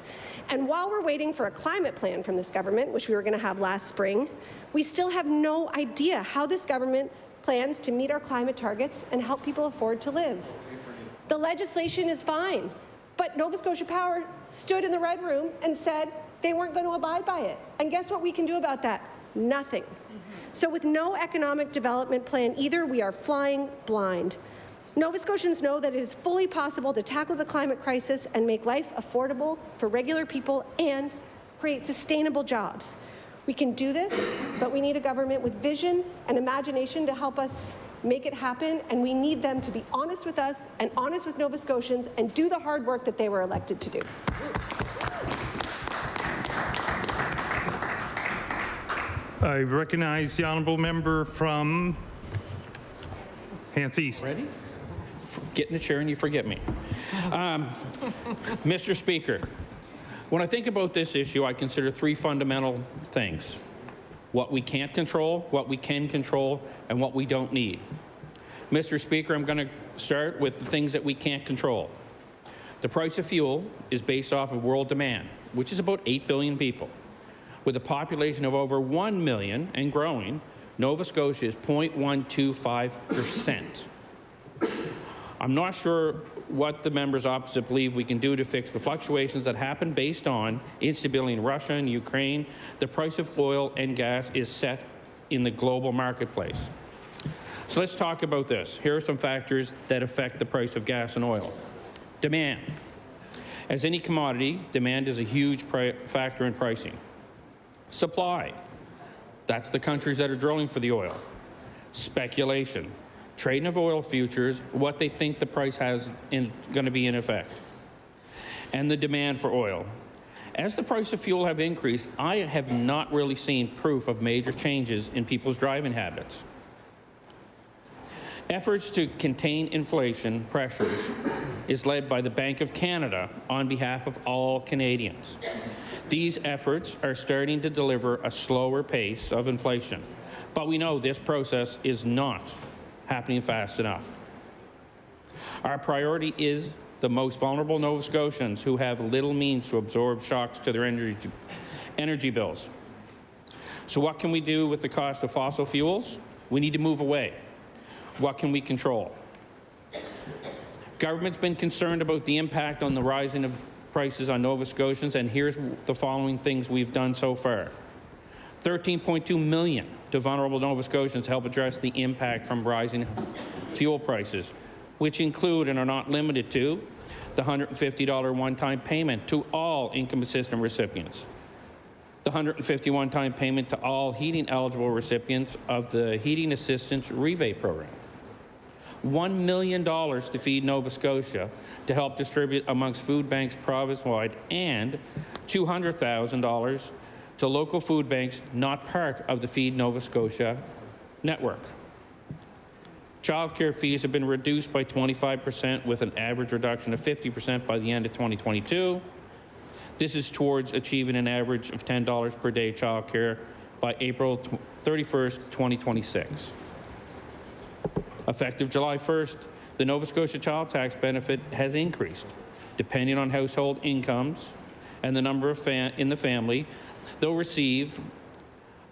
And while we're waiting for a climate plan from this government, which we were going to have last spring, we still have no idea how this government plans to meet our climate targets and help people afford to live. The legislation is fine, but Nova Scotia Power stood in the Red Room and said they weren't going to abide by it. And guess what we can do about that? Nothing. So with no economic development plan either, we are flying blind. Nova Scotians know that it is fully possible to tackle the climate crisis and make life affordable for regular people and create sustainable jobs. We can do this, but we need a government with vision and imagination to help us make it happen, and we need them to be honest with us and honest with Nova Scotians and do the hard work that they were elected to do. I recognize the honourable member from Hants East. Ready? Get in the chair and you forget me. Mr. Speaker, when I think about this issue, I consider three fundamental things: what we can't control, what we can control, and what we don't need. Mr. Speaker, I'm going to start with the things that we can't control. The price of fuel is based off of world demand, which is about 8 billion people. With a population of over 1 million and growing, Nova Scotia is 0.125%. I'm not sure what the members opposite believe we can do to fix the fluctuations that happen based on instability in Russia and Ukraine. The price of oil and gas is set in the global marketplace. So let's talk about this. Here are some factors that affect the price of gas and oil. Demand. As any commodity, demand is a huge factor in pricing. Supply. That's the countries that are drilling for the oil. Speculation. Trading of oil futures, what they think the price has going to be in effect. And the demand for oil. As the price of fuel have increased, I have not really seen proof of major changes in people's driving habits. Efforts to contain inflation pressures is led by the Bank of Canada on behalf of all Canadians. These efforts are starting to deliver a slower pace of inflation, but we know this process is not happening fast enough. Our priority is the most vulnerable Nova Scotians who have little means to absorb shocks to their energy bills. So what can we do with the cost of fossil fuels? We need to move away. What can we control? Government's been concerned about the impact on the rising of prices on Nova Scotians, and here's the following things we've done so far. $13.2 million to vulnerable Nova Scotians to help address the impact from rising fuel prices, which include and are not limited to the $150 one-time payment to all income assistance recipients, the $150 one-time payment to all heating-eligible recipients of the Heating Assistance Rebate Program, $1 million to Feed Nova Scotia to help distribute amongst food banks province-wide, and $200,000 to local food banks not part of the Feed Nova Scotia network. Childcare fees have been reduced by 25%, with an average reduction of 50% by the end of 2022. This is towards achieving an average of $10 per day childcare by April 31st, 2026. Effective July 1st, the Nova Scotia child tax benefit has increased. Depending on household incomes and the number of in the family, they'll receive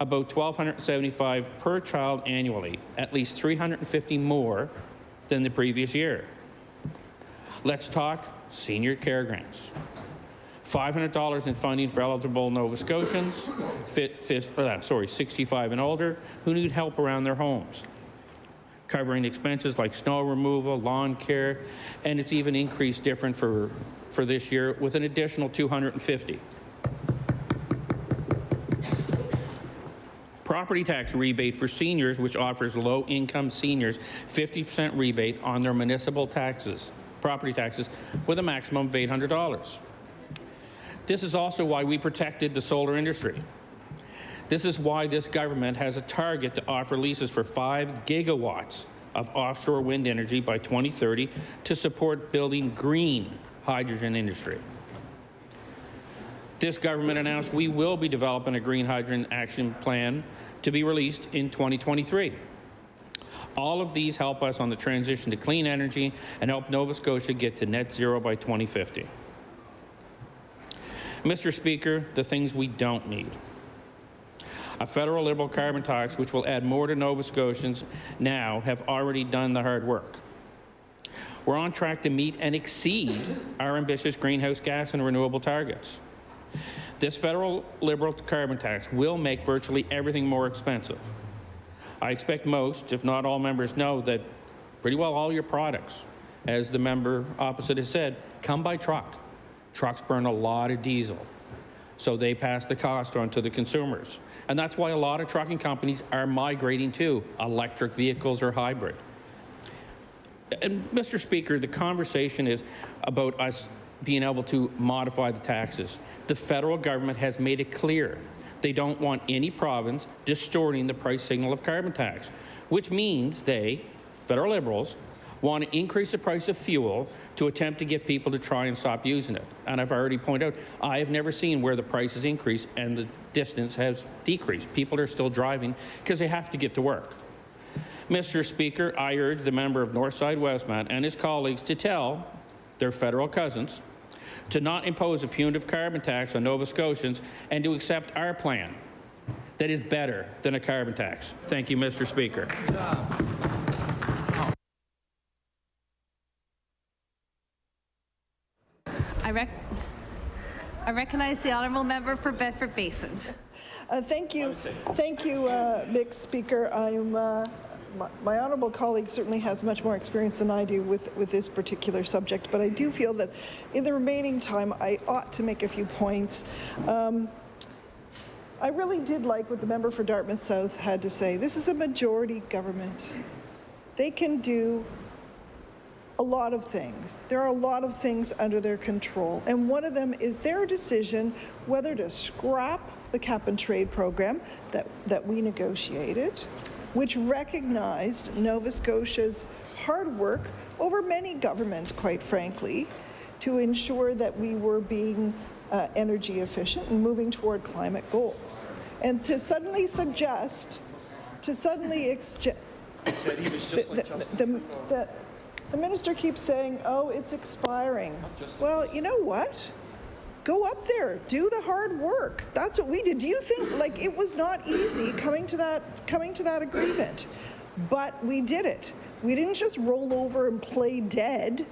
about $1,275 per child annually, at least $350 more than the previous year. Let's talk senior care grants. $500 in funding for eligible Nova Scotians, 65 and older, who need help around their homes, covering expenses like snow removal, lawn care, and it's even increased different for this year with an additional $250. Property tax rebate for seniors, which offers low-income seniors 50% rebate on their municipal taxes, property taxes, with a maximum of $800. This is also why we protected the solar industry. This is why this government has a target to offer leases for 5 gigawatts of offshore wind energy by 2030 to support building green hydrogen industry. This government announced we will be developing a green hydrogen action plan to be released in 2023. All of these help us on the transition to clean energy and help Nova Scotia get to net zero by 2050. Mr. Speaker, the things we don't need. A federal liberal carbon tax, which will add more to Nova Scotians now, have already done the hard work. We're on track to meet and exceed our ambitious greenhouse gas and renewable targets. This federal Liberal carbon tax will make virtually everything more expensive. I expect most, if not all members, know that pretty well all your products, as the member opposite has said, come by truck. Trucks burn a lot of diesel, so they pass the cost on to the consumers. And that's why a lot of trucking companies are migrating to electric vehicles or hybrid. And Mr. Speaker, the conversation is about us being able to modify the taxes. The federal government has made it clear they don't want any province distorting the price signal of carbon tax, which means they, federal Liberals, want to increase the price of fuel to attempt to get people to try and stop using it. And I've already pointed out, I have never seen where the prices increase and the distance has decreased. People are still driving because they have to get to work. Mr. Speaker, I urge the member of Northside Westmount and his colleagues to tell their federal cousins to not impose a punitive carbon tax on Nova Scotians and to accept our plan that is better than a carbon tax. Thank you, Mr. Speaker. I recognize the honourable member for Bedford Basin. Thank you, Mr. Speaker. My honourable colleague certainly has much more experience than I do with this particular subject, but I do feel that in the remaining time I ought to make a few points. I really did like what the member for Dartmouth South had to say. This is a majority government. They can do a lot of things. There are a lot of things under their control, and one of them is their decision whether to scrap the cap and trade program that we negotiated, which recognized Nova Scotia's hard work over many governments, quite frankly, to ensure that we were being energy efficient and moving toward climate goals. And to suddenly suggest, the minister keeps saying, oh, it's expiring. Well, you know what? Go up there, do the hard work. That's what we did. Do you think, like, it was not easy coming to that agreement? But we did it. We didn't just roll over and play dead.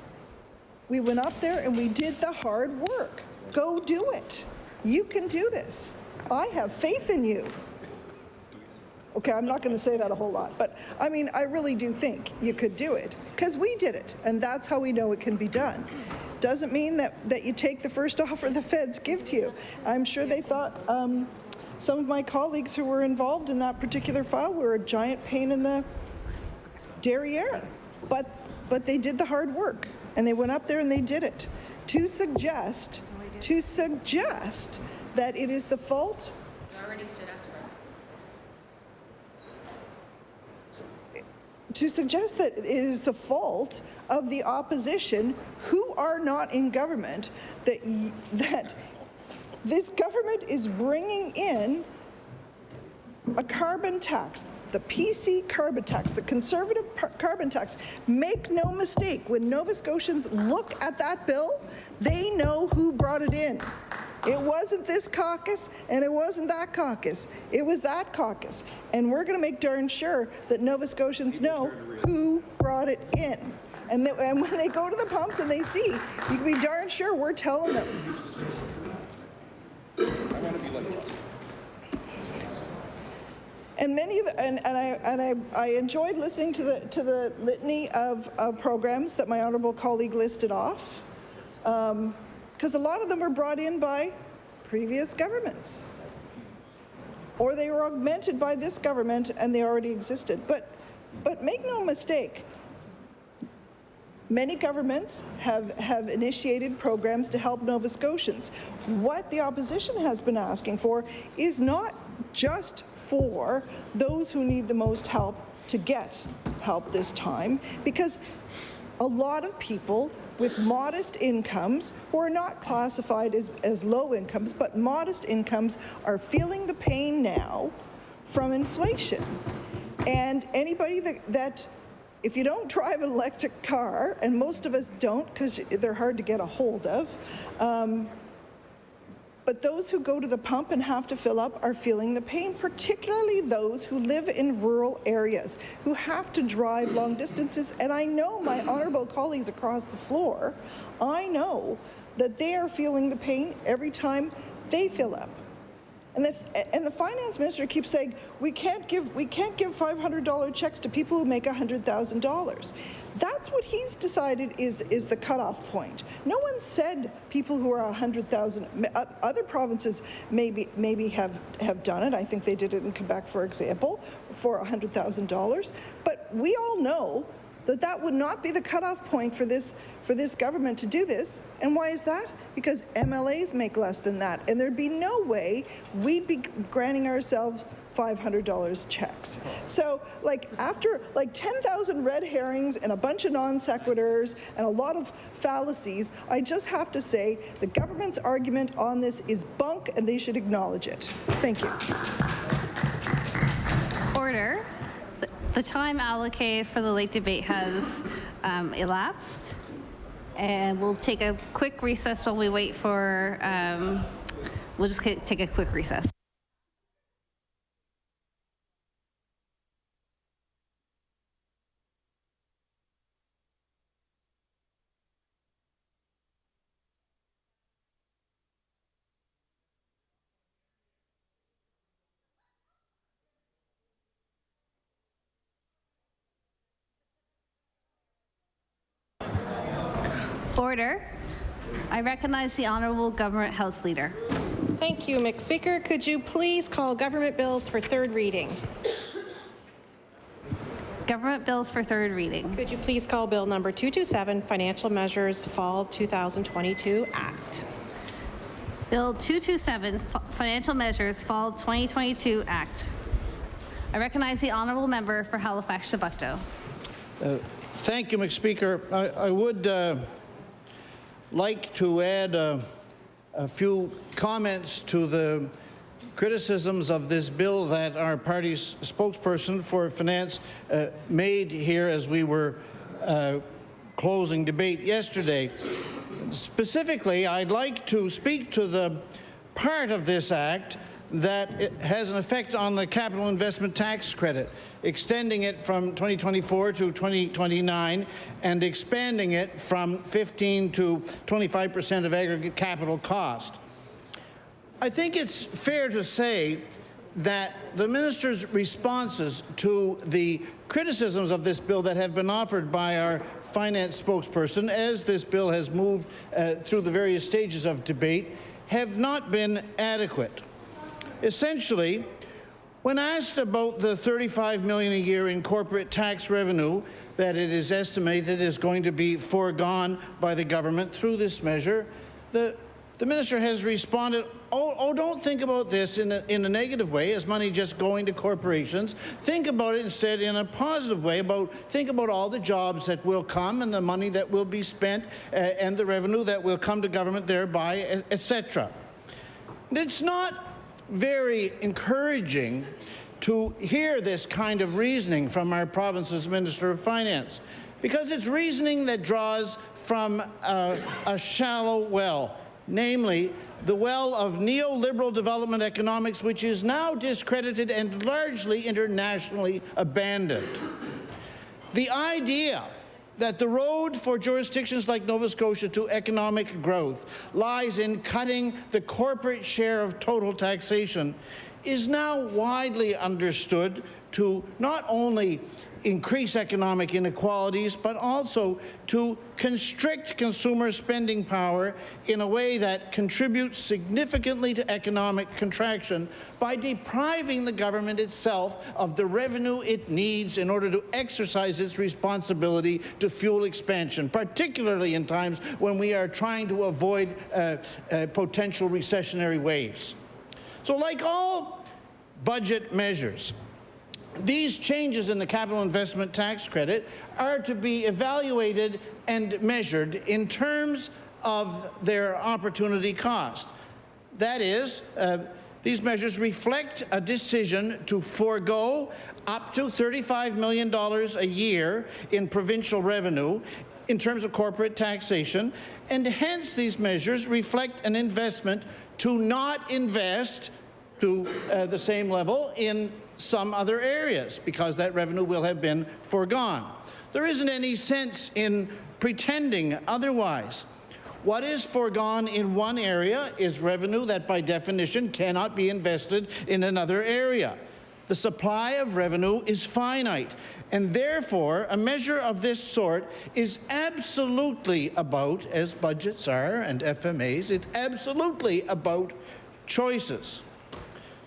We went up there and we did the hard work. Go do it. You can do this. I have faith in you. Okay, I'm not going to say that a whole lot, but I mean, I really do think you could do it because we did it, and that's how we know it can be done. Doesn't mean that you take the first offer the feds give to you. I'm sure they thought some of my colleagues who were involved in that particular file were a giant pain in the derriere, but they did the hard work, and they went up there and they did it. To suggest that it is the fault. To suggest that it is the fault of the opposition who are not in government, that this government is bringing in a carbon tax, the PC carbon tax, the Conservative carbon tax. Make no mistake, when Nova Scotians look at that bill, they know who brought it in. It wasn't this caucus, and it wasn't that caucus. It was that caucus. And we're going to make darn sure that Nova Scotians know who brought it in. And when they go to the pumps and they see, you can be darn sure we're telling them. And I enjoyed listening to the litany of programs that my honourable colleague listed off. Because a lot of them were brought in by previous governments, or they were augmented by this government and they already existed. But make no mistake, many governments have initiated programs to help Nova Scotians. What the opposition has been asking for is not just for those who need the most help to get help this time, because a lot of people with modest incomes, who are not classified as low incomes, but modest incomes, are feeling the pain now from inflation. And anybody that if you don't drive an electric car, and most of us don't because they're hard to get a hold of, but those who go to the pump and have to fill up are feeling the pain, particularly those who live in rural areas, who have to drive long distances. And I know my honourable colleagues across the floor, I know that they are feeling the pain every time they fill up. And the finance minister keeps saying we can't give $500 checks to people who make $100,000. That's what he's decided is the cutoff point. No one said people who are 100,000. Other provinces maybe have done it. I think they did it in Quebec, for example, for $100,000. But we all know that would not be the cutoff point for this government to do this. And why is that? Because MLAs make less than that, and there'd be no way we'd be granting ourselves $500 checks. So, after 10,000 red herrings and a bunch of non sequiturs and a lot of fallacies, I just have to say the government's argument on this is bunk, and they should acknowledge it. Thank you. Order. The time allocated for the late debate has elapsed, and we'll take a quick recess while we wait for, we'll just take a quick recess. Order. I recognize the Honourable Government House Leader. Thank you, Mr. Speaker. Could you please call government bills for third reading? Government bills for third reading. Could you please call Bill number 227, Financial Measures Fall 2022 Act? Bill 227, Financial Measures Fall 2022 Act. I recognize the Honourable Member for Halifax-Chebucto. Thank you, Mr. Speaker. I would like to add a few comments to the criticisms of this bill that our party's spokesperson for finance made here as we were closing debate yesterday. Specifically, I'd like to speak to the part of this act that it has an effect on the capital investment tax credit, extending it from 2024 to 2029 and expanding it from 15 to 25% of aggregate capital cost. I think it's fair to say that the minister's responses to the criticisms of this bill that have been offered by our finance spokesperson as this bill has moved through the various stages of debate have not been adequate. Essentially, when asked about the $35 million a year in corporate tax revenue that it is estimated is going to be foregone by the government through this measure, the minister has responded, oh, don't think about this in a negative way as money just going to corporations. Think about it instead in a positive way, think about all the jobs that will come and the money that will be spent and the revenue that will come to government thereby, etc. It's not very encouraging to hear this kind of reasoning from our province's Minister of Finance, because it's reasoning that draws from a shallow well, namely the well of neoliberal development economics, which is now discredited and largely internationally abandoned. The idea that the road for jurisdictions like Nova Scotia to economic growth lies in cutting the corporate share of total taxation is now widely understood to not only increase economic inequalities, but also to constrict consumer spending power in a way that contributes significantly to economic contraction by depriving the government itself of the revenue it needs in order to exercise its responsibility to fuel expansion, particularly in times when we are trying to avoid potential recessionary waves. So, like all budget measures, these changes in the capital investment tax credit are to be evaluated and measured in terms of their opportunity cost. That is, these measures reflect a decision to forego up to $35 million a year in provincial revenue in terms of corporate taxation, and hence these measures reflect an investment to not invest to the same level in some other areas, because that revenue will have been foregone. There isn't any sense in pretending otherwise. What is foregone in one area is revenue that by definition cannot be invested in another area. The supply of revenue is finite, and therefore a measure of this sort is absolutely about, as budgets are and FMAs, it's absolutely about choices.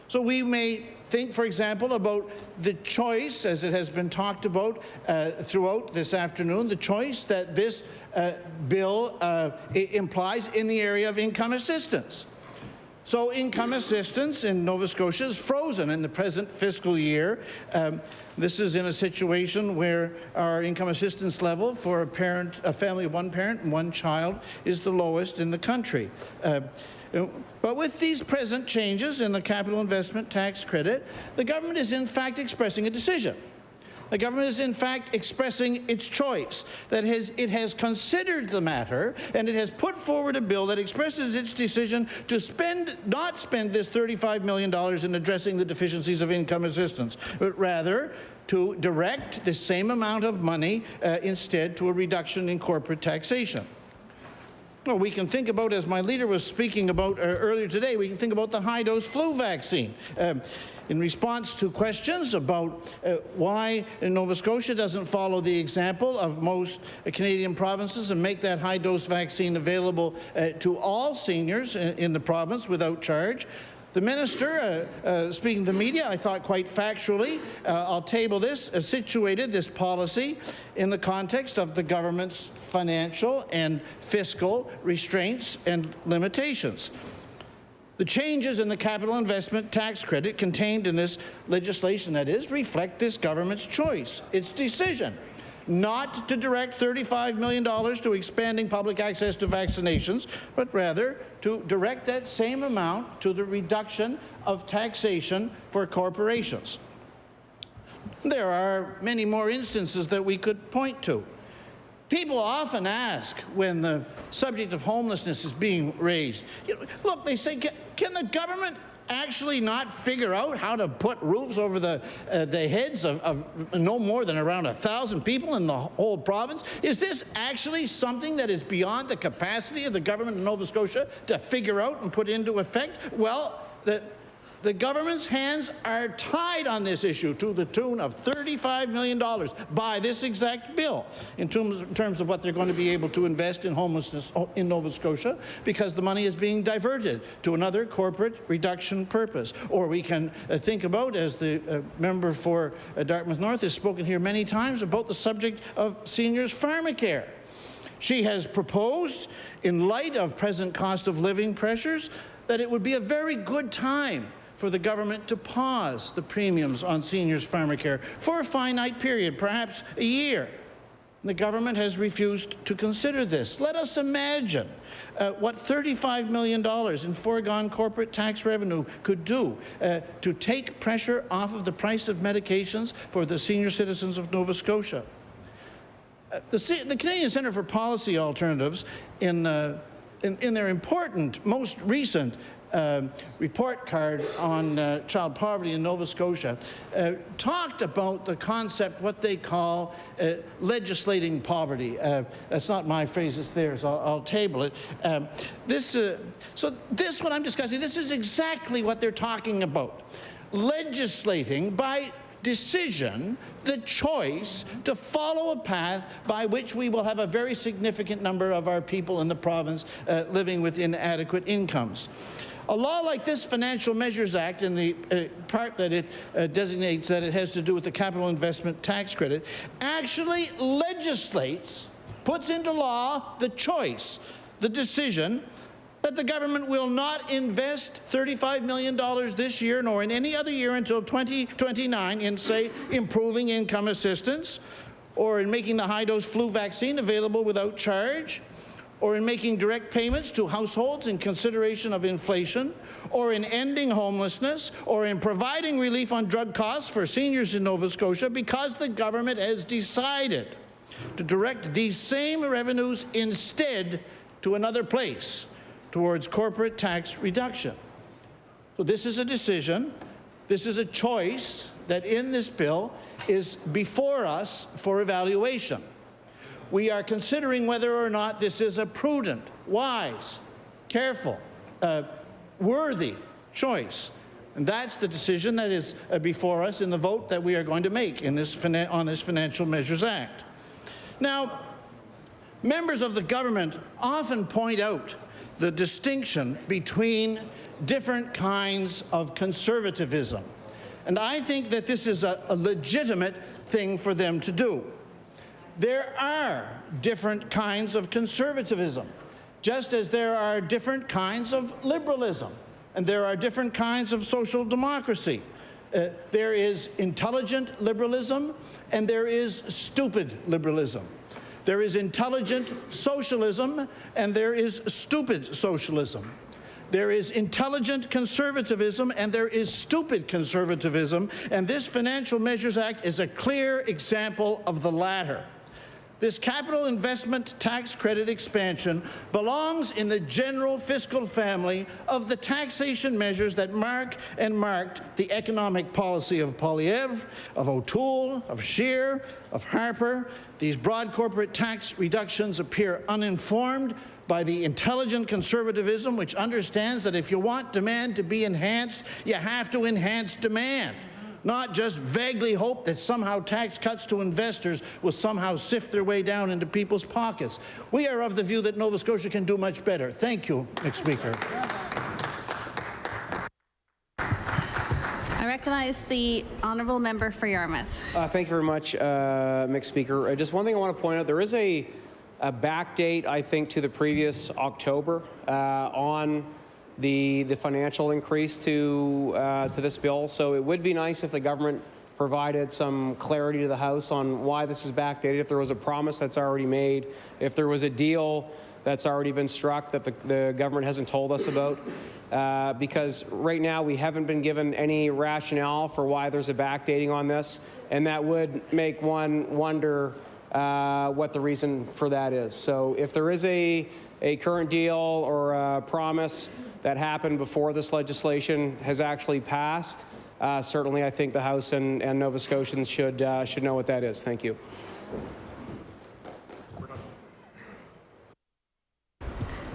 So we may think, for example, about the choice, as it has been talked about throughout this afternoon, the choice that this bill implies in the area of income assistance. So income assistance in Nova Scotia is frozen in the present fiscal year. This is in a situation where our income assistance level for a family of one parent and one child is the lowest in the country. But with these present changes in the capital investment tax credit, the government is in fact expressing a decision. The government is in fact expressing its choice, that it has considered the matter and it has put forward a bill that expresses its decision to not spend this $35 million in addressing the deficiencies of income assistance, but rather to direct the same amount of money instead to a reduction in corporate taxation. Well, we can think about, as my leader was speaking about earlier today, we can think about the high-dose flu vaccine. In response to questions about why Nova Scotia doesn't follow the example of most Canadian provinces and make that high-dose vaccine available to all seniors in the province without charge, the minister, speaking to the media, I thought quite factually, I'll table this, situated this policy in the context of the government's financial and fiscal restraints and limitations. The changes in the capital investment tax credit contained in this legislation, that is, reflect this government's choice, its decision, not to direct $35 million to expanding public access to vaccinations, but rather to direct that same amount to the reduction of taxation for corporations. There are many more instances that we could point to. People often ask when the subject of homelessness is being raised, look, they say, can the government actually not figure out how to put roofs over the heads of no more than around 1,000 people in the whole province? Is this actually something that is beyond the capacity of the government of Nova Scotia to figure out and put into effect? Well, the government's hands are tied on this issue to the tune of $35 million by this exact bill in terms of what they're going to be able to invest in homelessness in Nova Scotia, because the money is being diverted to another corporate reduction purpose. Or we can think about, as the member for Dartmouth North has spoken here many times, about the subject of seniors' pharmacare. She has proposed, in light of present cost of living pressures, that it would be a very good time for the government to pause the premiums on seniors' pharmacare for a finite period, perhaps a year. The government has refused to consider this. Let us imagine what $35 million in foregone corporate tax revenue could do to take pressure off of the price of medications for the senior citizens of Nova Scotia. The Canadian Centre for Policy Alternatives, in their important, most recent report card on child poverty in Nova Scotia, talked about the concept, what they call legislating poverty. That's not my phrase, it's theirs. I'll table it. So this, what I'm discussing, this is exactly what they're talking about. Legislating by decision the choice to follow a path by which we will have a very significant number of our people in the province living with inadequate incomes. A law like this Financial Measures Act, in the part that it designates that it has to do with the capital investment tax credit, actually legislates, puts into law the choice, the decision that the government will not invest $35 million this year nor in any other year until 2029 in, say, improving income assistance, or in making the high-dose flu vaccine available without charge, or in making direct payments to households in consideration of inflation, or in ending homelessness, or in providing relief on drug costs for seniors in Nova Scotia, because the government has decided to direct these same revenues instead to another place, towards corporate tax reduction. So this is a decision, this is a choice that in this bill is before us for evaluation. We are considering whether or not this is a prudent wise, careful, worthy choice. And that's the decision that is before us in the vote that we are going to make in this on this Financial Measures Act. Now, members of the government often point out the distinction between different kinds of conservatism. And I think that this is a legitimate thing for them to do. There are different kinds of conservatism, just as there are different kinds of liberalism, and there are different kinds of social democracy. There is intelligent liberalism, and there is stupid liberalism. There is intelligent socialism, and there is stupid socialism. There is intelligent conservatism, and there is stupid conservatism, and this Financial Measures Act is a clear example of the latter. This capital investment tax credit expansion belongs in the general fiscal family of the taxation measures that marked the economic policy of Poilievre, of O'Toole, of Scheer, of Harper. These broad corporate tax reductions appear uninformed by the intelligent conservatism which understands that if you want demand to be enhanced, you have to enhance demand, not just vaguely hope that somehow tax cuts to investors will somehow sift their way down into people's pockets. We are of the view that Nova Scotia can do much better. Thank you, Mr. Speaker. I recognize the honourable member for Yarmouth. Thank you very much, Mr. Speaker. Just one thing I want to point out, there is a back date, I think, to the previous October on the financial increase to this bill. So it would be nice if the government provided some clarity to the House on why this is backdated, if there was a promise that's already made, if there was a deal that's already been struck that the government hasn't told us about. Because right now we haven't been given any rationale for why there's a backdating on this, and that would make one wonder what the reason for that is. So if there is a current deal or a promise that happened before this legislation has actually passed, certainly I think the House and Nova Scotians should know what that is. Thank you.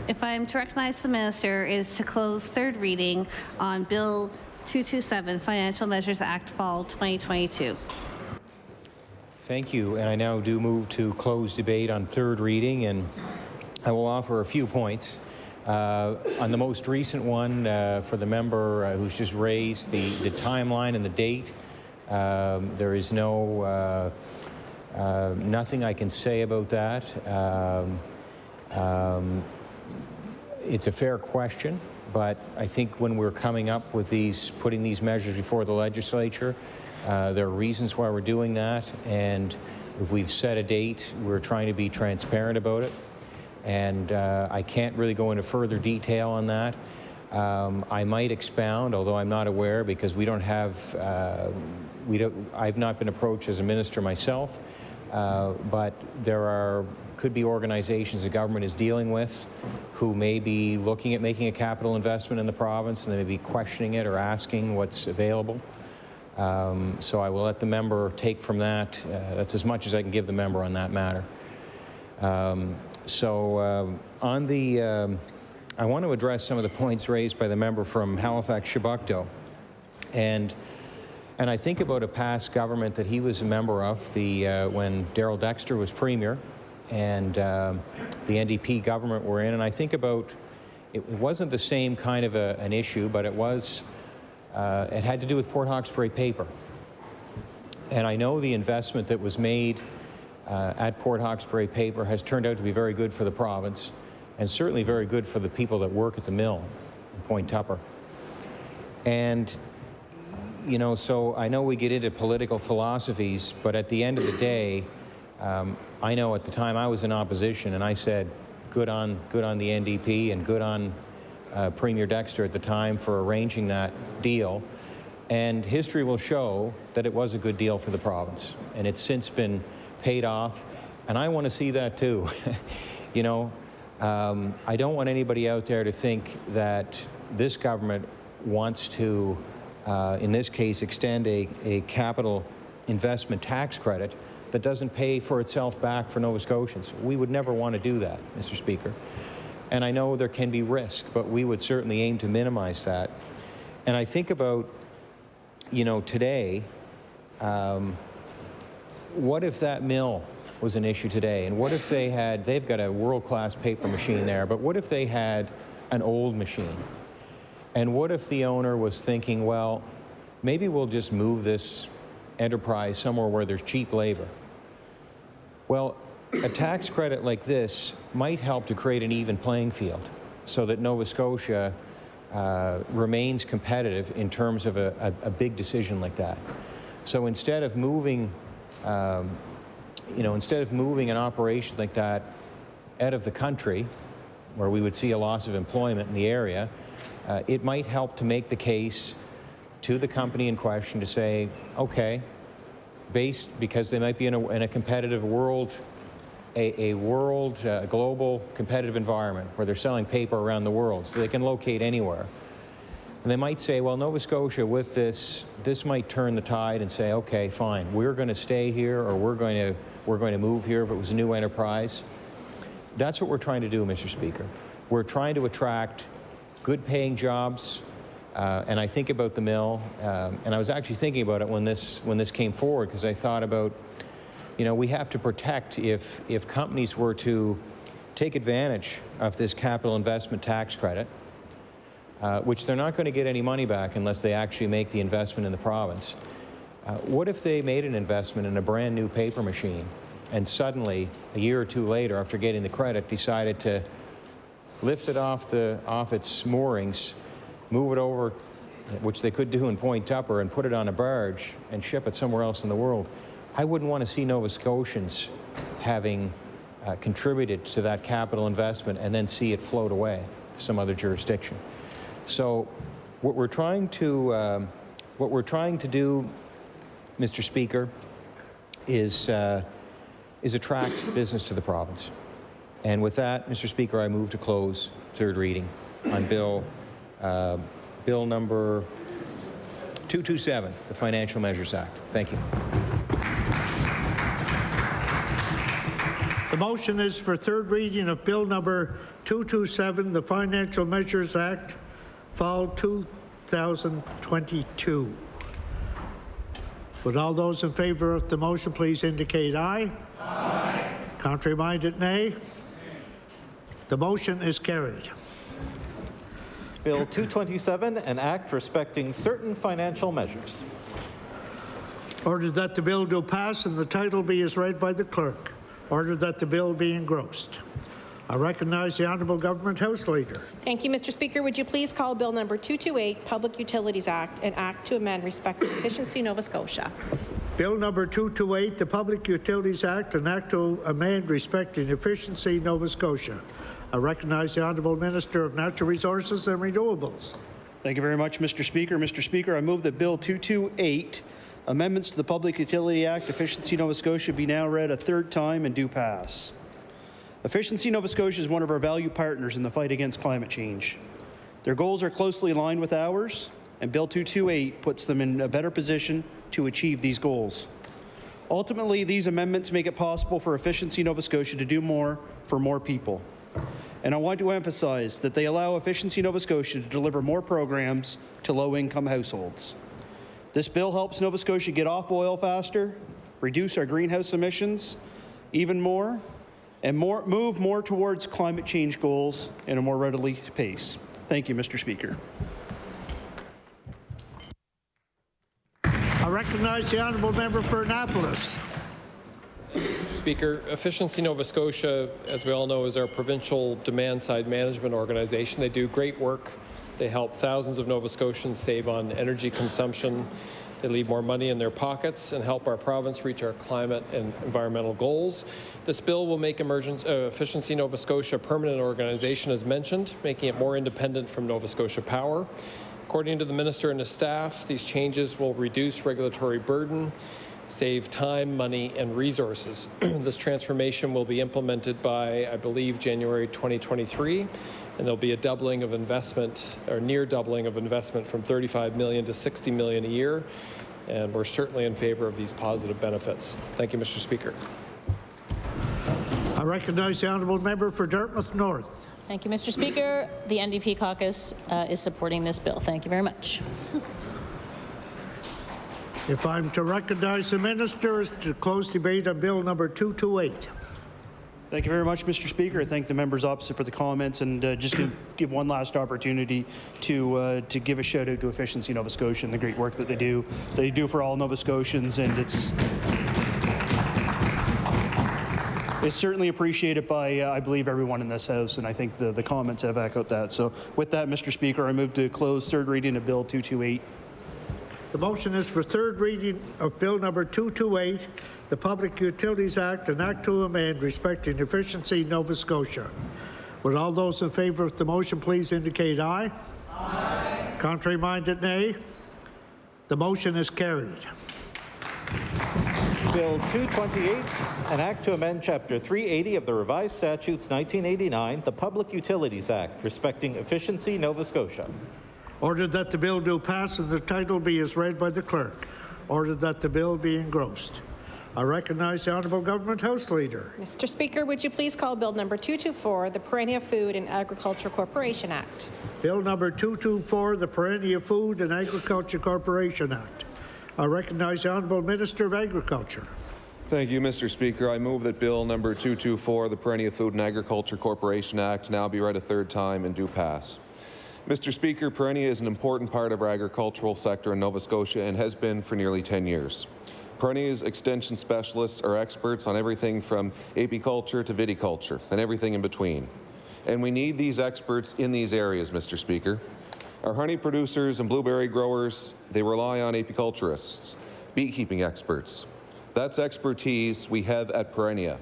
If I am to recognize the minister, it is to close third reading on Bill 227, Financial Measures Act Fall 2022. Thank you, and I now do move to close debate on third reading, and I will offer a few points. On the most recent one, for the member who's just raised the timeline and the date, there is nothing I can say about that. It's a fair question, but I think when we're coming up with putting these measures before the legislature, there are reasons why we're doing that, and if we've set a date, we're trying to be transparent about it. And I can't really go into further detail on that. I might expound, although I'm not aware, because we don't have, I've not been approached as a minister myself, but there could be organizations the government is dealing with who may be looking at making a capital investment in the province, and they may be questioning it or asking what's available. So I will let the member take from that. That's as much as I can give the member on that matter. I want to address some of the points raised by the member from Halifax-Chebucto. And I think about a past government that he was a member of, when Darrell Dexter was Premier, and the NDP government were in. And I think about, it wasn't the same kind of an issue, but it had to do with Port Hawkesbury paper. And I know the investment that was made at Port Hawkesbury paper has turned out to be very good for the province, and certainly very good for the people that work at the mill in Point Tupper. And, you know, so I know we get into political philosophies, but at the end of the day, I know at the time I was in opposition, and I said, good on the NDP and good on Premier Dexter at the time for arranging that deal. And history will show that it was a good deal for the province, and it's since been paid off, and I want to see that too. You know, I don't want anybody out there to think that this government wants to, in this case, extend a capital investment tax credit that doesn't pay for itself back for Nova Scotians. We would never want to do that, Mr. Speaker. And I know there can be risk, but we would certainly aim to minimize that. And I think about, you know, today, what if that mill was an issue today? And what if they've got a world-class paper machine there, but what if they had an old machine? And what if the owner was thinking, well, maybe we'll just move this enterprise somewhere where there's cheap labor? Well, a tax credit like this might help to create an even playing field so that Nova Scotia remains competitive in terms of a big decision like that. So instead of moving, instead of moving an operation like that out of the country, where we would see a loss of employment in the area, it might help to make the case to the company in question to say, okay, because they might be in a competitive world, a global competitive environment where they're selling paper around the world, so they can locate anywhere. And they might say, well, Nova Scotia, with this might turn the tide and say, okay, fine, we're going to stay here, or we're going to move here if it was a new enterprise. That's what we're trying to do, Mr. Speaker. We're trying to attract good-paying jobs, and I think about the mill, and I was actually thinking about it when this came forward, because I thought about, you know, we have to protect if companies were to take advantage of this capital investment tax credit, which they're not going to get any money back unless they actually make the investment in the province. What if they made an investment in a brand new paper machine and suddenly, a year or two later, after getting the credit, decided to lift it off its moorings, move it over, which they could do in Point Tupper, and put it on a barge and ship it somewhere else in the world? I wouldn't want to see Nova Scotians having contributed to that capital investment and then see it float away to some other jurisdiction. So what we're trying to do, Mr. Speaker, is attract business to the province. And with that, Mr. Speaker, I move to close third reading on bill number 227, the Financial Measures Act. Thank you. The motion is for third reading of bill number 227, the Financial Measures Act, Fall 2022. Would all those in favor of the motion please indicate aye? Aye. Contrary-minded, nay. The motion is carried. Bill 227, an act respecting certain financial measures. Ordered that the bill do pass and the title be as read by the clerk. Ordered that the bill be engrossed. I recognize the Honourable Government House Leader. Thank you, Mr. Speaker. Would you please call Bill number 228, Public Utilities Act, an act to amend respecting efficiency Nova Scotia. Bill number 228, the Public Utilities Act, an act to amend respecting efficiency Nova Scotia. I recognize the Honourable Minister of Natural Resources and Renewables. Thank you very much, Mr. Speaker. Mr. Speaker, I move that Bill 228, amendments to the Public Utility Act, Efficiency Nova Scotia, be now read a third time and do pass. Efficiency Nova Scotia is one of our valued partners in the fight against climate change. Their goals are closely aligned with ours, and Bill 228 puts them in a better position to achieve these goals. Ultimately, these amendments make it possible for Efficiency Nova Scotia to do more for more people. And I want to emphasize that they allow Efficiency Nova Scotia to deliver more programs to low-income households. This bill helps Nova Scotia get off oil faster, reduce our greenhouse emissions even more, and move more towards climate change goals in a more readily pace. Thank you, Mr. Speaker. I recognize the Honourable Member for Annapolis. Mr. Speaker, Efficiency Nova Scotia, as we all know, is our provincial demand-side management organization. They do great work. They help thousands of Nova Scotians save on energy consumption. They leave more money in their pockets and help our province reach our climate and environmental goals. This bill will make Efficiency Nova Scotia a permanent organization, as mentioned, making it more independent from Nova Scotia Power. According to the Minister and his staff, these changes will reduce regulatory burden, save time, money, and resources. This transformation will be implemented by, I believe, January 2023, and there'll be a doubling of investment, or near doubling of investment, from $35 million to $60 million a year, and we're certainly in favor of these positive benefits. Thank you, Mr. Speaker. I recognize the Honourable Member for Dartmouth North. Thank you, Mr. Speaker. The NDP caucus is supporting this bill. Thank you very much. If I'm to recognize the minister to close debate on Bill number 228. Thank you very much, Mr. Speaker. I thank the members opposite for the comments, and just give one last opportunity to give a shout out to Efficiency Nova Scotia and the great work that they do. They do for all Nova Scotians, and it's certainly appreciated by, I believe, everyone in this House, and I think the comments have echoed that. So with that, Mr. Speaker, I move to close third reading of Bill 228. The motion is for third reading of Bill number 228, the Public Utilities Act, an act to amend respecting efficiency Nova Scotia. Would all those in favour of the motion please indicate aye? Aye. Contrary-minded, nay. The motion is carried. Bill 228, an act to amend Chapter 380 of the Revised Statutes 1989, the Public Utilities Act, respecting efficiency Nova Scotia. Ordered that the bill do pass and the title be as read by the clerk. Ordered that the bill be engrossed. I recognize the Honourable Government House Leader. Mr. Speaker, would you please call Bill number 224, the Perennia Food and Agriculture Corporation Act? Bill number 224, the Perennia Food and Agriculture Corporation Act. I recognize the Honourable Minister of Agriculture. Thank you, Mr. Speaker. I move that Bill number 224, the Perennia Food and Agriculture Corporation Act, now be read a third time and do pass. Mr. Speaker, Perennia is an important part of our agricultural sector in Nova Scotia and has been for nearly 10 years. Perennia's extension specialists are experts on everything from apiculture to viticulture and everything in between. And we need these experts in these areas, Mr. Speaker. Our honey producers and blueberry growers, they rely on apiculturists, beekeeping experts. That's expertise we have at Perennia.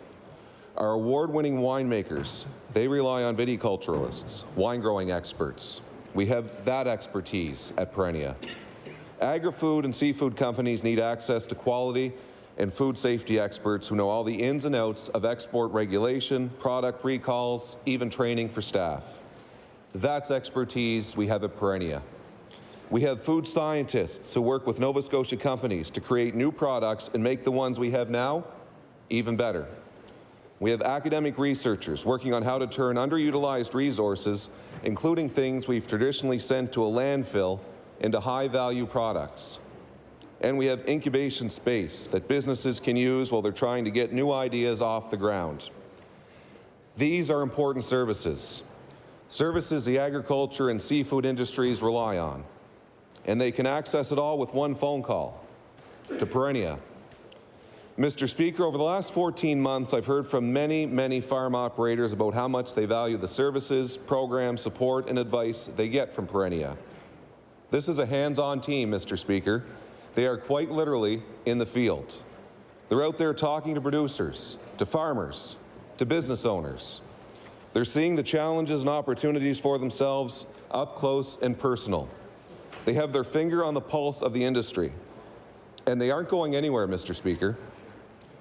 Our award-winning winemakers, they rely on viticulturalists, wine-growing experts. We have that expertise at Perennia. Agri-food and seafood companies need access to quality and food safety experts who know all the ins and outs of export regulation, product recalls, even training for staff. That's expertise we have at Perennia. We have food scientists who work with Nova Scotia companies to create new products and make the ones we have now even better. We have academic researchers working on how to turn underutilized resources, including things we've traditionally sent to a landfill, into high-value products. And we have incubation space that businesses can use while they're trying to get new ideas off the ground. These are important services the agriculture and seafood industries rely on. And they can access it all with one phone call to Perennia. Mr. Speaker, over the last 14 months, I've heard from many farm operators about how much they value the services, programs, support, and advice they get from Perennia. This is a hands-on team, Mr. Speaker. They are quite literally in the field. They're out there talking to producers, to farmers, to business owners. They're seeing the challenges and opportunities for themselves up close and personal. They have their finger on the pulse of the industry. And they aren't going anywhere, Mr. Speaker,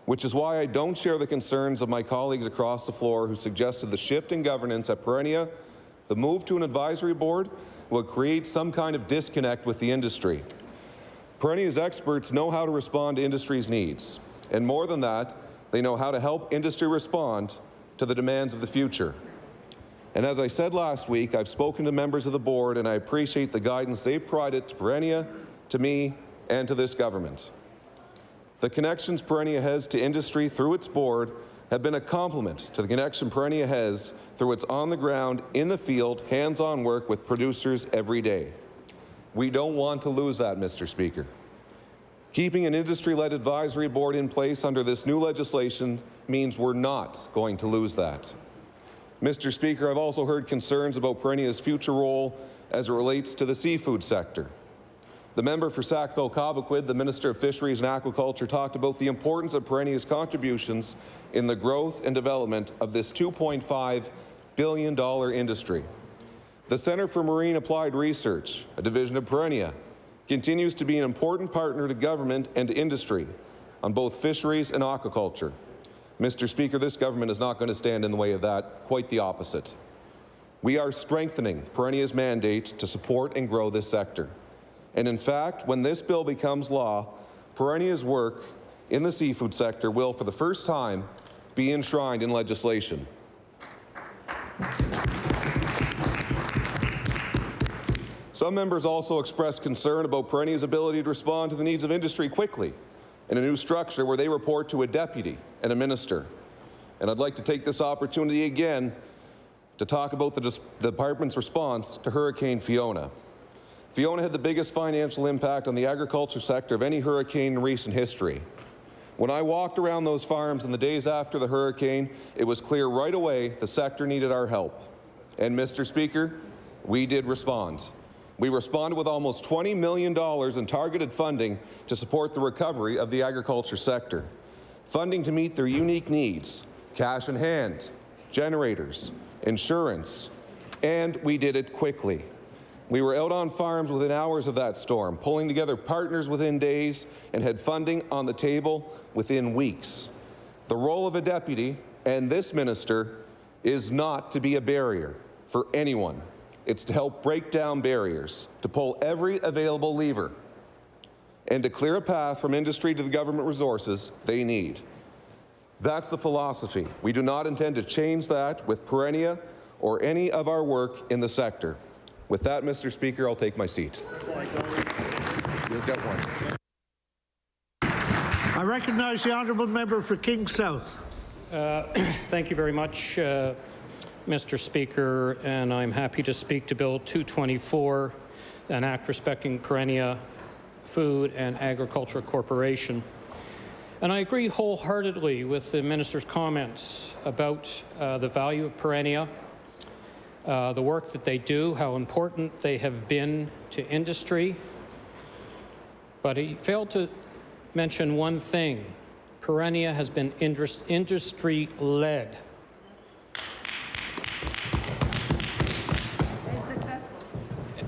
which is why I don't share the concerns of my colleagues across the floor who suggested the shift in governance at Perennia, the move to an advisory board, will create some kind of disconnect with the industry. Perennia's experts know how to respond to industry's needs. And more than that, they know how to help industry respond to the demands of the future. And as I said last week, I've spoken to members of the board and I appreciate the guidance they've provided to Perennia, to me, and to this government. The connections Perennia has to industry through its board have been a complement to the connection Perennia has through its on-the-ground, in-the-field, hands-on work with producers every day. We don't want to lose that, Mr. Speaker. Keeping an industry-led advisory board in place under this new legislation means we're not going to lose that. Mr. Speaker, I've also heard concerns about Perennia's future role as it relates to the seafood sector. The member for Sackville-Cobequid, the Minister of Fisheries and Aquaculture, talked about the importance of Perennia's contributions in the growth and development of this $2.5 billion industry. The Centre for Marine Applied Research, a division of Perennia, continues to be an important partner to government and to industry on both fisheries and aquaculture. Mr. Speaker, this government is not going to stand in the way of that, quite the opposite. We are strengthening Perennia's mandate to support and grow this sector. And in fact, when this bill becomes law, Perennia's work in the seafood sector will, for the first time, be enshrined in legislation. Some members also expressed concern about Perennia's ability to respond to the needs of industry quickly in a new structure where they report to a deputy and a minister. And I'd like to take this opportunity again to talk about the department's response to Hurricane Fiona. Fiona had the biggest financial impact on the agriculture sector of any hurricane in recent history. When I walked around those farms in the days after the hurricane, it was clear right away the sector needed our help. And Mr. Speaker, we did respond. We responded with almost $20 million in targeted funding to support the recovery of the agriculture sector. Funding to meet their unique needs, cash in hand, generators, insurance, and we did it quickly. We were out on farms within hours of that storm, pulling together partners within days, and had funding on the table within weeks. The role of a deputy and this minister is not to be a barrier for anyone. It's to help break down barriers, to pull every available lever, and to clear a path from industry to the government resources they need. That's the philosophy. We do not intend to change that with Perennia or any of our work in the sector. With that, Mr. Speaker, I'll take my seat. You'll get one. I recognize the honourable member for King South. Thank you very much, Mr. Speaker, and I'm happy to speak to Bill 224, an act respecting Perennia Food and Agriculture Corporation. And I agree wholeheartedly with the minister's comments about the value of Perennia, the work that they do, how important they have been to industry. But he failed to mention one thing. Perennia has been industry-led.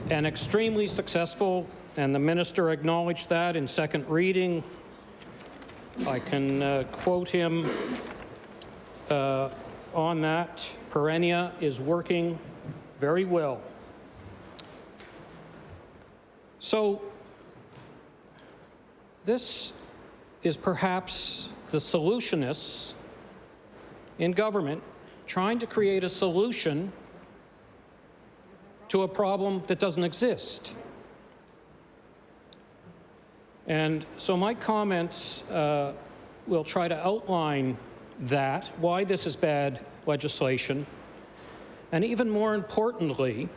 And extremely successful, and the minister acknowledged that in second reading. I can quote him on that. Perennia is working very well. So this is perhaps the solutionists in government trying to create a solution to a problem that doesn't exist. And so my comments will try to outline that, why this is bad legislation, and even more importantly,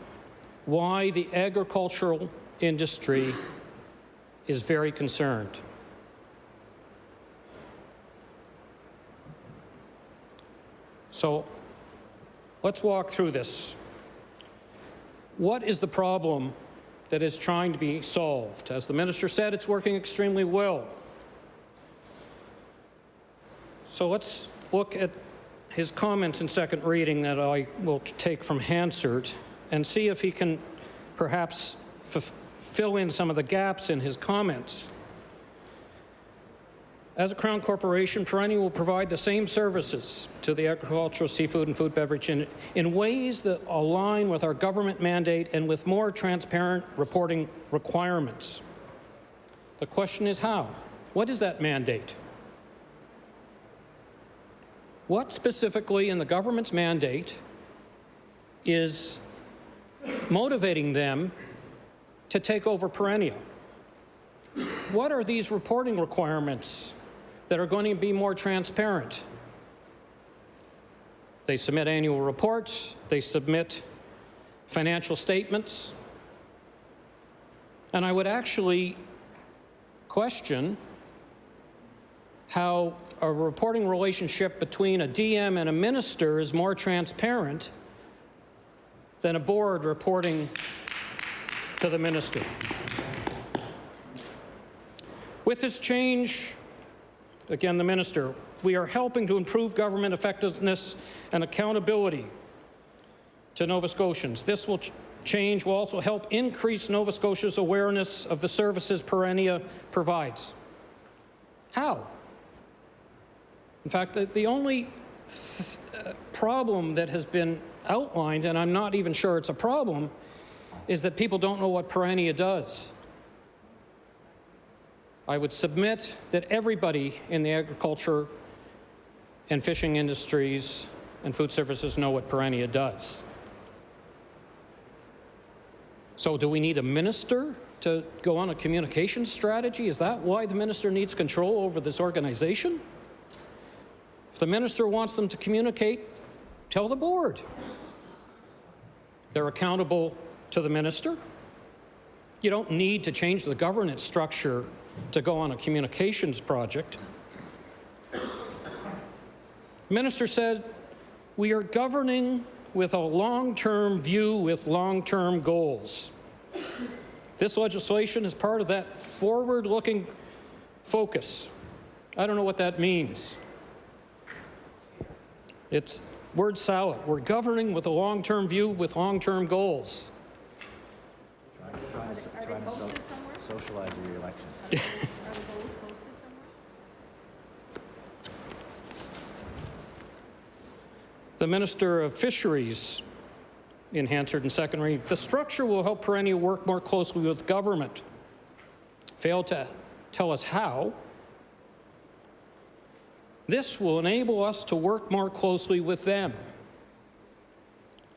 why the agricultural industry is very concerned. So let's walk through this. What is the problem that is trying to be solved? As the minister said, it's working extremely well. So let's look at his comments in second reading that I will take from Hansard and see if he can perhaps fill in some of the gaps in his comments. As a Crown Corporation, Perennia will provide the same services to the agricultural, seafood, and food beverage in ways that align with our government mandate and with more transparent reporting requirements. The question is how? What is that mandate? What specifically in the government's mandate is motivating them to take over Perennia? What are these reporting requirements that are going to be more transparent? They submit annual reports, they submit financial statements, and I would actually question how a reporting relationship between a DM and a minister is more transparent than a board reporting to the minister. With this change, again, the minister, we are helping to improve government effectiveness and accountability to Nova Scotians. This change will also help increase Nova Scotia's awareness of the services Perennia provides. How? In fact, the only problem that has been outlined, and I'm not even sure it's a problem, is that people don't know what Perennia does. I would submit that everybody in the agriculture and fishing industries and food services know what Perennia does. So do we need a minister to go on a communication strategy? Is that why the minister needs control over this organization? If the minister wants them to communicate, tell the board. They're accountable to the minister. You don't need to change the governance structure to go on a communications project. The minister said, we are governing with a long-term view with long-term goals. This legislation is part of that forward-looking focus. I don't know what that means. It's word salad. We're governing with a long-term view with long-term goals. Trying to socialize a re-election. The Minister of Fisheries – in Hansard and second reading, the structure will help Perennia work more closely with government. Failed to tell us how. This will enable us to work more closely with them.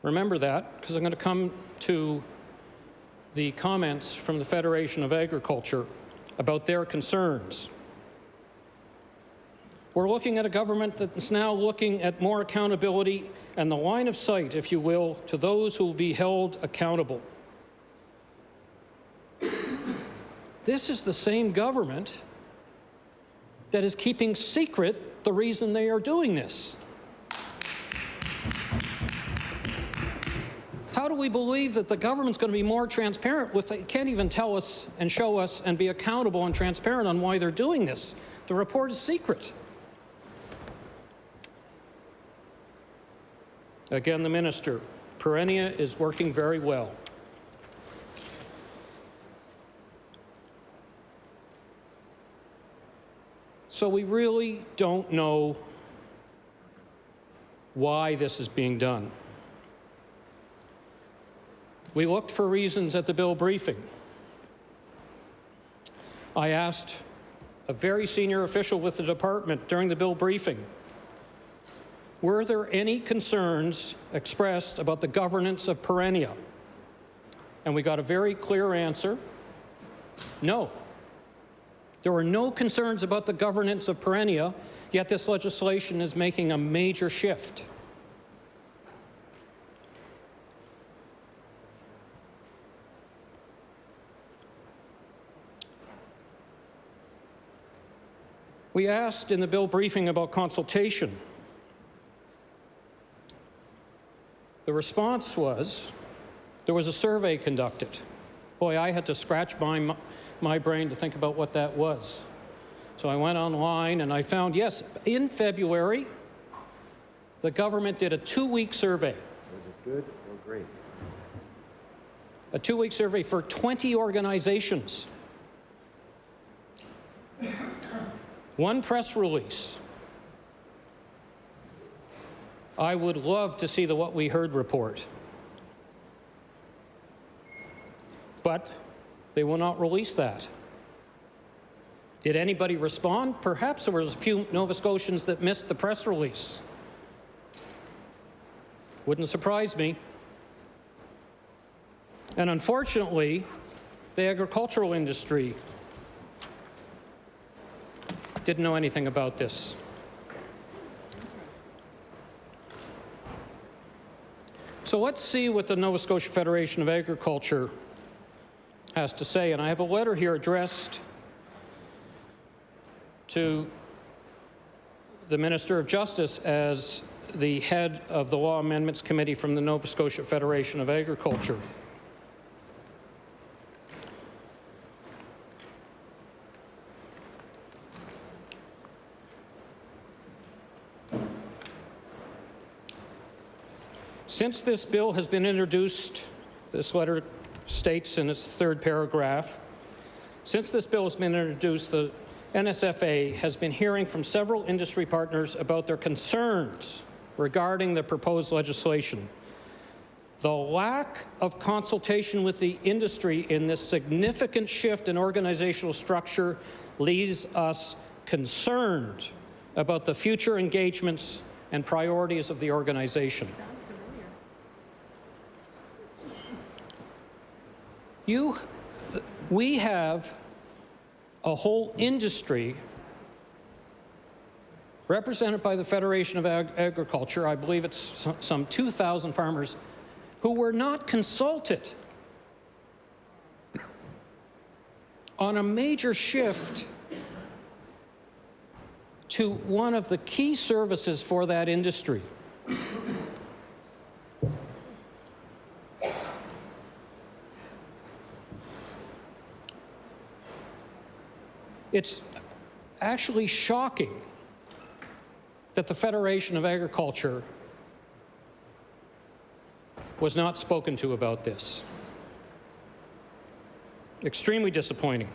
Remember that, because I'm going to come to the comments from the Federation of Agriculture about their concerns. We're looking at a government that's now looking at more accountability and the line of sight, if you will, to those who will be held accountable. This is the same government that is keeping secret the reason they are doing this. How do we believe that the government's going to be more transparent if they can't even tell us and show us and be accountable and transparent on why they're doing this? The report is secret. Again, the minister, Perennia is working very well. So we really don't know why this is being done. We looked for reasons at the bill briefing. I asked a very senior official with the department during the bill briefing, were there any concerns expressed about the governance of Perennia? And we got a very clear answer, no. There were no concerns about the governance of Perennia, yet this legislation is making a major shift. We asked in the bill briefing about consultation. The response was, there was a survey conducted. Boy, I had to scratch my brain to think about what that was. So I went online and I found, yes, in February, the government did a 2-week survey. Was it good or great? A 2-week survey for 20 organizations. 1 press release. I would love to see the What We Heard report. But they will not release that. Did anybody respond? Perhaps there was a few Nova Scotians that missed the press release. Wouldn't surprise me. And unfortunately, the agricultural industry didn't know anything about this. So let's see what the Nova Scotia Federation of Agriculture has to say. And I have a letter here addressed to the Minister of Justice as the head of the Law Amendments Committee from the Nova Scotia Federation of Agriculture. Since this bill has been introduced, this letter states in its 3rd paragraph, since this bill has been introduced, the NSFA has been hearing from several industry partners about their concerns regarding the proposed legislation. The lack of consultation with the industry in this significant shift in organizational structure leaves us concerned about the future engagements and priorities of the organization. We have a whole industry represented by the Federation of Agriculture. I believe it's some 2,000 farmers who were not consulted on a major shift to one of the key services for that industry. It's actually shocking that the Federation of Agriculture was not spoken to about this. Extremely disappointing.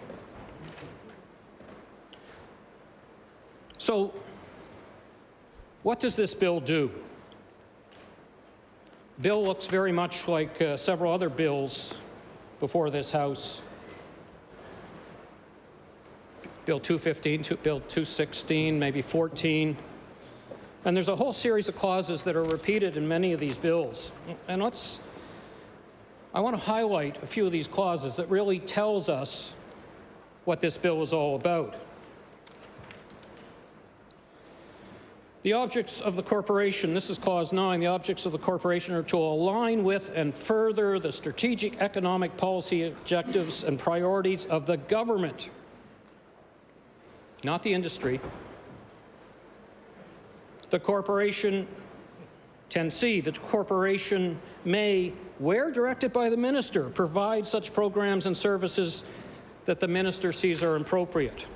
So, what does this bill do? Bill looks very much like several other bills before this House. Bill 215, Bill 216, maybe 14. And there's a whole series of clauses that are repeated in many of these bills. And I want to highlight a few of these clauses that really tells us what this bill is all about. The objects of the corporation, this is Clause 9, the objects of the corporation are to align with and further the strategic economic policy objectives and priorities of the government, not the industry. The corporation, 10C, the corporation may, where directed by the minister, provide such programs and services that the minister sees are appropriate.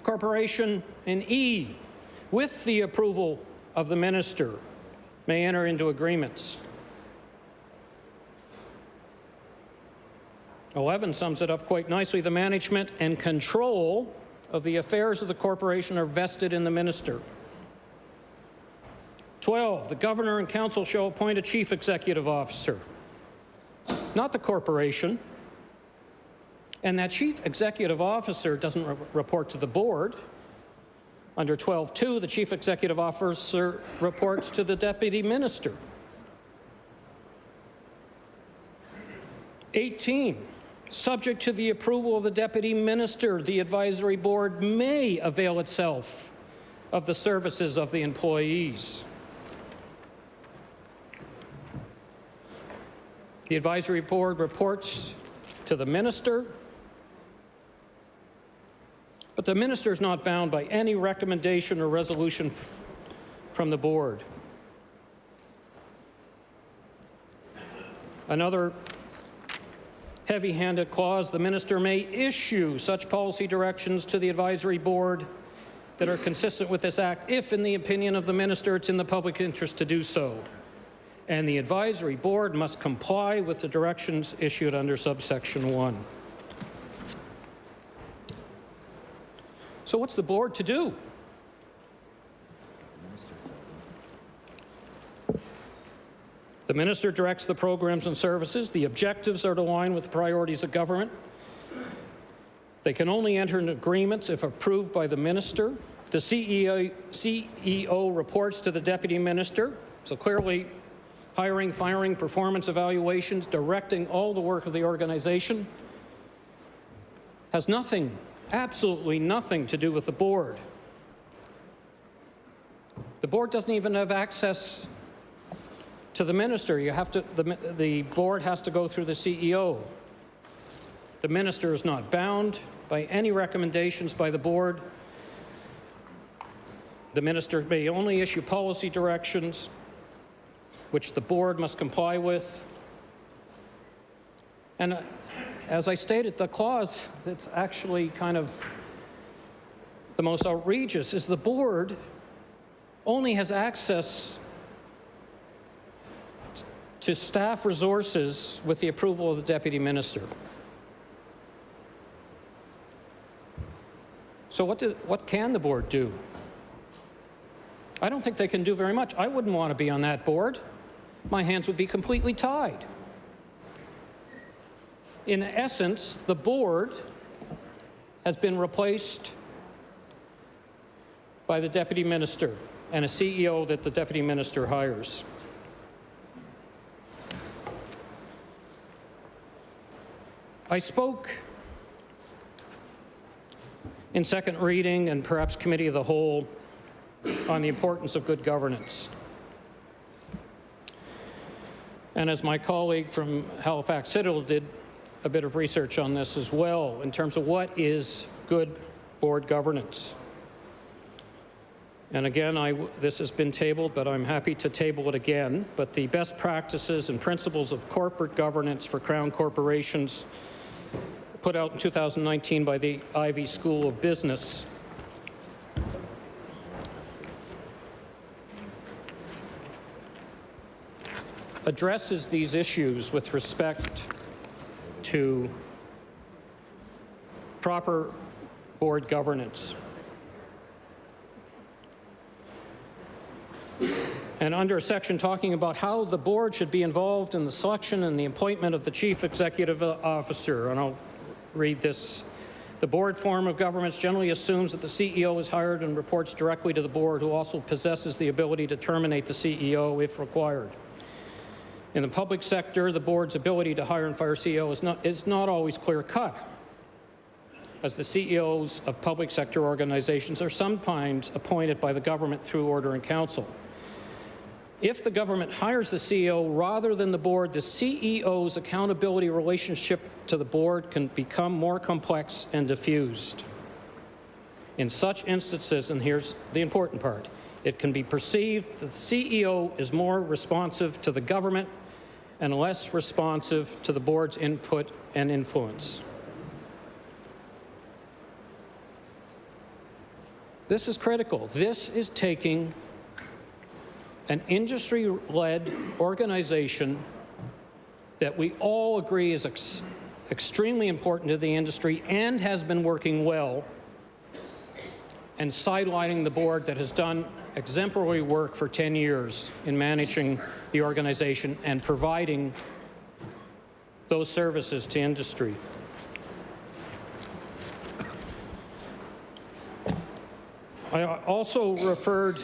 Corporation in E, with the approval of the minister, may enter into agreements. 11 sums it up quite nicely. The management and control of the affairs of the corporation are vested in the minister. 12, the governor and council shall appoint a chief executive officer, not the corporation. And that chief executive officer doesn't report to the board. Under 12.2, the chief executive officer reports to the deputy minister. 18, subject to the approval of the deputy minister, the advisory board may avail itself of the services of the employees. The advisory board reports to the minister, but the minister is not bound by any recommendation or resolution from the board. Another heavy-handed clause, the minister may issue such policy directions to the advisory board that are consistent with this act if, in the opinion of the minister, it's in the public interest to do so. And the advisory board must comply with the directions issued under subsection 1. So what's the board to do? The minister directs the programs and services. The objectives are to align with the priorities of government. They can only enter into agreements if approved by the minister. The CEO reports to the deputy minister. So clearly, hiring, firing, performance evaluations, directing all the work of the organization has nothing, absolutely nothing to do with the board. The board doesn't even have access to the minister. The board has to go through the CEO. The minister is not bound by any recommendations by the board. The minister may only issue policy directions, which the board must comply with. And as I stated, the clause that's actually kind of the most outrageous is the board only has access to staff resources with the approval of the deputy minister. So what can the board do? I don't think they can do very much. I wouldn't want to be on that board. My hands would be completely tied. In essence, the board has been replaced by the deputy minister and a CEO that the deputy minister hires. I spoke in second reading and perhaps committee of the whole on the importance of good governance. And as my colleague from Halifax Citadel did a bit of research on this as well in terms of what is good board governance. And again, this has been tabled, but I'm happy to table it again. But the best practices and principles of corporate governance for Crown corporations put out in 2019 by the Ivey School of Business addresses these issues with respect to proper board governance. And under a section talking about how the board should be involved in the selection and the appointment of the chief executive officer, and I'll read this. The board form of governments generally assumes that the CEO is hired and reports directly to the board, who also possesses the ability to terminate the CEO if required. In the public sector, the board's ability to hire and fire CEO is not always clear-cut, as the CEOs of public sector organizations are sometimes appointed by the government through order in council. If the government hires the CEO rather than the board, the CEO's accountability relationship to the board can become more complex and diffused. In such instances, and here's the important part, it can be perceived that the CEO is more responsive to the government and less responsive to the board's input and influence. This is critical. This is taking an industry-led organization that we all agree is extremely important to the industry and has been working well, and sidelining the board that has done exemplary work for 10 years in managing the organization and providing those services to industry. I also referred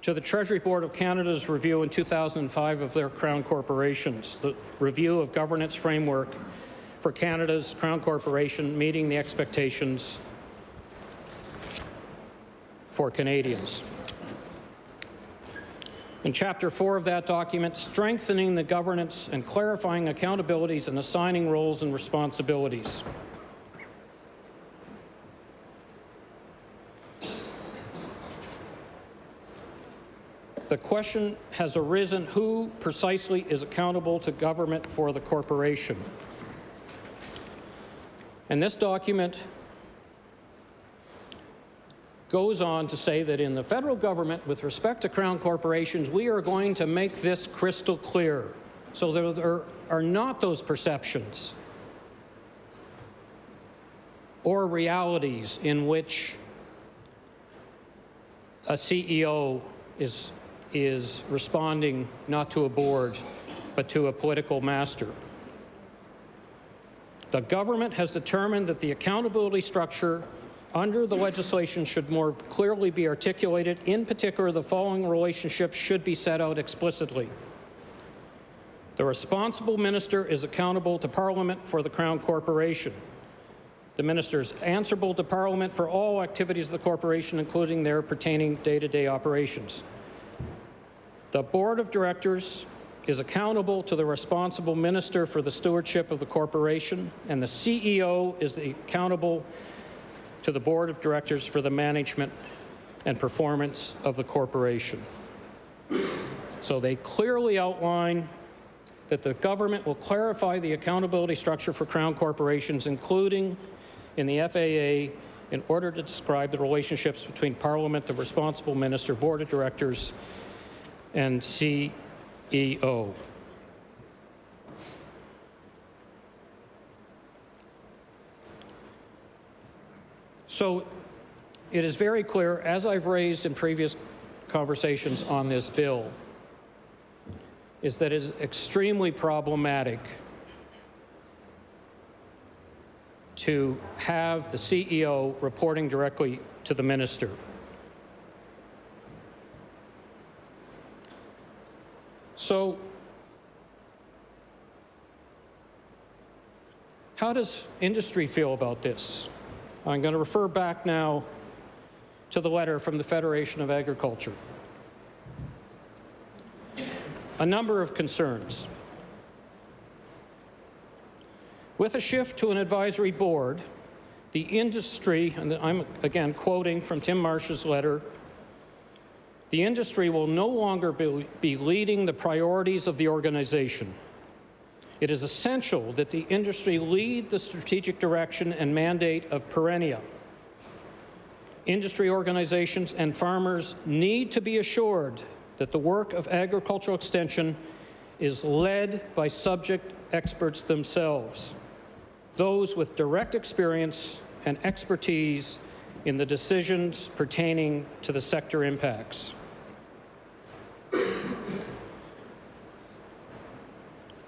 to the Treasury Board of Canada's review in 2005 of their Crown corporations, the review of governance framework for Canada's Crown corporation meeting the expectations for Canadians. In Chapter 4 of that document, strengthening the governance and clarifying accountabilities and assigning roles and responsibilities. The question has arisen, who precisely is accountable to government for the corporation? And this document goes on to say that in the federal government, with respect to Crown corporations, we are going to make this crystal clear so that there are not those perceptions or realities in which a CEO is responding not to a board, but to a political master. The government has determined that the accountability structure under the legislation should more clearly be articulated. In particular, the following relationships should be set out explicitly. The responsible minister is accountable to Parliament for the Crown Corporation. The minister is answerable to Parliament for all activities of the corporation, including their pertaining day-to-day operations. The Board of Directors is accountable to the responsible minister for the stewardship of the corporation, and the CEO is accountable to the Board of Directors for the management and performance of the corporation. So they clearly outline that the government will clarify the accountability structure for Crown corporations, including in the FAA, in order to describe the relationships between Parliament, the responsible minister, Board of Directors, and CEO. So it is very clear, as I've raised in previous conversations on this bill, is that it is extremely problematic to have the CEO reporting directly to the minister. So How does industry feel about this? I'm going to refer back now to the letter from the Federation of Agriculture. A number of concerns. With a shift to an advisory board, the industry, and I'm again quoting from Tim Marsh's letter, the industry will no longer be leading the priorities of the organization. It is essential that the industry lead the strategic direction and mandate of Perennia. Industry organizations and farmers need to be assured that the work of agricultural extension is led by subject experts themselves, those with direct experience and expertise in the decisions pertaining to the sector impacts.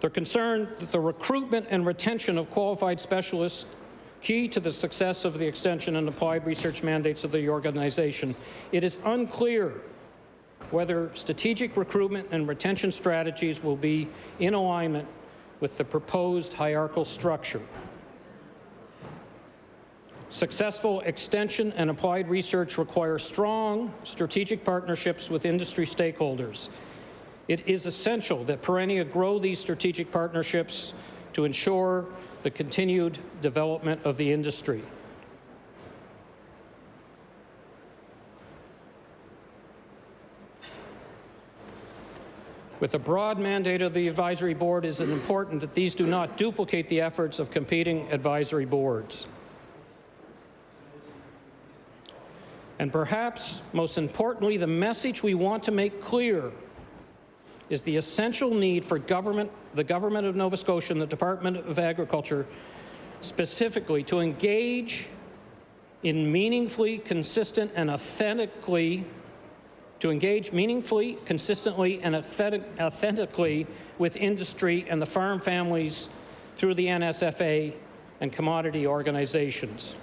They're concerned that the recruitment and retention of qualified specialists, key to the success of the extension and applied research mandates of the organization. It is unclear whether strategic recruitment and retention strategies will be in alignment with the proposed hierarchical structure. Successful extension and applied research require strong strategic partnerships with industry stakeholders. It is essential that Perennia grow these strategic partnerships to ensure the continued development of the industry. With the broad mandate of the advisory board, it is important that these do not duplicate the efforts of competing advisory boards. And perhaps most importantly, the message we want to make clear is the essential need for the government of Nova Scotia and the Department of Agriculture specifically to engage in meaningfully, consistent and authentically, consistently and authentically with industry and the farm families through the NSFA and commodity organizations.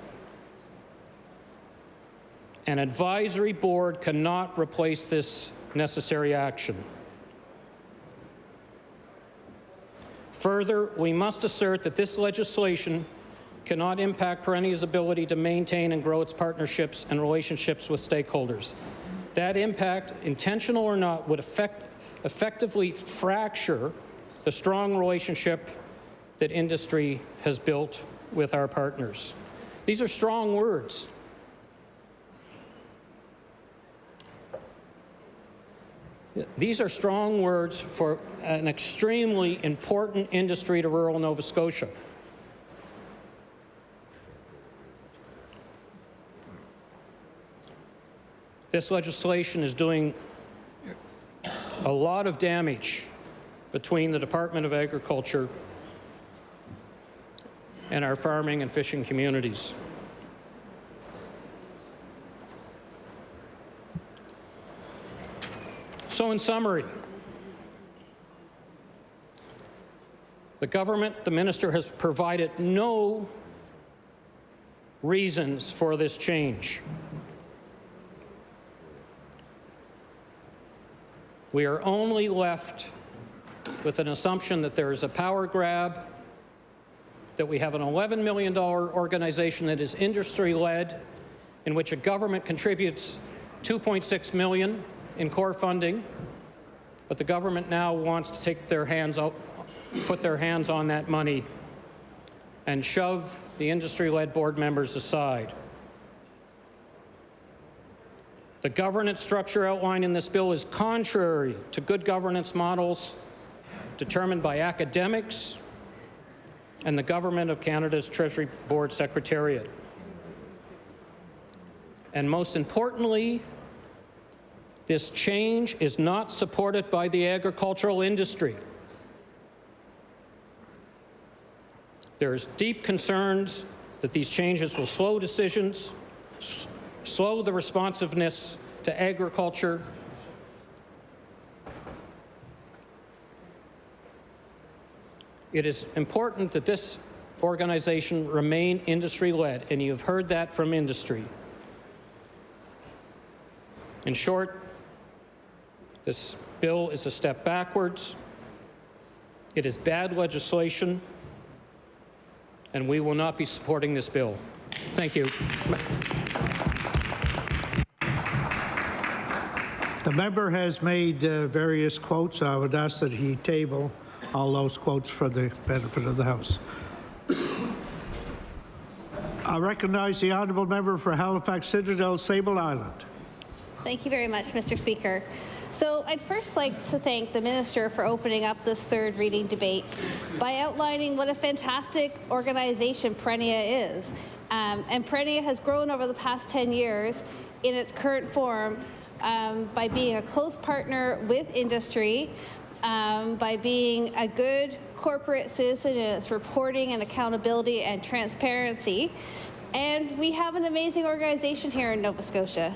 An advisory board cannot replace this necessary action. Further, we must assert that this legislation cannot impact Perennia's ability to maintain and grow its partnerships and relationships with stakeholders. That impact, intentional or not, would effectively fracture the strong relationship that industry has built with our partners. These are strong words. These are strong words for an extremely important industry to rural Nova Scotia. This legislation is doing a lot of damage between the Department of Agriculture and our farming and fishing communities. So in summary, the government, the minister, has provided no reasons for this change. We are only left with an assumption that there is a power grab, that we have an $11 million organization that is industry-led, in which a government contributes $2.6 million in core funding, but the government now wants to take their hands out, put their hands on that money and shove the industry-led board members aside. The governance structure outlined in this bill is contrary to good governance models determined by academics and the Government of Canada's Treasury Board Secretariat. And most importantly, this change is not supported by the agricultural industry. There's deep concerns that these changes will slow decisions, slow the responsiveness to agriculture, it is important that this organization remain industry-led, and you've heard that from industry. In short, this bill is a step backwards. It is bad legislation. and we will not be supporting this bill. Thank you. The member has made various quotes. I would ask that he table all those quotes for the benefit of the House. I recognize the honourable member for Halifax Citadel, Sable Island. Thank you very much, Mr. Speaker. So I'd first like to thank the Minister for opening up this third reading debate by outlining what a fantastic organization Prenia is. And Prenia has grown over the past 10 years in its current form by being a close partner with industry, by being a good corporate citizen in its reporting and accountability and transparency. And we have an amazing organization here in Nova Scotia.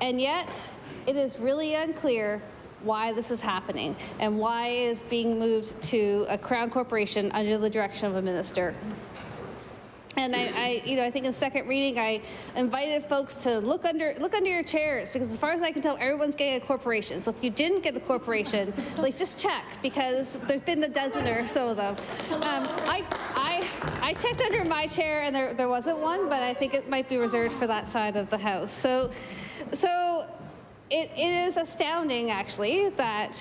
And yet, it is really unclear why this is happening and why it is being moved to a Crown Corporation under the direction of a minister. And I think in second reading, I invited folks to look under your chairs, because as far as I can tell, everyone's getting a corporation. So if you didn't get a corporation, like, just check, because there's been a dozen or so of them. I checked under my chair and there wasn't one, but I think it might be reserved for that side of the House. So it is astounding, actually, that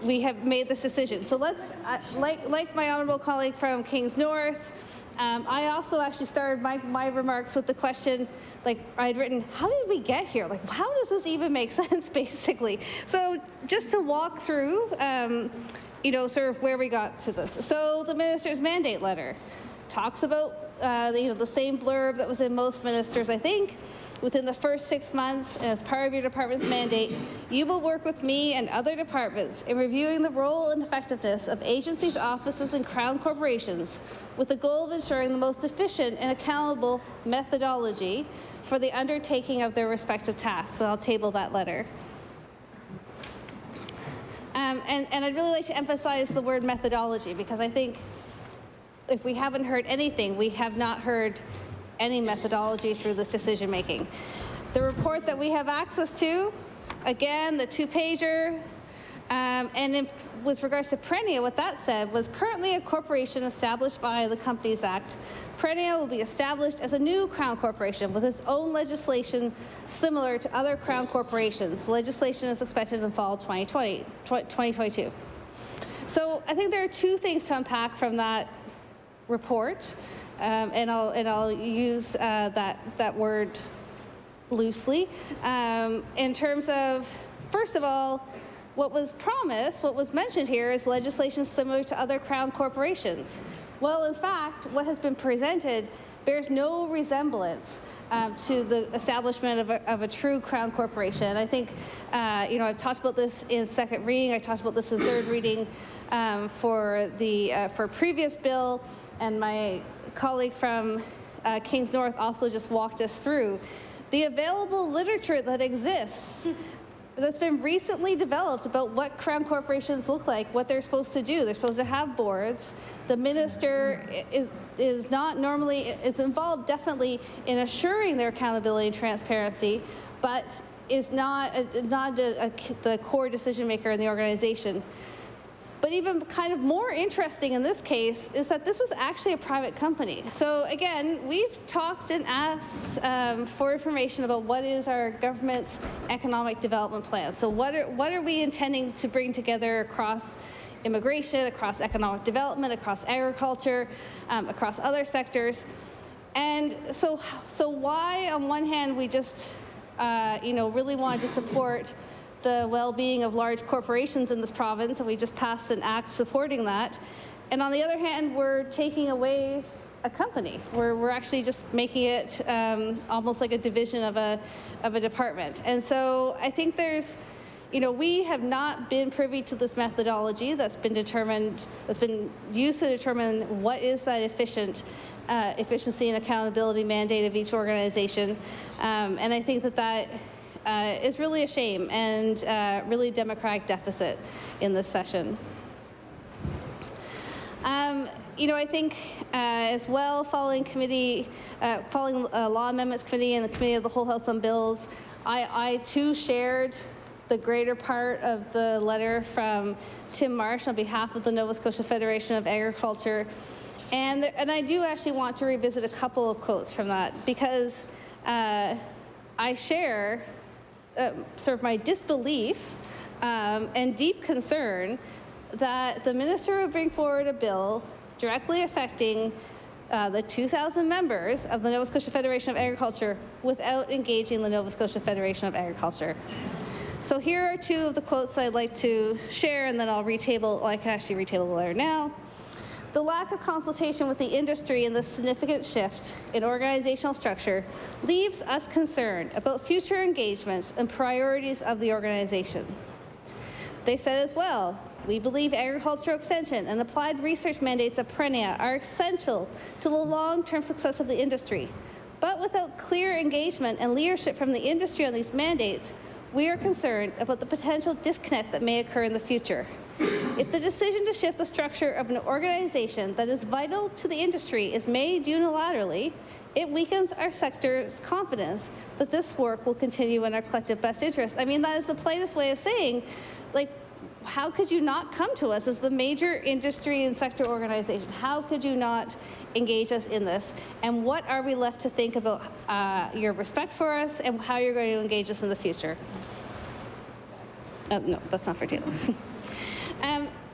we have made this decision. So let's, like my honourable colleague from Kings North, I also actually started my remarks with the question, like, I had written, how did we get here? Like, how does this even make sense, basically? So just to walk through, sort of where we got to this. So the minister's mandate letter talks about, the same blurb that was in most ministers, I think. Within the first 6 months, and as part of your department's mandate, you will work with me and other departments in reviewing the role and effectiveness of agencies, offices, and Crown corporations with the goal of ensuring the most efficient and accountable methodology for the undertaking of their respective tasks. So I'll table that letter. And I'd really like to emphasize the word methodology, because I think if we haven't heard anything, we have not heard any methodology through this decision making. The report that we have access to, again, the 2-pager, with regards to Prenia, what that said was currently a corporation established by the Companies Act. Prenia will be established as a new Crown Corporation with its own legislation similar to other Crown corporations. Legislation is expected in fall 2022. So I think there are two things to unpack from that report. And I'll use that word loosely. In terms of, first of all, what was promised, what was mentioned here is legislation similar to other Crown corporations. Well, in fact, what has been presented bears no resemblance to the establishment of a true Crown corporation. I think, I've talked about this in second reading. I talked about this in third reading for previous bill, and my colleague from Kings North also just walked us through the available literature that exists that's been recently developed about what Crown corporations look like, what they're supposed to do. They're supposed to have boards. The minister is not normally, is involved definitely in assuring their accountability and transparency, but is not the core decision maker in the organization. But even kind of more interesting in this case is that this was actually a private company. So again, we've talked and asked for information about what is our government's economic development plan. So what are we intending to bring together across immigration, across economic development, across agriculture, across other sectors? And so why, on one hand, we just really wanted to support the well-being of large corporations in this province, and we just passed an act supporting that. And on the other hand, we're taking away a company. We're actually just making it almost like a division of a department. And so I think there's, we have not been privy to this methodology that's been determined, that's been used to determine what is that efficiency and accountability mandate of each organization. And I think that is really a shame and really democratic deficit in this session. I think as well, following Law Amendments Committee and the Committee of the Whole House on Bills, I too shared the greater part of the letter from Tim Marsh on behalf of the Nova Scotia Federation of Agriculture. And I do actually want to revisit a couple of quotes from that, because I share sort of my disbelief and deep concern that the minister would bring forward a bill directly affecting the 2,000 members of the Nova Scotia Federation of Agriculture without engaging the Nova Scotia Federation of Agriculture. So here are two of the quotes I'd like to share, and then I'll retable. Well, I can actually retable the letter now. The lack of consultation with the industry and the significant shift in organizational structure leaves us concerned about future engagement and priorities of the organization. They said as well, we believe agricultural extension and applied research mandates of Perennia are essential to the long-term success of the industry. But without clear engagement and leadership from the industry on these mandates, we are concerned about the potential disconnect that may occur in the future. If the decision to shift the structure of an organization that is vital to the industry is made unilaterally, it weakens our sector's confidence that this work will continue in our collective best interest. I mean, that is the plainest way of saying, like, how could you not come to us as the major industry and sector organization? How could you not engage us in this? And what are we left to think about your respect for us and how you're going to engage us in the future? No, that's not for tables.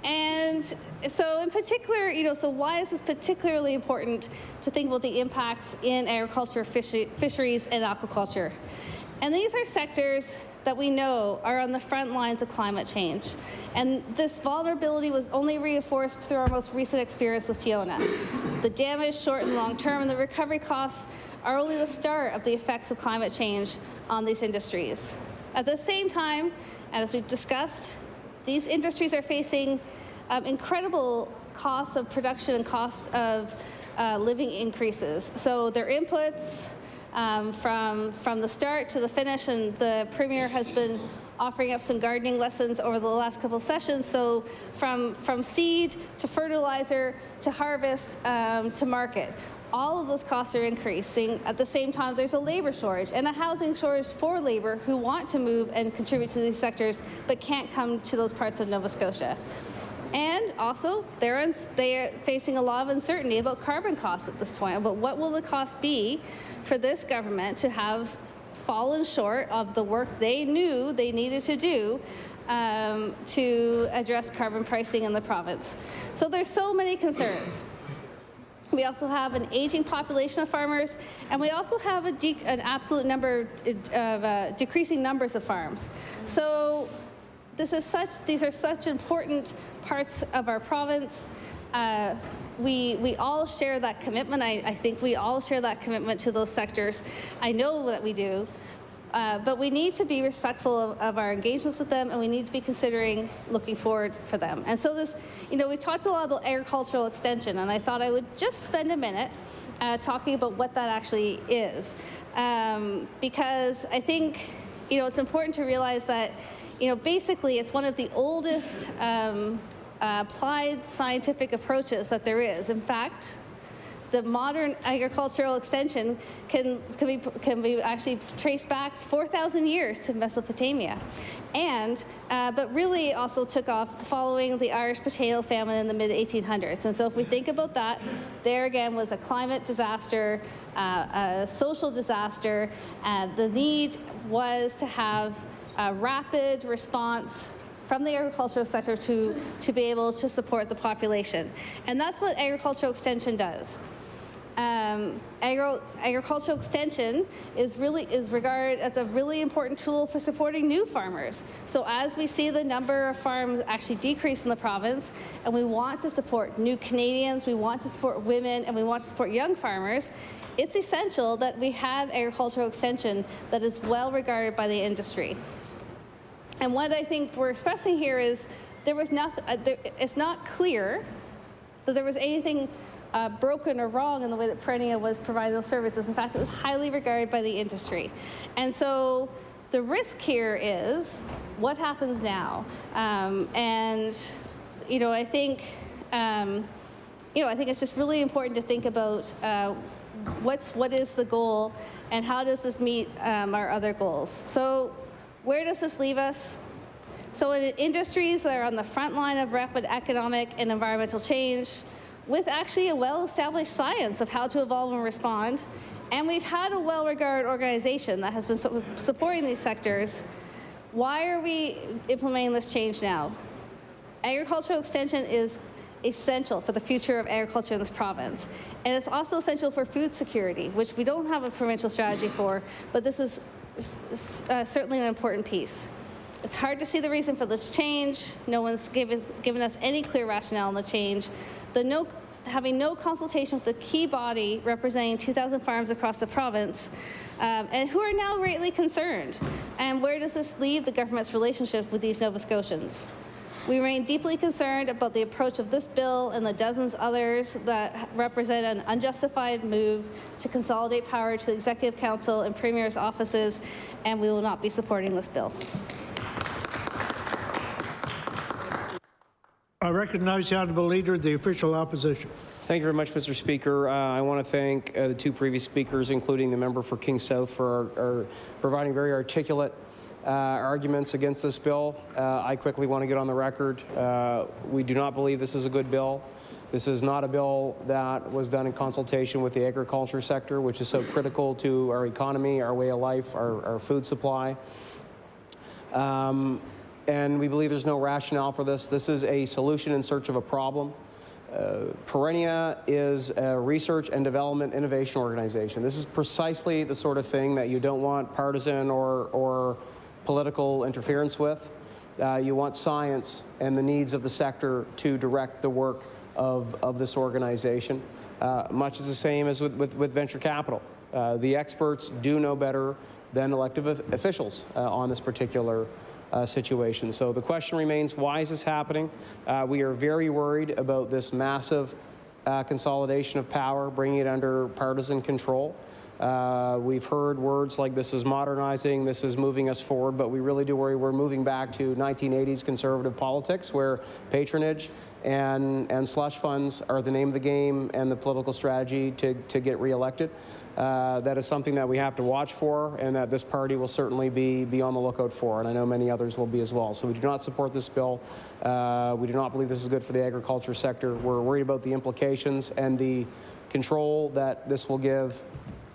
And so in particular, so why is this particularly important to think about the impacts in agriculture, fisheries, and aquaculture? And these are sectors that we know are on the front lines of climate change. And this vulnerability was only reinforced through our most recent experience with Fiona. The damage, short and long term, and the recovery costs are only the start of the effects of climate change on these industries. At the same time, and as we've discussed, these industries are facing incredible costs of production and costs of living increases. So their inputs, from the start to the finish, and the Premier has been offering up some gardening lessons over the last couple of sessions. So from seed to fertilizer to harvest to market, all of those costs are increasing. At the same time, there's a labor shortage and a housing shortage for labor who want to move and contribute to these sectors but can't come to those parts of Nova Scotia. And also, they are facing a lot of uncertainty about carbon costs at this point, about what will the cost be for this government to have fallen short of the work they knew they needed to do to address carbon pricing in the province. So there's so many concerns. We also have an aging population of farmers, and we also have an absolute number of decreasing numbers of farms. So these are such important parts of our province. We all share that commitment. I think we all share that commitment to those sectors. I know that we do. But we need to be respectful of our engagements with them, and we need to be considering looking forward for them. And so this, we talked a lot about agricultural extension, and I thought I would just spend a minute talking about what that actually is. Because I think, it's important to realize that, basically it's one of the oldest applied scientific approaches that there is. In fact, the modern agricultural extension can be actually traced back 4,000 years to Mesopotamia, but really also took off following the Irish potato famine in the mid-1800s. And so if we think about that, there again was a climate disaster, a social disaster. The need was to have a rapid response from the agricultural sector to be able to support the population. And that's what agricultural extension does. Agricultural extension is regarded as a really important tool for supporting new farmers. So as we see the number of farms actually decrease in the province, and we want to support new Canadians, we want to support women, and we want to support young farmers, it's essential that we have agricultural extension that is well regarded by the industry. And what I think we're expressing here is it's not clear that there was anything broken or wrong in the way that Perennia was providing those services. In fact, it was highly regarded by the industry. And so the risk here is what happens now. I think it's just really important to think about what is the goal and how does this meet our other goals. So where does this leave us? So in industries that are on the front line of rapid economic and environmental change, with actually a well-established science of how to evolve and respond. And we've had a well-regarded organization that has been supporting these sectors. Why are we implementing this change now? Agricultural extension is essential for the future of agriculture in this province. And it's also essential for food security, which we don't have a provincial strategy for, but this is certainly an important piece. It's hard to see the reason for this change. No one's given us any clear rationale on the change. Having no consultation with the key body representing 2,000 farms across the province, and who are now greatly concerned. And where does this leave the government's relationship with these Nova Scotians? We remain deeply concerned about the approach of this bill and the dozens others that represent an unjustified move to consolidate power to the Executive Council and Premier's offices, and we will not be supporting this bill. I recognize the Honourable Leader of the Official Opposition. Thank you very much, Mr. Speaker. I want to thank the two previous speakers, including the member for King South, for providing very articulate arguments against this bill. I quickly want to get on the record. We do not believe this is a good bill. This is not a bill that was done in consultation with the agriculture sector, which is so critical to our economy, our way of life, our food supply. And we believe there's no rationale for this. This is a solution in search of a problem. Perennia is a research and development innovation organization. This is precisely the sort of thing that you don't want partisan or political interference with. You want science and the needs of the sector to direct the work of this organization. Much is the same as with venture capital. The experts do know better than elected officials on this particular situation. So the question remains, why is this happening? We are very worried about this massive consolidation of power, bringing it under partisan control. We've heard words like this is modernizing, this is moving us forward, but we really do worry we're moving back to 1980s conservative politics where patronage and slush funds are the name of the game and the political strategy to get reelected. That is something that we have to watch for and that this party will certainly be on the lookout for, and I know many others will be as well. So we do not support this bill. We do not believe this is good for the agriculture sector. We're worried about the implications and the control that this will give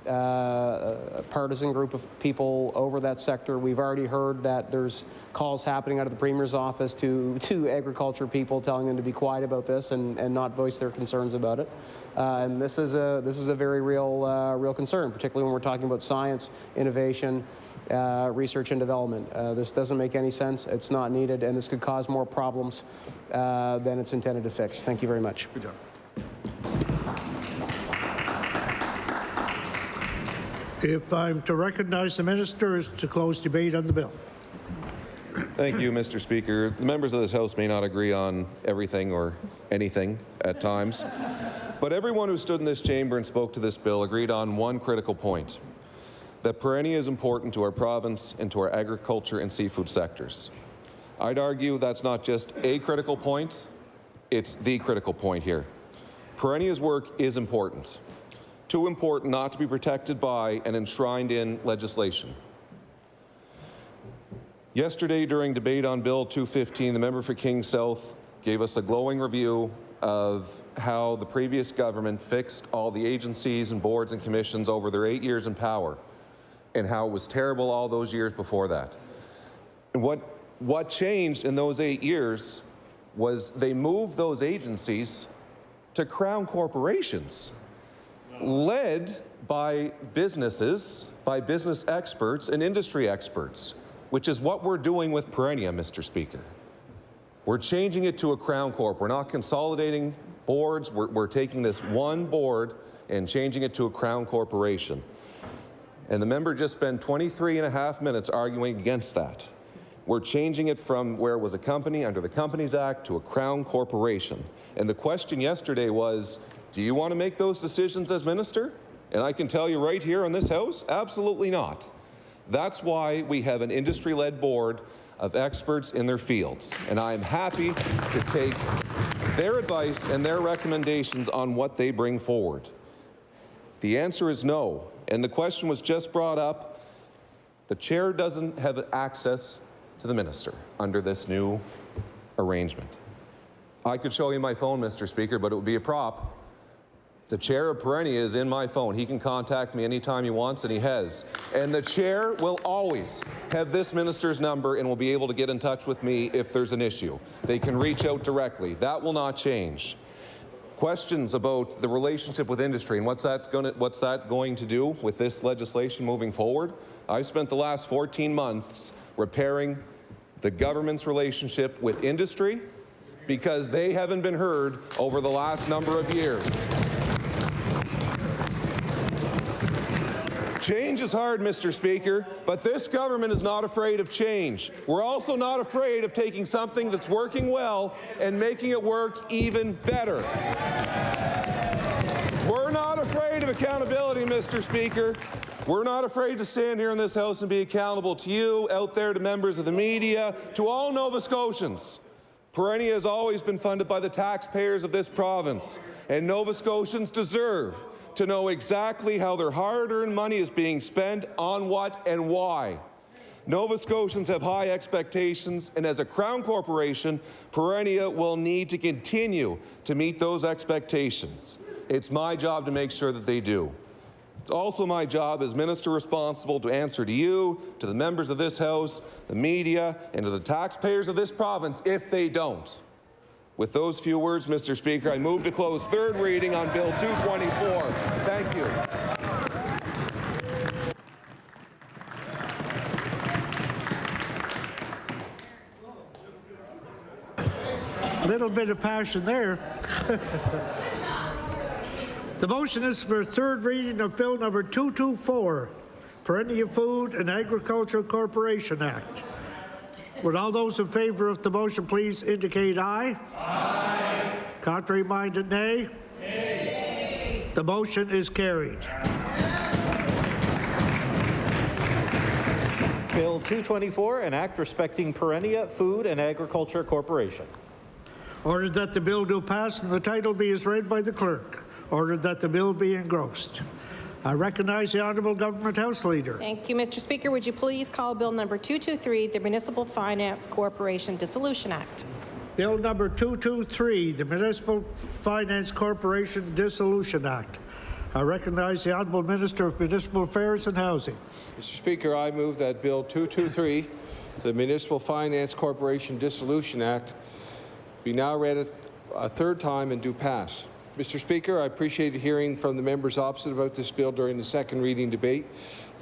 a partisan group of people over that sector. We've already heard that there's calls happening out of the Premier's office to agriculture people telling them to be quiet about this and not voice their concerns about it. And this is a very real concern, particularly when we're talking about science, innovation, research and development. This doesn't make any sense. It's not needed, and this could cause more problems than it's intended to fix. Thank you very much. Good job. If I'm to recognize the ministers to close debate on the bill. Thank you, Mr. Speaker. The members of this House may not agree on everything or anything at times, but everyone who stood in this chamber and spoke to this bill agreed on one critical point, that perennia is important to our province and to our agriculture and seafood sectors. I'd argue that's not just a critical point, it's the critical point here. Perennia's work is important. Too important not to be protected by and enshrined in legislation. Yesterday, during debate on Bill 215, the member for King South gave us a glowing review of how the previous government fixed all the agencies and boards and commissions over their 8 years in power, and how it was terrible all those years before that. And what changed in those 8 years was they moved those agencies to Crown corporations, led by businesses, by business experts and industry experts, which is what we're doing with perennia, Mr. Speaker. We're changing it to a Crown Corp. We're not consolidating boards. We're taking this one board and changing it to a Crown Corporation. And the member just spent 23.5 minutes arguing against that. We're changing it from where it was a company under the Companies Act to a Crown Corporation. And the question yesterday was, do you want to make those decisions as minister? And I can tell you right here in this House, absolutely not. That's why we have an industry-led board of experts in their fields. And I'm happy to take their advice and their recommendations on what they bring forward. The answer is no. And the question was just brought up. The chair doesn't have access to the minister under this new arrangement. I could show you my phone, Mr. Speaker, but it would be a prop. The chair of Perennia is in my phone. He can contact me anytime he wants, and he has. And the chair will always have this minister's number and will be able to get in touch with me if there's an issue. They can reach out directly. That will not change. Questions about the relationship with industry and what's that going to do with this legislation moving forward? I've spent the last 14 months repairing the government's relationship with industry because they haven't been heard over the last number of years. Change is hard, Mr. Speaker, but this government is not afraid of change. We're also not afraid of taking something that's working well and making it work even better. We're not afraid of accountability, Mr. Speaker. We're not afraid to stand here in this House and be accountable to you, out there, to members of the media, to all Nova Scotians. Perennia has always been funded by the taxpayers of this province, and Nova Scotians deserve to know exactly how their hard-earned money is being spent, on what and why. Nova Scotians have high expectations, and as a Crown Corporation, Perennia will need to continue to meet those expectations. It's my job to make sure that they do. It's also my job as minister responsible to answer to you, to the members of this House, the media, and to the taxpayers of this province if they don't. With those few words, Mr. Speaker, I move to close third reading on Bill 224. Thank you. A little bit of passion there. The motion is for third reading of Bill number 224, Perennia Food and Agriculture Corporation Act. Would all those in favor of the motion please indicate aye? Aye. Contrary-minded, nay? Nay. The motion is carried. Bill 224, an act respecting Perennia Food and Agriculture Corporation. Ordered that the bill do pass and the title be as read by the clerk. Ordered that the bill be engrossed. I recognize the Honourable Government House Leader. Thank you, Mr. Speaker. Would you please call Bill number 223, the Municipal Finance Corporation Dissolution Act? Bill number 223, the Municipal Finance Corporation Dissolution Act. I recognize the Honourable Minister of Municipal Affairs and Housing. Mr. Speaker, I move that Bill 223, the Municipal Finance Corporation Dissolution Act, be now read a third time and do pass. Mr. Speaker, I appreciate hearing from the members opposite about this bill during the second reading debate.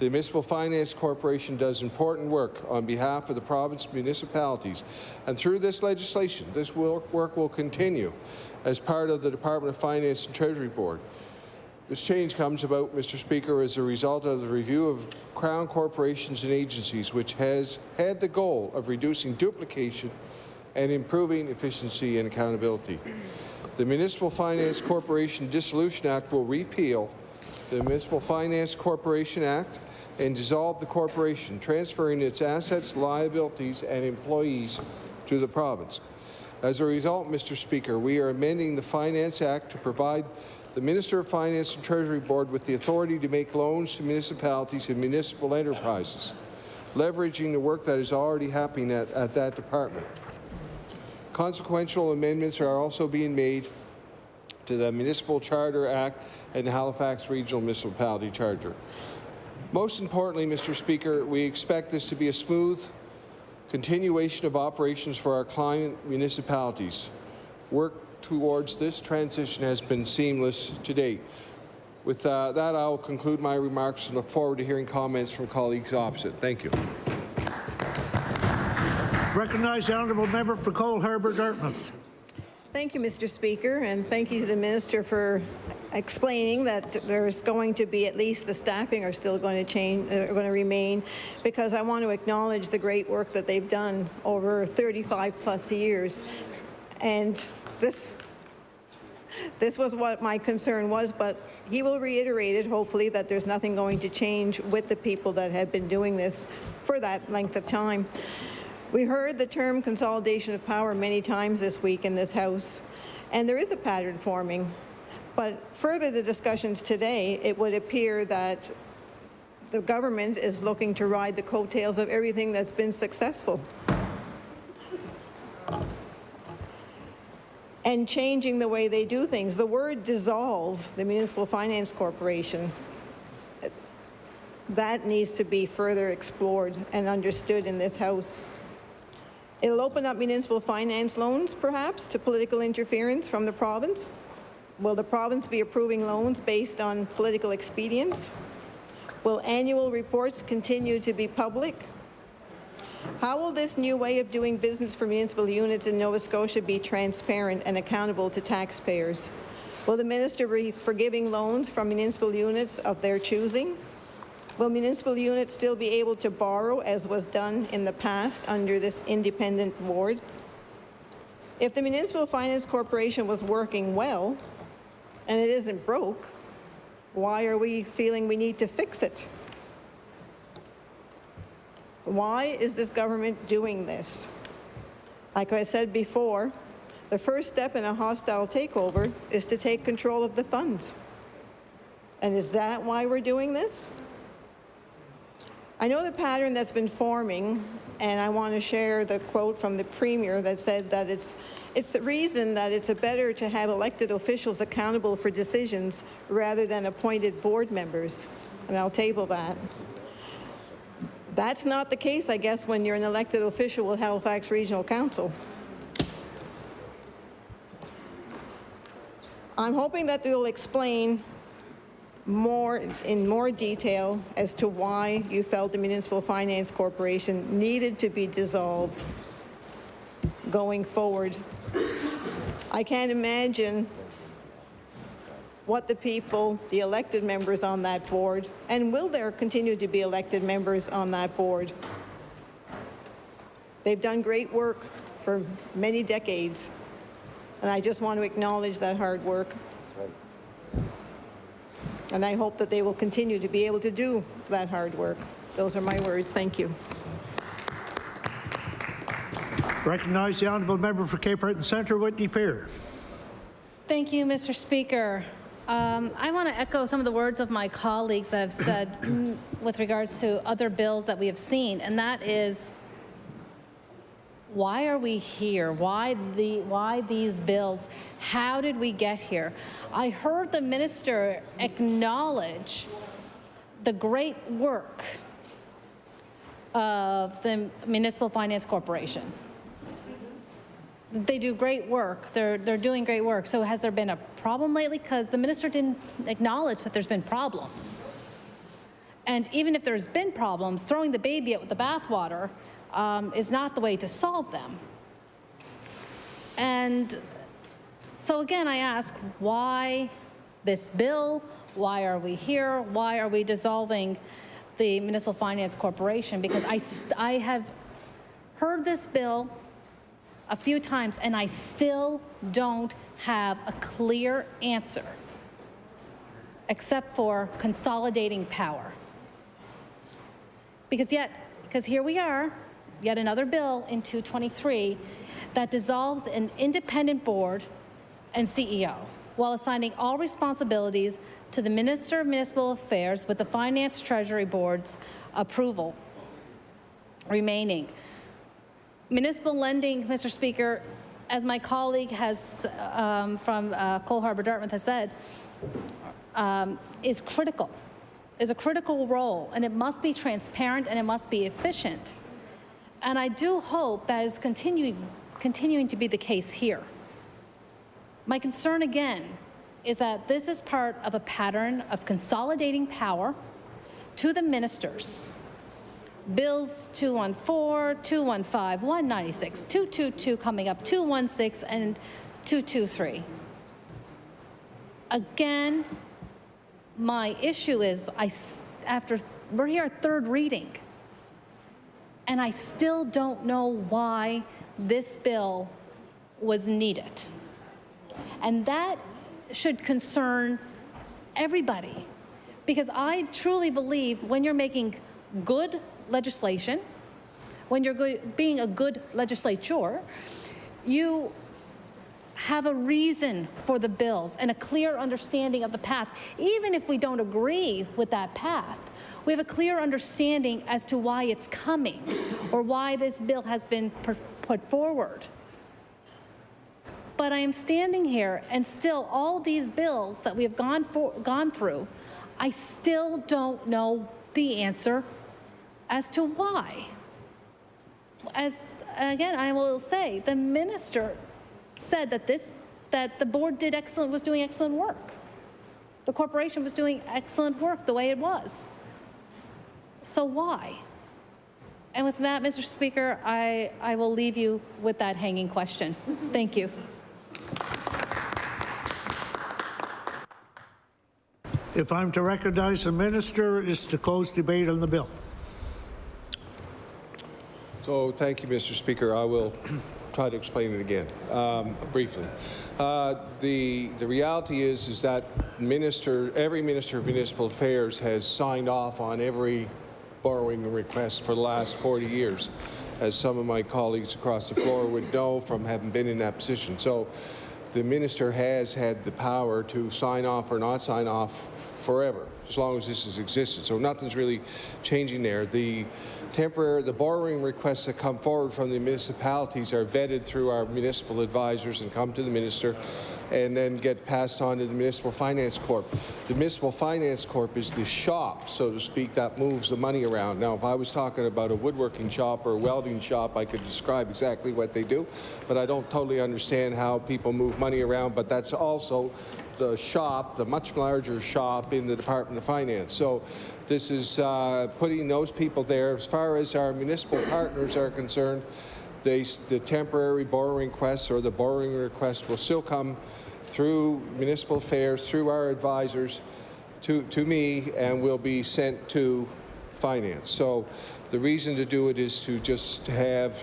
The Municipal Finance Corporation does important work on behalf of the province municipalities, and through this legislation, this work will continue as part of the Department of Finance and Treasury Board. This change comes about, Mr. Speaker, as a result of the review of Crown corporations and agencies, which has had the goal of reducing duplication and improving efficiency and accountability. The Municipal Finance Corporation Dissolution Act will repeal the Municipal Finance Corporation Act and dissolve the corporation, transferring its assets, liabilities, and employees to the province. As a result, Mr. Speaker, we are amending the Finance Act to provide the Minister of Finance and Treasury Board with the authority to make loans to municipalities and municipal enterprises, leveraging the work that is already happening at that department. Consequential amendments are also being made to the Municipal Charter Act and the Halifax Regional Municipality Charter. Most importantly, Mr. Speaker, we expect this to be a smooth continuation of operations for our client municipalities. Work towards this transition has been seamless to date. With that, I will conclude my remarks and look forward to hearing comments from colleagues opposite. Thank you. Recognize the Honourable Member for Cole Harbour, Dartmouth. Thank you, Mr. Speaker, and thank you to the Minister for explaining that there's going to be, at least the staffing are still going to change, are going to remain, because I want to acknowledge the great work that they've done over 35 plus years. And this was what my concern was, but he will reiterate it, hopefully, that there's nothing going to change with the people that have been doing this for that length of time. We heard the term consolidation of power many times this week in this House, and there is a pattern forming. But further the discussions today, it would appear that the government is looking to ride the coattails of everything that's been successful. and changing the way they do things. The word dissolve the Municipal Finance Corporation, that needs to be further explored and understood in this House. It'll open up municipal finance loans, perhaps, to political interference from the province. Will the province be approving loans based on political expedience? Will annual reports continue to be public? How will this new way of doing business for municipal units in Nova Scotia be transparent and accountable to taxpayers? Will the minister be forgiving loans from municipal units of their choosing? Will municipal units still be able to borrow as was done in the past under this independent board? If the Municipal Finance Corporation was working well and it isn't broke, why are we feeling we need to fix it? Why is this government doing this? Like I said before, the first step in a hostile takeover is to take control of the funds. And is that why we're doing this? I know the pattern that's been forming, and I want to share the quote from the Premier that said that it's the reason that it's better to have elected officials accountable for decisions rather than appointed board members. And I'll table that. That's not the case, I guess, when you're an elected official with Halifax Regional Council. I'm hoping that they will explain in more detail as to why you felt the Municipal Finance Corporation needed to be dissolved going forward. I can't imagine what the people, the elected members on that board, and will there continue to be elected members on that board? They've done great work for many decades, and I just want to acknowledge that hard work. And I hope that they will continue to be able to do that hard work. Those are my words. Thank you. Recognize the honourable member for Cape Breton Centre, Whitney Peer. Thank you, Mr. Speaker. I want to echo some of the words of my colleagues that have said with regards to other bills that we have seen, and that is, why are we here? Why these bills? How did we get here? I heard the minister acknowledge the great work of the Municipal Finance Corporation. They do great work. They're doing great work. So has there been a problem lately? Because the minister didn't acknowledge that there's been problems. And even if there's been problems, throwing the baby out with the bathwater is not the way to solve them. And so again, I ask, why this bill? Why are we here? Why are we dissolving the Municipal Finance Corporation? Because I have heard this bill a few times, and I still don't have a clear answer, except for consolidating power. Because here we are, yet another bill in 223 that dissolves an independent board and CEO while assigning all responsibilities to the Minister of Municipal Affairs with the Finance Treasury Board's approval remaining. Municipal lending, Mr. Speaker, as my colleague has from Cole Harbour Dartmouth has said, is a critical role, and it must be transparent and it must be efficient. And I do hope that is continuing to be the case here. My concern again is that this is part of a pattern of consolidating power to the ministers. Bills 214, 215, 196, 222 coming up, 216, and 223. Again, my issue is we're here at third reading, and I still don't know why this bill was needed. And that should concern everybody, because I truly believe when you're making good legislation, when you're being a good legislator, you have a reason for the bills and a clear understanding of the path. Even if we don't agree with that path, we have a clear understanding as to why it's coming or why this bill has been put forward. But I am standing here, and still all these bills that we have gone through, I still don't know the answer as to why. As again, I will say, the minister said that the board was doing excellent work. The corporation was doing excellent work the way it was. So why? And with that, Mr. Speaker, I will leave you with that hanging question. Thank you. If I'm to recognize the minister, is to close debate on the bill. So thank you, Mr. Speaker. I will try to explain it again briefly. The reality is that every minister of municipal affairs has signed off on every borrowing request for the last 40 years, as some of my colleagues across the floor would know from having been in that position. So the minister has had the power to sign off or not sign off forever, as long as this has existed. So nothing's really changing there. The borrowing requests that come forward from the municipalities are vetted through our municipal advisors and come to the minister and then get passed on to the Municipal Finance Corp. The Municipal Finance Corp is the shop, so to speak, that moves the money around. Now, if I was talking about a woodworking shop or a welding shop, I could describe exactly what they do, but I don't totally understand how people move money around, but that's also the shop, the much larger shop in the Department of Finance. So this is putting those people there. As far as our municipal partners are concerned, the temporary borrowing requests or the borrowing requests will still come through municipal affairs, through our advisors, to me, and will be sent to finance. So the reason to do it is to just have,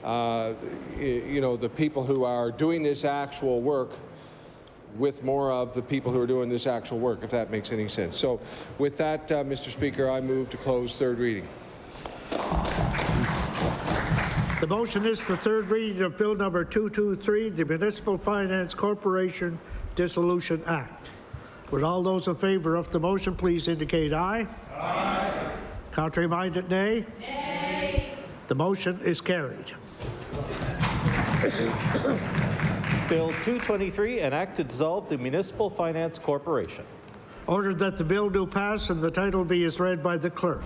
the people who are doing this actual work with more of the people who are doing this actual work, if that makes any sense. So with that, Mr. Speaker, I move to close third reading. The motion is for third reading of Bill number 223, the Municipal Finance Corporation Dissolution Act. Would all those in favor of the motion please indicate aye? Aye. Contrary-minded, nay? Nay. The motion is carried. Bill 223, an act to dissolve the Municipal Finance Corporation. Ordered that the bill do pass and the title be as read by the clerk.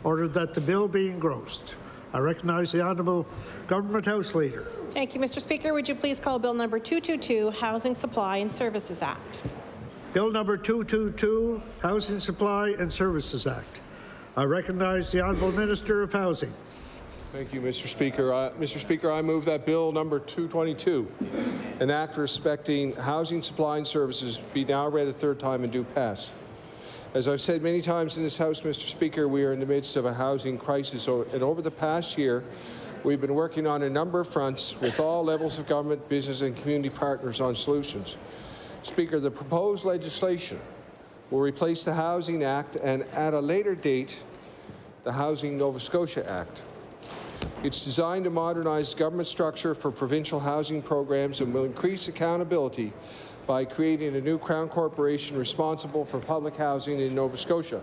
Ordered that the bill be engrossed. I recognize the Honourable Government House Leader. Thank you, Mr. Speaker. Would you please call Bill number 222, Housing Supply and Services Act? Bill number 222, Housing Supply and Services Act. I recognize the Honourable Minister of Housing. Thank you, Mr. Speaker. Mr. Speaker, I move that Bill number 222, an act respecting housing supply and services, be now read a third time and do pass. As I've said many times in this House, Mr. Speaker, we are in the midst of a housing crisis, and over the past year, we've been working on a number of fronts with all levels of government, business, and community partners on solutions. Speaker, the proposed legislation will replace the Housing Act and, at a later date, the Housing Nova Scotia Act. It's designed to modernize government structure for provincial housing programs and will increase accountability by creating a new Crown Corporation responsible for public housing in Nova Scotia.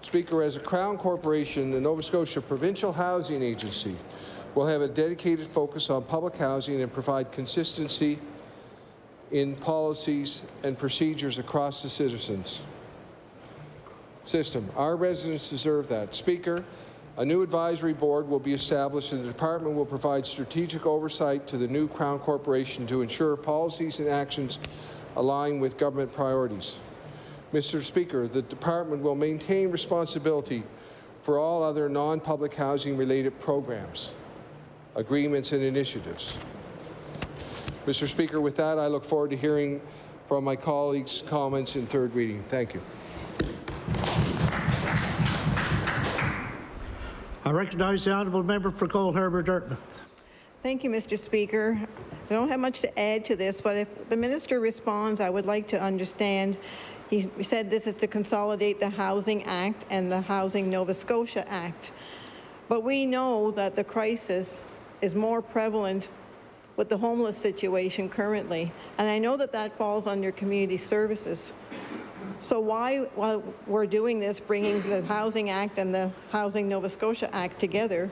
Speaker, as a Crown Corporation, the Nova Scotia Provincial Housing Agency will have a dedicated focus on public housing and provide consistency in policies and procedures across the citizens system. Our residents deserve that. Speaker, a new advisory board will be established and the department will provide strategic oversight to the new Crown Corporation to ensure policies and actions align with government priorities. Mr. Speaker, the department will maintain responsibility for all other non-public housing related programs, agreements and initiatives. Mr. Speaker, with that, I look forward to hearing from my colleagues' comments in third reading. Thank you. I recognize the Honourable Member for Cole Harbour Dartmouth. Thank you, Mr. Speaker. I don't have much to add to this, but if the minister responds, I would like to understand. He said this is to consolidate the Housing Act and the Housing Nova Scotia Act. But we know that the crisis is more prevalent with the homeless situation currently. And I know that that falls under community services. So why, while we're doing this, bringing the Housing Act and the Housing Nova Scotia Act together,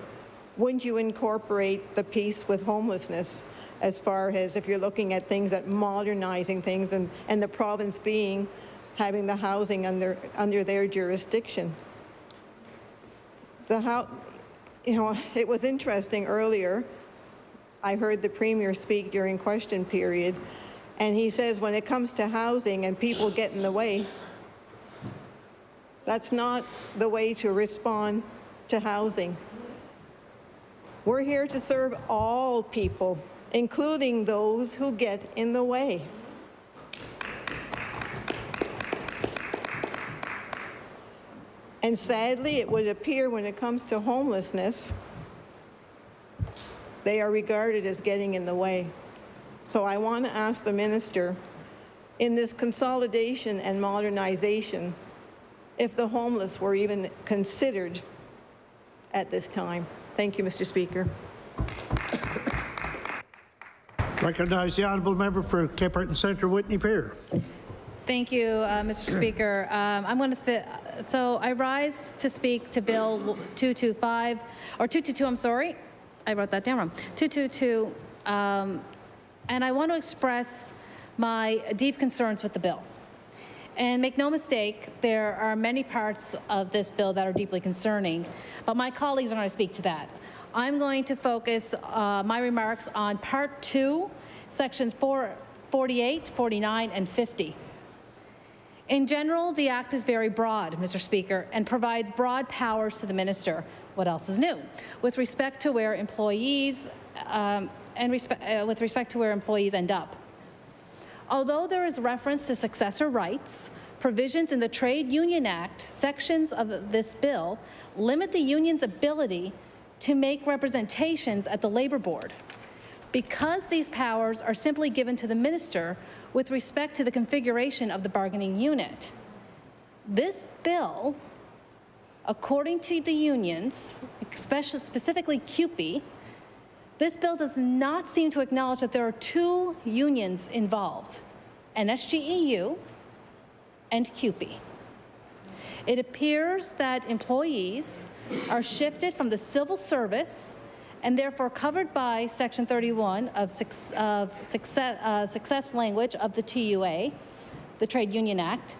wouldn't you incorporate the piece with homelessness as far as if you're looking at things, at modernizing things, and the province having the housing under their jurisdiction. It was interesting earlier. I heard the Premier speak during question period, and he says when it comes to housing and people get in the way, that's not the way to respond to housing. We're here to serve all people, including those who get in the way. And sadly, it would appear when it comes to homelessness, they are regarded as getting in the way. So I want to ask the minister, in this consolidation and modernization, if the homeless were even considered at this time. Thank you, Mr. Speaker. Recognize the honourable member for Cape Breton Centre, Whitney Pier. Thank you, Mr. Speaker. I'm going to so I rise to speak to Bill 225, or 222, I'm sorry. I wrote that down wrong. 222, and I want to express my deep concerns with the bill. And make no mistake, there are many parts of this bill that are deeply concerning, but my colleagues are going to speak to that. I'm going to focus my remarks on Part 2, Sections 48, 49, and 50. In general, the Act is very broad, Mr. Speaker, and provides broad powers to the minister. What else is new? With respect to where employees with respect to where employees end up. Although there is reference to successor rights, provisions in the Trade Union Act, sections of this bill limit the union's ability to make representations at the Labor Board. Because these powers are simply given to the minister with respect to the configuration of the bargaining unit. This bill, according to the unions, specifically CUPE, this bill does not seem to acknowledge that there are two unions involved, NSGEU and CUPE. It appears that employees are shifted from the civil service and therefore covered by Section 31 of success language of the TUA, the Trade Union Act.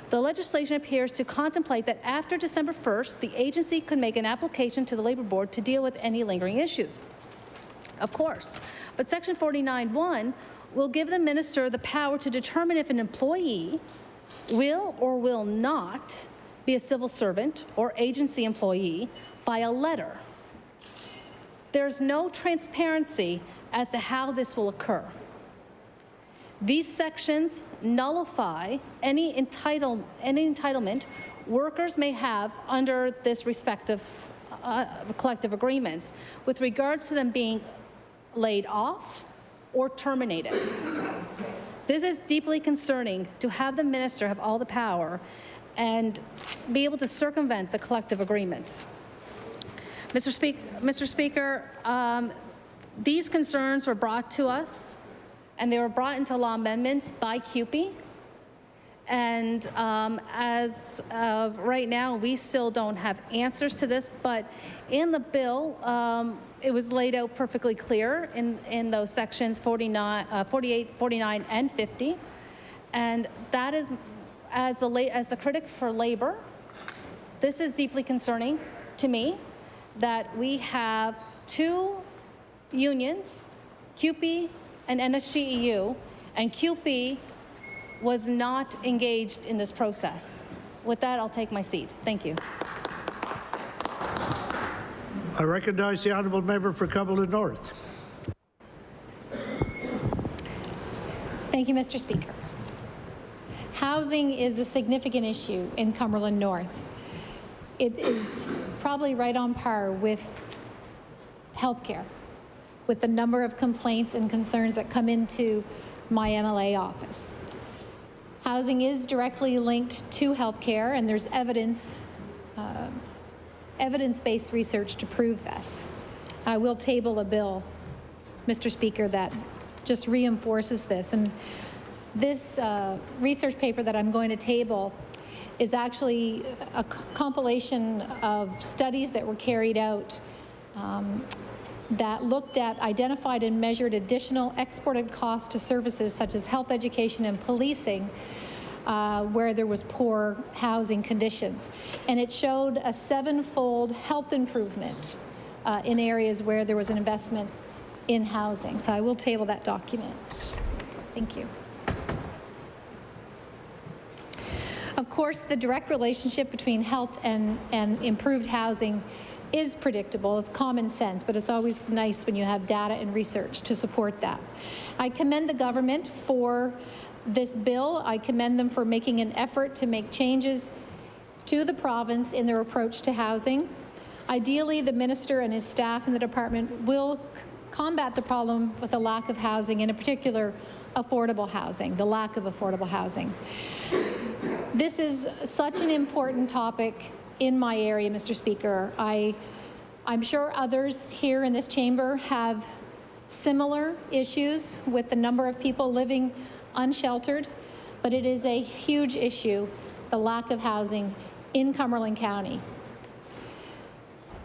The legislation appears to contemplate that after December 1st, the agency could make an application to the Labor Board to deal with any lingering issues. Of course, but Section 49(1) will give the minister the power to determine if an employee will or will not be a civil servant or agency employee by a letter. There's no transparency as to how this will occur. These sections nullify any entitlement workers may have under this respective collective agreements with regards to them being laid off or terminated. This is deeply concerning to have the minister have all the power and be able to circumvent the collective agreements. Mr. Speaker, these concerns were brought to us, and they were brought into law amendments by CUPE. And as of right now, we still don't have answers to this, but in the bill, it was laid out perfectly clear in those sections 48, 49, and 50. And that is, as the critic for labor, this is deeply concerning to me, that we have two unions, CUPE and NSGEU, and CUPE was not engaged in this process. With that, I'll take my seat. Thank you. I recognize the honourable member for Cumberland North. Thank you, Mr. Speaker. Housing is a significant issue in Cumberland North. It is probably right on par with healthcare, with the number of complaints and concerns that come into my MLA office. Housing is directly linked to healthcare, and there's evidence-based research to prove this. I will table a bill, Mr. Speaker, that just reinforces this. And this research paper that I'm going to table is actually a compilation of studies that were carried out that looked at, identified, and measured additional exported costs to services such as health, education, and policing where there was poor housing conditions. And it showed a 7-fold health improvement in areas where there was an investment in housing. So I will table that document. Thank you. Of course, the direct relationship between health and improved housing is predictable. It's common sense, but it's always nice when you have data and research to support that. I commend the government for this bill. I commend them for making an effort to make changes to the province in their approach to housing. Ideally, the minister and his staff in the department will combat the problem with a lack of housing, and in particular, affordable housing, the lack of affordable housing. This is such an important topic in my area, Mr. Speaker. I'm sure others here in this chamber have similar issues with the number of people living unsheltered, but it is a huge issue, the lack of housing in Cumberland County.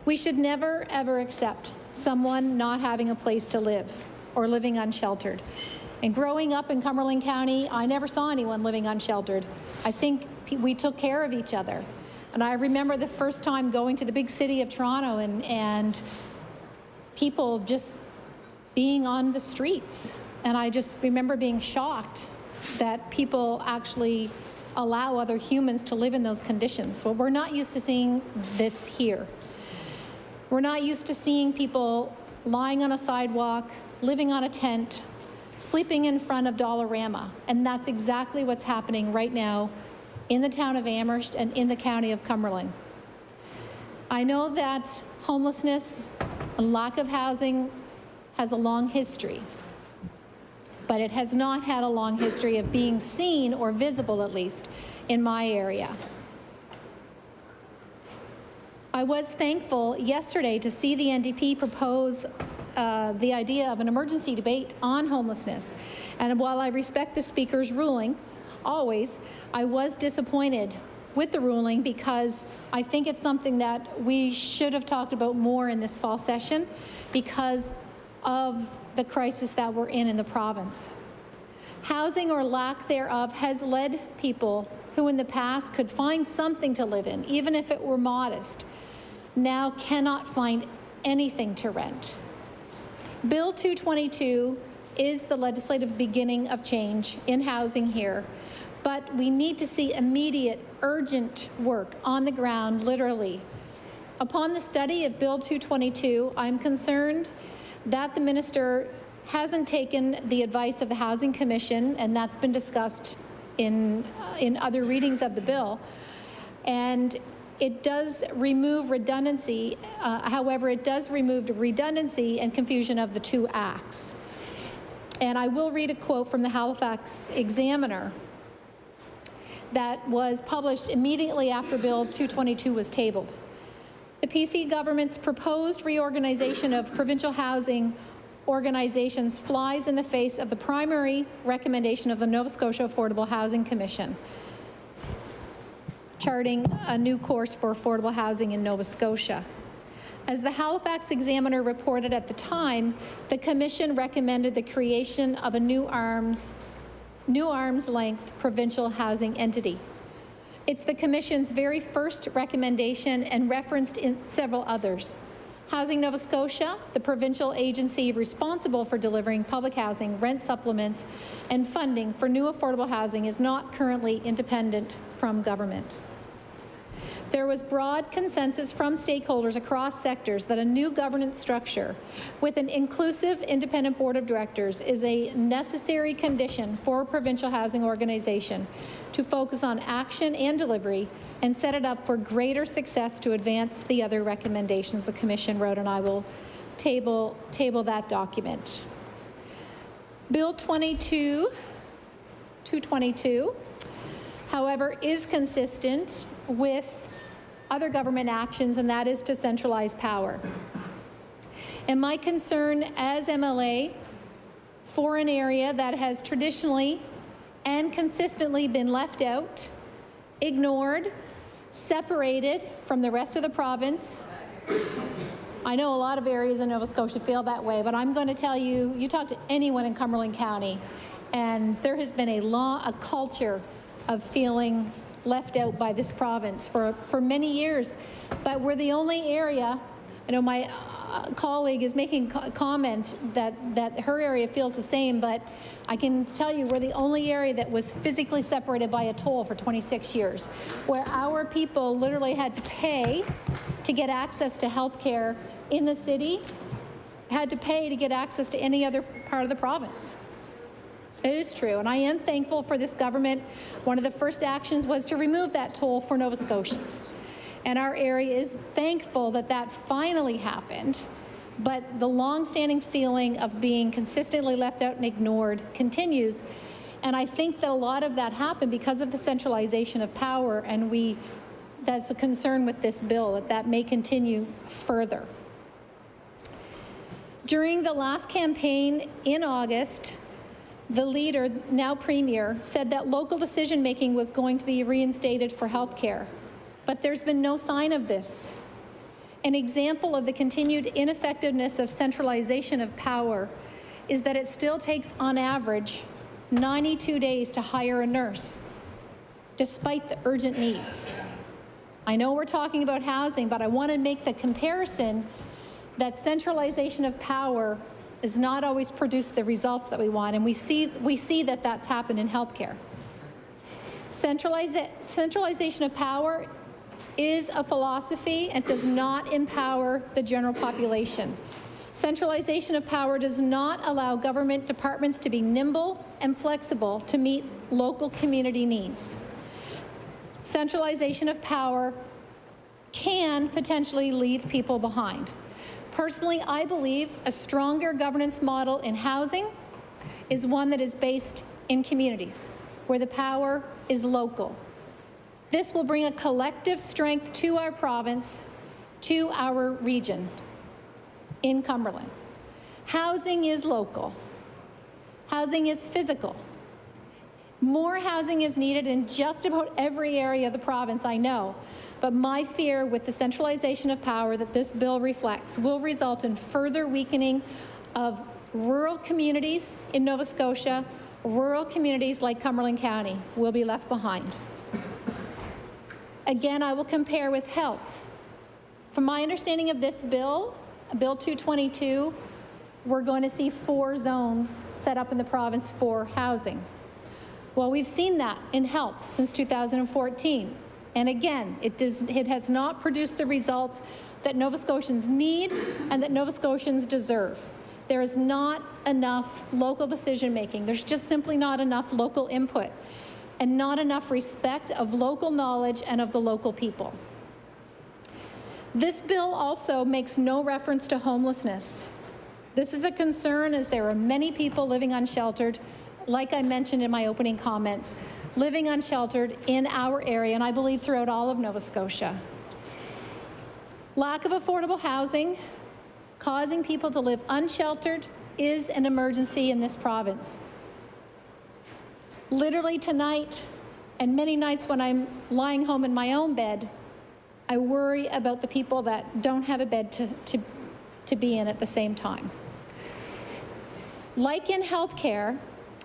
We should never, ever accept someone not having a place to live or living unsheltered. And growing up in Cumberland County, I never saw anyone living unsheltered. I think we took care of each other. And I remember the first time going to the big city of Toronto and people just being on the streets. And I just remember being shocked that people actually allow other humans to live in those conditions. Well, we're not used to seeing this here. We're not used to seeing people lying on a sidewalk, living on a tent, sleeping in front of Dollarama. And that's exactly what's happening right now in the town of Amherst and in the county of Cumberland. I know that homelessness and lack of housing has a long history, but it has not had a long history of being seen, or visible at least, in my area. I was thankful yesterday to see the NDP propose the idea of an emergency debate on homelessness. And while I respect the Speaker's ruling, always, I was disappointed with the ruling because I think it's something that we should have talked about more in this fall session because of the crisis that we're in the province. Housing or lack thereof has led people who in the past could find something to live in, even if it were modest, now cannot find anything to rent. Bill 222 is the legislative beginning of change in housing here, but we need to see immediate, urgent work on the ground, literally. Upon the study of Bill 222, I'm concerned that the minister hasn't taken the advice of the Housing Commission, and that's been discussed in other readings of the bill. And it does remove redundancy. However, it does remove the redundancy and confusion of the two acts. And I will read a quote from the Halifax Examiner that was published immediately after Bill 222 was tabled. The PC government's proposed reorganization of provincial housing organizations flies in the face of the primary recommendation of the Nova Scotia Affordable Housing Commission, charting a new course for affordable housing in Nova Scotia. As the Halifax Examiner reported at the time, the Commission recommended the creation of a new arm's length provincial housing entity. It's the Commission's very first recommendation and referenced in several others. Housing Nova Scotia, the provincial agency responsible for delivering public housing, rent supplements, and funding for new affordable housing, is not currently independent from government. There was broad consensus from stakeholders across sectors that a new governance structure with an inclusive independent board of directors is a necessary condition for a provincial housing organization to focus on action and delivery and set it up for greater success to advance the other recommendations the Commission wrote, and I will table that document. Bill 222, however, is consistent with other government actions, and that is to centralize power. And my concern as MLA for an area that has traditionally and consistently been left out, ignored, separated from the rest of the province, I know a lot of areas in Nova Scotia feel that way, but I'm going to tell you, you talk to anyone in Cumberland County, and there has been a culture of feeling left out by this province for many years. But we're the only area, I know my colleague is making comment that her area feels the same, but I can tell you we're the only area that was physically separated by a toll for 26 years, where our people literally had to pay to get access to health care in the city, had to pay to get access to any other part of the province. It is true, and I am thankful for this government. One of the first actions was to remove that toll for Nova Scotians. And our area is thankful that that finally happened, but the long-standing feeling of being consistently left out and ignored continues. And I think that a lot of that happened because of the centralization of power, and that's a concern with this bill, that may continue further. During the last campaign in August, the leader, now Premier, said that local decision-making was going to be reinstated for health care. But there's been no sign of this. An example of the continued ineffectiveness of centralization of power is that it still takes, on average, 92 days to hire a nurse, despite the urgent needs. I know we're talking about housing, but I want to make the comparison that centralization of power does not always produce the results that we want, and we see that that's happened in healthcare. Centralization of power is a philosophy and does not empower the general population. Centralization of power does not allow government departments to be nimble and flexible to meet local community needs. Centralization of power can potentially leave people behind. Personally, I believe a stronger governance model in housing is one that is based in communities, where the power is local. This will bring a collective strength to our province, to our region in Cumberland. Housing is local. Housing is physical. More housing is needed in just about every area of the province, I know. But my fear with the centralization of power that this bill reflects will result in further weakening of rural communities in Nova Scotia. Rural communities like Cumberland County will be left behind. Again, I will compare with health. From my understanding of this bill, Bill 222, we're going to see 4 zones set up in the province for housing. Well, we've seen that in health since 2014. And again, it has not produced the results that Nova Scotians need and that Nova Scotians deserve. There is not enough local decision-making. There's just simply not enough local input and not enough respect of local knowledge and of the local people. This bill also makes no reference to homelessness. This is a concern as there are many people living unsheltered, like I mentioned in my opening comments, living unsheltered in our area, and I believe throughout all of Nova Scotia. Lack of affordable housing, causing people to live unsheltered, is an emergency in this province. Literally tonight, and many nights when I'm lying home in my own bed, I worry about the people that don't have a bed to be in at the same time. Like in healthcare,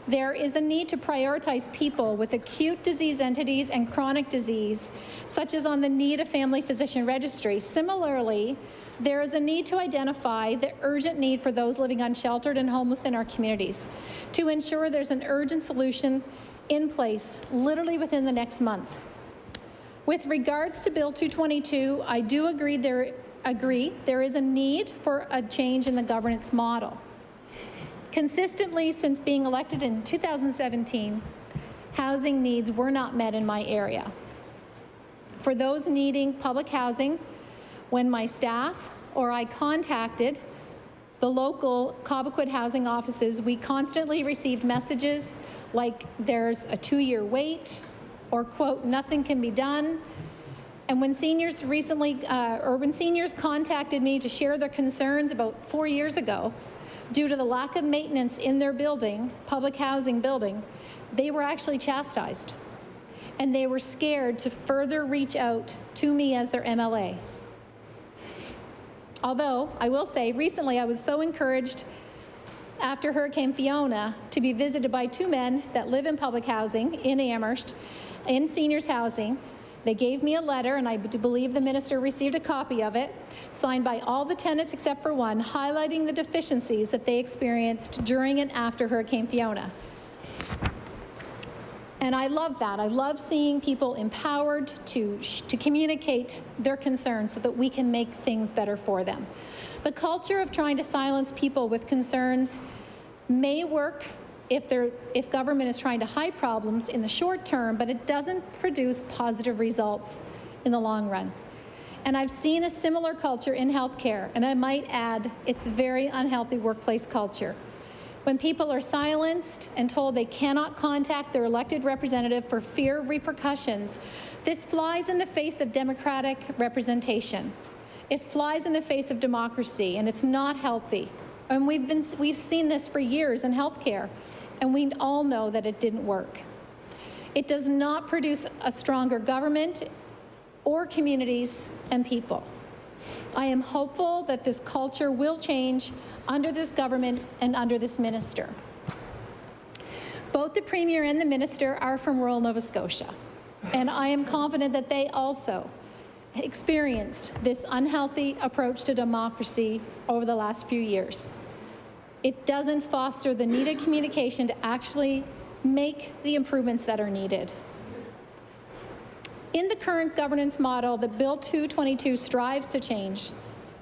there is a need to prioritize people with acute disease entities and chronic disease, such as on the need a family physician registry. Similarly, there is a need to identify the urgent need for those living unsheltered and homeless in our communities to ensure there's an urgent solution in place literally within the next month. With regards to Bill 222, I do agree there is a need for a change in the governance model. Consistently since being elected in 2017, housing needs were not met in my area. For those needing public housing, when my staff or I contacted the local Cobequid housing offices, we constantly received messages like there's a 2-year wait or, quote, nothing can be done. And when seniors when seniors contacted me to share their concerns about 4 years ago, due to the lack of maintenance in their building, public housing building, they were actually chastised. And they were scared to further reach out to me as their MLA. Although, I will say, recently I was so encouraged after Hurricane Fiona to be visited by two men that live in public housing in Amherst, in seniors housing. They gave me a letter, and I believe the minister received a copy of it, signed by all the tenants except for one, highlighting the deficiencies that they experienced during and after Hurricane Fiona. And I love that. I love seeing people empowered to communicate their concerns so that we can make things better for them. The culture of trying to silence people with concerns may work if government is trying to hide problems in the short term, but it doesn't produce positive results in the long run. And I've seen a similar culture in healthcare, and I might add, it's a very unhealthy workplace culture. When people are silenced and told they cannot contact their elected representative for fear of repercussions, this flies in the face of democratic representation. It flies in the face of democracy, and it's not healthy. And we've seen this for years in healthcare, and we all know that it didn't work. It does not produce a stronger government or communities and people. I am hopeful that this culture will change under this government and under this minister. Both the Premier and the Minister are from rural Nova Scotia, and I am confident that they also experienced this unhealthy approach to democracy over the last few years. It doesn't foster the needed communication to actually make the improvements that are needed. In the current governance model that Bill 222 strives to change,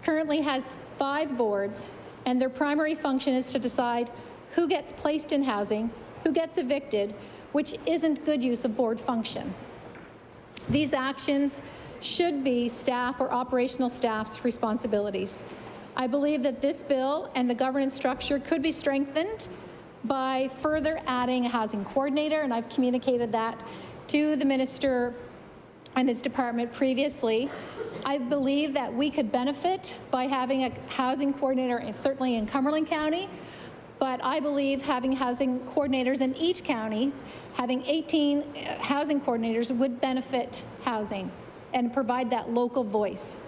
currently has 5 boards, and their primary function is to decide who gets placed in housing, who gets evicted, which isn't good use of board function. These actions should be staff or operational staff's responsibilities. I believe that this bill and the governance structure could be strengthened by further adding a housing coordinator, and I've communicated that to the minister and his department previously. I believe that we could benefit by having a housing coordinator, certainly in Cumberland County, but I believe having housing coordinators in each county, having 18 housing coordinators would benefit housing and provide that local voice.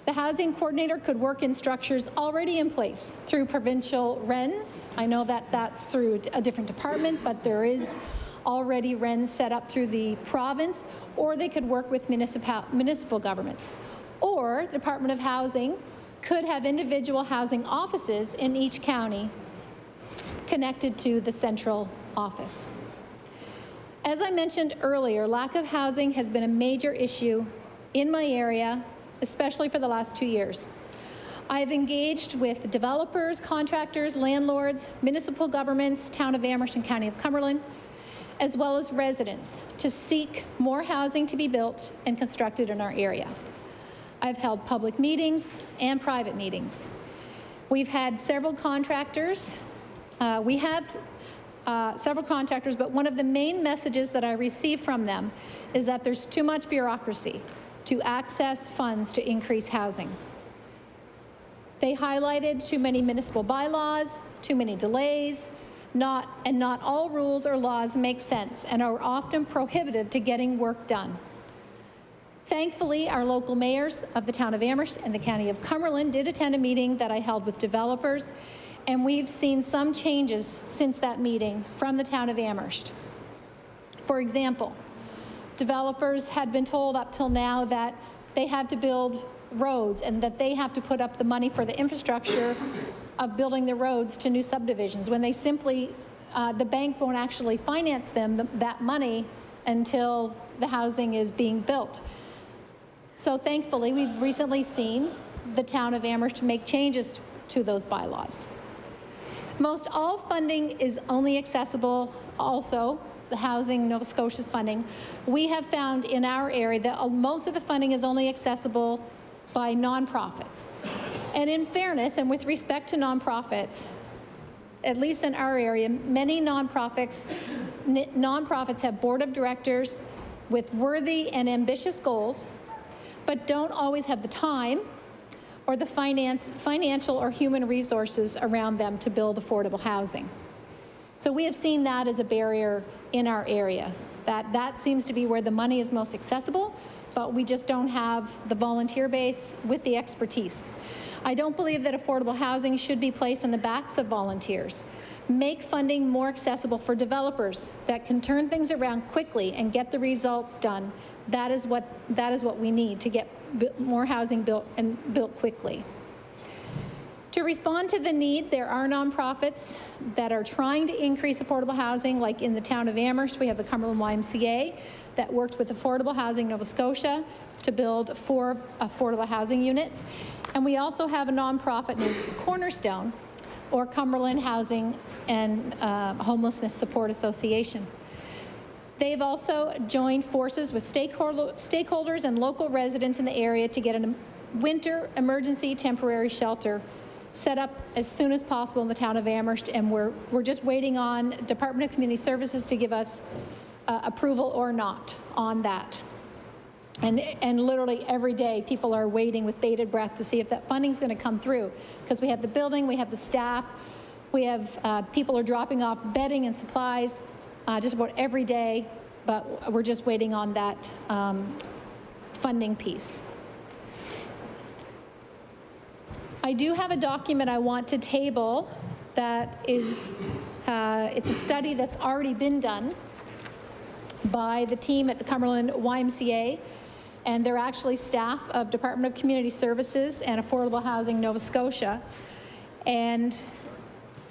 The housing coordinator could work in structures already in place through provincial RENs. I know that that's through a different department, but there is already RENs set up through the province, or they could work with municipal governments. Or Department of Housing could have individual housing offices in each county connected to the central office. As I mentioned earlier, lack of housing has been a major issue in my area, especially for the last 2 years. I've engaged with developers, contractors, landlords, municipal governments, Town of Amherst and County of Cumberland, as well as residents, to seek more housing to be built and constructed in our area. I've held public meetings and private meetings. We've had several contractors. Several contractors, but one of the main messages that I receive from them is that there's too much bureaucracy to access funds to increase housing. They highlighted too many municipal bylaws, too many delays, not all rules or laws make sense and are often prohibitive to getting work done. Thankfully, our local mayors of the Town of Amherst and the County of Cumberland did attend a meeting that I held with developers, and we've seen some changes since that meeting from the Town of Amherst. For example, developers had been told up till now that they have to build roads and that they have to put up the money for the infrastructure of building the roads to new subdivisions, when they simply, the banks won't actually finance them that money until the housing is being built. So thankfully, we've recently seen the Town of Amherst make changes to those bylaws. Most all funding is only accessible, also the Housing Nova Scotia's funding. We have found in our area that most of the funding is only accessible by nonprofits. And in fairness and with respect to nonprofits, at least in our area, many nonprofits have board of directors with worthy and ambitious goals, but don't always have the time or the financial or human resources around them to build affordable housing. So we have seen that as a barrier in our area, that seems to be where the money is most accessible, but we just don't have the volunteer base with the expertise. I don't believe that affordable housing should be placed on the backs of volunteers. Make funding more accessible for developers that can turn things around quickly and get the results done. That is what we need to get more housing built quickly. To respond to the need, there are nonprofits that are trying to increase affordable housing, like in the town of Amherst, we have the Cumberland YMCA that worked with Affordable Housing Nova Scotia to build 4 affordable housing units. And we also have a nonprofit named Cornerstone, or Cumberland Housing and Homelessness Support Association. They've also joined forces with stakeholders and local residents in the area to get a winter emergency temporary shelter set up as soon as possible in the town of Amherst, and we're just waiting on Department of Community Services to give us approval or not on that. And literally every day people are waiting with bated breath to see if that funding is going to come through, because we have the building, we have the staff, we have people are dropping off bedding and supplies just about every day, but we're just waiting on that funding piece. I do have a document I want to table that is, it's a study that's already been done by the team at the Cumberland YMCA, and they're actually staff of Department of Community Services and Affordable Housing Nova Scotia, and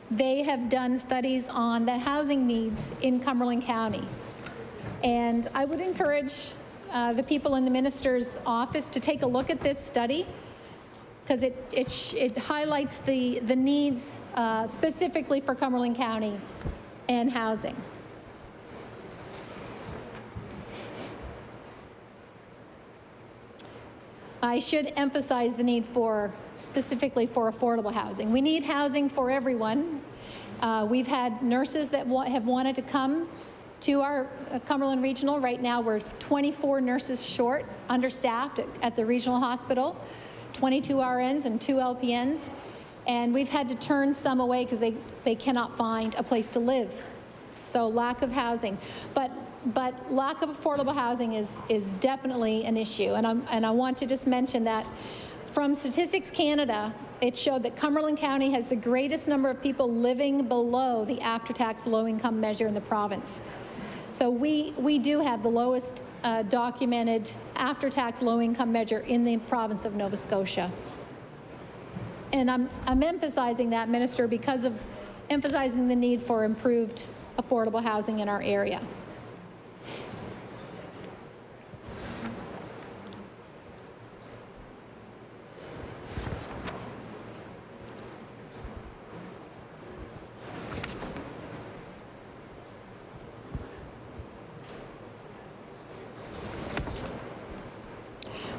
they have done studies on the housing needs in Cumberland County. And I would encourage the people in the minister's office to take a look at this study, because it highlights the needs specifically for Cumberland County and housing. I should emphasize the need specifically for affordable housing. We need housing for everyone. We've had nurses that have wanted to come to our Cumberland Regional. Right now we're 24 nurses short, understaffed at the regional hospital, 22 RNs and 2 LPNs. And we've had to turn some away because they cannot find a place to live. So lack of housing. But lack of affordable housing is definitely an issue. And I want to just mention that from Statistics Canada, it showed that Cumberland County has the greatest number of people living below the after-tax low-income measure in the province. So we do have the lowest documented after-tax low-income measure in the province of Nova Scotia. And I'm emphasizing that, Minister, because of emphasizing the need for improved affordable housing in our area.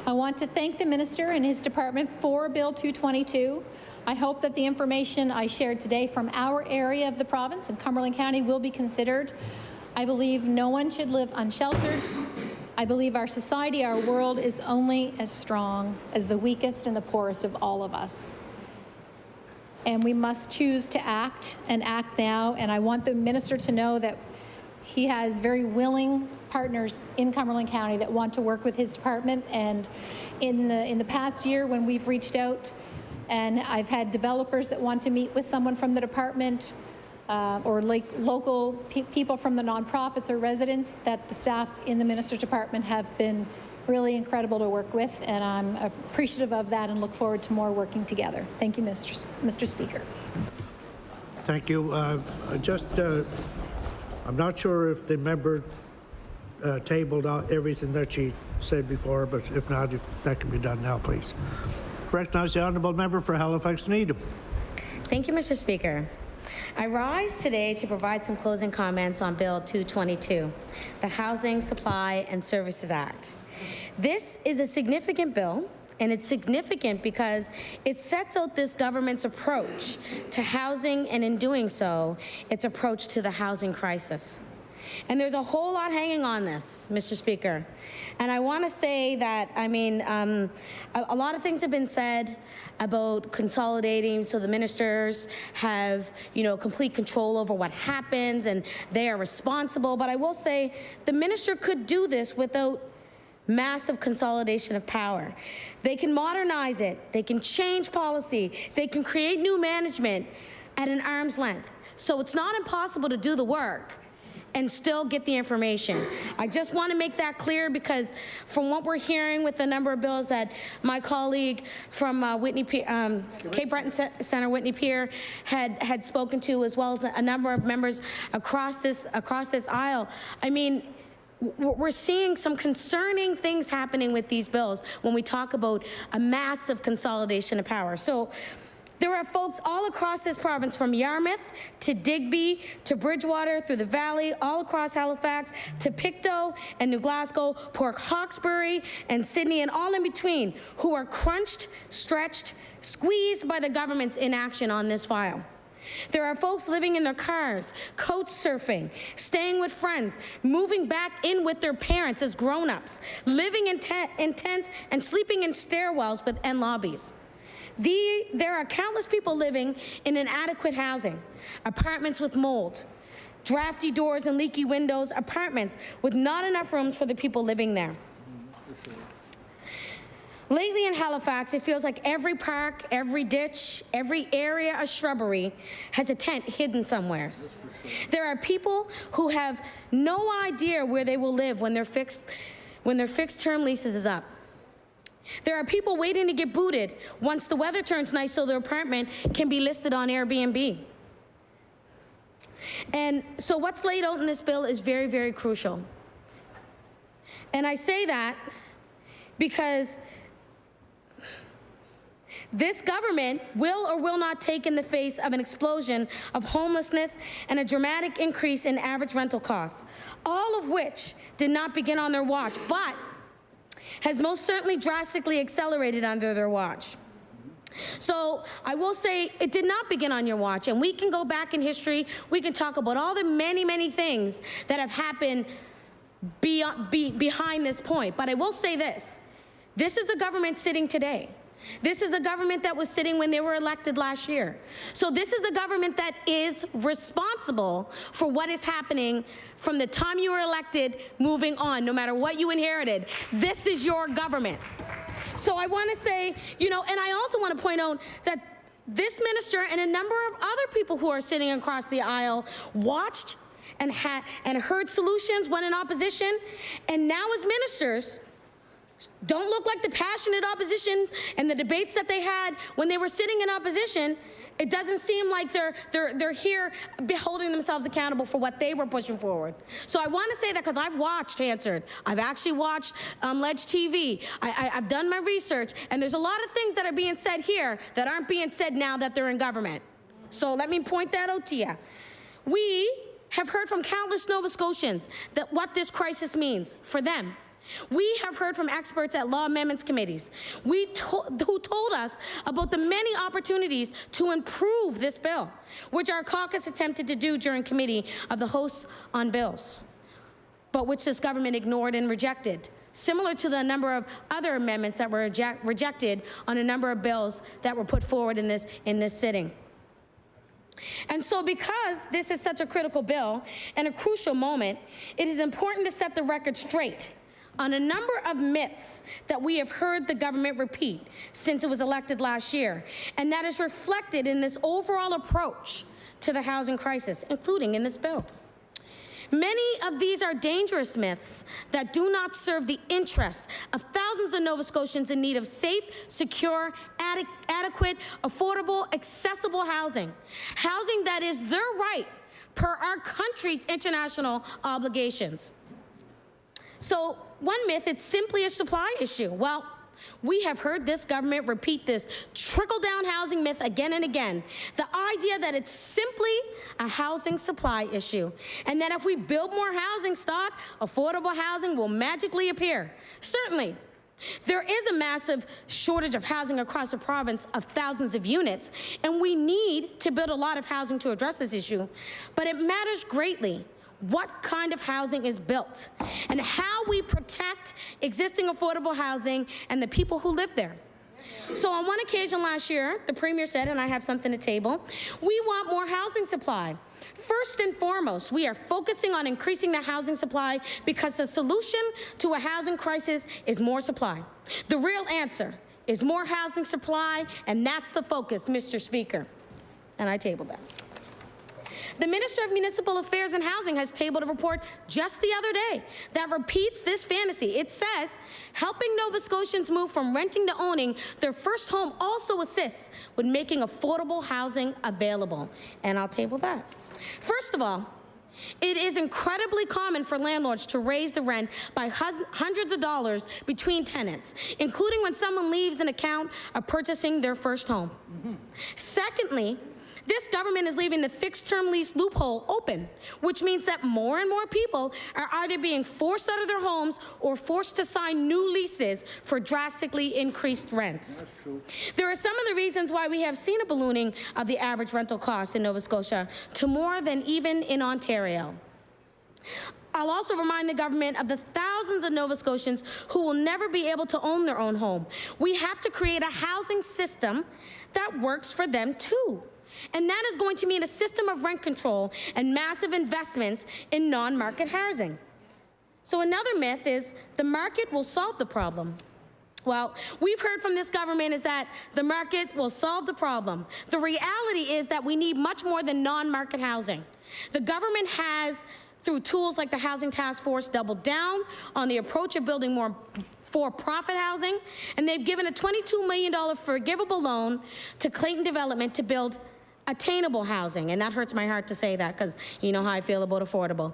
I want to thank the Minister and his department for Bill 222. I hope that the information I shared today from our area of the province and Cumberland County will be considered. I believe no one should live unsheltered. I believe our society, our world is only as strong as the weakest and the poorest of all of us. And we must choose to act and act now. And I want the Minister to know that he has very willing partners in Cumberland County that want to work with his department. And in the past year, when we've reached out, and I've had developers that want to meet with someone from the department, or like local people from the nonprofits or residents, that the staff in the Minister's department have been really incredible to work with, and I'm appreciative of that and look forward to more working together. Thank you, Mr. Speaker. Thank you. I'm not sure if the member tabled out everything that she said before, but if not, if that can be done now, please. Recognize the honourable member for Halifax Needham. Thank you, Mr. Speaker. I rise today to provide some closing comments on Bill 222, the Housing Supply and Services Act. This is a significant bill, and it's significant because it sets out this government's approach to housing, and in doing so, its approach to the housing crisis. And there's a whole lot hanging on this, Mr. Speaker. And I want to say that, I mean, a lot of things have been said about consolidating, so the ministers have, complete control over what happens and they are responsible. But I will say the minister could do this without massive consolidation of power. They can modernize it, they can change policy, they can create new management at an arm's length. So it's not impossible to do the work and still get the information. I just want to make that clear, because from what we're hearing with the number of bills that my colleague from Cape Breton Center, Whitney Peer, had spoken to, as well as a number of members across this aisle, I mean, we're seeing some concerning things happening with these bills when we talk about a massive consolidation of power. So there are folks all across this province, from Yarmouth to Digby to Bridgewater, through the Valley, all across Halifax to Pictou and New Glasgow, Port Hawkesbury and Sydney, and all in between, who are crunched, stretched, squeezed by the government's inaction on this file. There are folks living in their cars, couch surfing, staying with friends, moving back in with their parents as grown-ups, living in tents and sleeping in stairwells and lobbies. There are countless people living in inadequate housing, apartments with mold, drafty doors and leaky windows, apartments with not enough rooms for the people living there. Lately in Halifax, it feels like every park, every ditch, every area of shrubbery has a tent hidden somewhere. There are people who have no idea where they will live when their fixed term leases is up. There are people waiting to get booted once the weather turns nice so their apartment can be listed on Airbnb. And so what's laid out in this bill is very, very crucial. And I say that because this government will or will not take in the face of an explosion of homelessness and a dramatic increase in average rental costs, all of which did not begin on their watch, but has most certainly drastically accelerated under their watch. So I will say it did not begin on your watch, and we can go back in history, we can talk about all the many, many things that have happened behind this point. But I will say this is a government sitting today. This is the government that was sitting when they were elected last year. So this is the government that is responsible for what is happening from the time you were elected moving on, no matter what you inherited. This is your government. So I want to say, you know, and I also want to point out that this minister and a number of other people who are sitting across the aisle watched and heard solutions when in opposition, and now as ministers don't look like the passionate opposition and the debates that they had when they were sitting in opposition. It doesn't seem like they're here holding themselves accountable for what they were pushing forward. So I want to say that because I've watched Hansard. I've actually watched Ledge TV. I've done my research, and there's a lot of things that are being said here that aren't being said now that they're in government. So let me point that out to you. We have heard from countless Nova Scotians that what this crisis means for them. We have heard from experts at law amendments committees who told us about the many opportunities to improve this bill, which our caucus attempted to do during committee of the hosts on bills, but which this government ignored and rejected, similar to the number of other amendments that were rejected on a number of bills that were put forward in this sitting. And so because this is such a critical bill and a crucial moment, it is important to set the record straight on a number of myths that we have heard the government repeat since it was elected last year, and that is reflected in this overall approach to the housing crisis, including in this bill. Many of these are dangerous myths that do not serve the interests of thousands of Nova Scotians in need of safe, secure, adequate, affordable, accessible housing. Housing that is their right per our country's international obligations. So one myth, it's simply a supply issue. Well, we have heard this government repeat this trickle-down housing myth again and again. The idea that it's simply a housing supply issue, and that if we build more housing stock, affordable housing will magically appear. Certainly, there is a massive shortage of housing across the province of thousands of units, and we need to build a lot of housing to address this issue. But it matters greatly what kind of housing is built and how we protect existing affordable housing and the people who live there. So on one occasion last year, the Premier said, and I have something to table, we want more housing supply. First and foremost, we are focusing on increasing the housing supply because the solution to a housing crisis is more supply. The real answer is more housing supply, and that's the focus, Mr. Speaker. And I tabled that. The Minister of Municipal Affairs and Housing has tabled a report just the other day that repeats this fantasy. It says, helping Nova Scotians move from renting to owning their first home also assists with making affordable housing available. And I'll table that. First of all, it is incredibly common for landlords to raise the rent by hundreds of dollars between tenants, including when someone leaves an account of purchasing their first home. Secondly, this government is leaving the fixed-term lease loophole open, which means that more and more people are either being forced out of their homes or forced to sign new leases for drastically increased rents. That's true. There are some of the reasons why we have seen a ballooning of the average rental cost in Nova Scotia to more than even in Ontario. I'll also remind the government of the thousands of Nova Scotians who will never be able to own their own home. We have to create a housing system that works for them too. And that is going to mean a system of rent control and massive investments in non-market housing. So another myth is the market will solve the problem. Well, we've heard from this government is that the market will solve the problem. The reality is that we need much more than non-market housing. The government has, through tools like the Housing Task Force, doubled down on the approach of building more for-profit housing, and they've given a $22 million forgivable loan to Clayton Development to build attainable housing, and that hurts my heart to say that because you know how I feel about affordable.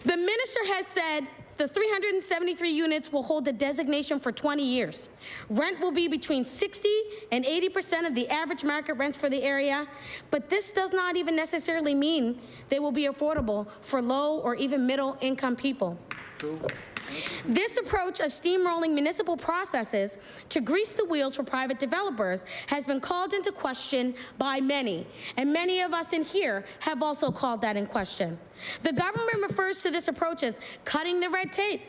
The minister has said the 373 units will hold the designation for 20 years. Rent will be between 60 and 80% of the average market rents for the area, but this does not even necessarily mean they will be affordable for low or even middle income people. True. This approach of steamrolling municipal processes to grease the wheels for private developers has been called into question by many, and many of us in here have also called that in question. The government refers to this approach as cutting the red tape.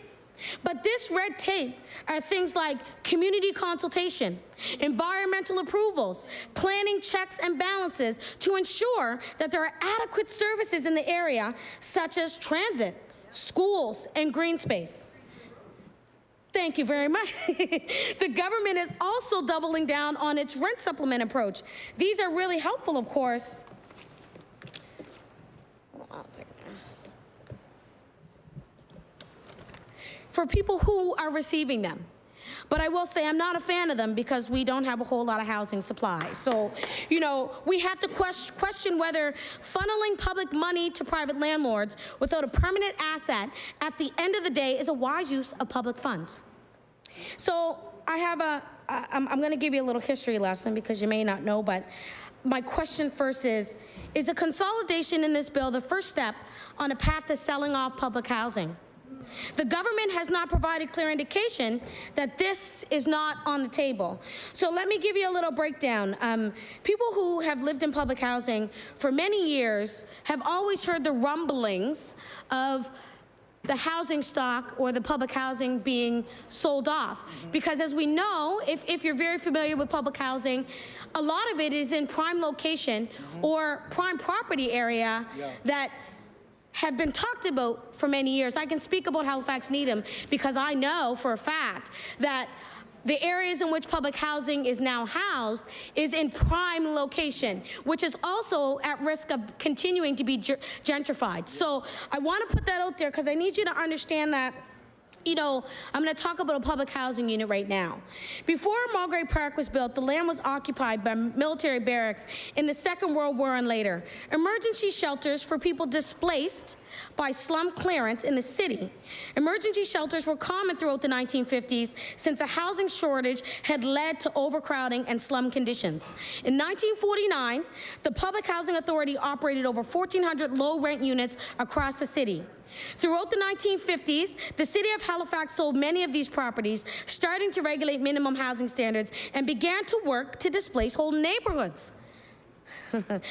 But this red tape are things like community consultation, environmental approvals, planning checks and balances to ensure that there are adequate services in the area, such as transit, schools, and green space. Thank you very much. The government is also doubling down on its rent supplement approach. These are really helpful, of course. Hold on a second. For people who are receiving them. But I will say I'm not a fan of them because we don't have a whole lot of housing supply. So, you know, we have to question whether funneling public money to private landlords without a permanent asset at the end of the day is a wise use of public funds. So I have I'm going to give you a little history lesson because you may not know, but my question first is a consolidation in this bill the first step on a path to selling off public housing? The government has not provided clear indication that this is not on the table. So let me give you a little breakdown. People who have lived in public housing for many years have always heard the rumblings of the housing stock or the public housing being sold off. Because as we know, if you're very familiar with public housing, a lot of it is in prime location or prime property area that have been talked about for many years. I can speak about Halifax Needham because I know for a fact that the areas in which public housing is now housed is in prime location, which is also at risk of continuing to be gentrified. So I want to put that out there because I need you to understand that, you know, I'm going to talk about a public housing unit right now. Before Mulgrave Park was built, the land was occupied by military barracks in the Second World War and later. Emergency shelters for people displaced by slum clearance in the city. Emergency shelters were common throughout the 1950s since a housing shortage had led to overcrowding and slum conditions. In 1949, the Public Housing Authority operated over 1,400 low-rent units across the city. Throughout the 1950s, the city of Halifax sold many of these properties, starting to regulate minimum housing standards, and began to work to displace whole neighborhoods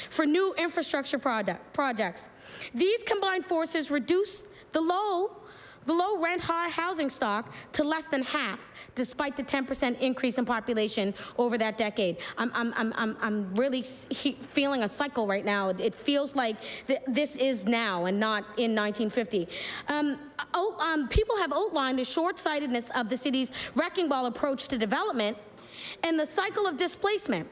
for new infrastructure projects. These combined forces reduced the low the low rent high housing stock to less than half, despite the 10% increase in population over that decade. I'm really feeling a cycle right now. It feels like this is now and not in 1950. People have outlined the short-sightedness of the city's wrecking ball approach to development and the cycle of displacement.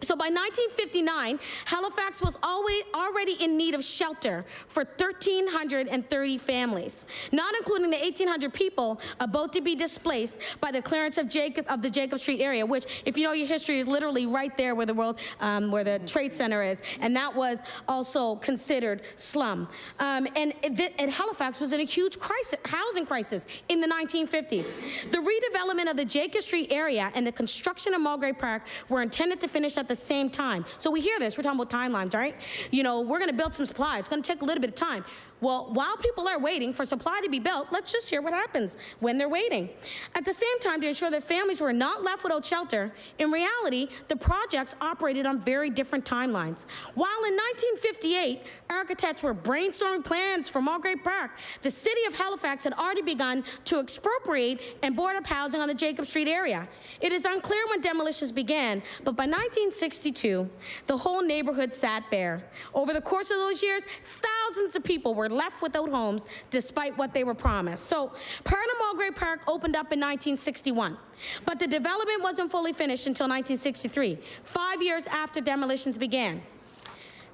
So by 1959, Halifax was already in need of shelter for 1,330 families, not including the 1,800 people about to be displaced by the clearance of the Jacob Street area, which, if you know your history, is literally right there where the Trade Center is, and that was also considered slum. And Halifax was in a huge housing crisis in the 1950s. The redevelopment of the Jacob Street area and the construction of Mulgrave Park were intended to finish at the same time. So we hear this, we're talking about timelines, right? You know, we're gonna build some supply, it's gonna take a little bit of time. Well, while people are waiting for supply to be built, let's just hear what happens when they're waiting. At the same time, to ensure that families were not left without shelter, in reality, the projects operated on very different timelines. While in 1958, architects were brainstorming plans for Mulgrave Park, the city of Halifax had already begun to expropriate and board up housing on the Jacob Street area. It is unclear when demolitions began, but by 1962, the whole neighborhood sat bare. Over the course of those years, thousands of people were left without homes despite what they were promised. So part of Mulgrave Park opened up in 1961, but the development wasn't fully finished until 1963, 5 years after demolitions began.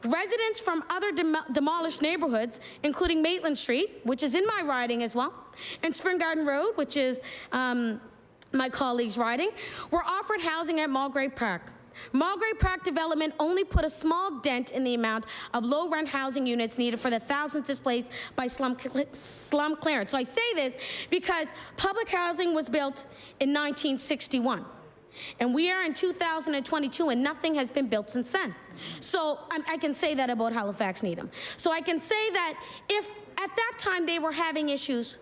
Residents from other demolished neighborhoods, including Maitland Street, which is in my riding as well, and Spring Garden Road, which is my colleague's riding, were offered housing at Mulgrave Park. Mulgrave Park development only put a small dent in the amount of low-rent housing units needed for the thousands displaced by slum clearance. So I say this because public housing was built in 1961. And we are in 2022, and nothing has been built since then. So I can say that about Halifax Needham. So I can say that if at that time they were having issues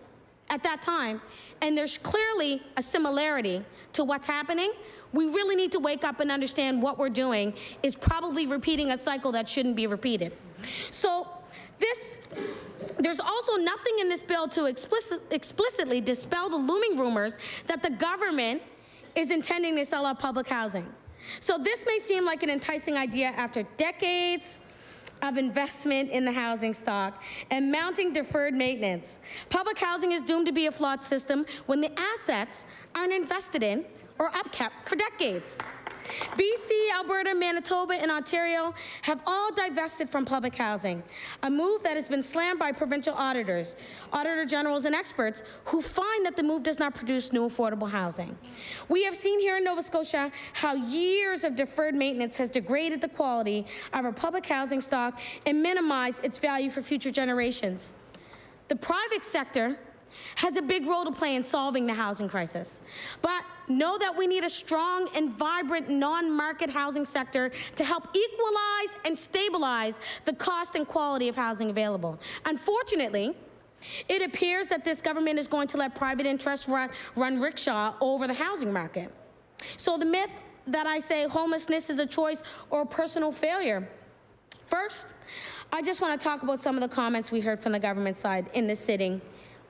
at that time, and there's clearly a similarity to what's happening, we really need to wake up and understand what we're doing is probably repeating a cycle that shouldn't be repeated. So there's also nothing in this bill to explicitly dispel the looming rumors that the government is intending to sell out public housing. So this may seem like an enticing idea after decades of investment in the housing stock and mounting deferred maintenance. Public housing is doomed to be a flawed system when the assets aren't invested in or upkept for decades. BC, Alberta, Manitoba, and Ontario have all divested from public housing, a move that has been slammed by provincial auditors, auditor generals, and experts who find that the move does not produce new affordable housing. We have seen here in Nova Scotia how years of deferred maintenance has degraded the quality of our public housing stock and minimized its value for future generations. The private sector has a big role to play in solving the housing crisis. But know that we need a strong and vibrant non-market housing sector to help equalize and stabilize the cost and quality of housing available. Unfortunately, it appears that this government is going to let private interests run rickshaw over the housing market. So the myth that I say homelessness is a choice or a personal failure. First, I just want to talk about some of the comments we heard from the government side in this sitting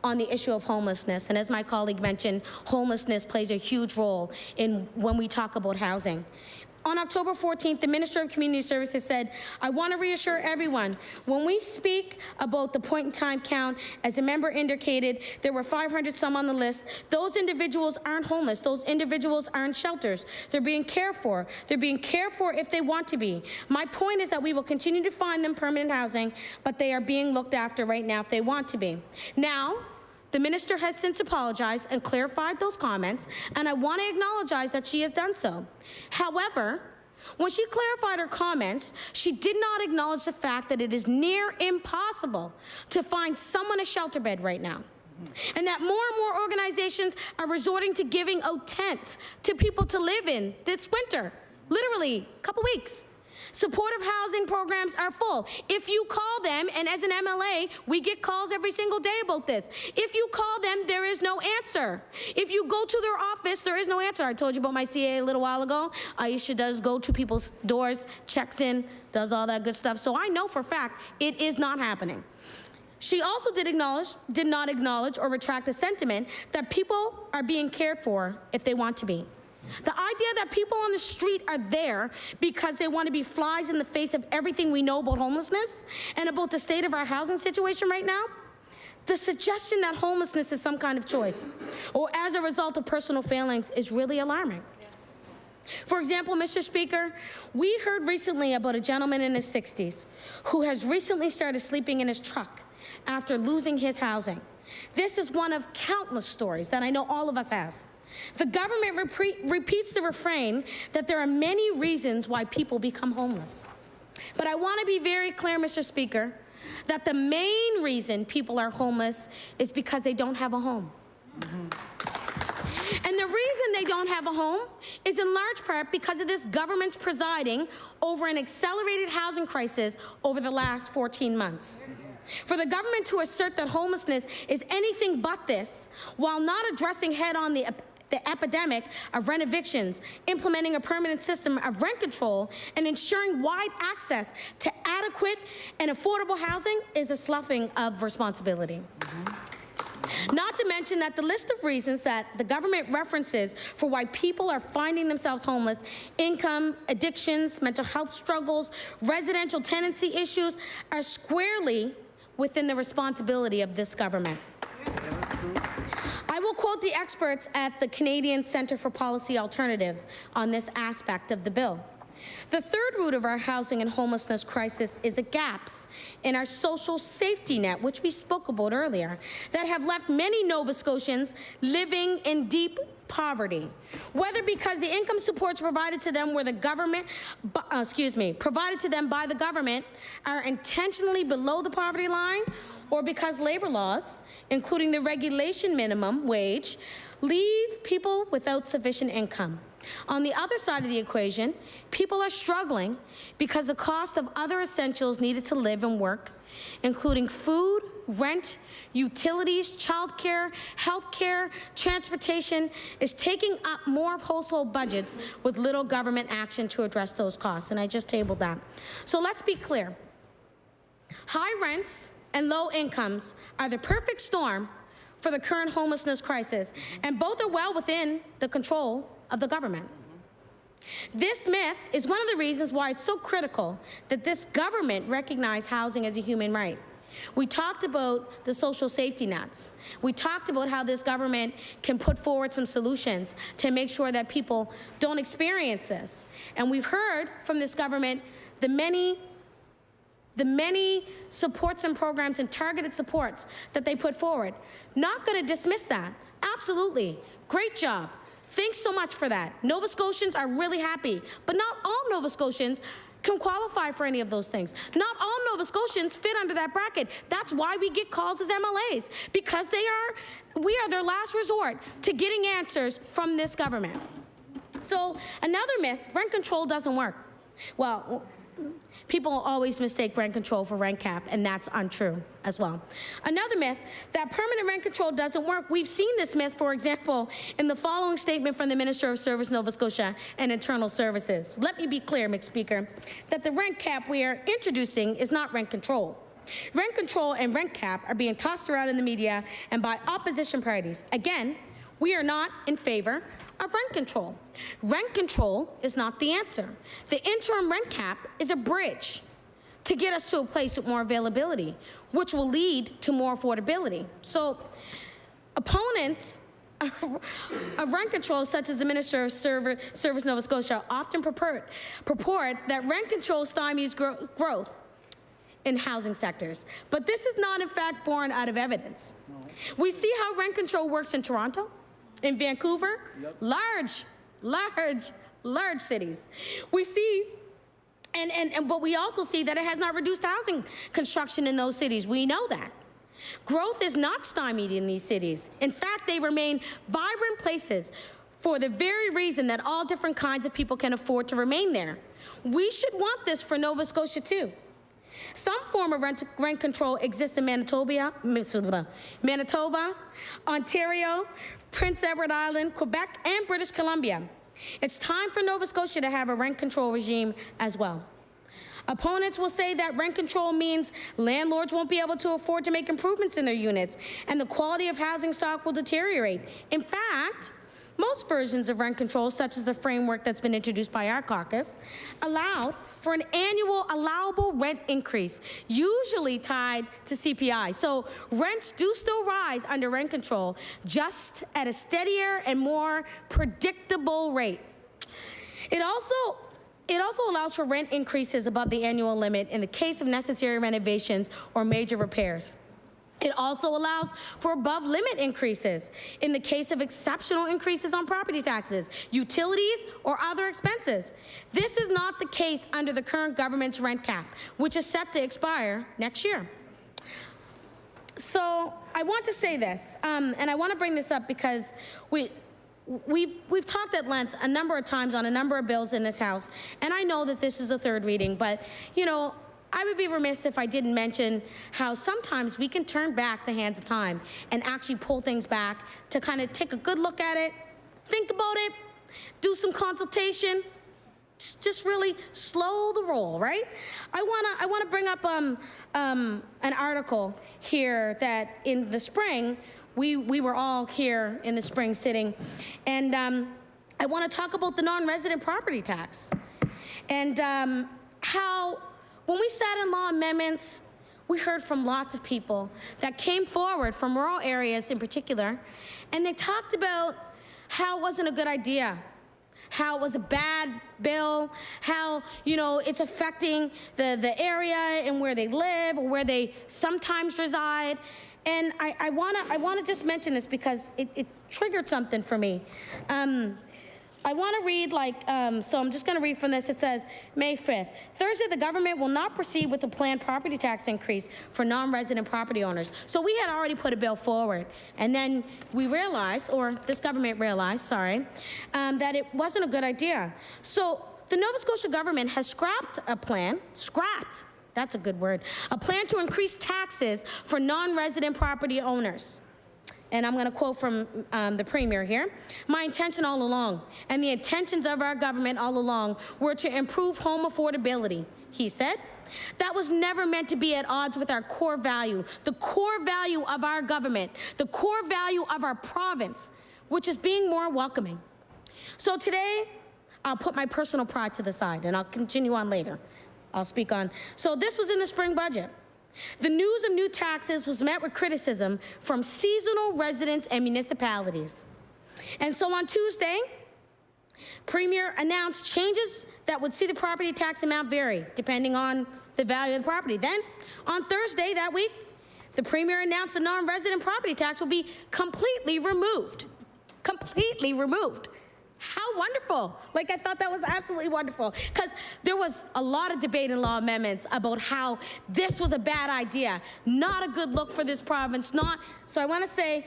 on the issue of homelessness. And as my colleague mentioned, homelessness plays a huge role in when we talk about housing. On October 14th, the Minister of Community Services said, I want to reassure everyone, when we speak about the point-in-time count, as a member indicated, there were 500 some on the list. Those individuals aren't homeless. Those individuals aren't shelters. They're being cared for. They're being cared for if they want to be. My point is that we will continue to find them permanent housing, but they are being looked after right now if they want to be. Now, the minister has since apologized and clarified those comments, and I want to acknowledge that she has done so. However, when she clarified her comments, she did not acknowledge the fact that it is near impossible to find someone a shelter bed right now, and that more and more organizations are resorting to giving out tents to people to live in this winter, literally a couple weeks. Supportive housing programs are full. If you call them, and as an MLA, we get calls every single day about this. If you call them, there is no answer. If you go to their office, there is no answer. I told you about my CA a little while ago. Aisha does go to people's doors, checks in, does all that good stuff. So I know for a fact it is not happening. She also did not acknowledge or retract the sentiment that people are being cared for if they want to be. The idea that people on the street are there because they want to be flies in the face of everything we know about homelessness and about the state of our housing situation right now. The suggestion that homelessness is some kind of choice or as a result of personal failings is really alarming. For example, Mr. Speaker, we heard recently about a gentleman in his 60s who has recently started sleeping in his truck after losing his housing. This is one of countless stories that I know all of us have. The government repeats the refrain that there are many reasons why people become homeless. But I want to be very clear, Mr. Speaker, that the main reason people are homeless is because they don't have a home. And the reason they don't have a home is in large part because of this government's presiding over an accelerated housing crisis over the last 14 months. For the government to assert that homelessness is anything but this, while not addressing head-on the epidemic of rent evictions, implementing a permanent system of rent control, and ensuring wide access to adequate and affordable housing is a sloughing of responsibility. Not to mention that the list of reasons that the government references for why people are finding themselves homeless, income, addictions, mental health struggles, residential tenancy issues, are squarely within the responsibility of this government. I will quote the experts at the Canadian Centre for Policy Alternatives on this aspect of the bill. The third root of our housing and homelessness crisis is the gaps in our social safety net, which we spoke about earlier, that have left many Nova Scotians living in deep poverty, whether because the income supports provided to them where the government, provided to them by the government are intentionally below the poverty line, or because labor laws, including the regulation minimum wage, leave people without sufficient income. On the other side of the equation, people are struggling because the cost of other essentials needed to live and work, including food, rent, utilities, childcare, healthcare, transportation, is taking up more of household budgets with little government action to address those costs, and I just tabled that. So let's be clear. High rents and low incomes are the perfect storm for the current homelessness crisis, and both are well within the control of the government. This myth is one of the reasons why it's so critical that this government recognize housing as a human right. We talked about the social safety nets. We talked about how this government can put forward some solutions to make sure that people don't experience this. And we've heard from this government the many supports and programs and targeted supports that they put forward. Not going to dismiss that. Absolutely. Great job. Thanks so much for that. Nova Scotians are really happy, but not all Nova Scotians can qualify for any of those things. Not all Nova Scotians fit under that bracket. That's why we get calls as MLAs, because we are their last resort to getting answers from this government. So another myth, rent control doesn't work. Well, people always mistake rent control for rent cap, and that's untrue as well. Another myth, that permanent rent control doesn't work. We've seen this myth, for example, in the following statement from the Minister of Service, Nova Scotia and Internal Services. Let me be clear, Mr. Speaker, that the rent cap we are introducing is not rent control. Rent control and rent cap are being tossed around in the media and by opposition parties. Again, we are not in favor of rent control. Rent control is not the answer. The interim rent cap is a bridge to get us to a place with more availability, which will lead to more affordability. So opponents of rent control, such as the Minister of Service Nova Scotia, often purport that rent control stymies growth in housing sectors. But this is not, in fact, born out of evidence. No. We see how rent control works in Toronto, in Vancouver, large cities. We see, but we also see that it has not reduced housing construction in those cities. We know that. Growth is not stymied in these cities. In fact, they remain vibrant places for the very reason that all different kinds of people can afford to remain there. We should want this for Nova Scotia too. Some form of rent control exists in Manitoba, Ontario, Prince Edward Island, Quebec, and British Columbia. It's time for Nova Scotia to have a rent control regime as well. Opponents will say that rent control means landlords won't be able to afford to make improvements in their units, and the quality of housing stock will deteriorate. In fact, most versions of rent control, such as the framework that's been introduced by our caucus, allow for an annual allowable rent increase, usually tied to CPI. So rents do still rise under rent control, just at a steadier and more predictable rate. It also allows for rent increases above the annual limit in the case of necessary renovations or major repairs. It also allows for above-limit increases in the case of exceptional increases on property taxes, utilities, or other expenses. This is not the case under the current government's rent cap, which is set to expire next year. So I want to say this, and I want to bring this up because we've talked at length a number of times on a number of bills in this House, and I know that this is a third reading, but, you know, I would be remiss if I didn't mention how sometimes we can turn back the hands of time and actually pull things back to kind of take a good look at it, think about it, do some consultation, just really slow the roll, right? I wanna bring up an article here that in the spring, we were all here in the spring sitting, and I want to talk about the non-resident property tax and how when we sat in law amendments, we heard from lots of people that came forward from rural areas in particular, and they talked about how it wasn't a good idea, how it was a bad bill, how, you know, it's affecting the area and where they live or where they sometimes reside. And I wanna just mention this because it triggered something for me. I want to read, so I'm just going to read from this. It says, May 5th, Thursday, the government will not proceed with the planned property tax increase for non-resident property owners. So we had already put a bill forward, and then we realized, or this government realized, sorry, that it wasn't a good idea. So the Nova Scotia government has scrapped a plan, that's a good word, a plan to increase taxes for non-resident property owners. And I'm going to quote from the Premier here. My intention all along, and the intentions of our government all along, were to improve home affordability, he said. That was never meant to be at odds with our core value, the core value of our government, the core value of our province, which is being more welcoming. So today, I'll put my personal pride to the side, and I'll continue on later. I'll speak on. So this was in the spring budget. The news of new taxes was met with criticism from seasonal residents and municipalities. And so on Tuesday, Premier announced changes that would see the property tax amount vary depending on the value of the property. Then, on Thursday that week, the Premier announced the non-resident property tax will be completely removed. Completely removed. How wonderful. Like, I thought that was absolutely wonderful because there was a lot of debate in law amendments about how this was a bad idea, not a good look for this province, so I want to say,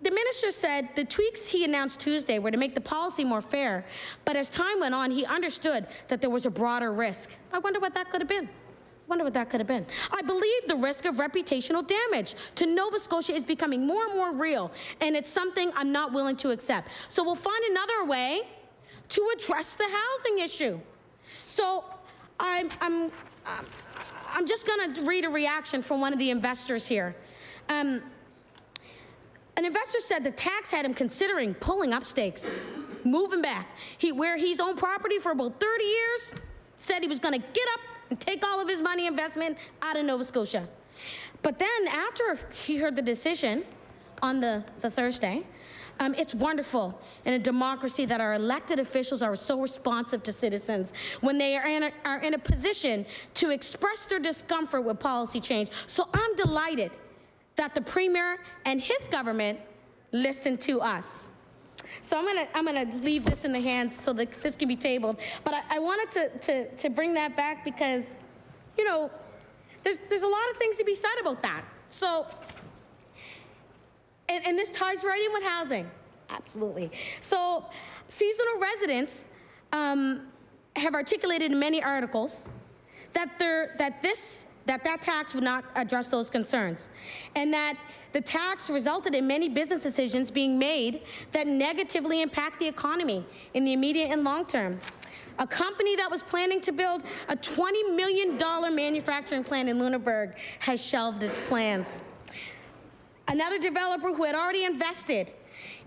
the minister said the tweaks he announced Tuesday were to make the policy more fair, but as time went on, he understood that there was a broader risk. I wonder what that could have been. I believe the risk of reputational damage to Nova Scotia is becoming more and more real, and it's something I'm not willing to accept. So we'll find another way to address the housing issue. So I'm just going to read a reaction from one of the investors here. An investor said the tax had him considering pulling up stakes, moving back. Where he's owned property for about 30 years, said he was going to get up and take all of his money investment out of Nova Scotia. But then after he heard the decision on the Thursday, it's wonderful in a democracy that our elected officials are so responsive to citizens when they are in a position to express their discomfort with policy change. So I'm delighted that the Premier and his government listen to us. So I'm gonna leave this in the hands so that this can be tabled. But I wanted to bring that back because, you know, there's a lot of things to be said about that. So, and this ties right in with housing, absolutely. So, seasonal residents have articulated in many articles that that tax would not address those concerns, and that the tax resulted in many business decisions being made that negatively impact the economy in the immediate and long term. A company that was planning to build a $20 million manufacturing plant in Lunenburg has shelved its plans. Another developer who had already invested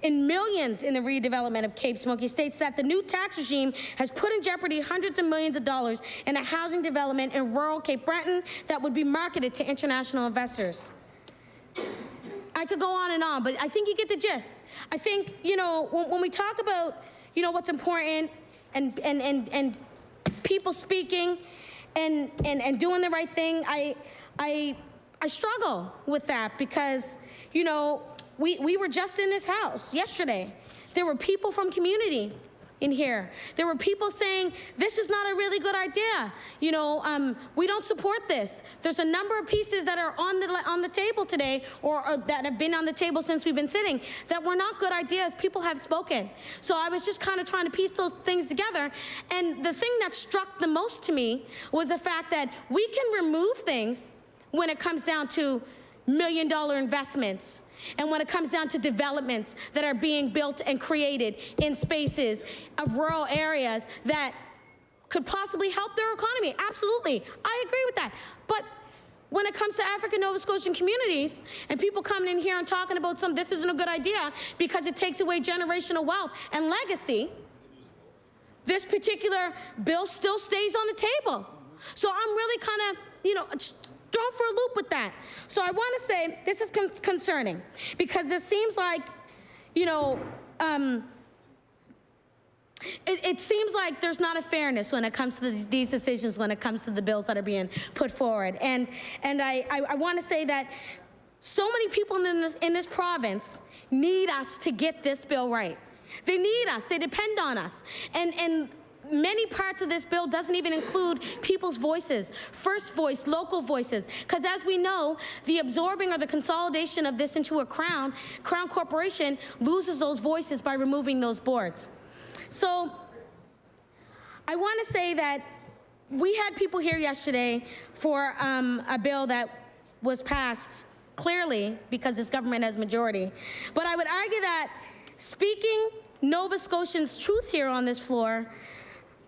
in millions in the redevelopment of Cape Smoky states that the new tax regime has put in jeopardy hundreds of millions of dollars in a housing development in rural Cape Breton that would be marketed to international investors. I could go on, but I think you get the gist. I think, you know, when we talk about, you know, what's important and people speaking and doing the right thing, I struggle with that because, you know, we were just in this house yesterday. There were people from community in here. There were people saying, this is not a really good idea. You know, we don't support this. There's a number of pieces that are on the table today or that have been on the table since we've been sitting that were not good ideas. People have spoken. So I was just kind of trying to piece those things together. And the thing that struck the most to me was the fact that we can remove things when it comes down to million-dollar investments and when it comes down to developments that are being built and created in spaces of rural areas that could possibly help their economy. Absolutely, I agree with that. But when it comes to African Nova Scotian communities and people coming in here and talking about this isn't a good idea because it takes away generational wealth and legacy, this particular bill still stays on the table. So I'm really kind of, you know, thrown for a loop with that. So I want to say this is concerning because it seems like, you know, it seems like there's not a fairness when it comes to these decisions, when it comes to the bills that are being put forward. And I want to say that so many people in this province need us to get this bill right. They need us. They depend on us. And many parts of this bill doesn't even include people's voices, first voice, local voices. Because as we know, the absorbing or the consolidation of this into a Crown Corporation loses those voices by removing those boards. So I want to say that we had people here yesterday for a bill that was passed clearly because this government has majority. But I would argue that speaking Nova Scotians' truth here on this floor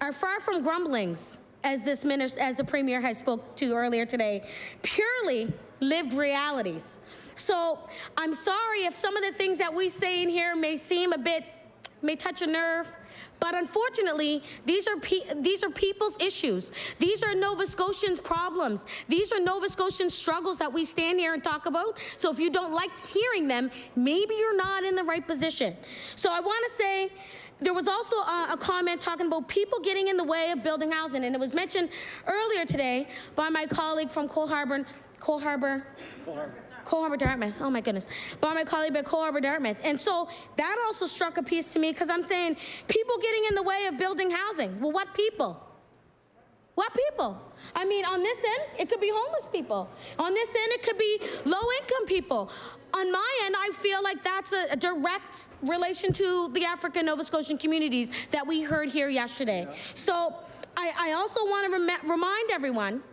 are far from grumblings, as the Premier has spoke to earlier today, purely lived realities. So I'm sorry if some of the things that we say in here may touch a nerve, but unfortunately, these are people's issues. These are Nova Scotians' problems. These are Nova Scotians' struggles that we stand here and talk about. So if you don't like hearing them, maybe you're not in the right position. So I want to say, there was also a comment talking about people getting in the way of building housing, and it was mentioned earlier today by my colleague from Cole Harbour, Dartmouth. Oh my goodness, by my colleague at Cole Harbour, Dartmouth. And so that also struck a piece to me because I'm saying people getting in the way of building housing. Well, what people? What people? I mean, on this end, it could be homeless people. On this end, it could be low-income people. On my end, I feel like that's a direct relation to the African Nova Scotian communities that we heard here yesterday. Yeah. So I also want to remind everyone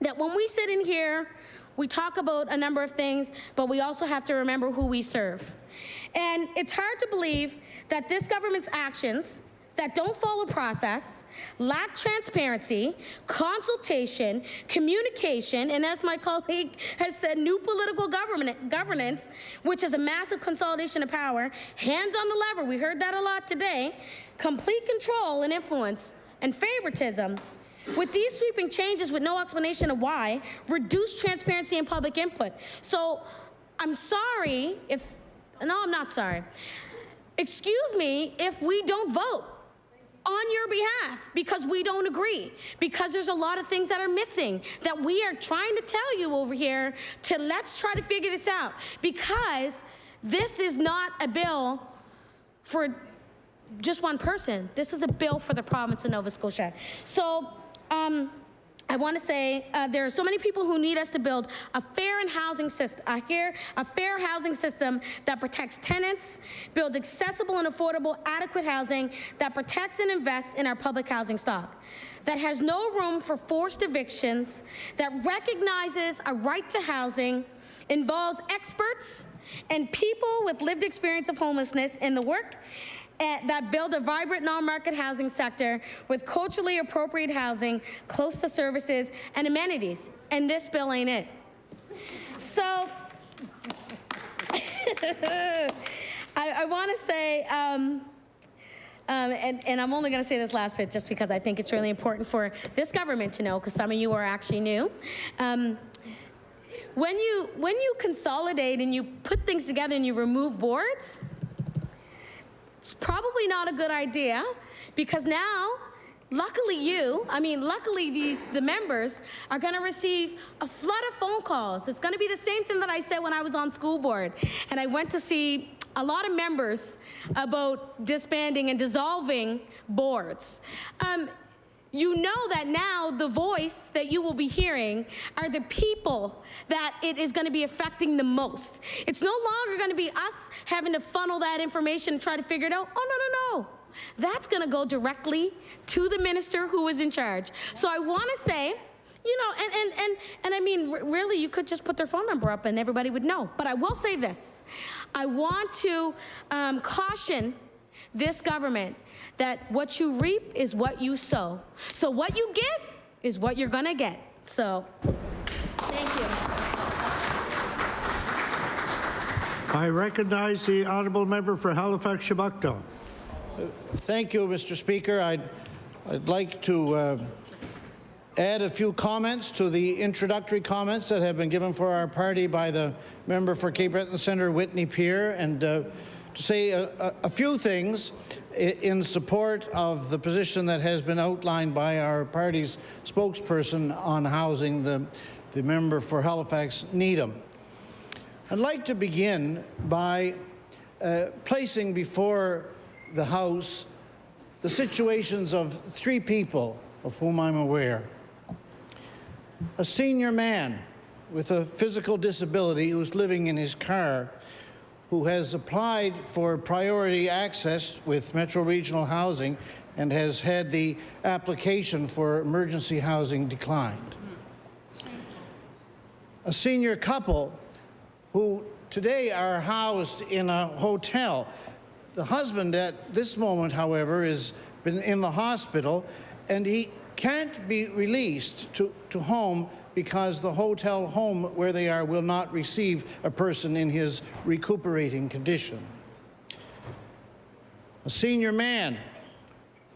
that when we sit in here, we talk about a number of things, but we also have to remember who we serve. And it's hard to believe that this government's actions that don't follow process, lack transparency, consultation, communication, and as my colleague has said, new political governance, which is a massive consolidation of power, hands on the lever, we heard that a lot today, complete control and influence and favoritism, with these sweeping changes with no explanation of why, reduce transparency and public input. So I'm sorry if, no, I'm not sorry. Excuse me if we don't vote on your behalf because we don't agree, because there's a lot of things that are missing that we are trying to tell you over here to let's try to figure this out, because this is not a bill for just one person. This is a bill for the province of Nova Scotia. So I want to say there are so many people who need us to build a fair housing system. A fair housing system that protects tenants, builds accessible and affordable, adequate housing that protects and invests in our public housing stock, that has no room for forced evictions, that recognizes a right to housing, involves experts and people with lived experience of homelessness in the work that build a vibrant non-market housing sector with culturally appropriate housing close to services and amenities. And this bill ain't it. So I want to say, and I'm only going to say this last bit just because I think it's really important for this government to know, because some of you are actually new. When you consolidate and you put things together and you remove boards, it's probably not a good idea, because now, luckily the members are going to receive a flood of phone calls. It's going to be the same thing that I said when I was on school board, and I went to see a lot of members about disbanding and dissolving boards. You know that now the voice that you will be hearing are the people that it is going to be affecting the most. It's no longer going to be us having to funnel that information and try to figure it out. Oh, no. That's going to go directly to the minister who is in charge. So I want to say, and I mean, really, you could just put their phone number up and everybody would know. But I will say this. I want to caution this government that what you reap is what you sow. So what you get is what you're going to get. So, thank you. I recognize the honourable member for Halifax-Chebucto. Thank you, Mr. Speaker. I'd like to add a few comments to the introductory comments that have been given for our party by the member for Cape Breton Centre, Whitney Peer, and to say a few things in support of the position that has been outlined by our party's spokesperson on housing, the member for Halifax Needham. I'd like to begin by placing before the House the situations of three people of whom I'm aware. A senior man with a physical disability who's living in his car, who has applied for priority access with Metro Regional Housing and has had the application for emergency housing declined. A senior couple who today are housed in a hotel. The husband at this moment, however, has been in the hospital, and he can't be released to home because the hotel home where they are will not receive a person in his recuperating condition. A senior man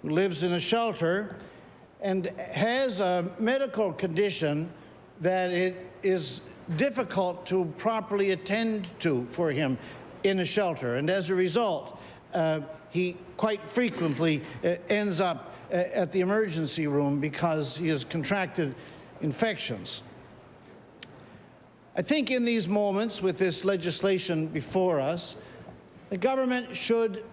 who lives in a shelter and has a medical condition that it is difficult to properly attend to for him in a shelter, and as a result, he quite frequently ends up at the emergency room because he has contracted infections. I think in these moments, with this legislation before us, the government should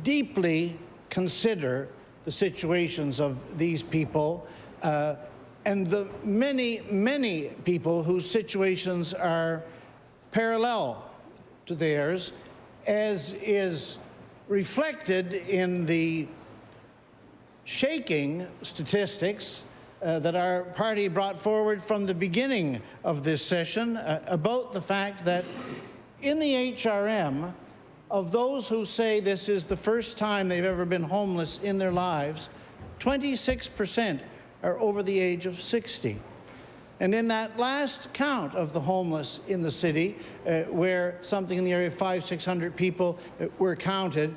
deeply consider the situations of these people and the many, many people whose situations are parallel to theirs, as is reflected in the shaking statistics that our party brought forward from the beginning of this session about the fact that in the HRM, of those who say this is the first time they've ever been homeless in their lives, 26% are over the age of 60. And in that last count of the homeless in the city, where something in the area of 500-600 people were counted,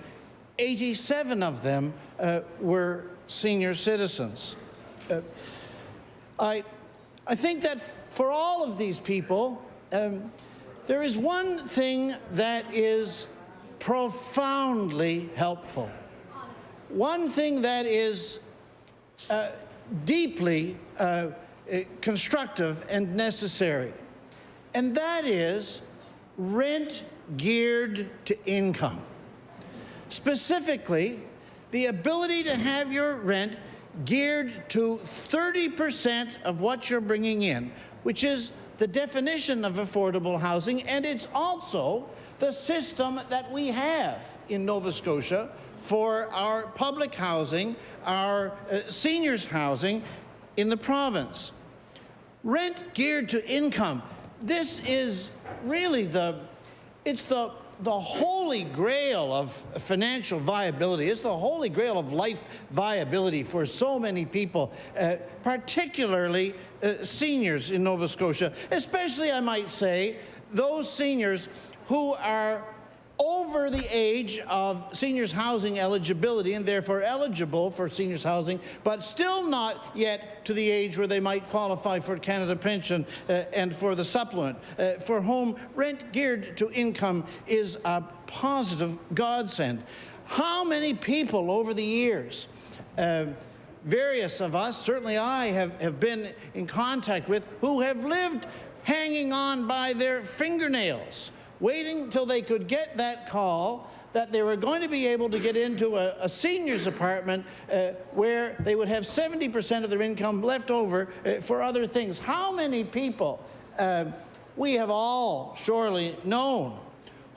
87 of them were senior citizens. I think that for all of these people, there is one thing that is profoundly helpful. One thing that is deeply constructive and necessary, and that is rent geared to income. Specifically, the ability to have your rent geared to 30% of what you're bringing in, which is the definition of affordable housing, and it's also the system that we have in Nova Scotia for our public housing, our seniors housing in the province. Rent geared to income. This is really it's the the holy grail of financial viability. It's the holy grail of life viability for so many people, particularly seniors in Nova Scotia, especially, I might say, those seniors who are over the age of seniors housing eligibility and therefore eligible for seniors housing, but still not yet to the age where they might qualify for Canada Pension and for the supplement, for whom rent geared to income is a positive godsend. How many people over the years, various of us, certainly I have been in contact with, who have lived hanging on by their fingernails, waiting until they could get that call that they were going to be able to get into a senior's apartment where they would have 70% of their income left over for other things. How many people we have all surely known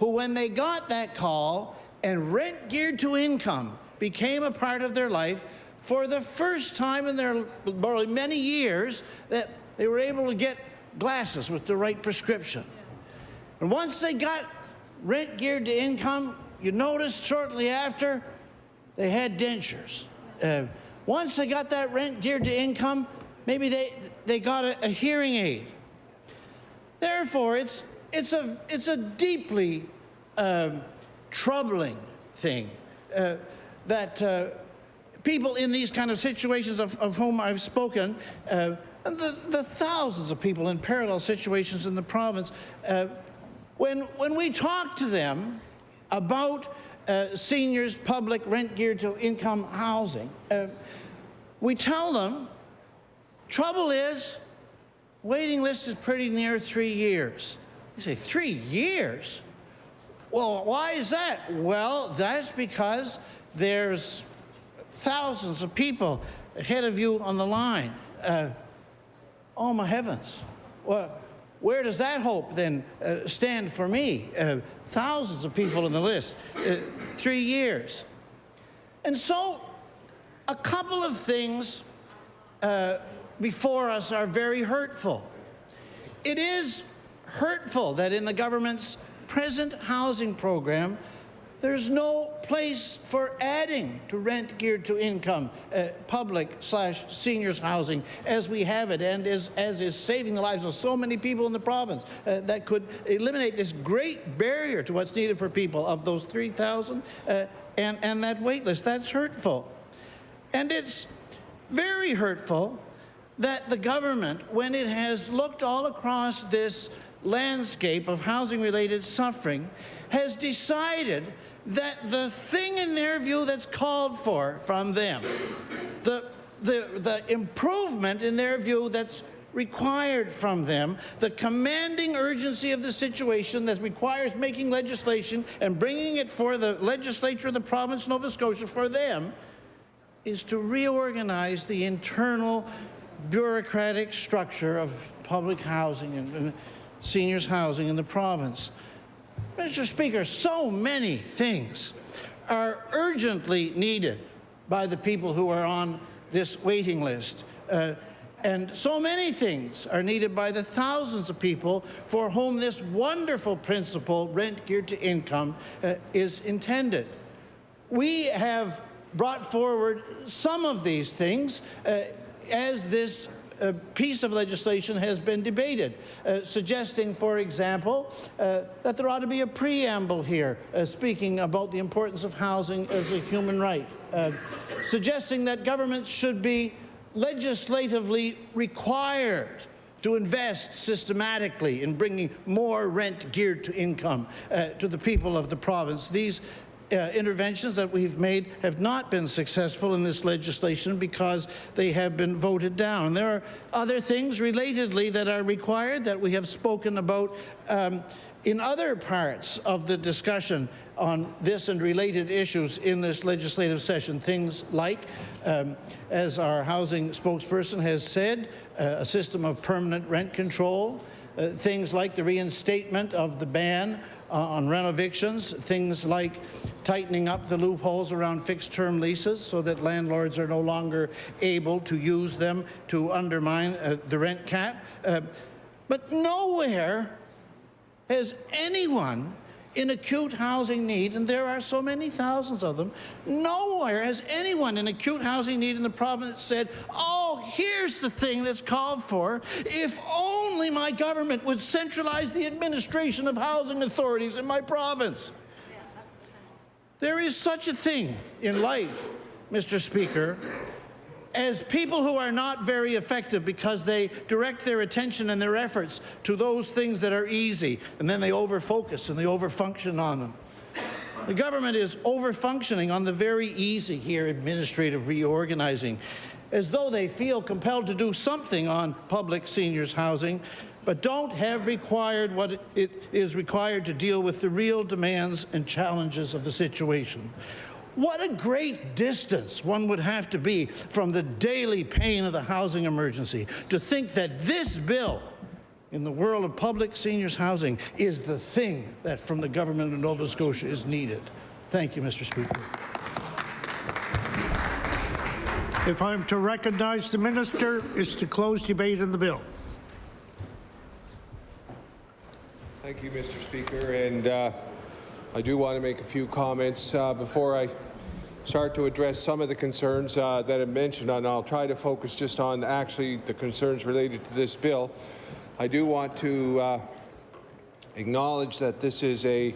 who, when they got that call and rent geared to income became a part of their life, for the first time in their many years, that they were able to get glasses with the right prescription. And once they got rent geared to income, you noticed shortly after they had dentures. Once they got that rent geared to income, maybe they got a hearing aid. Therefore, it's a deeply troubling thing that people in these kind of situations of whom I've spoken, and the thousands of people in parallel situations in the province, when we talk to them about seniors' public rent-geared to income housing, we tell them, trouble is, waiting list is pretty near 3 years. You say, 3 years? Well, why is that? Well, that's because there's thousands of people ahead of you on the line. Oh, my heavens. Well, where does that hope then stand for me? Thousands of people on the list, 3 years. And so a couple of things before us are very hurtful. It is hurtful that in the government's present housing program, there's no place for adding to rent geared to income, public/seniors housing as we have it, and as is saving the lives of so many people in the province that could eliminate this great barrier to what's needed for people of those 3,000 and that wait list. That's hurtful. And it's very hurtful that the government, when it has looked all across this landscape of housing-related suffering, has decided that the thing in their view that's called for from them, the improvement in their view that's required from them, the commanding urgency of the situation that requires making legislation and bringing it for the legislature of the province of Nova Scotia for them, is to reorganize the internal bureaucratic structure of public housing and seniors housing in the province. Mr. Speaker, so many things are urgently needed by the people who are on this waiting list. And so many things are needed by the thousands of people for whom this wonderful principle, rent geared to income, is intended. We have brought forward some of these things as this piece of legislation has been debated, suggesting, for example, that there ought to be a preamble here speaking about the importance of housing as a human right, suggesting that governments should be legislatively required to invest systematically in bringing more rent geared to income to the people of the province. These interventions that we've made have not been successful in this legislation because they have been voted down. There are other things relatedly that are required that we have spoken about in other parts of the discussion on this and related issues in this legislative session. Things like, as our housing spokesperson has said, a system of permanent rent control, things like the reinstatement of the ban on rent evictions, things like tightening up the loopholes around fixed-term leases so that landlords are no longer able to use them to undermine the rent cap. But nowhere has anyone in acute housing need, and there are so many thousands of them, nowhere has anyone in acute housing need in the province said, oh, here's the thing that's called for. If only my government would centralize the administration of housing authorities in my province. There is such a thing in life, Mr. Speaker, as people who are not very effective because they direct their attention and their efforts to those things that are easy, and then they overfocus and they overfunction on them. The government is overfunctioning on the very easy here, administrative reorganizing, as though they feel compelled to do something on public seniors housing, but don't have required what it is required to deal with the real demands and challenges of the situation. What a great distance one would have to be from the daily pain of the housing emergency to think that this bill in the world of public seniors housing is the thing that from the government of Nova Scotia is needed. Thank you, Mr. Speaker. If I'm to recognize the minister, it's to close debate on the bill. Thank you, Mr. Speaker. And I do want to make a few comments before I start to address some of the concerns that I mentioned, and I'll try to focus just on actually the concerns related to this bill. I do want to acknowledge that this is a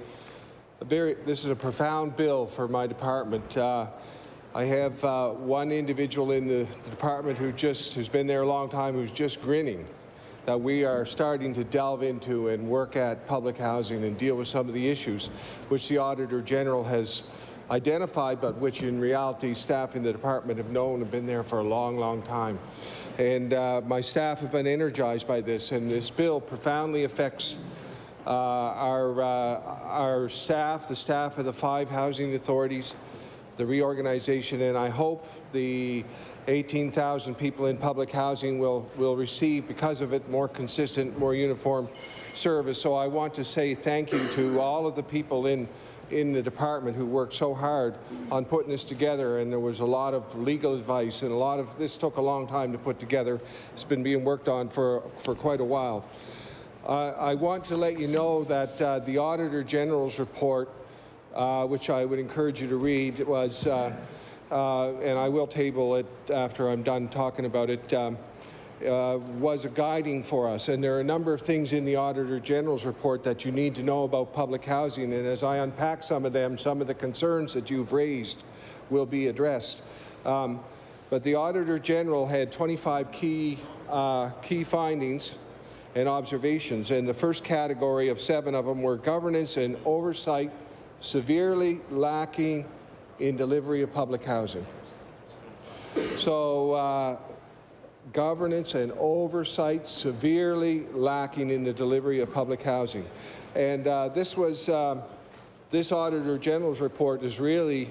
profound bill for my department. I have one individual in the department who's been there a long time, who's just grinning that we are starting to delve into and work at public housing and deal with some of the issues which the Auditor General has identified, but which in reality staff in the department have known and been there for a long, long time. And my staff have been energized by this, and this bill profoundly affects our staff, the staff of the 5 housing authorities, the reorganization, and I hope the 18,000 people in public housing will receive, because of it, more consistent, more uniform service. So I want to say thank you to all of the people in the department who worked so hard on putting this together, and there was a lot of legal advice, and this took a long time to put together. It's been being worked on for quite a while. I want to let you know that the Auditor General's report, which I would encourage you to read, was, and I will table it after I'm done talking about it, was a guiding for us. And there are a number of things in the Auditor General's report that you need to know about public housing. And as I unpack some of them, some of the concerns that you've raised will be addressed. But the Auditor General had 25 key findings and observations. And the first category of 7 of them were governance and oversight severely lacking in delivery of public housing. So governance and oversight severely lacking in the delivery of public housing. And this Auditor General's report is really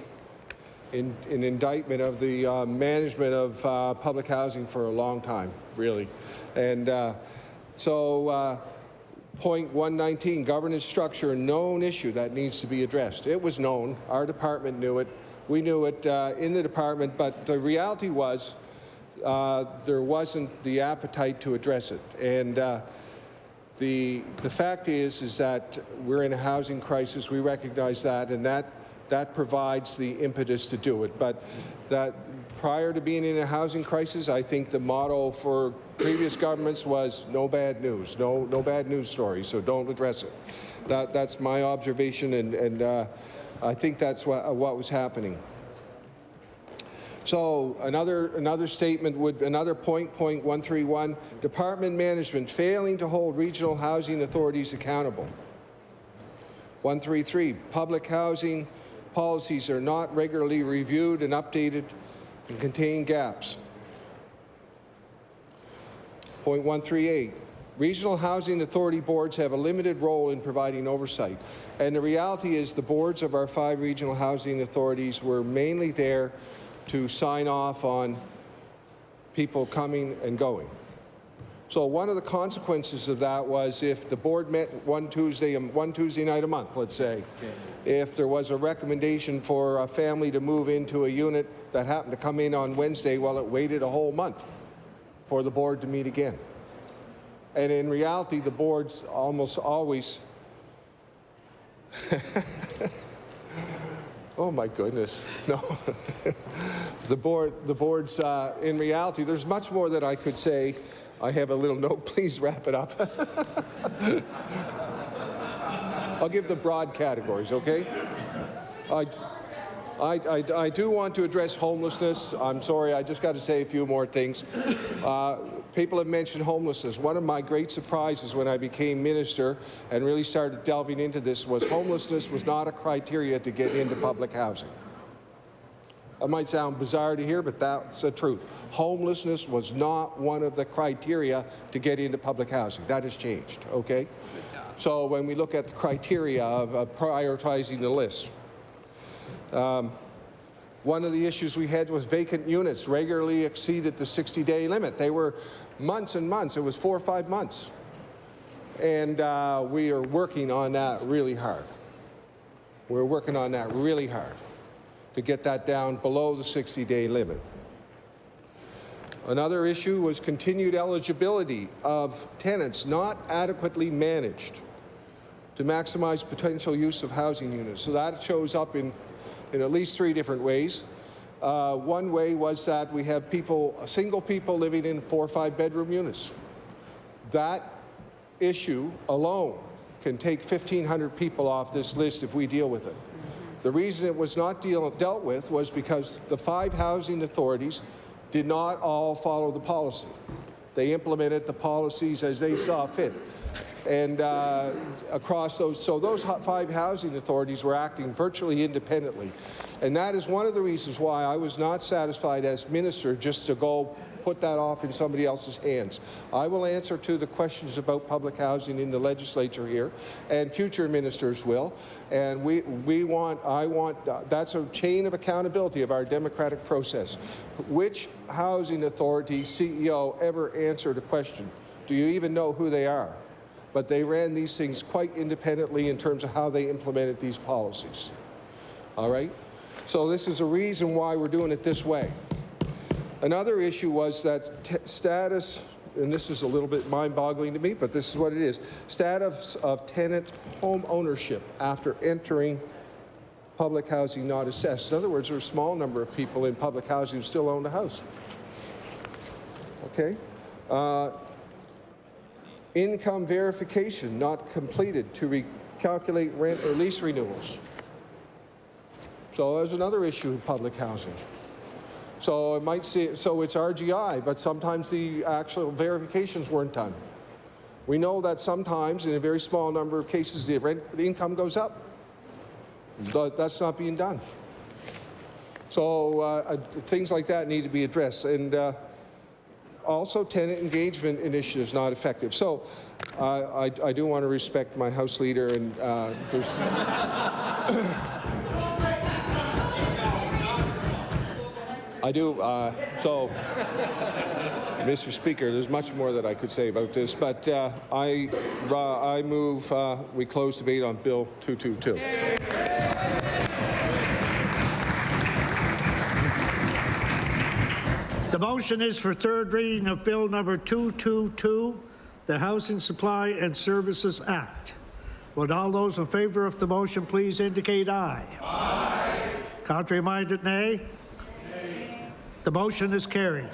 an indictment of the management of public housing for a long time, really. And point 119, governance structure, a known issue that needs to be addressed. It was known. Our department knew it. We knew it in the department, but the reality was there wasn't the appetite to address it. And the fact is that we're in a housing crisis. We recognize that, and that provides the impetus to do it. But that prior to being in a housing crisis, I think the motto for previous governments was no bad news, no bad news stories, so don't address it. That's my observation, and I think that's what was happening. So another statement would, another point 131, department management failing to hold regional housing authorities accountable. 133, public housing policies are not regularly reviewed and updated and contain gaps. Point 138, regional housing authority boards have a limited role in providing oversight. And the reality is the boards of our 5 regional housing authorities were mainly there to sign off on people coming and going. So one of the consequences of that was if the board met one Tuesday night a month, let's say, if there was a recommendation for a family to move into a unit that happened to come in on Wednesday, well, it waited a whole month for the board to meet again. And in reality, the boards almost always Oh my goodness, no. The board's, in reality, there's much more that I could say. I have a little note, please wrap it up. I'll give the broad categories, okay? I do want to address homelessness. I'm sorry, I just got to say a few more things. People have mentioned homelessness. One of my great surprises when I became minister and really started delving into this was homelessness was not a criteria to get into public housing. It might sound bizarre to hear, but that's the truth. Homelessness was not one of the criteria to get into public housing. That has changed, okay? So when we look at the criteria of prioritizing the list, one of the issues we had was vacant units regularly exceeded the 60-day limit. They were months and months. It was 4 or 5 months. And we are working on that really hard. We're working on that really hard to get that down below the 60-day limit. Another issue was continued eligibility of tenants not adequately managed to maximize potential use of housing units. So that shows up in at least 3 different ways. One way was that we have single people living in 4 or 5 bedroom units. That issue alone can take 1,500 people off this list if we deal with it. The reason it was not dealt with was because the 5 housing authorities did not all follow the policy. They implemented the policies as they saw fit. And across those 5 housing authorities were acting virtually independently. And that is one of the reasons why I was not satisfied as minister just to go put that off in somebody else's hands. I will answer to the questions about public housing in the legislature here, and future ministers will. And I want, that's a chain of accountability of our democratic process. Which housing authority CEO ever answered a question? Do you even know who they are? But they ran these things quite independently in terms of how they implemented these policies. All right? So this is a reason why we're doing it this way. Another issue was that status, and this is a little bit mind-boggling to me, but this is what it is, status of tenant home ownership after entering public housing not assessed. In other words, there's a small number of people in public housing who still own a house. Okay? Income verification not completed to recalculate rent or lease renewals. So there's another issue in public housing. So it might say, so it's RGI, but sometimes the actual verifications weren't done. We know that sometimes, in a very small number of cases, the income goes up, but that's not being done. So things like that need to be addressed. And also, tenant engagement initiatives not effective. So I do want to respect my House Leader, and there's... I do. So, Mr. Speaker, there's much more that I could say about this, but I move we close debate on Bill 222. The motion is for third reading of Bill number 222, the Housing Supply and Services Act. Would all those in favor of the motion please indicate aye? Aye. Contrary-minded, nay? The motion is carried.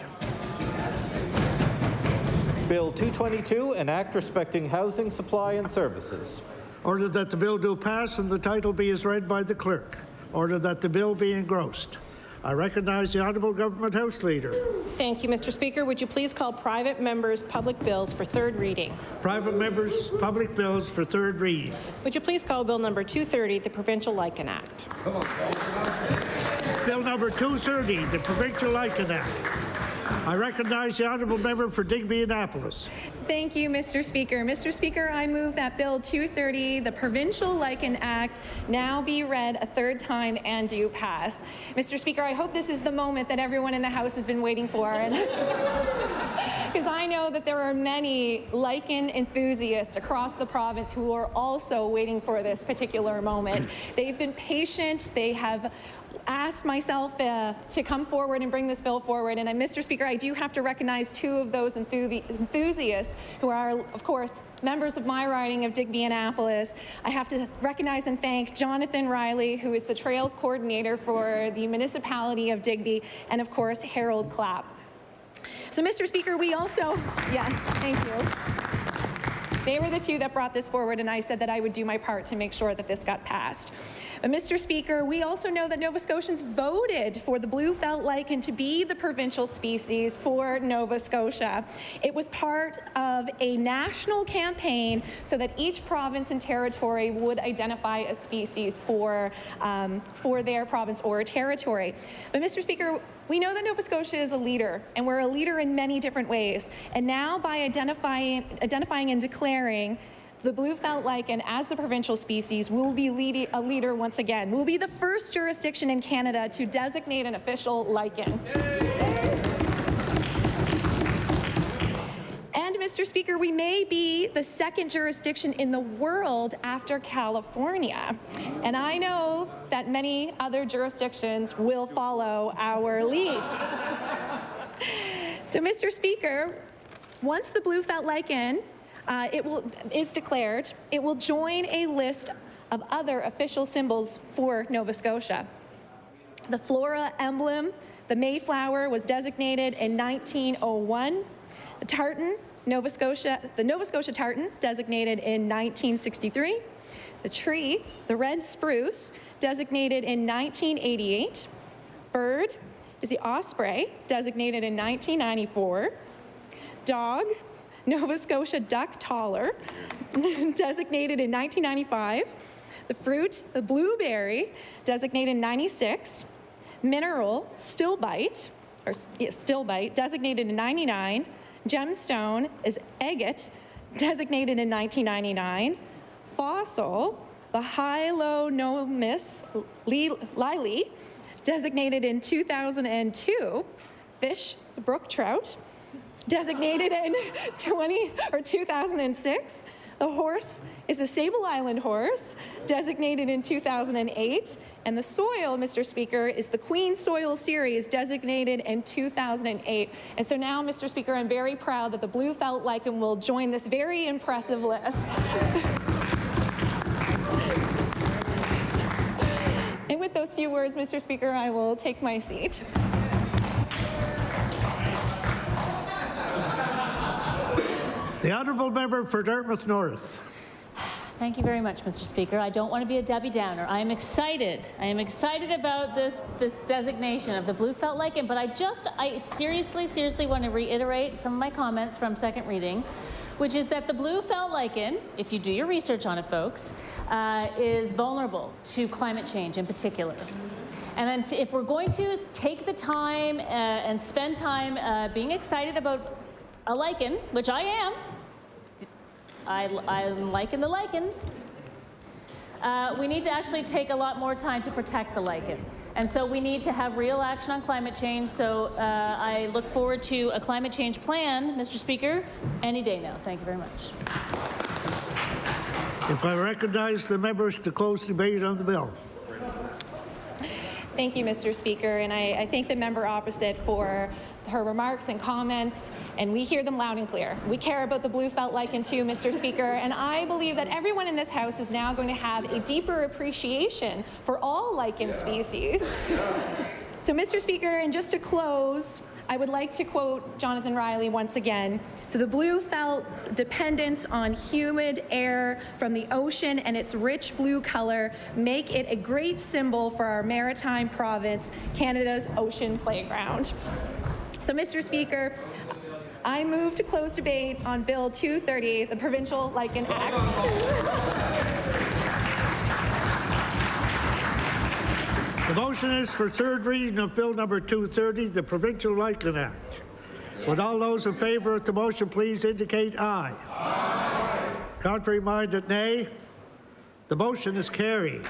Bill 222, an act respecting housing supply and services. Order that the bill do pass and the title be as read by the clerk. Order that the bill be engrossed. I recognize the Honourable Government House Leader. Thank you, Mr. Speaker. Would you please call private members' public bills for third reading? Private members' public bills for third reading. Would you please call Bill number 230, the Provincial Lichen Act? Bill number 230, the Provincial Lichen Act. I recognize the Honourable Member for Digby-Annapolis. Thank you, Mr. Speaker. Mr. Speaker, I move that Bill 230, the Provincial Lichen Act, now be read a third time and do pass. Mr. Speaker, I hope this is the moment that everyone in the House has been waiting for, because I know that there are many lichen enthusiasts across the province who are also waiting for this particular moment. They've been patient. They have asked myself to come forward and bring this bill forward. And Mr. Speaker, I do have to recognize two of those enthusiasts who are, of course, members of my riding of Digby-Annapolis. I have to recognize and thank Jonathan Riley, who is the Trails Coordinator for the municipality of Digby, and of course, Harold Clapp. So, Mr. Speaker, we also, yeah, thank you. They were the two that brought this forward, and I said that I would do my part to make sure that this got passed. But, Mr. Speaker, we also know that Nova Scotians voted for the blue felt lichen to be the provincial species for Nova Scotia. It was part of a national campaign so that each province and territory would identify a species for their province or territory. But, Mr. Speaker, we know that Nova Scotia is a leader, and we're a leader in many different ways. And now by identifying and declaring the blue felt lichen as the provincial species, we'll be a leader once again. We'll be the first jurisdiction in Canada to designate an official lichen. And, Mr. Speaker, we may be the second jurisdiction in the world after California. And I know that many other jurisdictions will follow our lead. So, Mr. Speaker, once the blue felt lichen is declared, it will join a list of other official symbols for Nova Scotia. The flora emblem, the Mayflower, was designated in 1901. The tartan, the Nova Scotia tartan, designated in 1963. The tree, the red spruce, designated in 1988. Bird is the osprey, designated in 1994. Dog, Nova Scotia duck taller, designated in 1995. The fruit, the blueberry, designated in 96. Mineral, stillbite, designated in 99. Gemstone is agate, designated in 1999. Fossil, the Hylonomus lily, designated in 2002. Fish, the brook trout, designated in 2006. The horse is a Sable Island horse, designated in 2008. And the soil, Mr. Speaker, is the Queen Soil Series, designated in 2008. And so now, Mr. Speaker, I'm very proud that the blue felt lichen will join this very impressive list. And with those few words, Mr. Speaker, I will take my seat. The honourable member for Dartmouth North. Thank you very much, Mr. Speaker. I don't want to be a Debbie Downer. I am excited. I am excited about this designation of the blue felt lichen, but I seriously want to reiterate some of my comments from second reading, which is that the blue felt lichen, if you do your research on it, folks, is vulnerable to climate change in particular. And then if we're going to take the time and spend time being excited about a lichen, which I am, I'm liking the lichen. We need to actually take a lot more time to protect the lichen. And so we need to have real action on climate change. So I look forward to a climate change plan, Mr. Speaker, any day now. Thank you very much. If I recognize the members to close debate on the bill. Thank you, Mr. Speaker. And I thank the member opposite for her remarks and comments, and we hear them loud and clear. We care about the blue felt lichen too, Mr. Speaker, and I believe that everyone in this House is now going to have a deeper appreciation for all lichen species. So, Mr. Speaker, and just to close, I would like to quote Jonathan Riley once again. So the blue felt's dependence on humid air from the ocean and its rich blue color make it a great symbol for our maritime province, Canada's ocean playground. So, Mr. Speaker, I move to close debate on Bill 230, the Provincial Lichen Act. The motion is for third reading of Bill number 230, the Provincial Lichen Act. Would all those in favour of the motion please indicate aye. Aye. Contrary minded, nay. The motion is carried.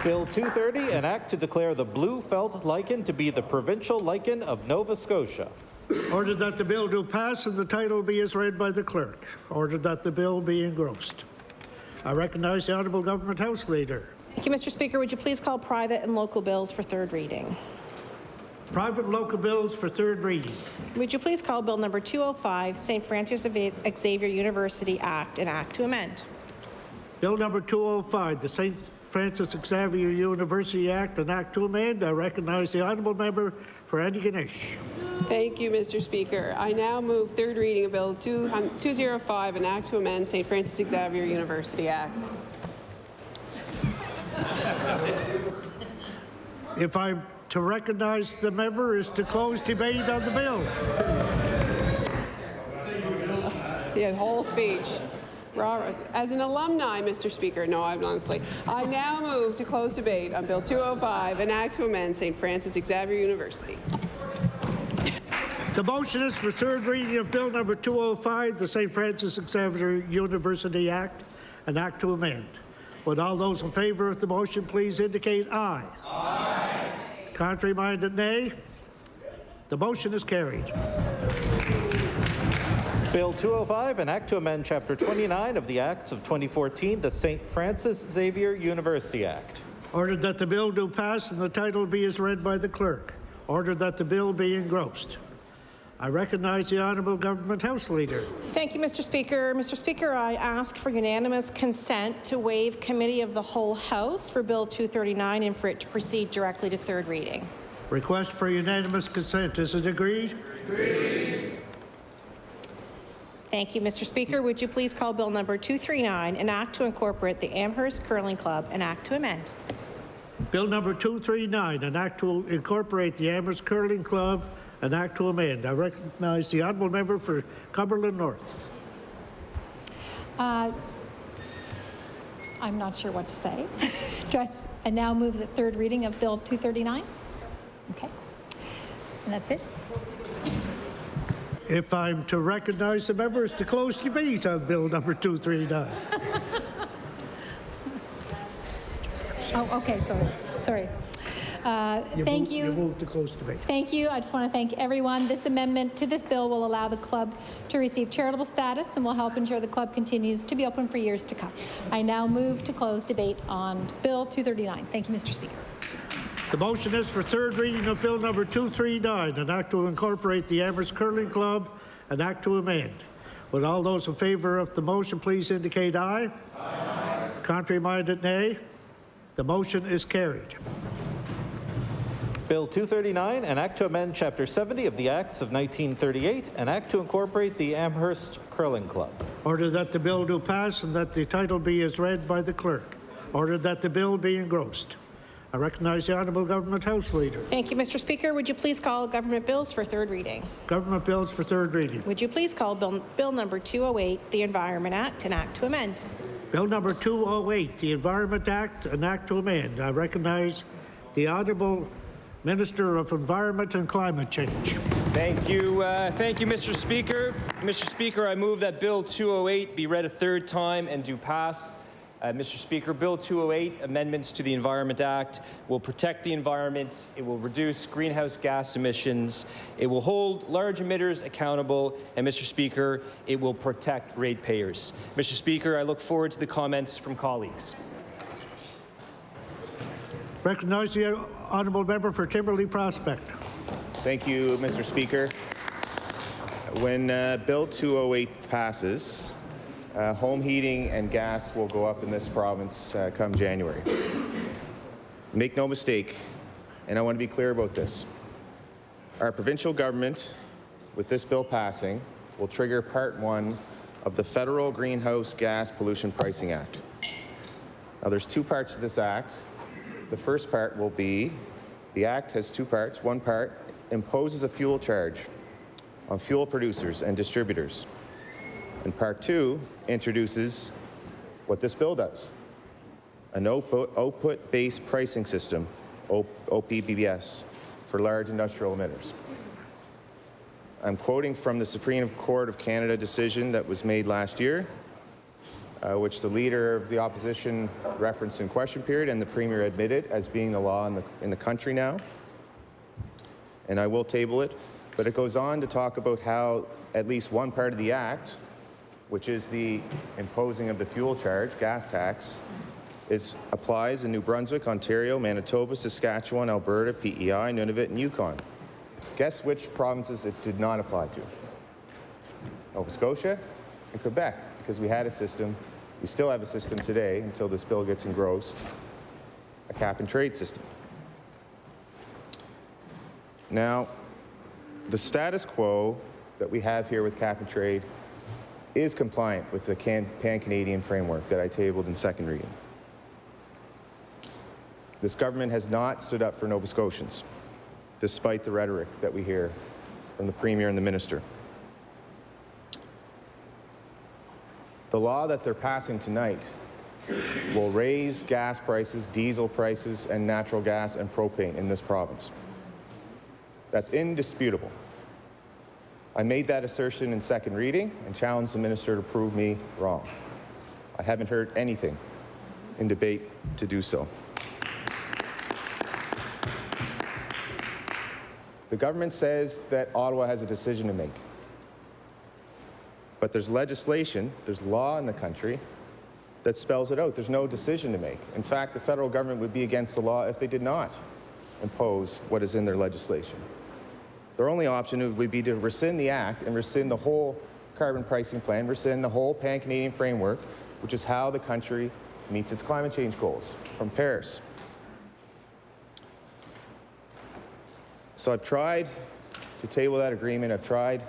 Bill 230, an act to declare the blue felt lichen to be the provincial lichen of Nova Scotia. Ordered that the bill do pass and the title be as read by the clerk. Ordered that the bill be engrossed. I recognize the Honourable Government House Leader. Thank you, Mr. Speaker. Would you please call private and local bills for third reading? Private and local bills for third reading. Would you please call Bill number 205, St. Francis Xavier University Act, an act to amend? Bill number 205, the St. Francis Xavier University Act, an act to amend. I recognize the honourable member for Antigonish. Thank you, Mr. Speaker. I now move third reading of Bill 205, an act to amend St. Francis Xavier University Act. If I'm to recognize the member is to close debate on the bill. The whole speech. As an alumni, Mr. Speaker, no, I'm honestly. I now move to close debate on Bill 205, an act to amend St. Francis Xavier University. The motion is for third reading of Bill number 205, the St. Francis Xavier University Act, an act to amend. Would all those in favour of the motion please indicate aye. Aye. Contrary-minded, nay. The motion is carried. Bill 205, an act to amend Chapter 29 of the Acts of 2014, the St. Francis Xavier University Act. Ordered that the bill do pass and the title be as read by the clerk. Ordered that the bill be engrossed. I recognize the Honourable Government House Leader. Thank you, Mr. Speaker. Mr. Speaker, I ask for unanimous consent to waive Committee of the Whole House for Bill 239 and for it to proceed directly to third reading. Request for unanimous consent. Is it agreed? Agreed. Thank you, Mr. Speaker. Would you please call Bill number 239, an act to incorporate the Amherst Curling Club, an act to amend? Bill number 239, an act to incorporate the Amherst Curling Club, an act to amend. I recognize the honourable member for Cumberland North. I'm not sure what to say. I now move the third reading of Bill 239. Okay. And that's it. If I'm to recognize the members to close debate on Bill number 239. Oh, okay, sorry. Thank you. You move to close debate. Thank you. I just want to thank everyone. This amendment to this bill will allow the club to receive charitable status and will help ensure the club continues to be open for years to come. I now move to close debate on Bill 239. Thank you, Mr. Speaker. The motion is for third reading of Bill number 239, an act to incorporate the Amherst Curling Club, an act to amend. Would all those in favour of the motion please indicate aye. Aye. Contrary-minded, nay. The motion is carried. Bill 239, an act to amend Chapter 70 of the Acts of 1938, an act to incorporate the Amherst Curling Club. Order that the bill do pass and that the title be as read by the clerk. Order that the bill be engrossed. I recognize the Honourable Government House Leader. Thank you, Mr. Speaker. Would you please call government bills for third reading? Government bills for third reading. Would you please call Bill number 208, the Environment Act, an act to amend? Bill number 208, the Environment Act, an act to amend. I recognize the Honourable Minister of Environment and Climate Change. Thank you, Mr. Speaker. Mr. Speaker, I move that Bill 208 be read a third time and do pass. Mr. Speaker, Bill 208, amendments to the Environment Act, will protect the environment, it will reduce greenhouse gas emissions, it will hold large emitters accountable, and Mr. Speaker, it will protect ratepayers. Mr. Speaker, I look forward to the comments from colleagues. Recognize the Honourable Member for Timberley Prospect. Thank you, Mr. Speaker. When Bill 208 passes, home heating and gas will go up in this province come January. Make no mistake, and I want to be clear about this, our provincial government, with this bill passing, will trigger Part 1 of the Federal Greenhouse Gas Pollution Pricing Act. Now, there's two parts to this act. The first part will be, the act has two parts. One part imposes a fuel charge on fuel producers and distributors. And Part 2 introduces what this bill does, an output-based pricing system, OPBS, for large industrial emitters. I'm quoting from the Supreme Court of Canada decision that was made last year, which the Leader of the Opposition referenced in question period and the Premier admitted as being the law in the country now. And I will table it, but it goes on to talk about how at least one part of the Act, which is the imposing of the fuel charge, gas tax, applies in New Brunswick, Ontario, Manitoba, Saskatchewan, Alberta, PEI, Nunavut, and Yukon. Guess which provinces it did not apply to? Nova Scotia and Quebec, because we had a system, we still have a system today until this bill gets engrossed, a cap and trade system. Now, the status quo that we have here with cap and trade is compliant with the pan-Canadian framework that I tabled in second reading. This government has not stood up for Nova Scotians, despite the rhetoric that we hear from the Premier and the Minister. The law that they're passing tonight will raise gas prices, diesel prices, and natural gas and propane in this province. That's indisputable. I made that assertion in second reading and challenged the minister to prove me wrong. I haven't heard anything in debate to do so. The government says that Ottawa has a decision to make. But there's legislation, there's law in the country that spells it out. There's no decision to make. In fact, the federal government would be against the law if they did not impose what is in their legislation. Their only option would be to rescind the act and rescind the whole carbon pricing plan, rescind the whole pan-Canadian framework, which is how the country meets its climate change goals from Paris. So I've tried to table that agreement. I've tried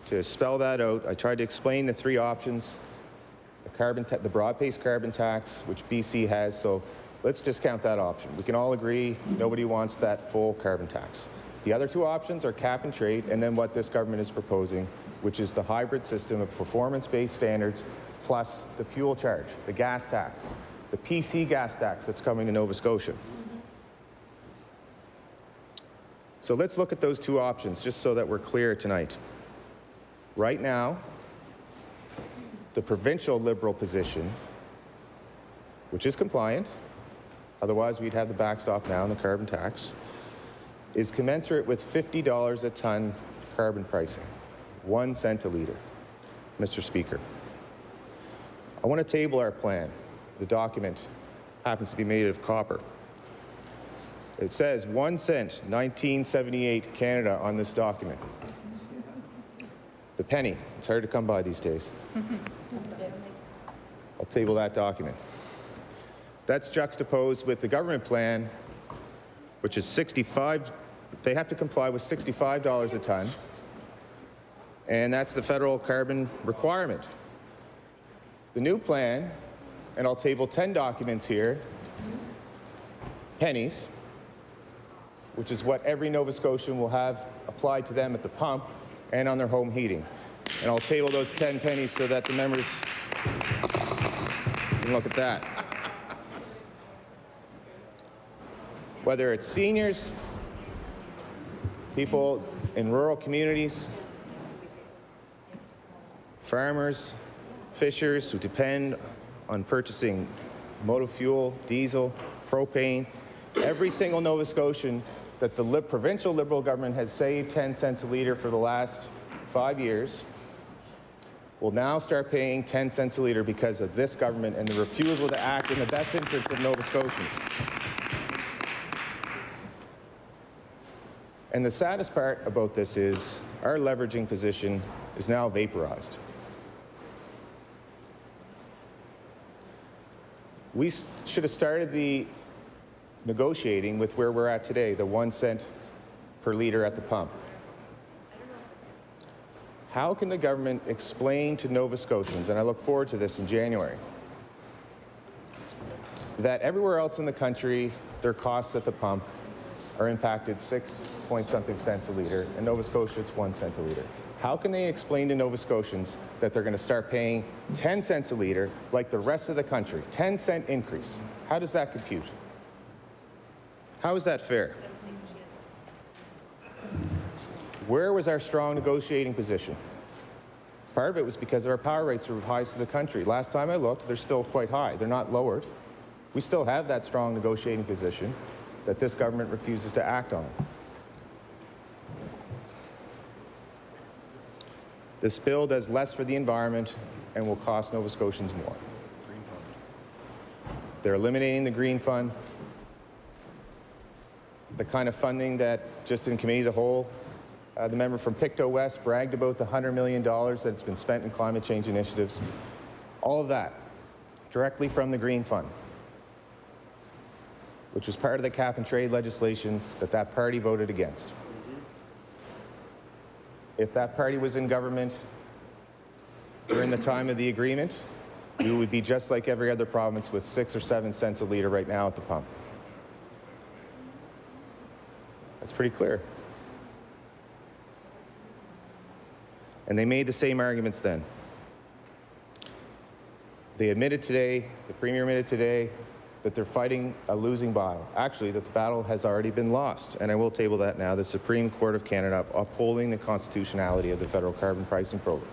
to spell that out. I tried to explain the three options, the broad-based carbon tax, which BC has. So let's discount that option. We can all agree nobody wants that full carbon tax. The other two options are cap and trade, and then what this government is proposing, which is the hybrid system of performance-based standards plus the fuel charge, the gas tax, the PC gas tax that's coming to Nova Scotia. So let's look at those two options just so that we're clear tonight. Right now, the provincial Liberal position, which is compliant, otherwise we'd have the backstop now in the carbon tax, is commensurate with $50 a ton carbon pricing, 1 cent a litre. Mr. Speaker, I want to table our plan. The document happens to be made of copper. It says 1 cent, 1978 Canada on this document. The penny, it's hard to come by these days. I'll table that document. That's juxtaposed with the government plan, which is they have to comply with $65 a ton, and that's the federal carbon requirement. The new plan, and I'll table 10 documents here, pennies, which is what every Nova Scotian will have applied to them at the pump and on their home heating. And I'll table those 10 pennies so that the members can look at that. Whether it's seniors, people in rural communities, farmers, fishers who depend on purchasing motor fuel, diesel, propane, every single Nova Scotian that the provincial Liberal government has saved 10 cents a litre for the last 5 years will now start paying 10 cents a litre because of this government and the refusal to act in the best interests of Nova Scotians. And the saddest part about this is our leveraging position is now vaporized. We should have started the negotiating with where we're at today, the 1 cent per litre at the pump. How can the government explain to Nova Scotians, and I look forward to this in January, that everywhere else in the country, their costs at the pump are impacted 6-point-something cents a litre, and Nova Scotia, it's 1 cent a litre. How can they explain to Nova Scotians that they're going to start paying 10 cents a litre like the rest of the country, 10-cent increase? How does that compute? How is that fair? Where was our strong negotiating position? Part of it was because our power rates are the highest in the country. Last time I looked, they're still quite high. They're not lowered. We still have that strong negotiating position that this government refuses to act on. This bill does less for the environment and will cost Nova Scotians more. They're eliminating the Green Fund, the kind of funding that, just in Committee of the Whole, the member from Pictou West bragged about the $100 million that's been spent in climate change initiatives. All of that directly from the Green Fund, which was part of the cap and trade legislation that party voted against. If that party was in government during the time of the agreement, we would be just like every other province with 6 or 7 cents a litre right now at the pump. That's pretty clear. And they made the same arguments then. They admitted today, the Premier admitted today, that they're fighting a losing battle. Actually, that the battle has already been lost. And I will table that now. The Supreme Court of Canada upholding the constitutionality of the federal carbon pricing program.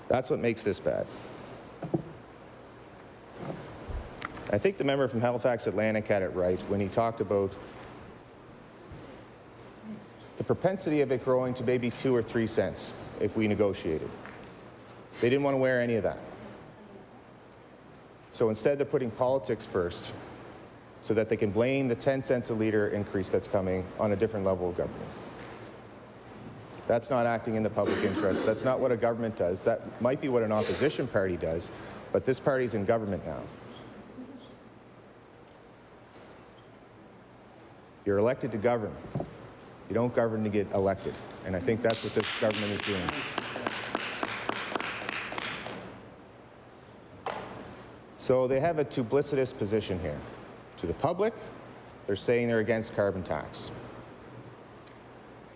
That's what makes this bad. I think the member from Halifax Atlantic had it right when he talked about the propensity of it growing to maybe 2 or 3 cents if we negotiated. They didn't want to wear any of that. So instead, they're putting politics first so that they can blame the 10 cents a litre increase that's coming on a different level of government. That's not acting in the public interest. That's not what a government does. That might be what an opposition party does, but this party's in government now. You're elected to govern. You don't govern to get elected. And I think that's what this government is doing. So they have a duplicitous position here. To the public, they're saying they're against carbon tax.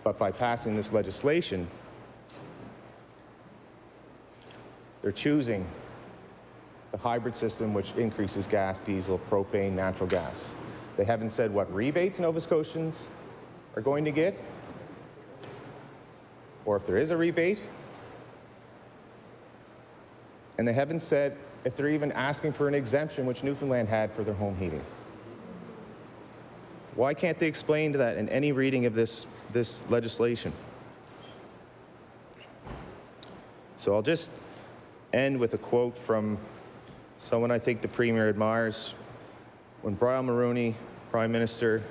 But by passing this legislation, they're choosing the hybrid system, which increases gas, diesel, propane, natural gas. They haven't said what rebates Nova Scotians are going to get, or if there is a rebate. And they haven't said if they're even asking for an exemption, which Newfoundland had for their home heating. Why can't they explain to that in any reading of this legislation? So I'll just end with a quote from someone I think the Premier admires. When Brian Mulroney, Prime Minister,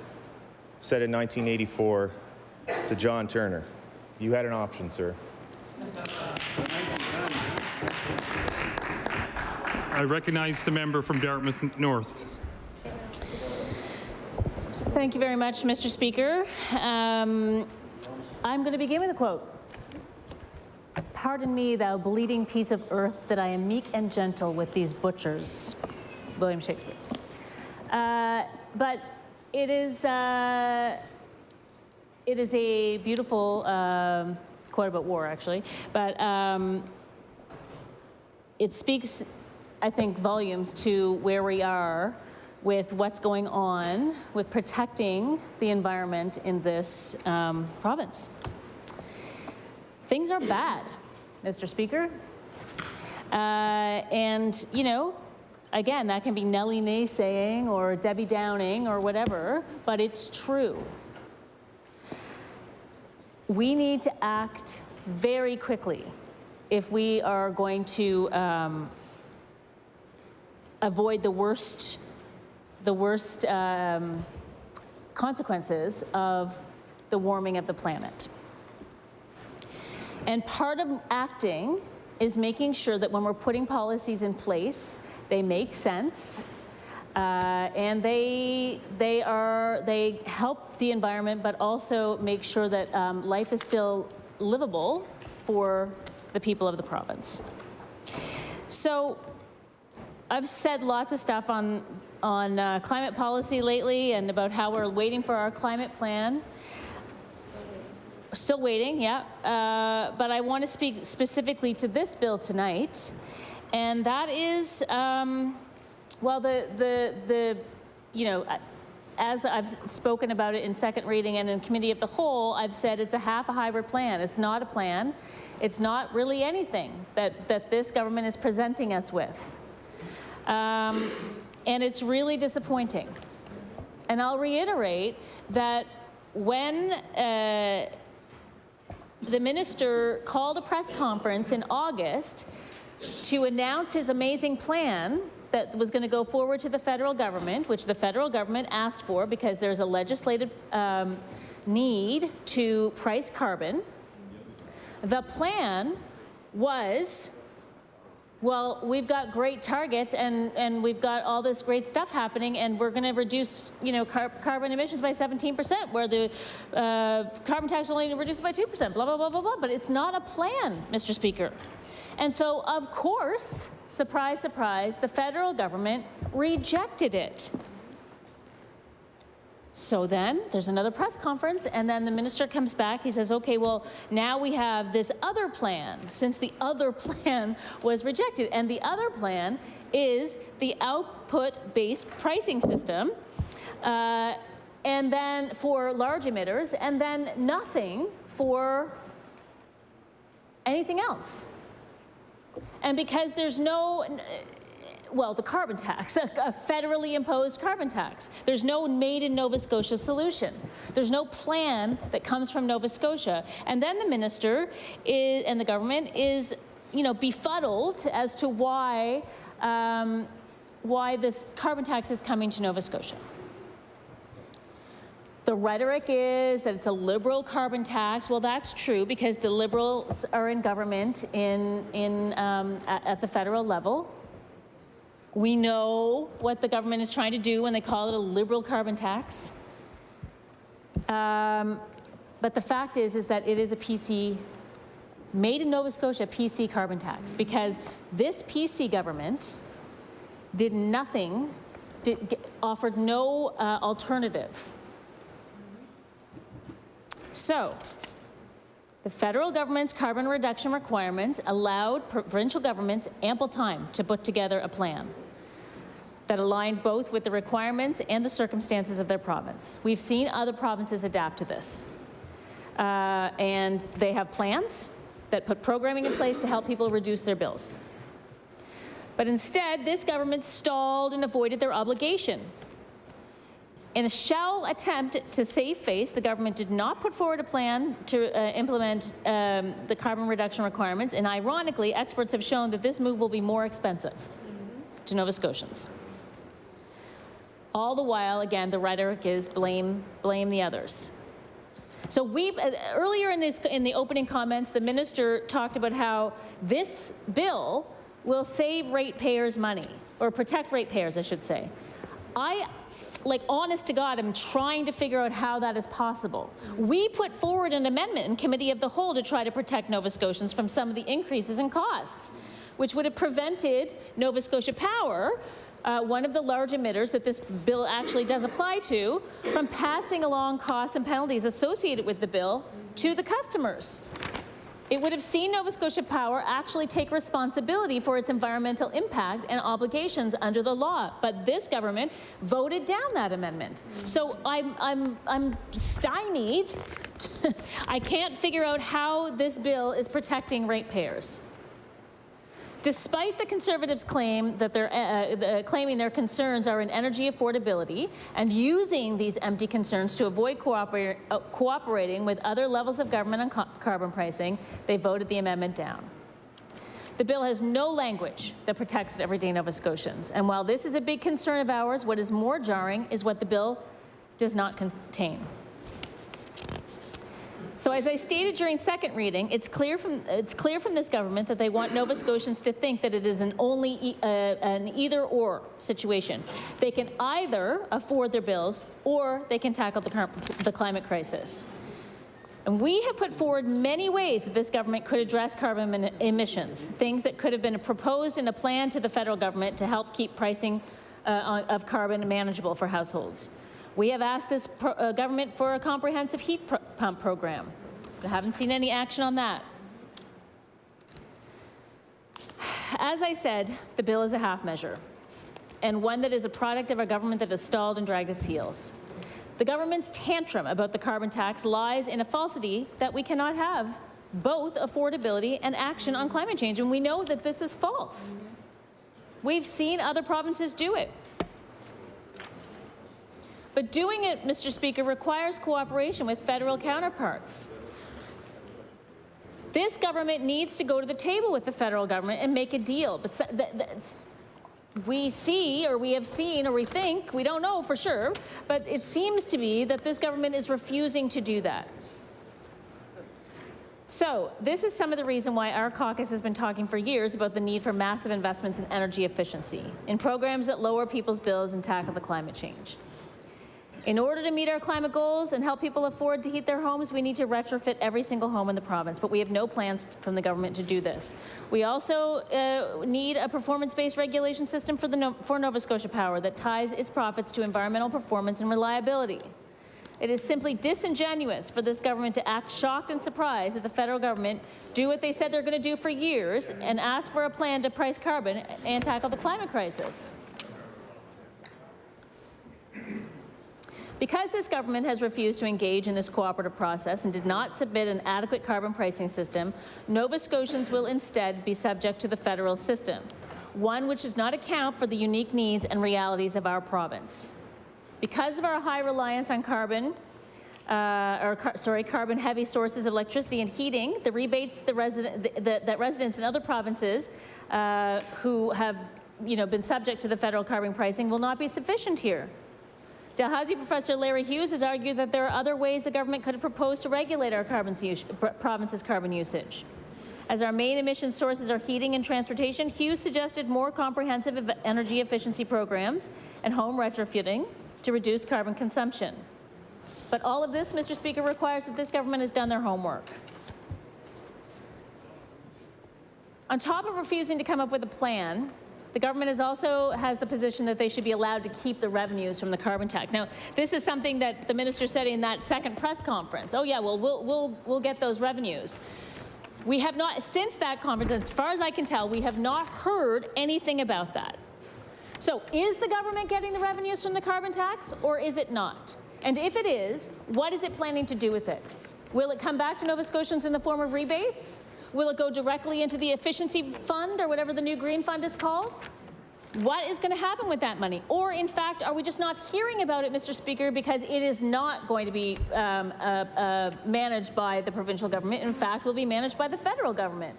said in 1984 to John Turner, "You had an option, sir." I recognize the member from Dartmouth North. Thank you very much, Mr. Speaker. I'm going to begin with a quote. "Pardon me, thou bleeding piece of earth, that I am meek and gentle with these butchers." William Shakespeare. But it is a beautiful quote about war, actually. But it speaks, I think, volumes to where we are with what's going on with protecting the environment in this province. Things are bad, Mr. Speaker. And, you know, again, that can be Nellie naysaying or Debbie Downing or whatever, but it's true. We need to act very quickly if we are going to avoid the worst consequences of the warming of the planet. And part of acting is making sure that when we're putting policies in place, they make sense, and they help the environment, but also make sure that life is still livable for the people of the province. So I've said lots of stuff on climate policy lately and about how we're waiting for our climate plan. Still waiting, yeah. But I want to speak specifically to this bill tonight, and that is, well, you know, as I've spoken about it in second reading and in committee of the whole, I've said it's a half a hybrid plan. It's not a plan. It's not really anything that this government is presenting us with. And it's really disappointing. And I'll reiterate that when the minister called a press conference in August to announce his amazing plan that was going to go forward to the federal government, which the federal government asked for because there's a legislative need to price carbon. The plan was, well, we've got great targets and we've got all this great stuff happening, and we're going to reduce, you know, carbon emissions by 17%, where the carbon tax is only reduced by 2%, blah, blah, blah, blah, blah. But it's not a plan, Mr. Speaker. And so, of course, surprise, surprise, the federal government rejected it. So then there's another press conference, and then the minister comes back. He says, okay, well, now we have this other plan, since the other plan was rejected. And the other plan is the output-based pricing system, and then for large emitters, and then nothing for anything else. And because there's no, well, the carbon tax, a federally imposed carbon tax. There's no made in Nova Scotia solution. There's no plan that comes from Nova Scotia. And then the minister and the government is, you know, befuddled as to why this carbon tax is coming to Nova Scotia. The rhetoric is that it's a Liberal carbon tax. Well, that's true because the Liberals are in government at the federal level. We know what the government is trying to do when they call it a Liberal carbon tax. But the fact is that it is a PC, made in Nova Scotia, PC carbon tax, because this PC government did nothing, offered no alternative. So, the federal government's carbon reduction requirements allowed provincial governments ample time to put together a plan that aligned both with the requirements and the circumstances of their province. We've seen other provinces adapt to this. And they have plans that put programming in place to help people reduce their bills. But instead, this government stalled and avoided their obligation. In a shell attempt to save face, the government did not put forward a plan to implement the carbon reduction requirements, and ironically, experts have shown that this move will be more expensive to Nova Scotians. All the while, again, the rhetoric is blame the others. So earlier in the opening comments, the minister talked about how this bill will save ratepayers money, or protect ratepayers, I should say. Like, honest to God, I'm trying to figure out how that is possible. We put forward an amendment in Committee of the Whole to try to protect Nova Scotians from some of the increases in costs, which would have prevented Nova Scotia Power, one of the large emitters that this bill actually does apply to, from passing along costs and penalties associated with the bill to the customers. It would have seen Nova Scotia Power actually take responsibility for its environmental impact and obligations under the law. But this government voted down that amendment. So I'm stymied. I can't figure out how this bill is protecting ratepayers. Despite the Conservatives' claim that claiming their concerns are in energy affordability and using these empty concerns to avoid cooperating with other levels of government on carbon pricing, they voted the amendment down. The bill has no language that protects everyday Nova Scotians. And while this is a big concern of ours, what is more jarring is what the bill does not contain. So as I stated during second reading, it's clear from this government that they want Nova Scotians to think that it is an either-or situation. They can either afford their bills or they can tackle the climate crisis. And we have put forward many ways that this government could address carbon emissions, things that could have been proposed in a plan to the federal government to help keep pricing of carbon manageable for households. We have asked this government for a comprehensive heat pump program. I haven't seen any action on that. As I said, the bill is a half measure, and one that is a product of a government that has stalled and dragged its heels. The government's tantrum about the carbon tax lies in a falsity that we cannot have both affordability and action on climate change, and we know that this is false. We've seen other provinces do it. But doing it, Mr. Speaker, requires cooperation with federal counterparts. This government needs to go to the table with the federal government and make a deal. But we see, or we have seen, or we think, we don't know for sure, but it seems to be that this government is refusing to do that. So this is some of the reason why our caucus has been talking for years about the need for massive investments in energy efficiency, in programs that lower people's bills and tackle the climate change. In order to meet our climate goals and help people afford to heat their homes, we need to retrofit every single home in the province, but we have no plans from the government to do this. We also need a performance-based regulation system for Nova Scotia Power that ties its profits to environmental performance and reliability. It is simply disingenuous for this government to act shocked and surprised that the federal government do what they said they're going to do for years and ask for a plan to price carbon and tackle the climate crisis. Because this government has refused to engage in this cooperative process and did not submit an adequate carbon pricing system, Nova Scotians will instead be subject to the federal system, one which does not account for the unique needs and realities of our province. Because of our high reliance on carbon-heavy sources of electricity and heating, the rebates that residents in other provinces who have been subject to the federal carbon pricing will not be sufficient here. Dalhousie Professor Larry Hughes has argued that there are other ways the government could have proposed to regulate our province's carbon usage. As our main emission sources are heating and transportation, Hughes suggested more comprehensive energy efficiency programs and home retrofitting to reduce carbon consumption. But all of this, Mr. Speaker, requires that this government has done their homework. On top of refusing to come up with a plan, the government also has the position that they should be allowed to keep the revenues from the carbon tax. Now, this is something that the minister said in that second press conference. Oh yeah, well, we'll get those revenues. We have not, since that conference, as far as I can tell, we have not heard anything about that. So is the government getting the revenues from the carbon tax, or is it not? And if it is, what is it planning to do with it? Will it come back to Nova Scotians in the form of rebates? Will it go directly into the efficiency fund, or whatever the new green fund is called? What is going to happen with that money? Or, in fact, are we just not hearing about it, Mr. Speaker, because it is not going to be managed by the provincial government? In fact, will be managed by the federal government.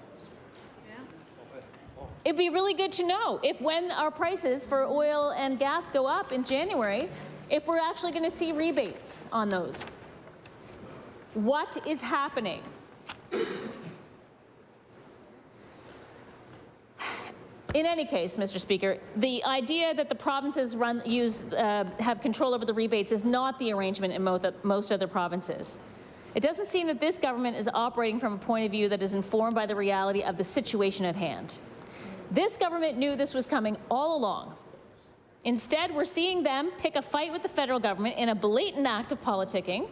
It'd be really good to know if, when our prices for oil and gas go up in January, if we're actually going to see rebates on those. What is happening? In any case, Mr. Speaker, the idea that the provinces have control over the rebates is not the arrangement in most other provinces. It doesn't seem that this government is operating from a point of view that is informed by the reality of the situation at hand. This government knew this was coming all along. Instead, we're seeing them pick a fight with the federal government in a blatant act of politicking,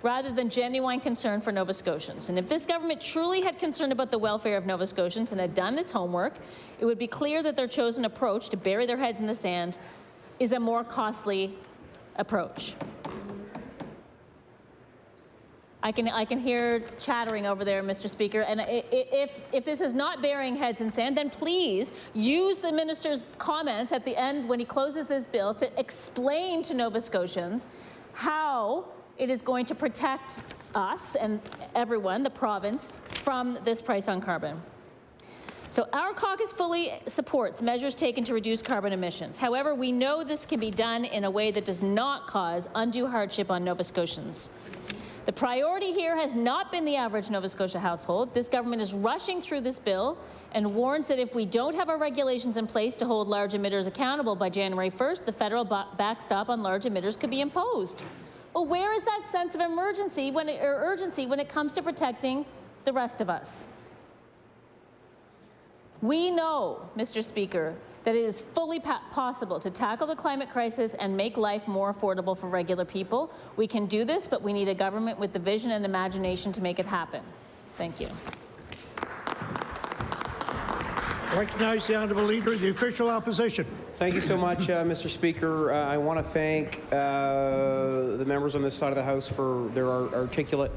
rather than genuine concern for Nova Scotians. And if this government truly had concern about the welfare of Nova Scotians and had done its homework, it would be clear that their chosen approach to bury their heads in the sand is a more costly approach. I can hear chattering over there, Mr. Speaker, and if this is not burying heads in sand, then please use the minister's comments at the end when he closes this bill to explain to Nova Scotians how it is going to protect us and everyone, the province, from this price on carbon. So our caucus fully supports measures taken to reduce carbon emissions. However, we know this can be done in a way that does not cause undue hardship on Nova Scotians. The priority here has not been the average Nova Scotia household. This government is rushing through this bill and warns that if we don't have our regulations in place to hold large emitters accountable by January 1st, the federal backstop on large emitters could be imposed. Well, where is that sense of urgency when it comes to protecting the rest of us? We know, Mr. Speaker, that it is fully possible to tackle the climate crisis and make life more affordable for regular people. We can do this, but we need a government with the vision and imagination to make it happen. Thank you. I recognize the Honourable Leader of the Official Opposition. Thank you so much, Mr. Speaker. I want to thank the members on this side of the House for their articulate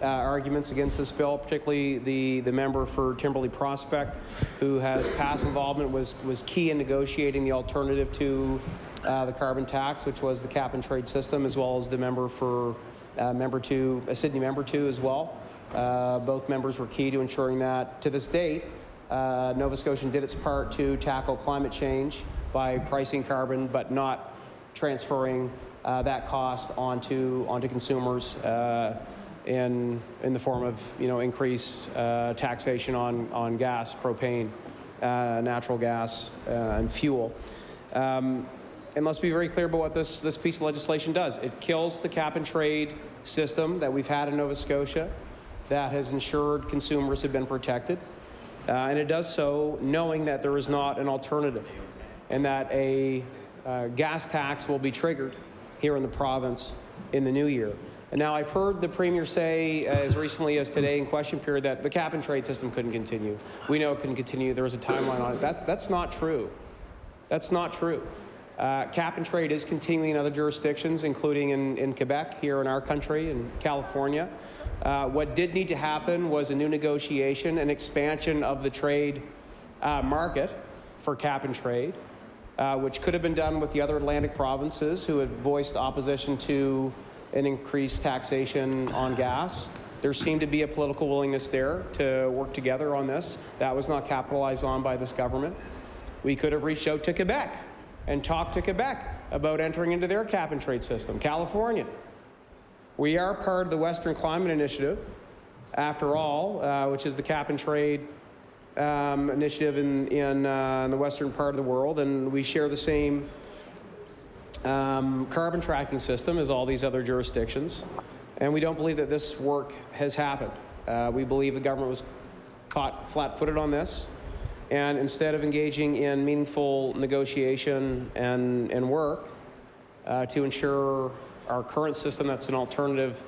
arguments against this bill, particularly the member for Timberley Prospect, who has past involvement, was key in negotiating the alternative to the carbon tax, which was the cap and trade system, as well as the member for Sydney member 2 as well. Both members were key to ensuring that, to this date, Nova Scotia did its part to tackle climate change by pricing carbon, but not transferring that cost onto consumers in the form of increased taxation on gas, propane, natural gas, and fuel. And let's be very clear about what this piece of legislation does. It kills the cap and trade system that we've had in Nova Scotia that has ensured consumers have been protected. And it does so knowing that there is not an alternative and that a gas tax will be triggered here in the province in the new year. And now I've heard the Premier say as recently as today in question period that the cap and trade system couldn't continue. We know it couldn't continue. There was a timeline on it. That's not true. That's not true. Cap and trade is continuing in other jurisdictions, including in Quebec, here in our country, in California. What did need to happen was a new negotiation, an expansion of the trade market for cap and trade, which could have been done with the other Atlantic provinces who had voiced opposition to an increased taxation on gas. There seemed to be a political willingness there to work together on this. That was not capitalized on by this government. We could have reached out to Quebec and talked to Quebec about entering into their cap and trade system. California. We are part of the Western Climate Initiative, after all, which is the cap and trade initiative in the western part of the world, and we share the same carbon tracking system as all these other jurisdictions. And we don't believe that this work has happened. We believe the government was caught flat-footed on this. And instead of engaging in meaningful negotiation and work to ensure our current system that's an alternative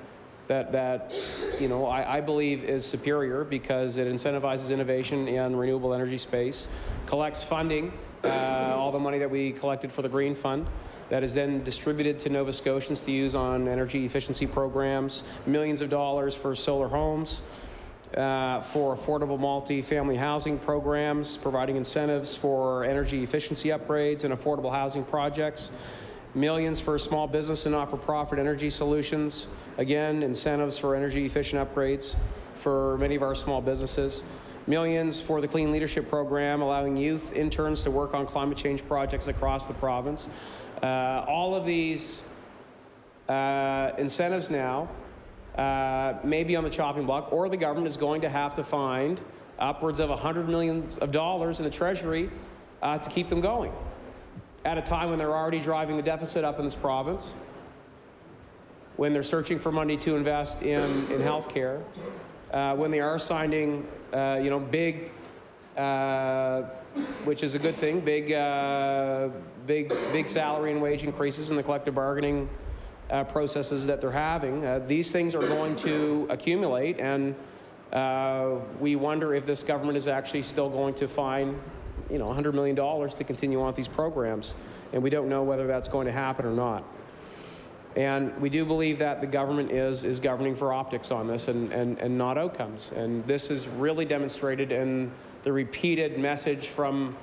that I believe is superior because it incentivizes innovation in renewable energy space, collects funding, all the money that we collected for the Green Fund, that is then distributed to Nova Scotians to use on energy efficiency programs, millions of dollars for solar homes, for affordable multi-family housing programs, providing incentives for energy efficiency upgrades and affordable housing projects, millions for small business and not-for-profit energy solutions, again, incentives for energy efficient upgrades for many of our small businesses, millions for the Clean Leadership Program, allowing youth interns to work on climate change projects across the province. All of these incentives now may be on the chopping block, or the government is going to have to find upwards of $100 million in the Treasury to keep them going at a time when they're already driving the deficit up in this province, when they're searching for money to invest in health care, when they are signing, big, which is a good thing, big salary and wage increases in the collective bargaining processes that they're having. These things are going to accumulate, and we wonder if this government is actually still going to find $100 million to continue on with these programs, and we don't know whether that's going to happen or not. And we do believe that the government is governing for optics on this and not outcomes. And this is really demonstrated in the repeated message from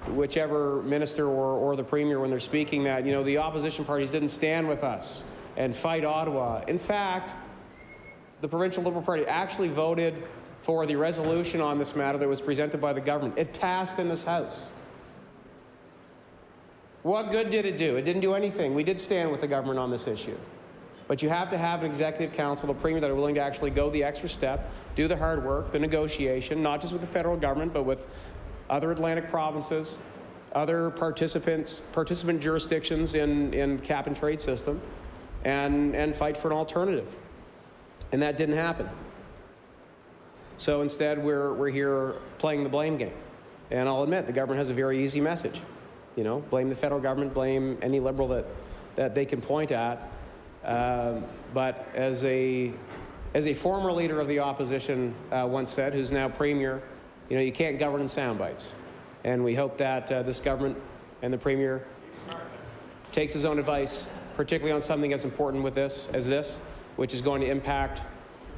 whichever minister or the Premier when they're speaking that, the opposition parties didn't stand with us and fight Ottawa. In fact, the Provincial Liberal Party actually voted for the resolution on this matter that was presented by the government. It passed in this House. What good did it do? It didn't do anything. We did stand with the government on this issue. But you have to have an executive council, a Premier that are willing to actually go the extra step, do the hard work, the negotiation, not just with the federal government, but with other Atlantic provinces, other participant jurisdictions in cap and trade system, and fight for an alternative. And that didn't happen. So instead, we're here playing the blame game. And I'll admit, the government has a very easy message. Blame the federal government, blame any Liberal that they can point at. But as a former leader of the opposition once said, who's now Premier, you can't govern in sound bites. And we hope that this government and the Premier takes his own advice, particularly on something as important as this, which is going to impact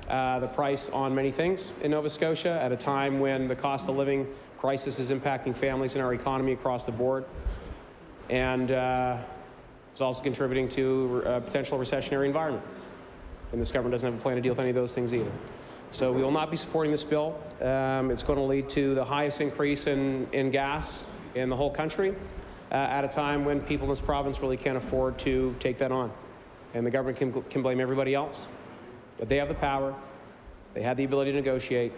the price on many things in Nova Scotia at a time when the cost of living crisis is impacting families in our economy across the board. And it's also contributing to a potential recessionary environment. And this government doesn't have a plan to deal with any of those things either. So we will not be supporting this bill. It's going to lead to the highest increase in gas in the whole country. at a time when people in this province really can't afford to take that on. And the government can blame everybody else. But they have the power. They had the ability to negotiate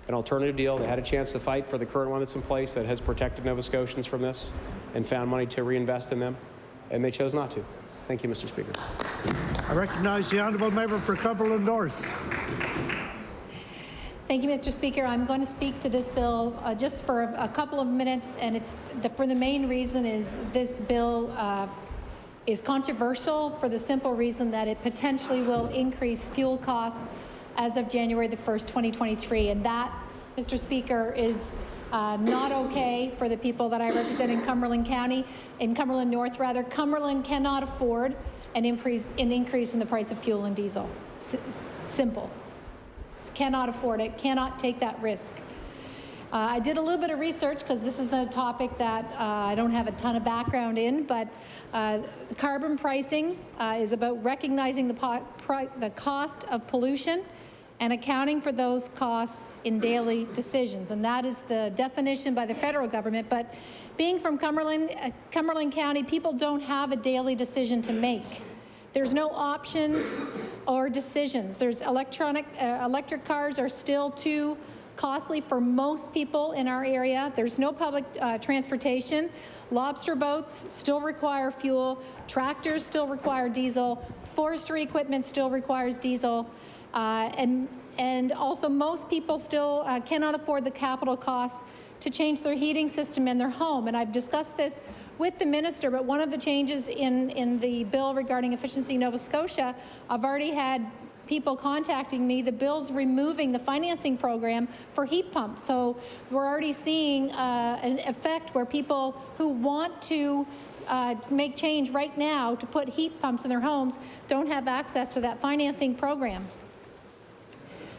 an alternative deal. They had a chance to fight for the current one that's in place that has protected Nova Scotians from this and found money to reinvest in them, and they chose not to. Thank you, Mr. Speaker. I recognize the honourable member for Cumberland North. Thank you, Mr. Speaker. I'm going to speak to this bill just for a couple of minutes, and for the main reason is this bill is controversial for the simple reason that it potentially will increase fuel costs as of January the 1st, 2023. And that, Mr. Speaker, is not okay for the people that I represent in Cumberland County, in Cumberland North rather. Cumberland cannot afford an increase in the price of fuel and diesel. Simple. Cannot afford it, cannot take that risk. I did a little bit of research because this is a topic that I don't have a ton of background in, but carbon pricing is about recognizing the cost of pollution and accounting for those costs in daily decisions. And that is the definition by the federal government. But being from Cumberland County, people don't have a daily decision to make. There's no options or decisions. There's electric cars are still too costly for most people in our area. There's no public transportation. Lobster boats still require fuel. Tractors still require diesel. Forestry equipment still requires diesel. And also most people still cannot afford the capital costs to change their heating system in their home. And I've discussed this with the minister, but one of the changes in the bill regarding Efficiency Nova Scotia, I've already had people contacting me. The bill's removing the financing program for heat pumps. So we're already seeing an effect where people who want to make change right now to put heat pumps in their homes don't have access to that financing program.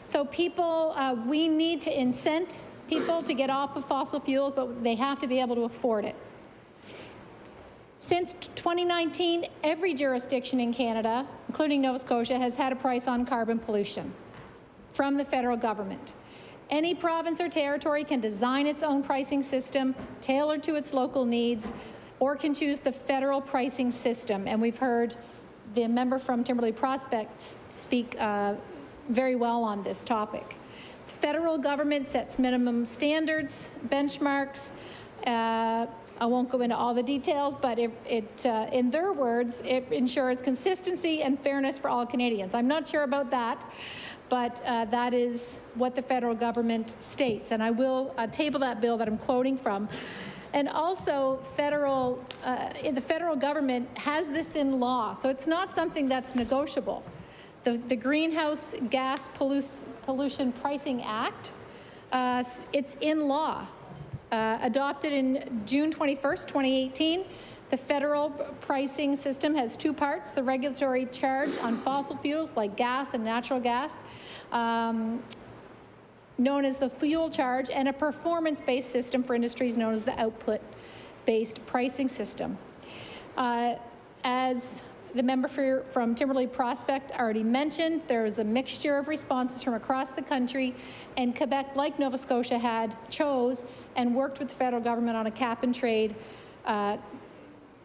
So people, we need to incent people to get off of fossil fuels, but they have to be able to afford it. Since 2019, every jurisdiction in Canada, including Nova Scotia, has had a price on carbon pollution from the federal government. Any province or territory can design its own pricing system tailored to its local needs, or can choose the federal pricing system. And we've heard the member from Timberlea Prospect speak very well on this topic. The federal government sets minimum standards, benchmarks. I won't go into all the details, but in their words, it ensures consistency and fairness for all Canadians. I'm not sure about that, but that is what the federal government states. And I will table that bill that I'm quoting from. And also, the federal government has this in law, so it's not something that's negotiable. The Greenhouse Gas Pollution Pricing Act, it's in law. Adopted in June 21st, 2018, the federal pricing system has two parts: the regulatory charge on fossil fuels like gas and natural gas, known as the fuel charge, and a performance-based system for industries known as the output-based pricing system. As the member from Timberlea Prospect already mentioned, there's a mixture of responses from across the country, and Quebec, like Nova Scotia chose and worked with the federal government on a cap-and-trade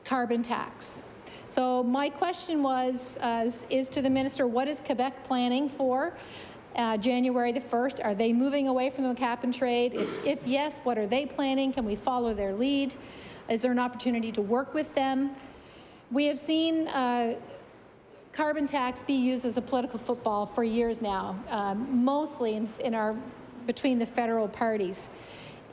carbon tax. So my question is to the minister, what is Quebec planning for January the 1st? Are they moving away from the cap-and-trade? If yes, what are they planning? Can we follow their lead? Is there an opportunity to work with them? We have seen carbon tax be used as a political football for years now, mostly between the federal parties.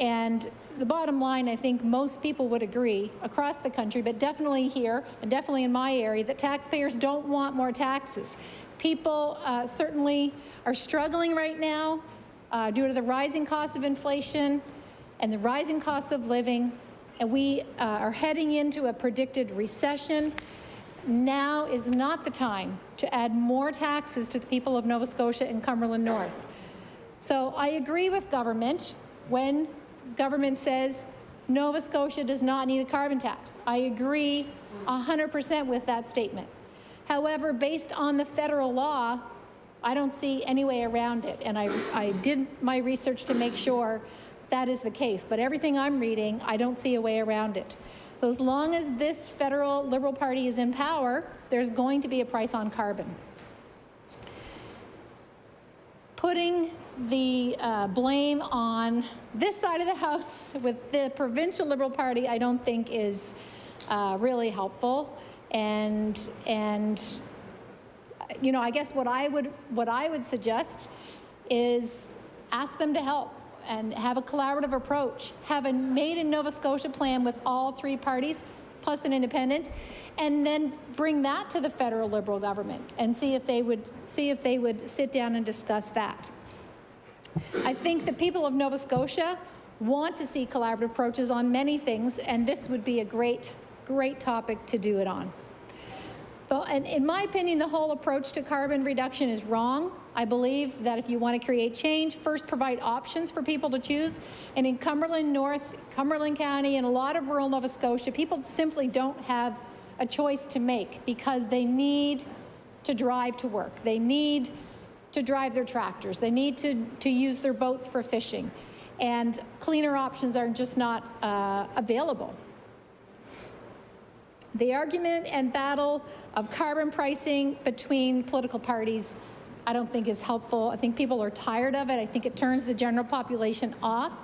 And the bottom line, I think most people would agree across the country, but definitely here and definitely in my area, that taxpayers don't want more taxes. People certainly are struggling right now due to the rising cost of inflation and the rising cost of living. And we are heading into a predicted recession. Now is not the time to add more taxes to the people of Nova Scotia and Cumberland North. So I agree with government when government says Nova Scotia does not need a carbon tax. I agree 100% with that statement. However, based on the federal law, I don't see any way around it. And I did my research to make sure that is the case. But everything I'm reading, I don't see a way around it. So as long as this federal Liberal Party is in power, there's going to be a price on carbon. Putting the blame on this side of the House with the provincial Liberal Party, I don't think is really helpful. And you know, I guess what I would suggest is ask them to help and have a collaborative approach. Have a Made in Nova Scotia plan with all three parties, plus an independent, and then bring that to the federal Liberal government and see if they would sit down and discuss that. I think the people of Nova Scotia want to see collaborative approaches on many things, and this would be a great topic to do it on. And in my opinion, the whole approach to carbon reduction is wrong. I believe that if you want to create change, first provide options for people to choose. And in Cumberland North, Cumberland County, and a lot of rural Nova Scotia, people simply don't have a choice to make because they need to drive to work. They need to drive their tractors. They need to use their boats for fishing. And cleaner options are just not available. The argument and battle of carbon pricing between political parties, I don't think is helpful. I think people are tired of it. I think it turns the general population off.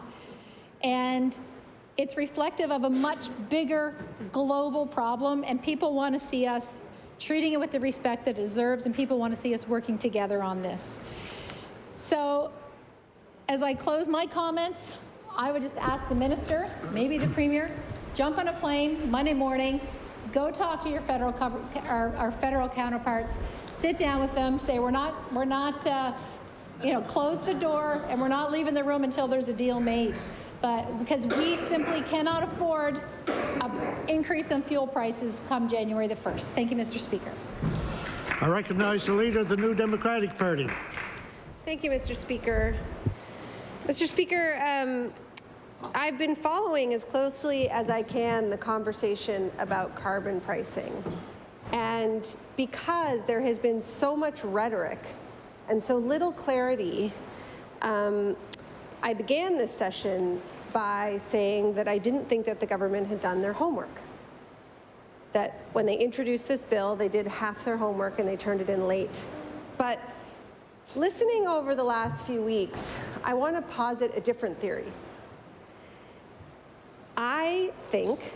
And it's reflective of a much bigger global problem, and people want to see us treating it with the respect that it deserves, and people want to see us working together on this. So as I close my comments, I would just ask the minister, maybe the premier, jump on a plane Monday morning, go talk to your federal our federal counterparts, sit down with them, say we're not you know, close the door and we're not leaving the room until there's a deal made. But because we simply cannot afford an increase in fuel prices come January the 1st. Thank you, Mr. Speaker. I recognize the leader of the New Democratic Party. Thank you, Mr. Speaker. Mr. Speaker, I've been following as closely as I can the conversation about carbon pricing. And because there has been so much rhetoric and so little clarity, I began this session by saying that I didn't think that the government had done their homework. That when they introduced this bill, they did half their homework and they turned it in late. But listening over the last few weeks, I want to posit a different theory. I think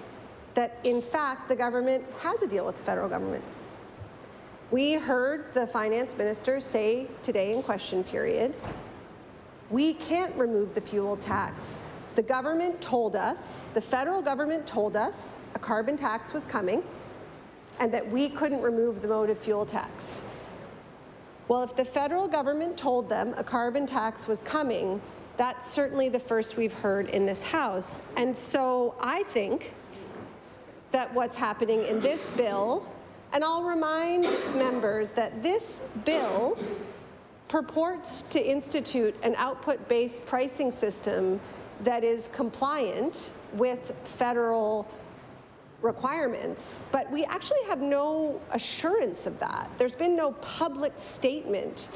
that, in fact, the government has a deal with the federal government. We heard the finance minister say today in question period, we can't remove the fuel tax. The government told us, the federal government told us a carbon tax was coming and that we couldn't remove the motive fuel tax. Well, if the federal government told them a carbon tax was coming, that's certainly the first we've heard in this House. And so I think that what's happening in this bill, and I'll remind members that this bill purports to institute an output-based pricing system that is compliant with federal requirements, but we actually have no assurance of that. There's been no public statement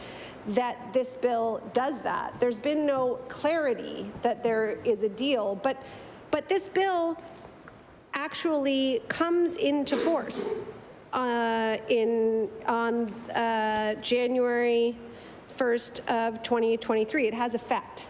that this bill does that. There's been no clarity that there is a deal, but this bill actually comes into force on January 1st of 2023. It has effect.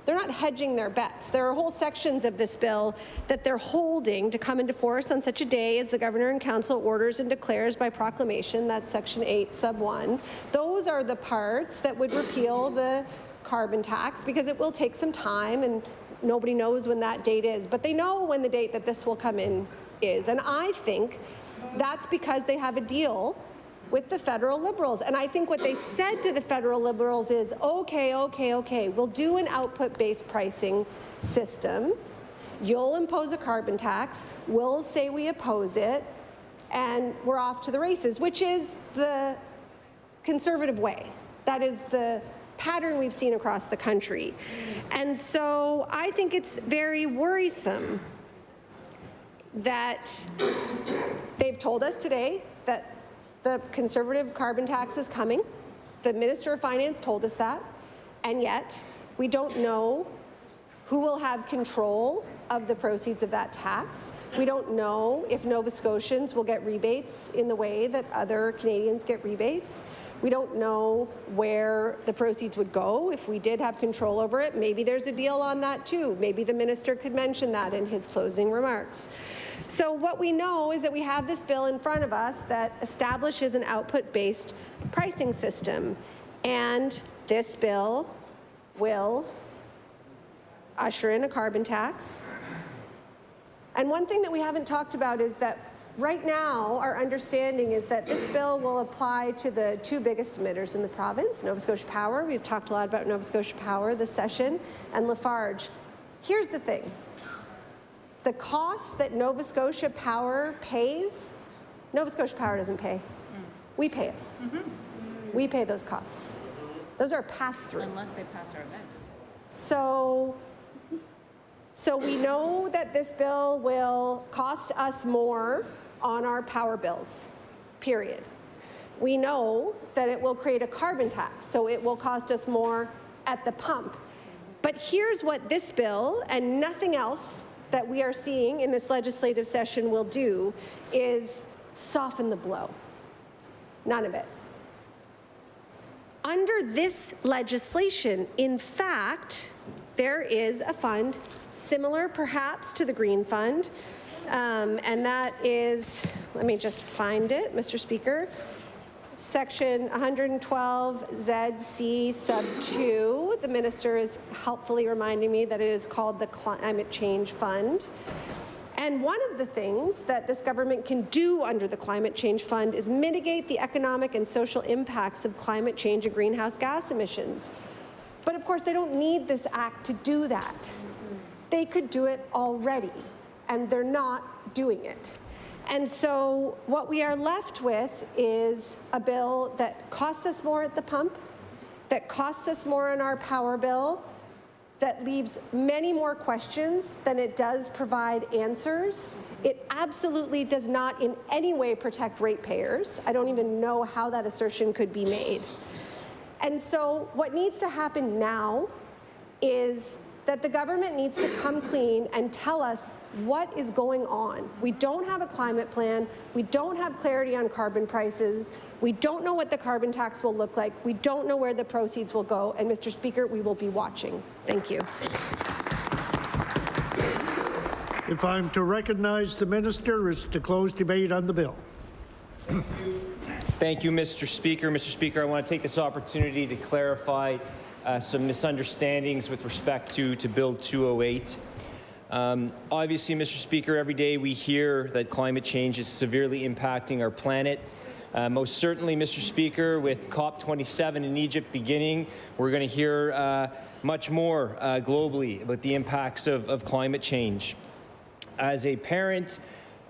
They're not hedging their bets. There are whole sections of this bill that they're holding to come into force on such a day as the Governor and Council orders and declares by proclamation. That's Section 8, Sub 1. Those are the parts that would repeal the carbon tax, because it will take some time and nobody knows when that date is. But they know when the date that this will come in is. And I think that's because they have a deal with the federal Liberals. And I think what they said to the federal Liberals is, okay, we'll do an output-based pricing system. You'll impose a carbon tax. We'll say we oppose it. And we're off to the races, which is the conservative way. That is the pattern we've seen across the country. And so I think it's very worrisome that they've told us today that the Conservative carbon tax is coming. The Minister of Finance told us that, and yet we don't know who will have control of the proceeds of that tax. We don't know if Nova Scotians will get rebates in the way that other Canadians get rebates. We don't know where the proceeds would go if we did have control over it. Maybe there's a deal on that too. Maybe the minister could mention that in his closing remarks. So what we know is that we have this bill in front of us that establishes an output-based pricing system. And this bill will usher in a carbon tax. And one thing that we haven't talked about is that right now, our understanding is that this bill will apply to the two biggest emitters in the province, Nova Scotia Power. We've talked a lot about Nova Scotia Power this session, and Lafarge. Here's the thing. The costs that Nova Scotia Power pays, Nova Scotia Power doesn't pay. We pay it. We pay those costs. Those are pass-through. Unless they passed our amendment. So we know that this bill will cost us more on our power bills, period. We know that it will create a carbon tax, so it will cost us more at the pump. But here's what this bill and nothing else that we are seeing in this legislative session will do is soften the blow. None of it. Under this legislation, in fact, there is a fund similar perhaps to the Green Fund, and that is, let me just find it, Mr. Speaker, Section 112 ZC sub 2. The minister is helpfully reminding me that it is called the Climate Change Fund. And one of the things that this government can do under the Climate Change Fund is mitigate the economic and social impacts of climate change and greenhouse gas emissions. But of course, they don't need this act to do that. They could do it already, and they're not doing it. And so what we are left with is a bill that costs us more at the pump, that costs us more on our power bill, that leaves many more questions than it does provide answers. It absolutely does not in any way protect ratepayers. I don't even know how that assertion could be made. And so what needs to happen now is that the government needs to come clean and tell us what is going on. We don't have a climate plan. We don't have clarity on carbon prices. We don't know what the carbon tax will look like. We don't know where the proceeds will go. And Mr. Speaker, we will be watching. Thank you. If I'm to recognize the minister, it's to close debate on the bill. Thank you, Mr. Speaker. Mr. Speaker, I want to take this opportunity to clarify some misunderstandings with respect to Bill 208. Obviously, Mr. Speaker, every day we hear that climate change is severely impacting our planet. Most certainly, Mr. Speaker, with COP27 in Egypt beginning, we're going to hear much more globally about the impacts of climate change. As a parent,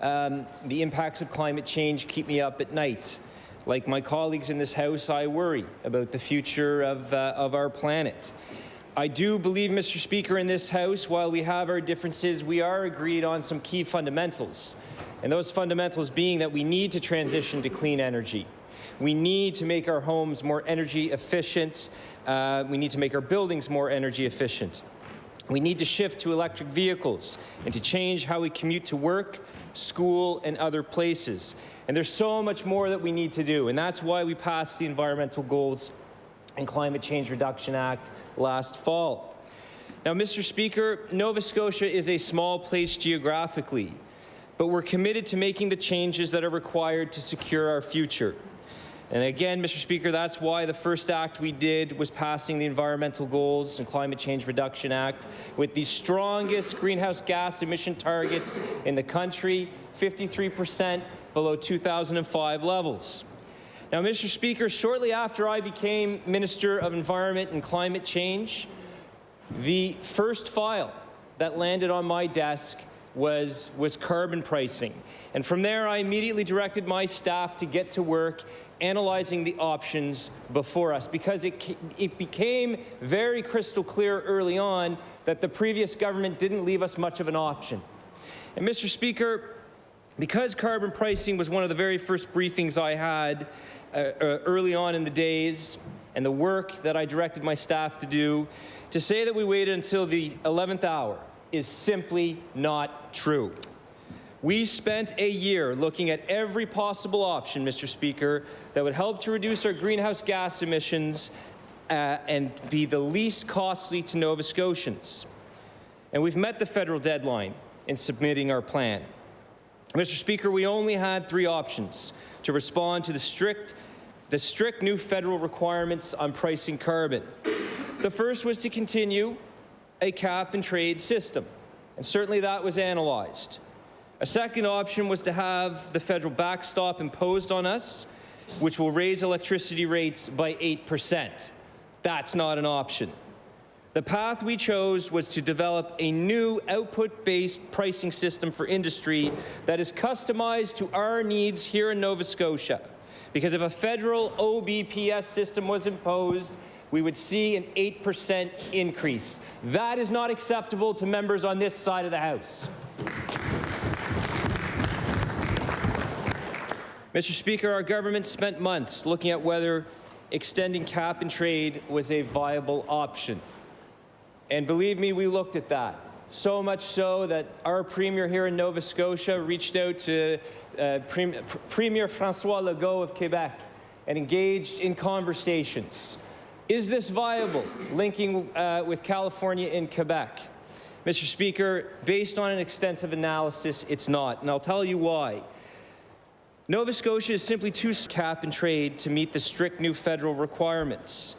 the impacts of climate change keep me up at night. Like my colleagues in this House, I worry about the future of our planet. I do believe, Mr. Speaker, in this House, while we have our differences, we are agreed on some key fundamentals. And those fundamentals being that we need to transition to clean energy. We need to make our homes more energy efficient. We need to make our buildings more energy efficient. We need to shift to electric vehicles and to change how we commute to work, school, and other places. And there's so much more that we need to do, and that's why we passed the Environmental Goals and Climate Change Reduction Act last fall. Now, Mr. Speaker, Nova Scotia is a small place geographically, but we're committed to making the changes that are required to secure our future. And again, Mr. Speaker, that's why the first act we did was passing the Environmental Goals and Climate Change Reduction Act with the strongest greenhouse gas emission targets in the country, 53% below 2005 levels. Now, Mr. Speaker, shortly after I became Minister of Environment and Climate Change, the first file that landed on my desk was carbon pricing. And from there, I immediately directed my staff to get to work analyzing the options before us, because it became very crystal clear early on that the previous government didn't leave us much of an option. And Mr. Speaker, because carbon pricing was one of the very first briefings I had early on in the days, and the work that I directed my staff to do, to say that we waited until the 11th hour is simply not true. We spent a year looking at every possible option, Mr. Speaker, that would help to reduce our greenhouse gas emissions and be the least costly to Nova Scotians. And we've met the federal deadline in submitting our plan. Mr. Speaker, we only had 3 options to respond to the strict new federal requirements on pricing carbon. The first was to continue a cap-and-trade system, and certainly that was analyzed. A second option was to have the federal backstop imposed on us, which will raise electricity rates by 8%. That's not an option. The path we chose was to develop a new output-based pricing system for industry that is customized to our needs here in Nova Scotia. Because if a federal OBPS system was imposed, we would see an 8% increase. That is not acceptable to members on this side of the House. Mr. Speaker, our government spent months looking at whether extending cap and trade was a viable option. And believe me, we looked at that. So much so that our Premier here in Nova Scotia reached out to Premier François Legault of Quebec and engaged in conversations. Is this viable, linking with California and Quebec? Mr. Speaker, based on an extensive analysis, it's not, and I'll tell you why. Nova Scotia is simply too cap and trade to meet the strict new federal requirements.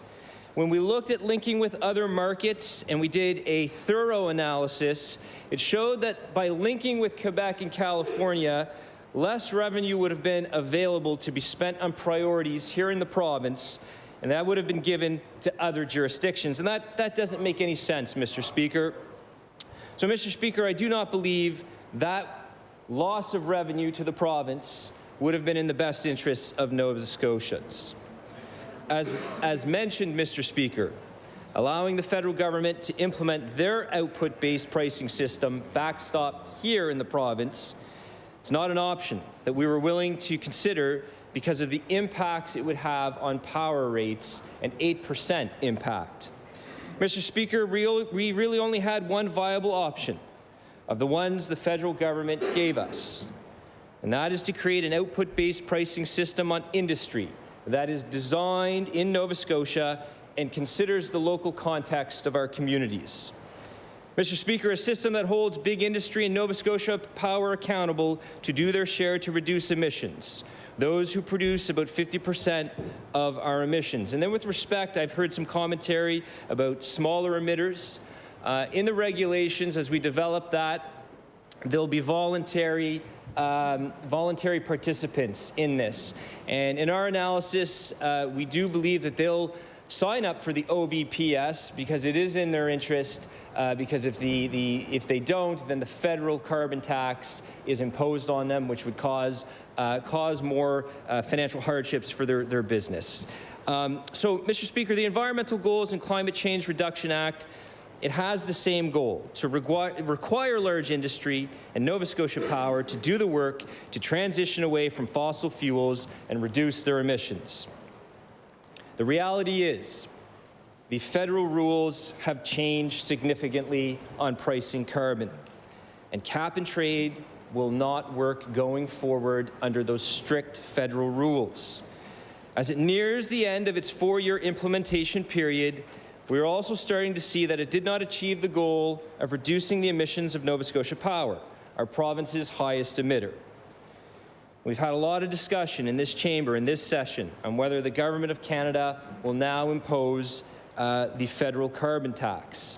When we looked at linking with other markets and we did a thorough analysis, it showed that by linking with Quebec and California, less revenue would have been available to be spent on priorities here in the province, and that would have been given to other jurisdictions. And that doesn't make any sense, Mr. Speaker. So, Mr. Speaker, I do not believe that loss of revenue to the province would have been in the best interests of Nova Scotians. As mentioned, Mr. Speaker, allowing the federal government to implement their output-based pricing system backstop here in the province, it's not an option that we were willing to consider because of the impacts it would have on power rates, an 8% impact. Mr. Speaker, we really only had one viable option of the ones the federal government gave us, and that is to create an output-based pricing system on industry that is designed in Nova Scotia and considers the local context of our communities. Mr. Speaker, a system that holds big industry in Nova Scotia Power accountable to do their share to reduce emissions, those who produce about 50% of our emissions. And then with respect, I've heard some commentary about smaller emitters. In the regulations, as we develop that, there'll be voluntary participants in this. And in our analysis, we do believe that they'll sign up for the OBPS because it is in their interest, because if they don't, then the federal carbon tax is imposed on them, which would cause more financial hardships for their business. So, Mr. Speaker, the Environmental Goals and Climate Change Reduction Act, it has the same goal, to require large industry and Nova Scotia Power to do the work to transition away from fossil fuels and reduce their emissions. The reality is, the federal rules have changed significantly on pricing carbon, and cap and trade will not work going forward under those strict federal rules. As it nears the end of its 4-year implementation period, we are also starting to see that it did not achieve the goal of reducing the emissions of Nova Scotia Power, our province's highest emitter. We've had a lot of discussion in this chamber, in this session, on whether the Government of Canada will now impose the federal carbon tax.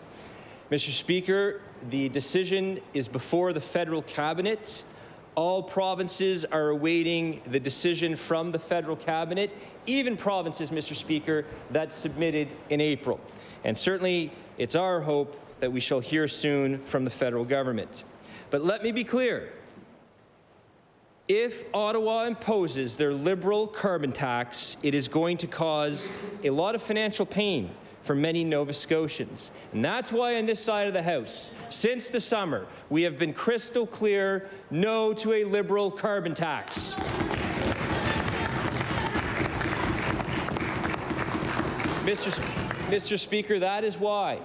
Mr. Speaker, the decision is before the federal cabinet. All provinces are awaiting the decision from the federal cabinet, even provinces, Mr. Speaker, that submitted in April. And certainly, it's our hope that we shall hear soon from the federal government. But let me be clear. If Ottawa imposes their liberal carbon tax, it is going to cause a lot of financial pain for many Nova Scotians. And that's why on this side of the House, since the summer, we have been crystal clear, no to a liberal carbon tax. Mr. Speaker, that is why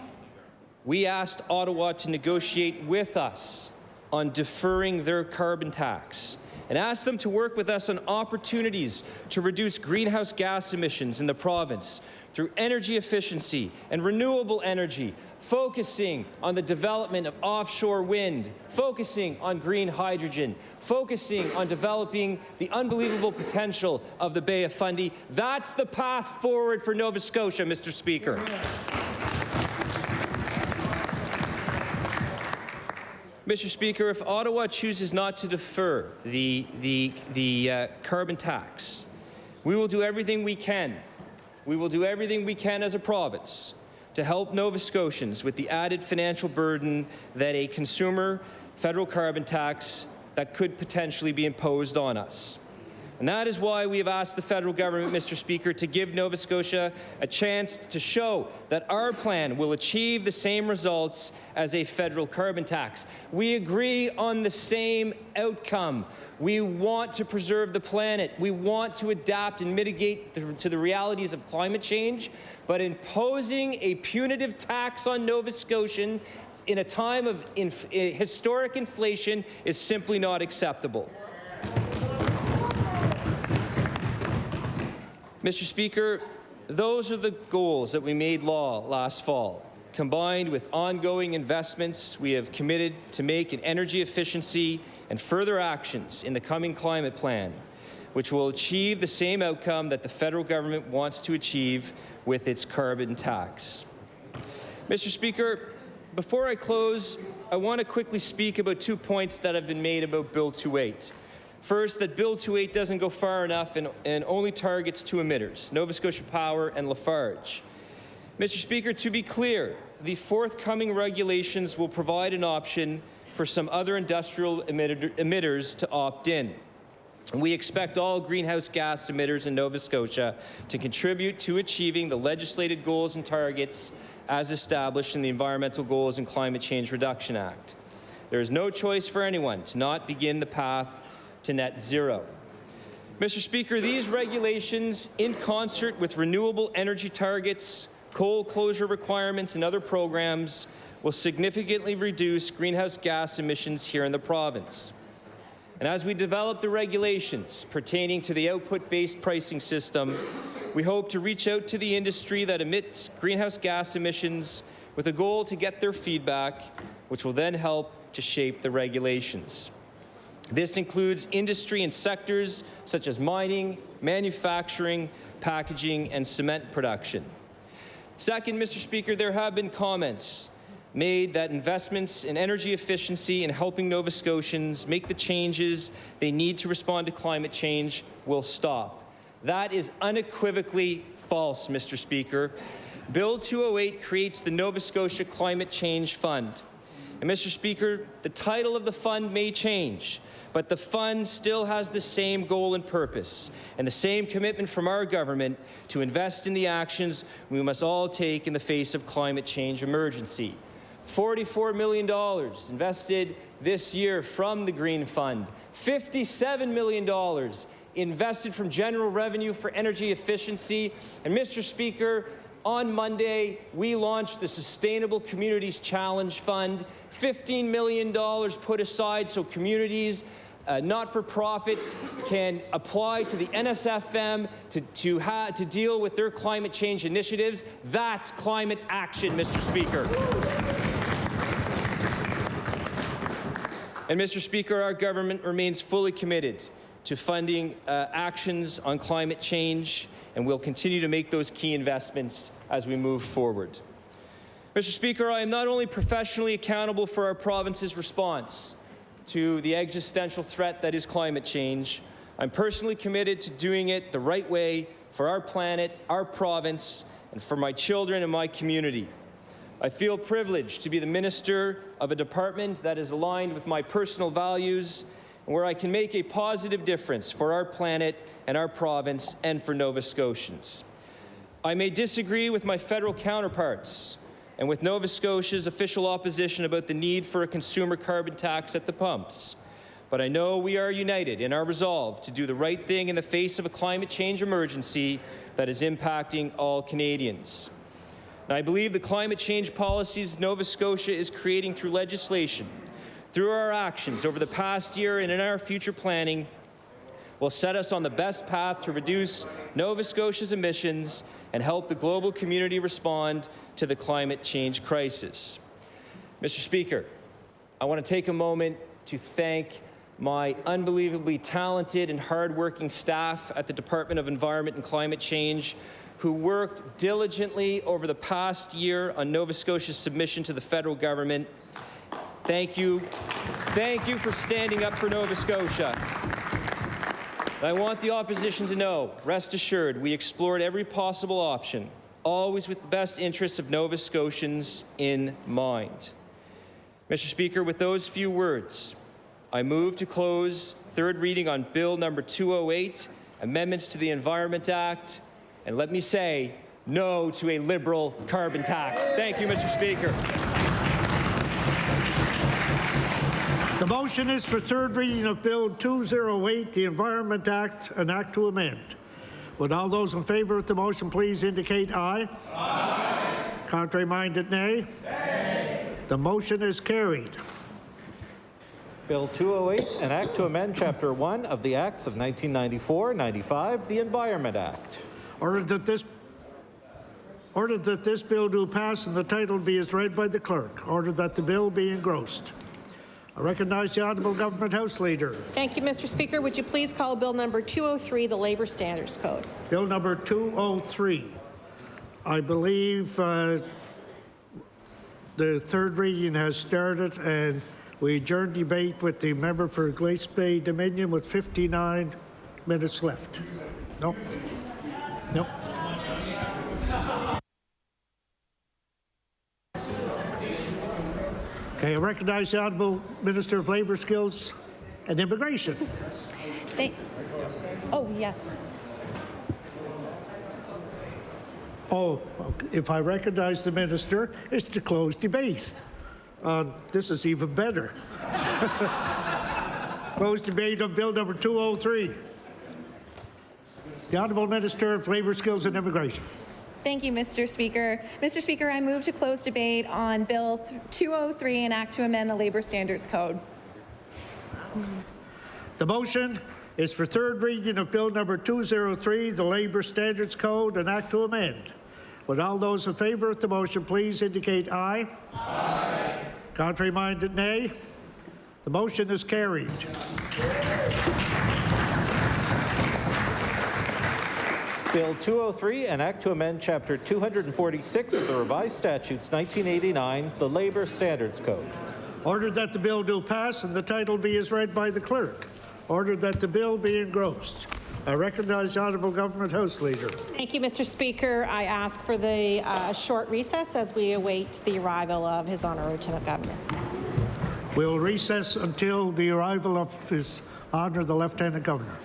we asked Ottawa to negotiate with us on deferring their carbon tax and asked them to work with us on opportunities to reduce greenhouse gas emissions in the province through energy efficiency and renewable energy, focusing on the development of offshore wind, focusing on green hydrogen, focusing on developing the unbelievable potential of the Bay of Fundy. That's the path forward for Nova Scotia, Mr. Speaker. Mr. Speaker, if Ottawa chooses not to defer the carbon tax, we will do everything we can. We will do everything we can as a province to help Nova Scotians with the added financial burden that a consumer federal carbon tax that could potentially be imposed on us. And that is why we have asked the federal government, Mr. Speaker, to give Nova Scotia a chance to show that our plan will achieve the same results as a federal carbon tax. We agree on the same outcome. We want to preserve the planet. We want to adapt and mitigate to the realities of climate change, but imposing a punitive tax on Nova Scotians in a time of historic inflation is simply not acceptable. Mr. Speaker, those are the goals that we made law last fall, combined with ongoing investments we have committed to make in energy efficiency and further actions in the coming climate plan, which will achieve the same outcome that the federal government wants to achieve with its carbon tax. Mr. Speaker, before I close, I want to quickly speak about 2 points that have been made about Bill 2.8. First, that Bill 2.8 doesn't go far enough and only targets 2 emitters, Nova Scotia Power and Lafarge. Mr. Speaker, to be clear, the forthcoming regulations will provide an option for some other industrial emitters to opt in. We expect all greenhouse gas emitters in Nova Scotia to contribute to achieving the legislated goals and targets as established in the Environmental Goals and Climate Change Reduction Act. There is no choice for anyone to not begin the path to net zero. Mr. Speaker, these regulations, in concert with renewable energy targets, coal closure requirements, and other programs, will significantly reduce greenhouse gas emissions here in the province. And as we develop the regulations pertaining to the output-based pricing system, we hope to reach out to the industry that emits greenhouse gas emissions with a goal to get their feedback, which will then help to shape the regulations. This includes industry and sectors such as mining, manufacturing, packaging, and cement production. Second, Mr. Speaker, there have been comments made that investments in energy efficiency and helping Nova Scotians make the changes they need to respond to climate change will stop. That is unequivocally false, Mr. Speaker. Bill 208 creates the Nova Scotia Climate Change Fund. And Mr. Speaker, the title of the fund may change, but the fund still has the same goal and purpose and the same commitment from our government to invest in the actions we must all take in the face of climate change emergency. $44 million invested this year from the Green Fund, $57 million invested from general revenue for energy efficiency. And Mr. Speaker, on Monday, we launched the Sustainable Communities Challenge Fund, $15 million put aside so communities, not-for-profits can apply to the NSFM to deal with their climate change initiatives. That's climate action, Mr. Speaker. And Mr. Speaker, our government remains fully committed to funding actions on climate change, and we'll continue to make those key investments as we move forward. Mr. Speaker, I am not only professionally accountable for our province's response to the existential threat that is climate change, I'm personally committed to doing it the right way for our planet, our province, and for my children and my community. I feel privileged to be the minister of a department that is aligned with my personal values and where I can make a positive difference for our planet and our province and for Nova Scotians. I may disagree with my federal counterparts and with Nova Scotia's official opposition about the need for a consumer carbon tax at the pumps, but I know we are united in our resolve to do the right thing in the face of a climate change emergency that is impacting all Canadians. And I believe the climate change policies Nova Scotia is creating through legislation, through our actions over the past year and in our future planning, will set us on the best path to reduce Nova Scotia's emissions and help the global community respond to the climate change crisis. Mr. Speaker, I want to take a moment to thank my unbelievably talented and hardworking staff at the Department of Environment and Climate Change who worked diligently over the past year on Nova Scotia's submission to the federal government. Thank you. Thank you for standing up for Nova Scotia. I want the opposition to know, rest assured, we explored every possible option, always with the best interests of Nova Scotians in mind. Mr. Speaker, with those few words, I move to close third reading on Bill number 208, amendments to the Environment Act, and let me say, no to a Liberal carbon tax. Thank you, Mr. Speaker. The motion is for third reading of Bill 208, the Environment Act, an act to amend. Would all those in favour of the motion please indicate aye? Aye. Contrary-minded, nay? Nay. The motion is carried. Bill 208, an act to amend Chapter 1 of the Acts of 1994-95, the Environment Act. Ordered that this bill do pass and the title be as read by the clerk. Ordered that the bill be engrossed. I recognize the Honourable Government House Leader. Thank you, Mr. Speaker. Would you please call Bill number 203, the Labour Standards Code? Bill number 203. I believe the third reading has started, and we adjourn debate with the member for Glace Bay Dominion with 59 minutes left. No? No? Okay, I recognize the Honourable Minister of Labour Skills and Immigration. Oh, yeah. Oh, if I recognize the Minister, it's to close debate. This is even better. Close debate on Bill number 203. The Honourable Minister of Labour Skills and Immigration. Thank you, Mr. Speaker. Mr. Speaker, I move to close debate on Bill 203, an act to amend the Labour Standards Code. The motion is for third reading of Bill number 203, the Labour Standards Code, an act to amend. Would all those in favour of the motion please indicate aye? Aye. Contrary-minded, nay? The motion is carried. Bill 203, an act to amend Chapter 246 of the Revised Statutes 1989, the Labour Standards Code. Ordered that the bill do pass and the title be as read by the clerk. Ordered that the bill be engrossed. I recognize the Honourable Government House Leader. Thank you, Mr. Speaker. I ask for the short recess as we await the arrival of His Honour Lieutenant Governor. We'll recess until the arrival of His Honour the Lieutenant Governor.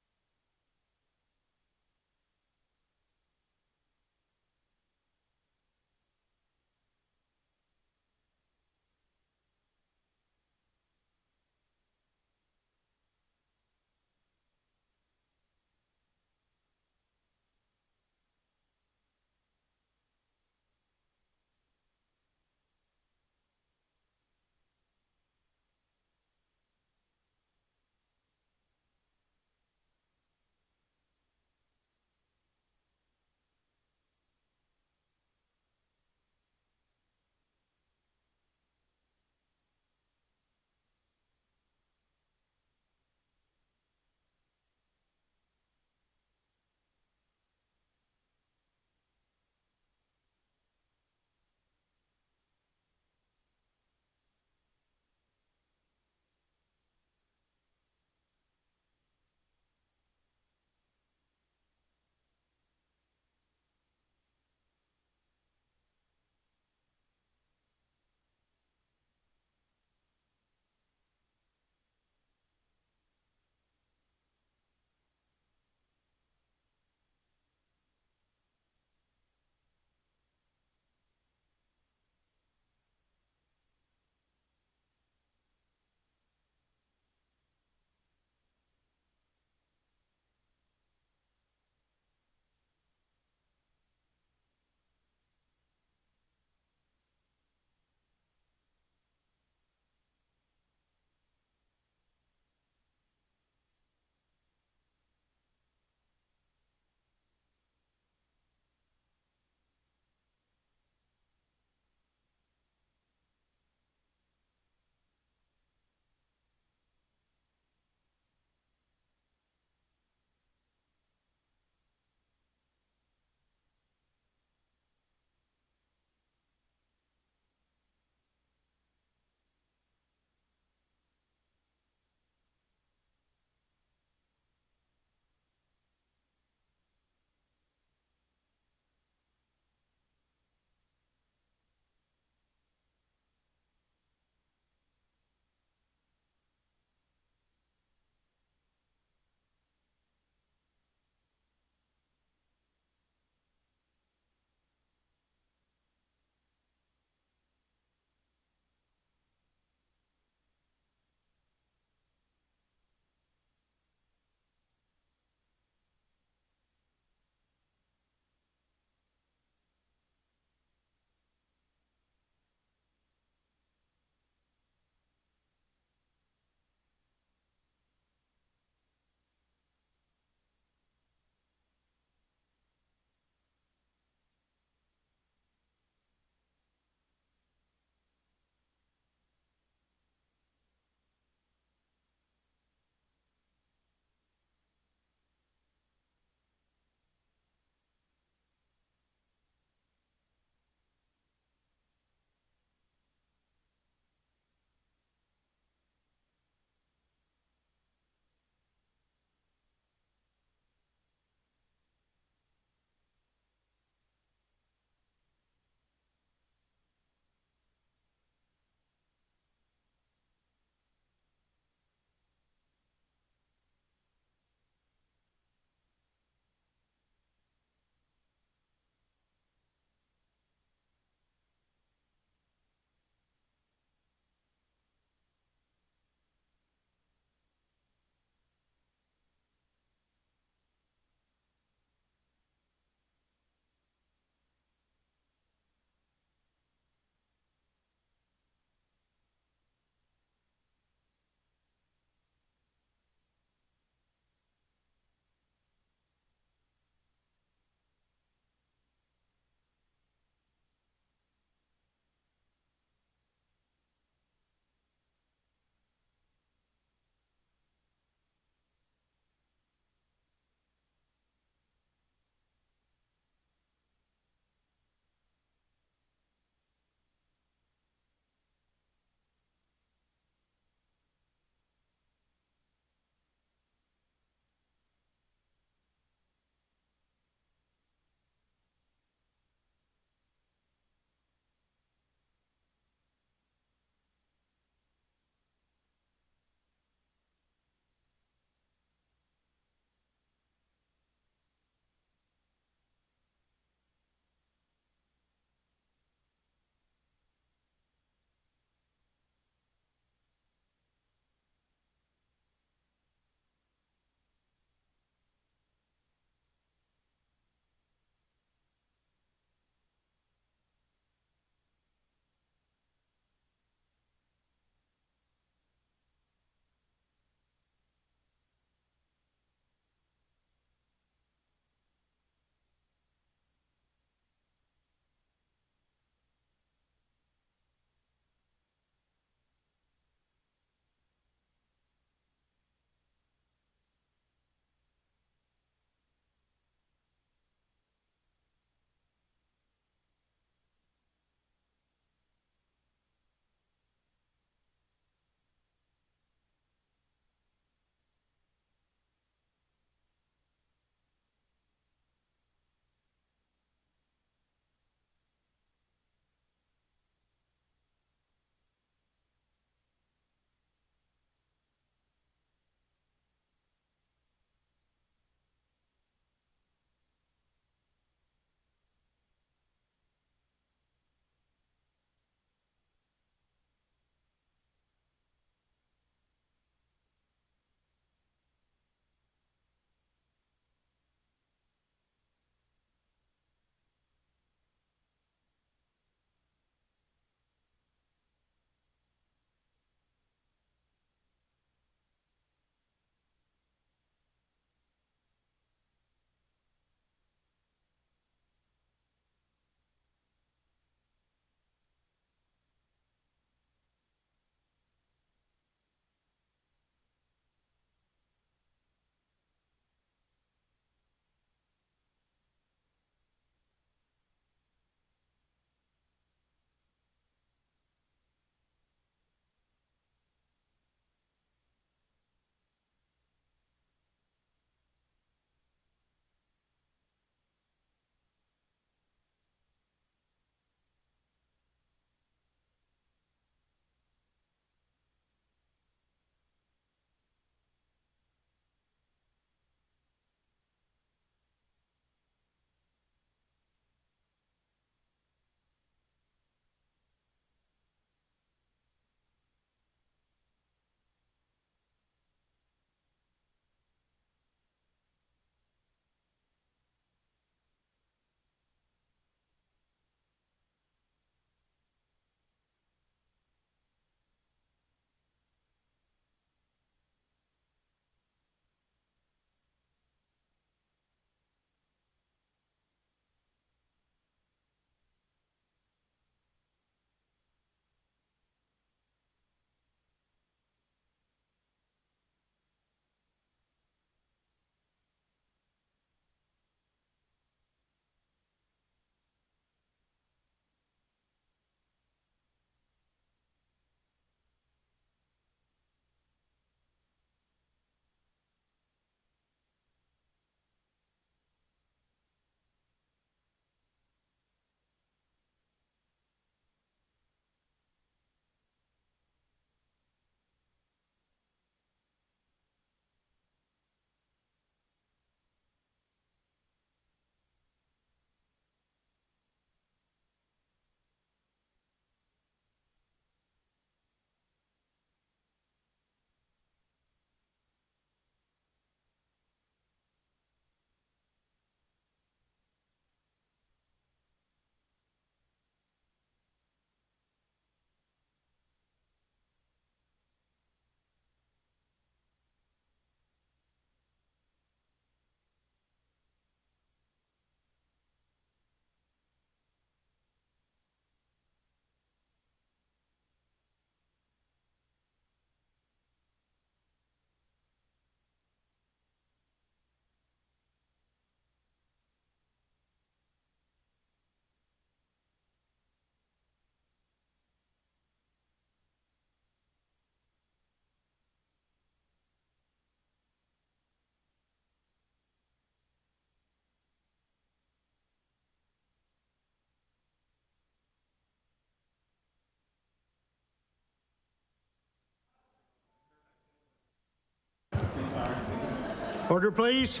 Order, please.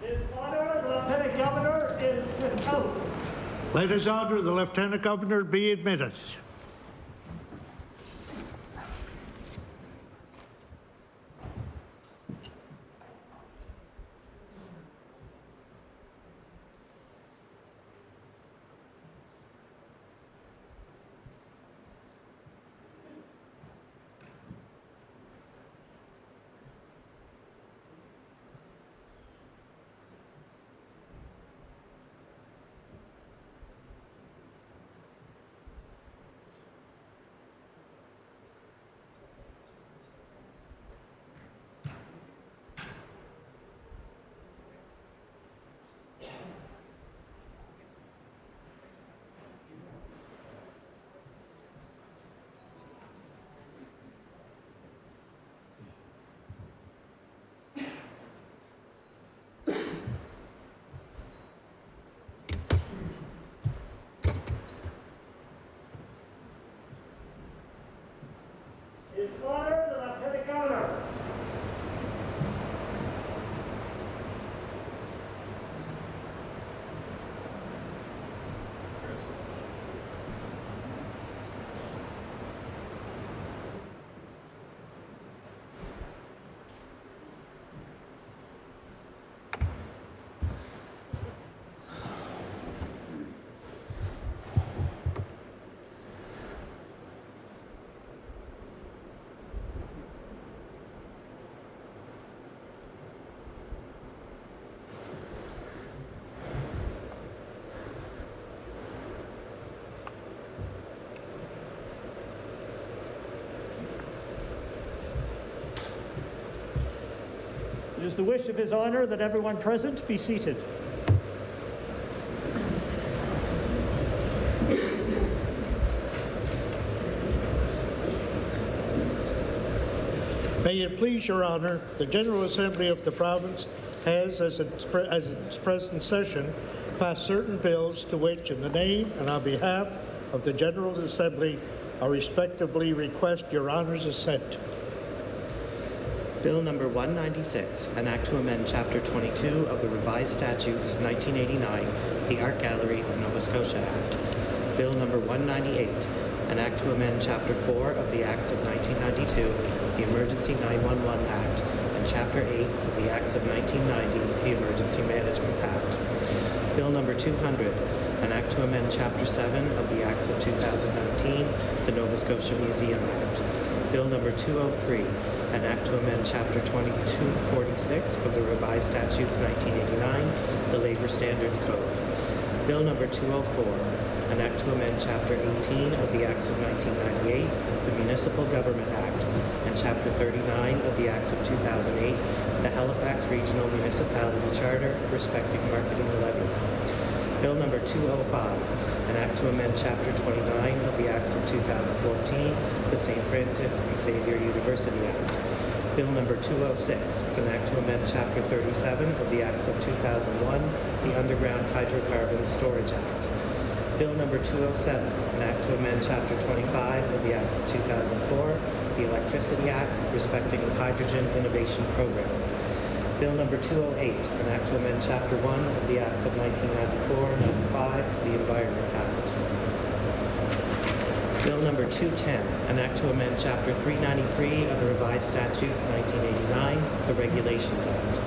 His Honor, the Lieutenant Governor is without. Let His Honor the Lieutenant Governor be admitted. His Honor, the Lieutenant Governor. It is the wish of His Honor that everyone present be seated. May it please Your Honor, the General Assembly of the province has, as its present session, passed certain bills to which, in the name and on behalf of the General Assembly, I respectively request Your Honor's assent. Bill number 196, an act to amend Chapter 22 of the Revised Statutes 1989, the Art Gallery of Nova Scotia Act. Bill number 198, an act to amend Chapter 4 of the Acts of 1992, the Emergency 911 Act, and Chapter 8 of the Acts of 1990, the Emergency Management Act. Bill number 200, an act to amend Chapter 7 of the Acts of 2019, the Nova Scotia Museum Act. Bill number 203, an act to amend Chapter 2246 of the Revised Statutes 1989, the Labor Standards Code. Bill number 204, an act to amend Chapter 18 of the Acts of 1998, the Municipal Government Act, and Chapter 39 of the Acts of 2008, the Halifax Regional Municipality Charter respecting marketing levies. Bill number 205, an act to amend Chapter 29 of the Acts of 2014, the St. Francis Xavier University Act. Bill number 206, an act to amend Chapter 37 of the Acts of 2001, the Underground Hydrocarbons Storage Act. Bill number 207, an act to amend Chapter 25 of the Acts of 2004, the Electricity Act respecting the Hydrogen Innovation Program. Bill number 208, an act to amend Chapter 1 of the Acts of 1994-95, the Environment Act. Bill number 210, an act to amend Chapter 393 of the Revised Statutes 1989, the Regulations Act.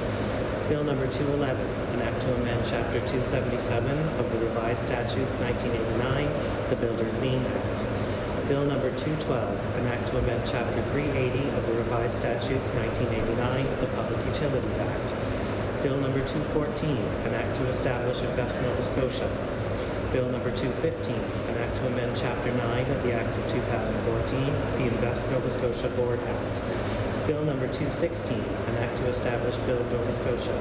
Bill number 211, an act to amend Chapter 277 of the Revised Statutes 1989, the Builders' Lien Act. Bill number 212, an act to amend Chapter 380 of the Revised Statutes 1989, the Public Utilities Act. Bill number 214, an act to establish Invest Nova Scotia. Bill number 215, an act to amend Chapter 9 of the Acts of 2014, the Invest Nova Scotia Board Act. Bill number 216, an act to establish Build Nova Scotia.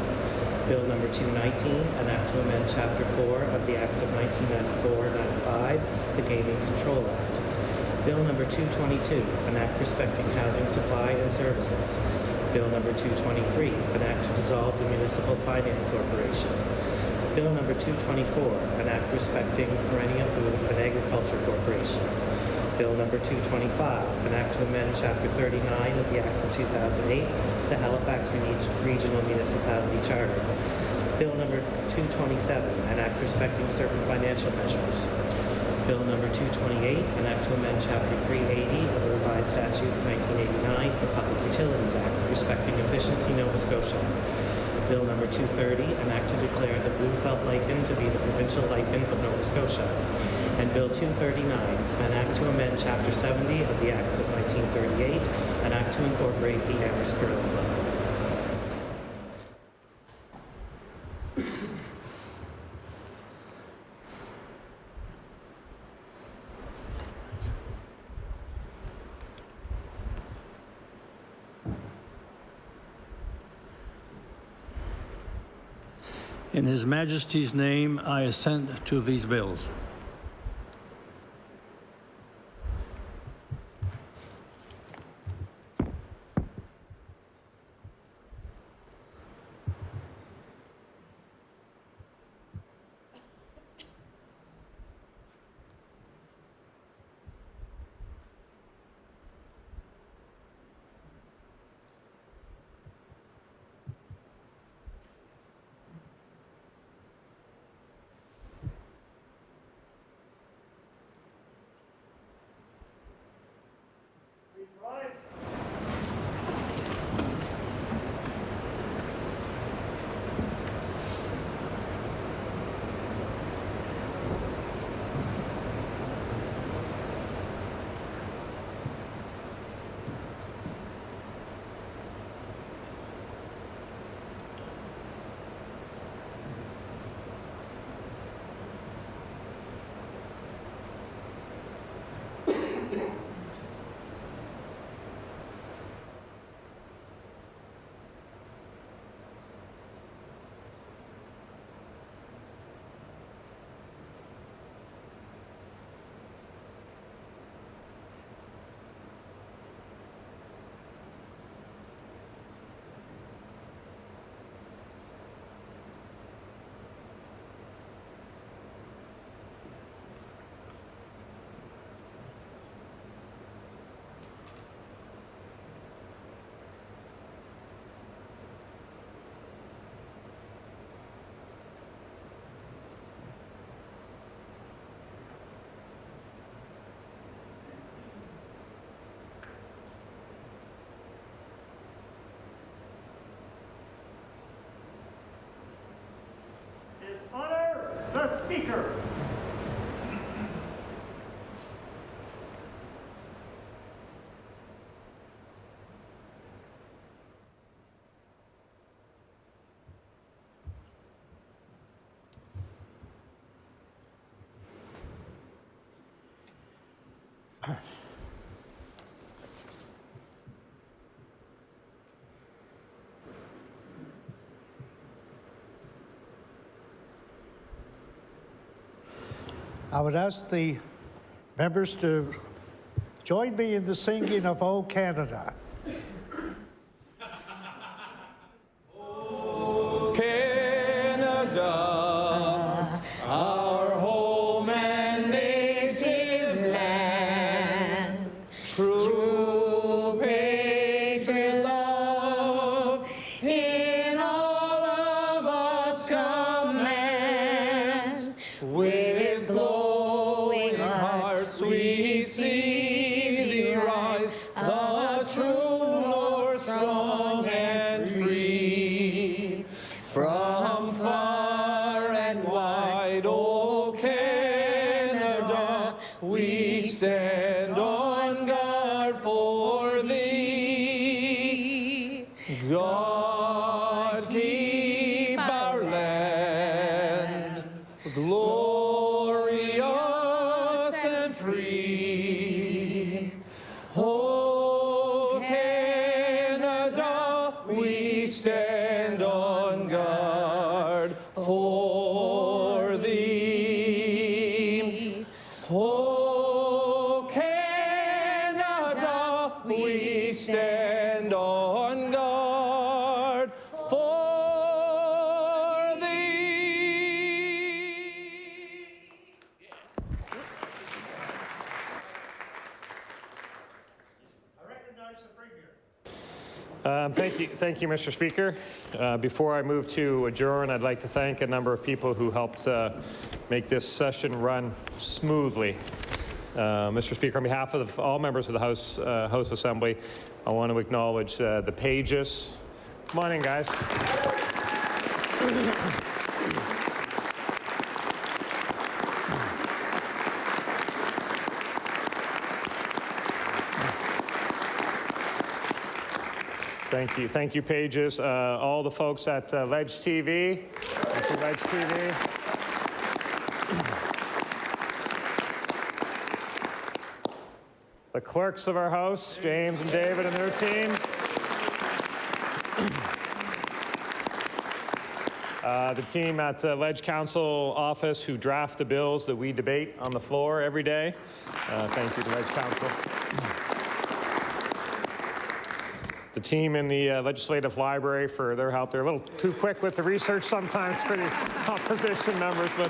Bill number 219, an act to amend Chapter 4 of the Acts of 1994-95, the Gaming Control Act. Bill number 222, an act respecting housing supply and services. Bill number 223, an act to dissolve the Municipal Finance Corporation. Bill number 224, an act respecting Perennia Food and Agriculture Corporation. Bill number 225, an act to amend Chapter 39 of the Acts of 2008, the Halifax Regional Municipality Charter. Bill number 227, an act respecting certain financial measures. Bill number 228, an act to amend Chapter 380 of the Revised Statutes 1989, the Public Utilities Act, respecting efficiency, Nova Scotia. Bill number 230, an act to declare the blue felt lichen to be the provincial lichen of Nova Scotia. And Bill 239, an act to amend Chapter 70 of the Acts of 1938, an act to incorporate the Amherst Curling Club. In His Majesty's name, I assent to these bills. Honor the Speaker. I would ask the members to join me in the singing of O Canada. O Canada, our home and native land, true patriot love in all of us command. With glowing hearts we see thee rise, the true north, strong and free. From far and wide, O Canada, we stand on guard for thee. God keep our land glorious and free. O Canada, we stand on guard for thee. O Canada, we stand on guard for thee. Thank you, Mr. Speaker. Before I move to adjourn, I'd like to thank a number of people who helped make this session run smoothly. Mr. Speaker, on behalf of all members of the House Assembly, I want to acknowledge the pages. Come on in, guys. Thank you, Pages. All the folks at Ledge TV. Thank you, Ledge TV. The clerks of our House, James and David and their teams. The team at Ledge Council office who draft the bills that we debate on the floor every day. Thank you to Ledge Council. The team in the Legislative Library for their help. They're a little too quick with the research sometimes for the opposition members, but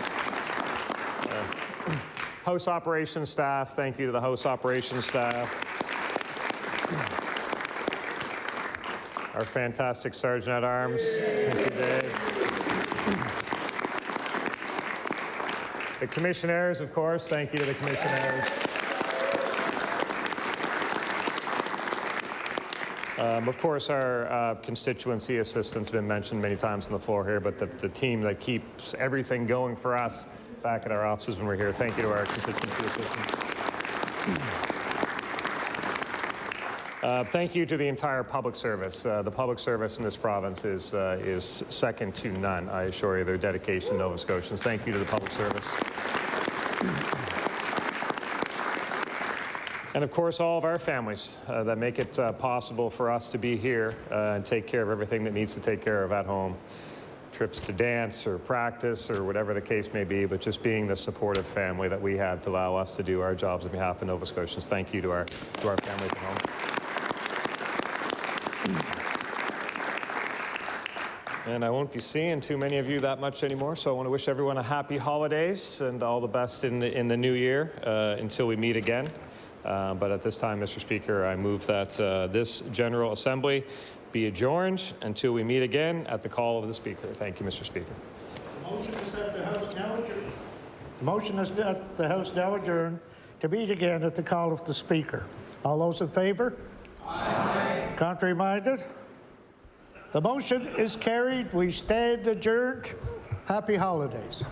House Operations staff, thank you to the House Operations staff. Our fantastic Sergeant at Arms, thank you, Dave. The Commissioners, of course, thank you to the Commissioners. Of course, our constituency assistants have been mentioned many times on the floor here, but the team that keeps everything going for us back at our offices when we're here, thank you to our constituency assistants. Thank you to the entire public service. The public service in this province is second to none. I assure you, their dedication to Nova Scotians. Thank you to the public service. And of course, all of our families that make it possible for us to be here and take care of everything that needs to take care of at home. Trips to dance or practice or whatever the case may be, but just being the supportive family that we have to allow us to do our jobs on behalf of Nova Scotians. Thank you to our families at home. And I won't be seeing too many of you that much anymore, so I want to wish everyone a happy holidays and all the best in the new year until we meet again. But at this time, Mr. Speaker, I move that this General Assembly be adjourned until we meet again at the call of the Speaker. Thank you, Mr. Speaker. The motion is that the House now adjourn to meet again at the call of the Speaker. All those in favour? Aye. Contrary-minded? The motion is carried. We stand adjourned. Happy holidays.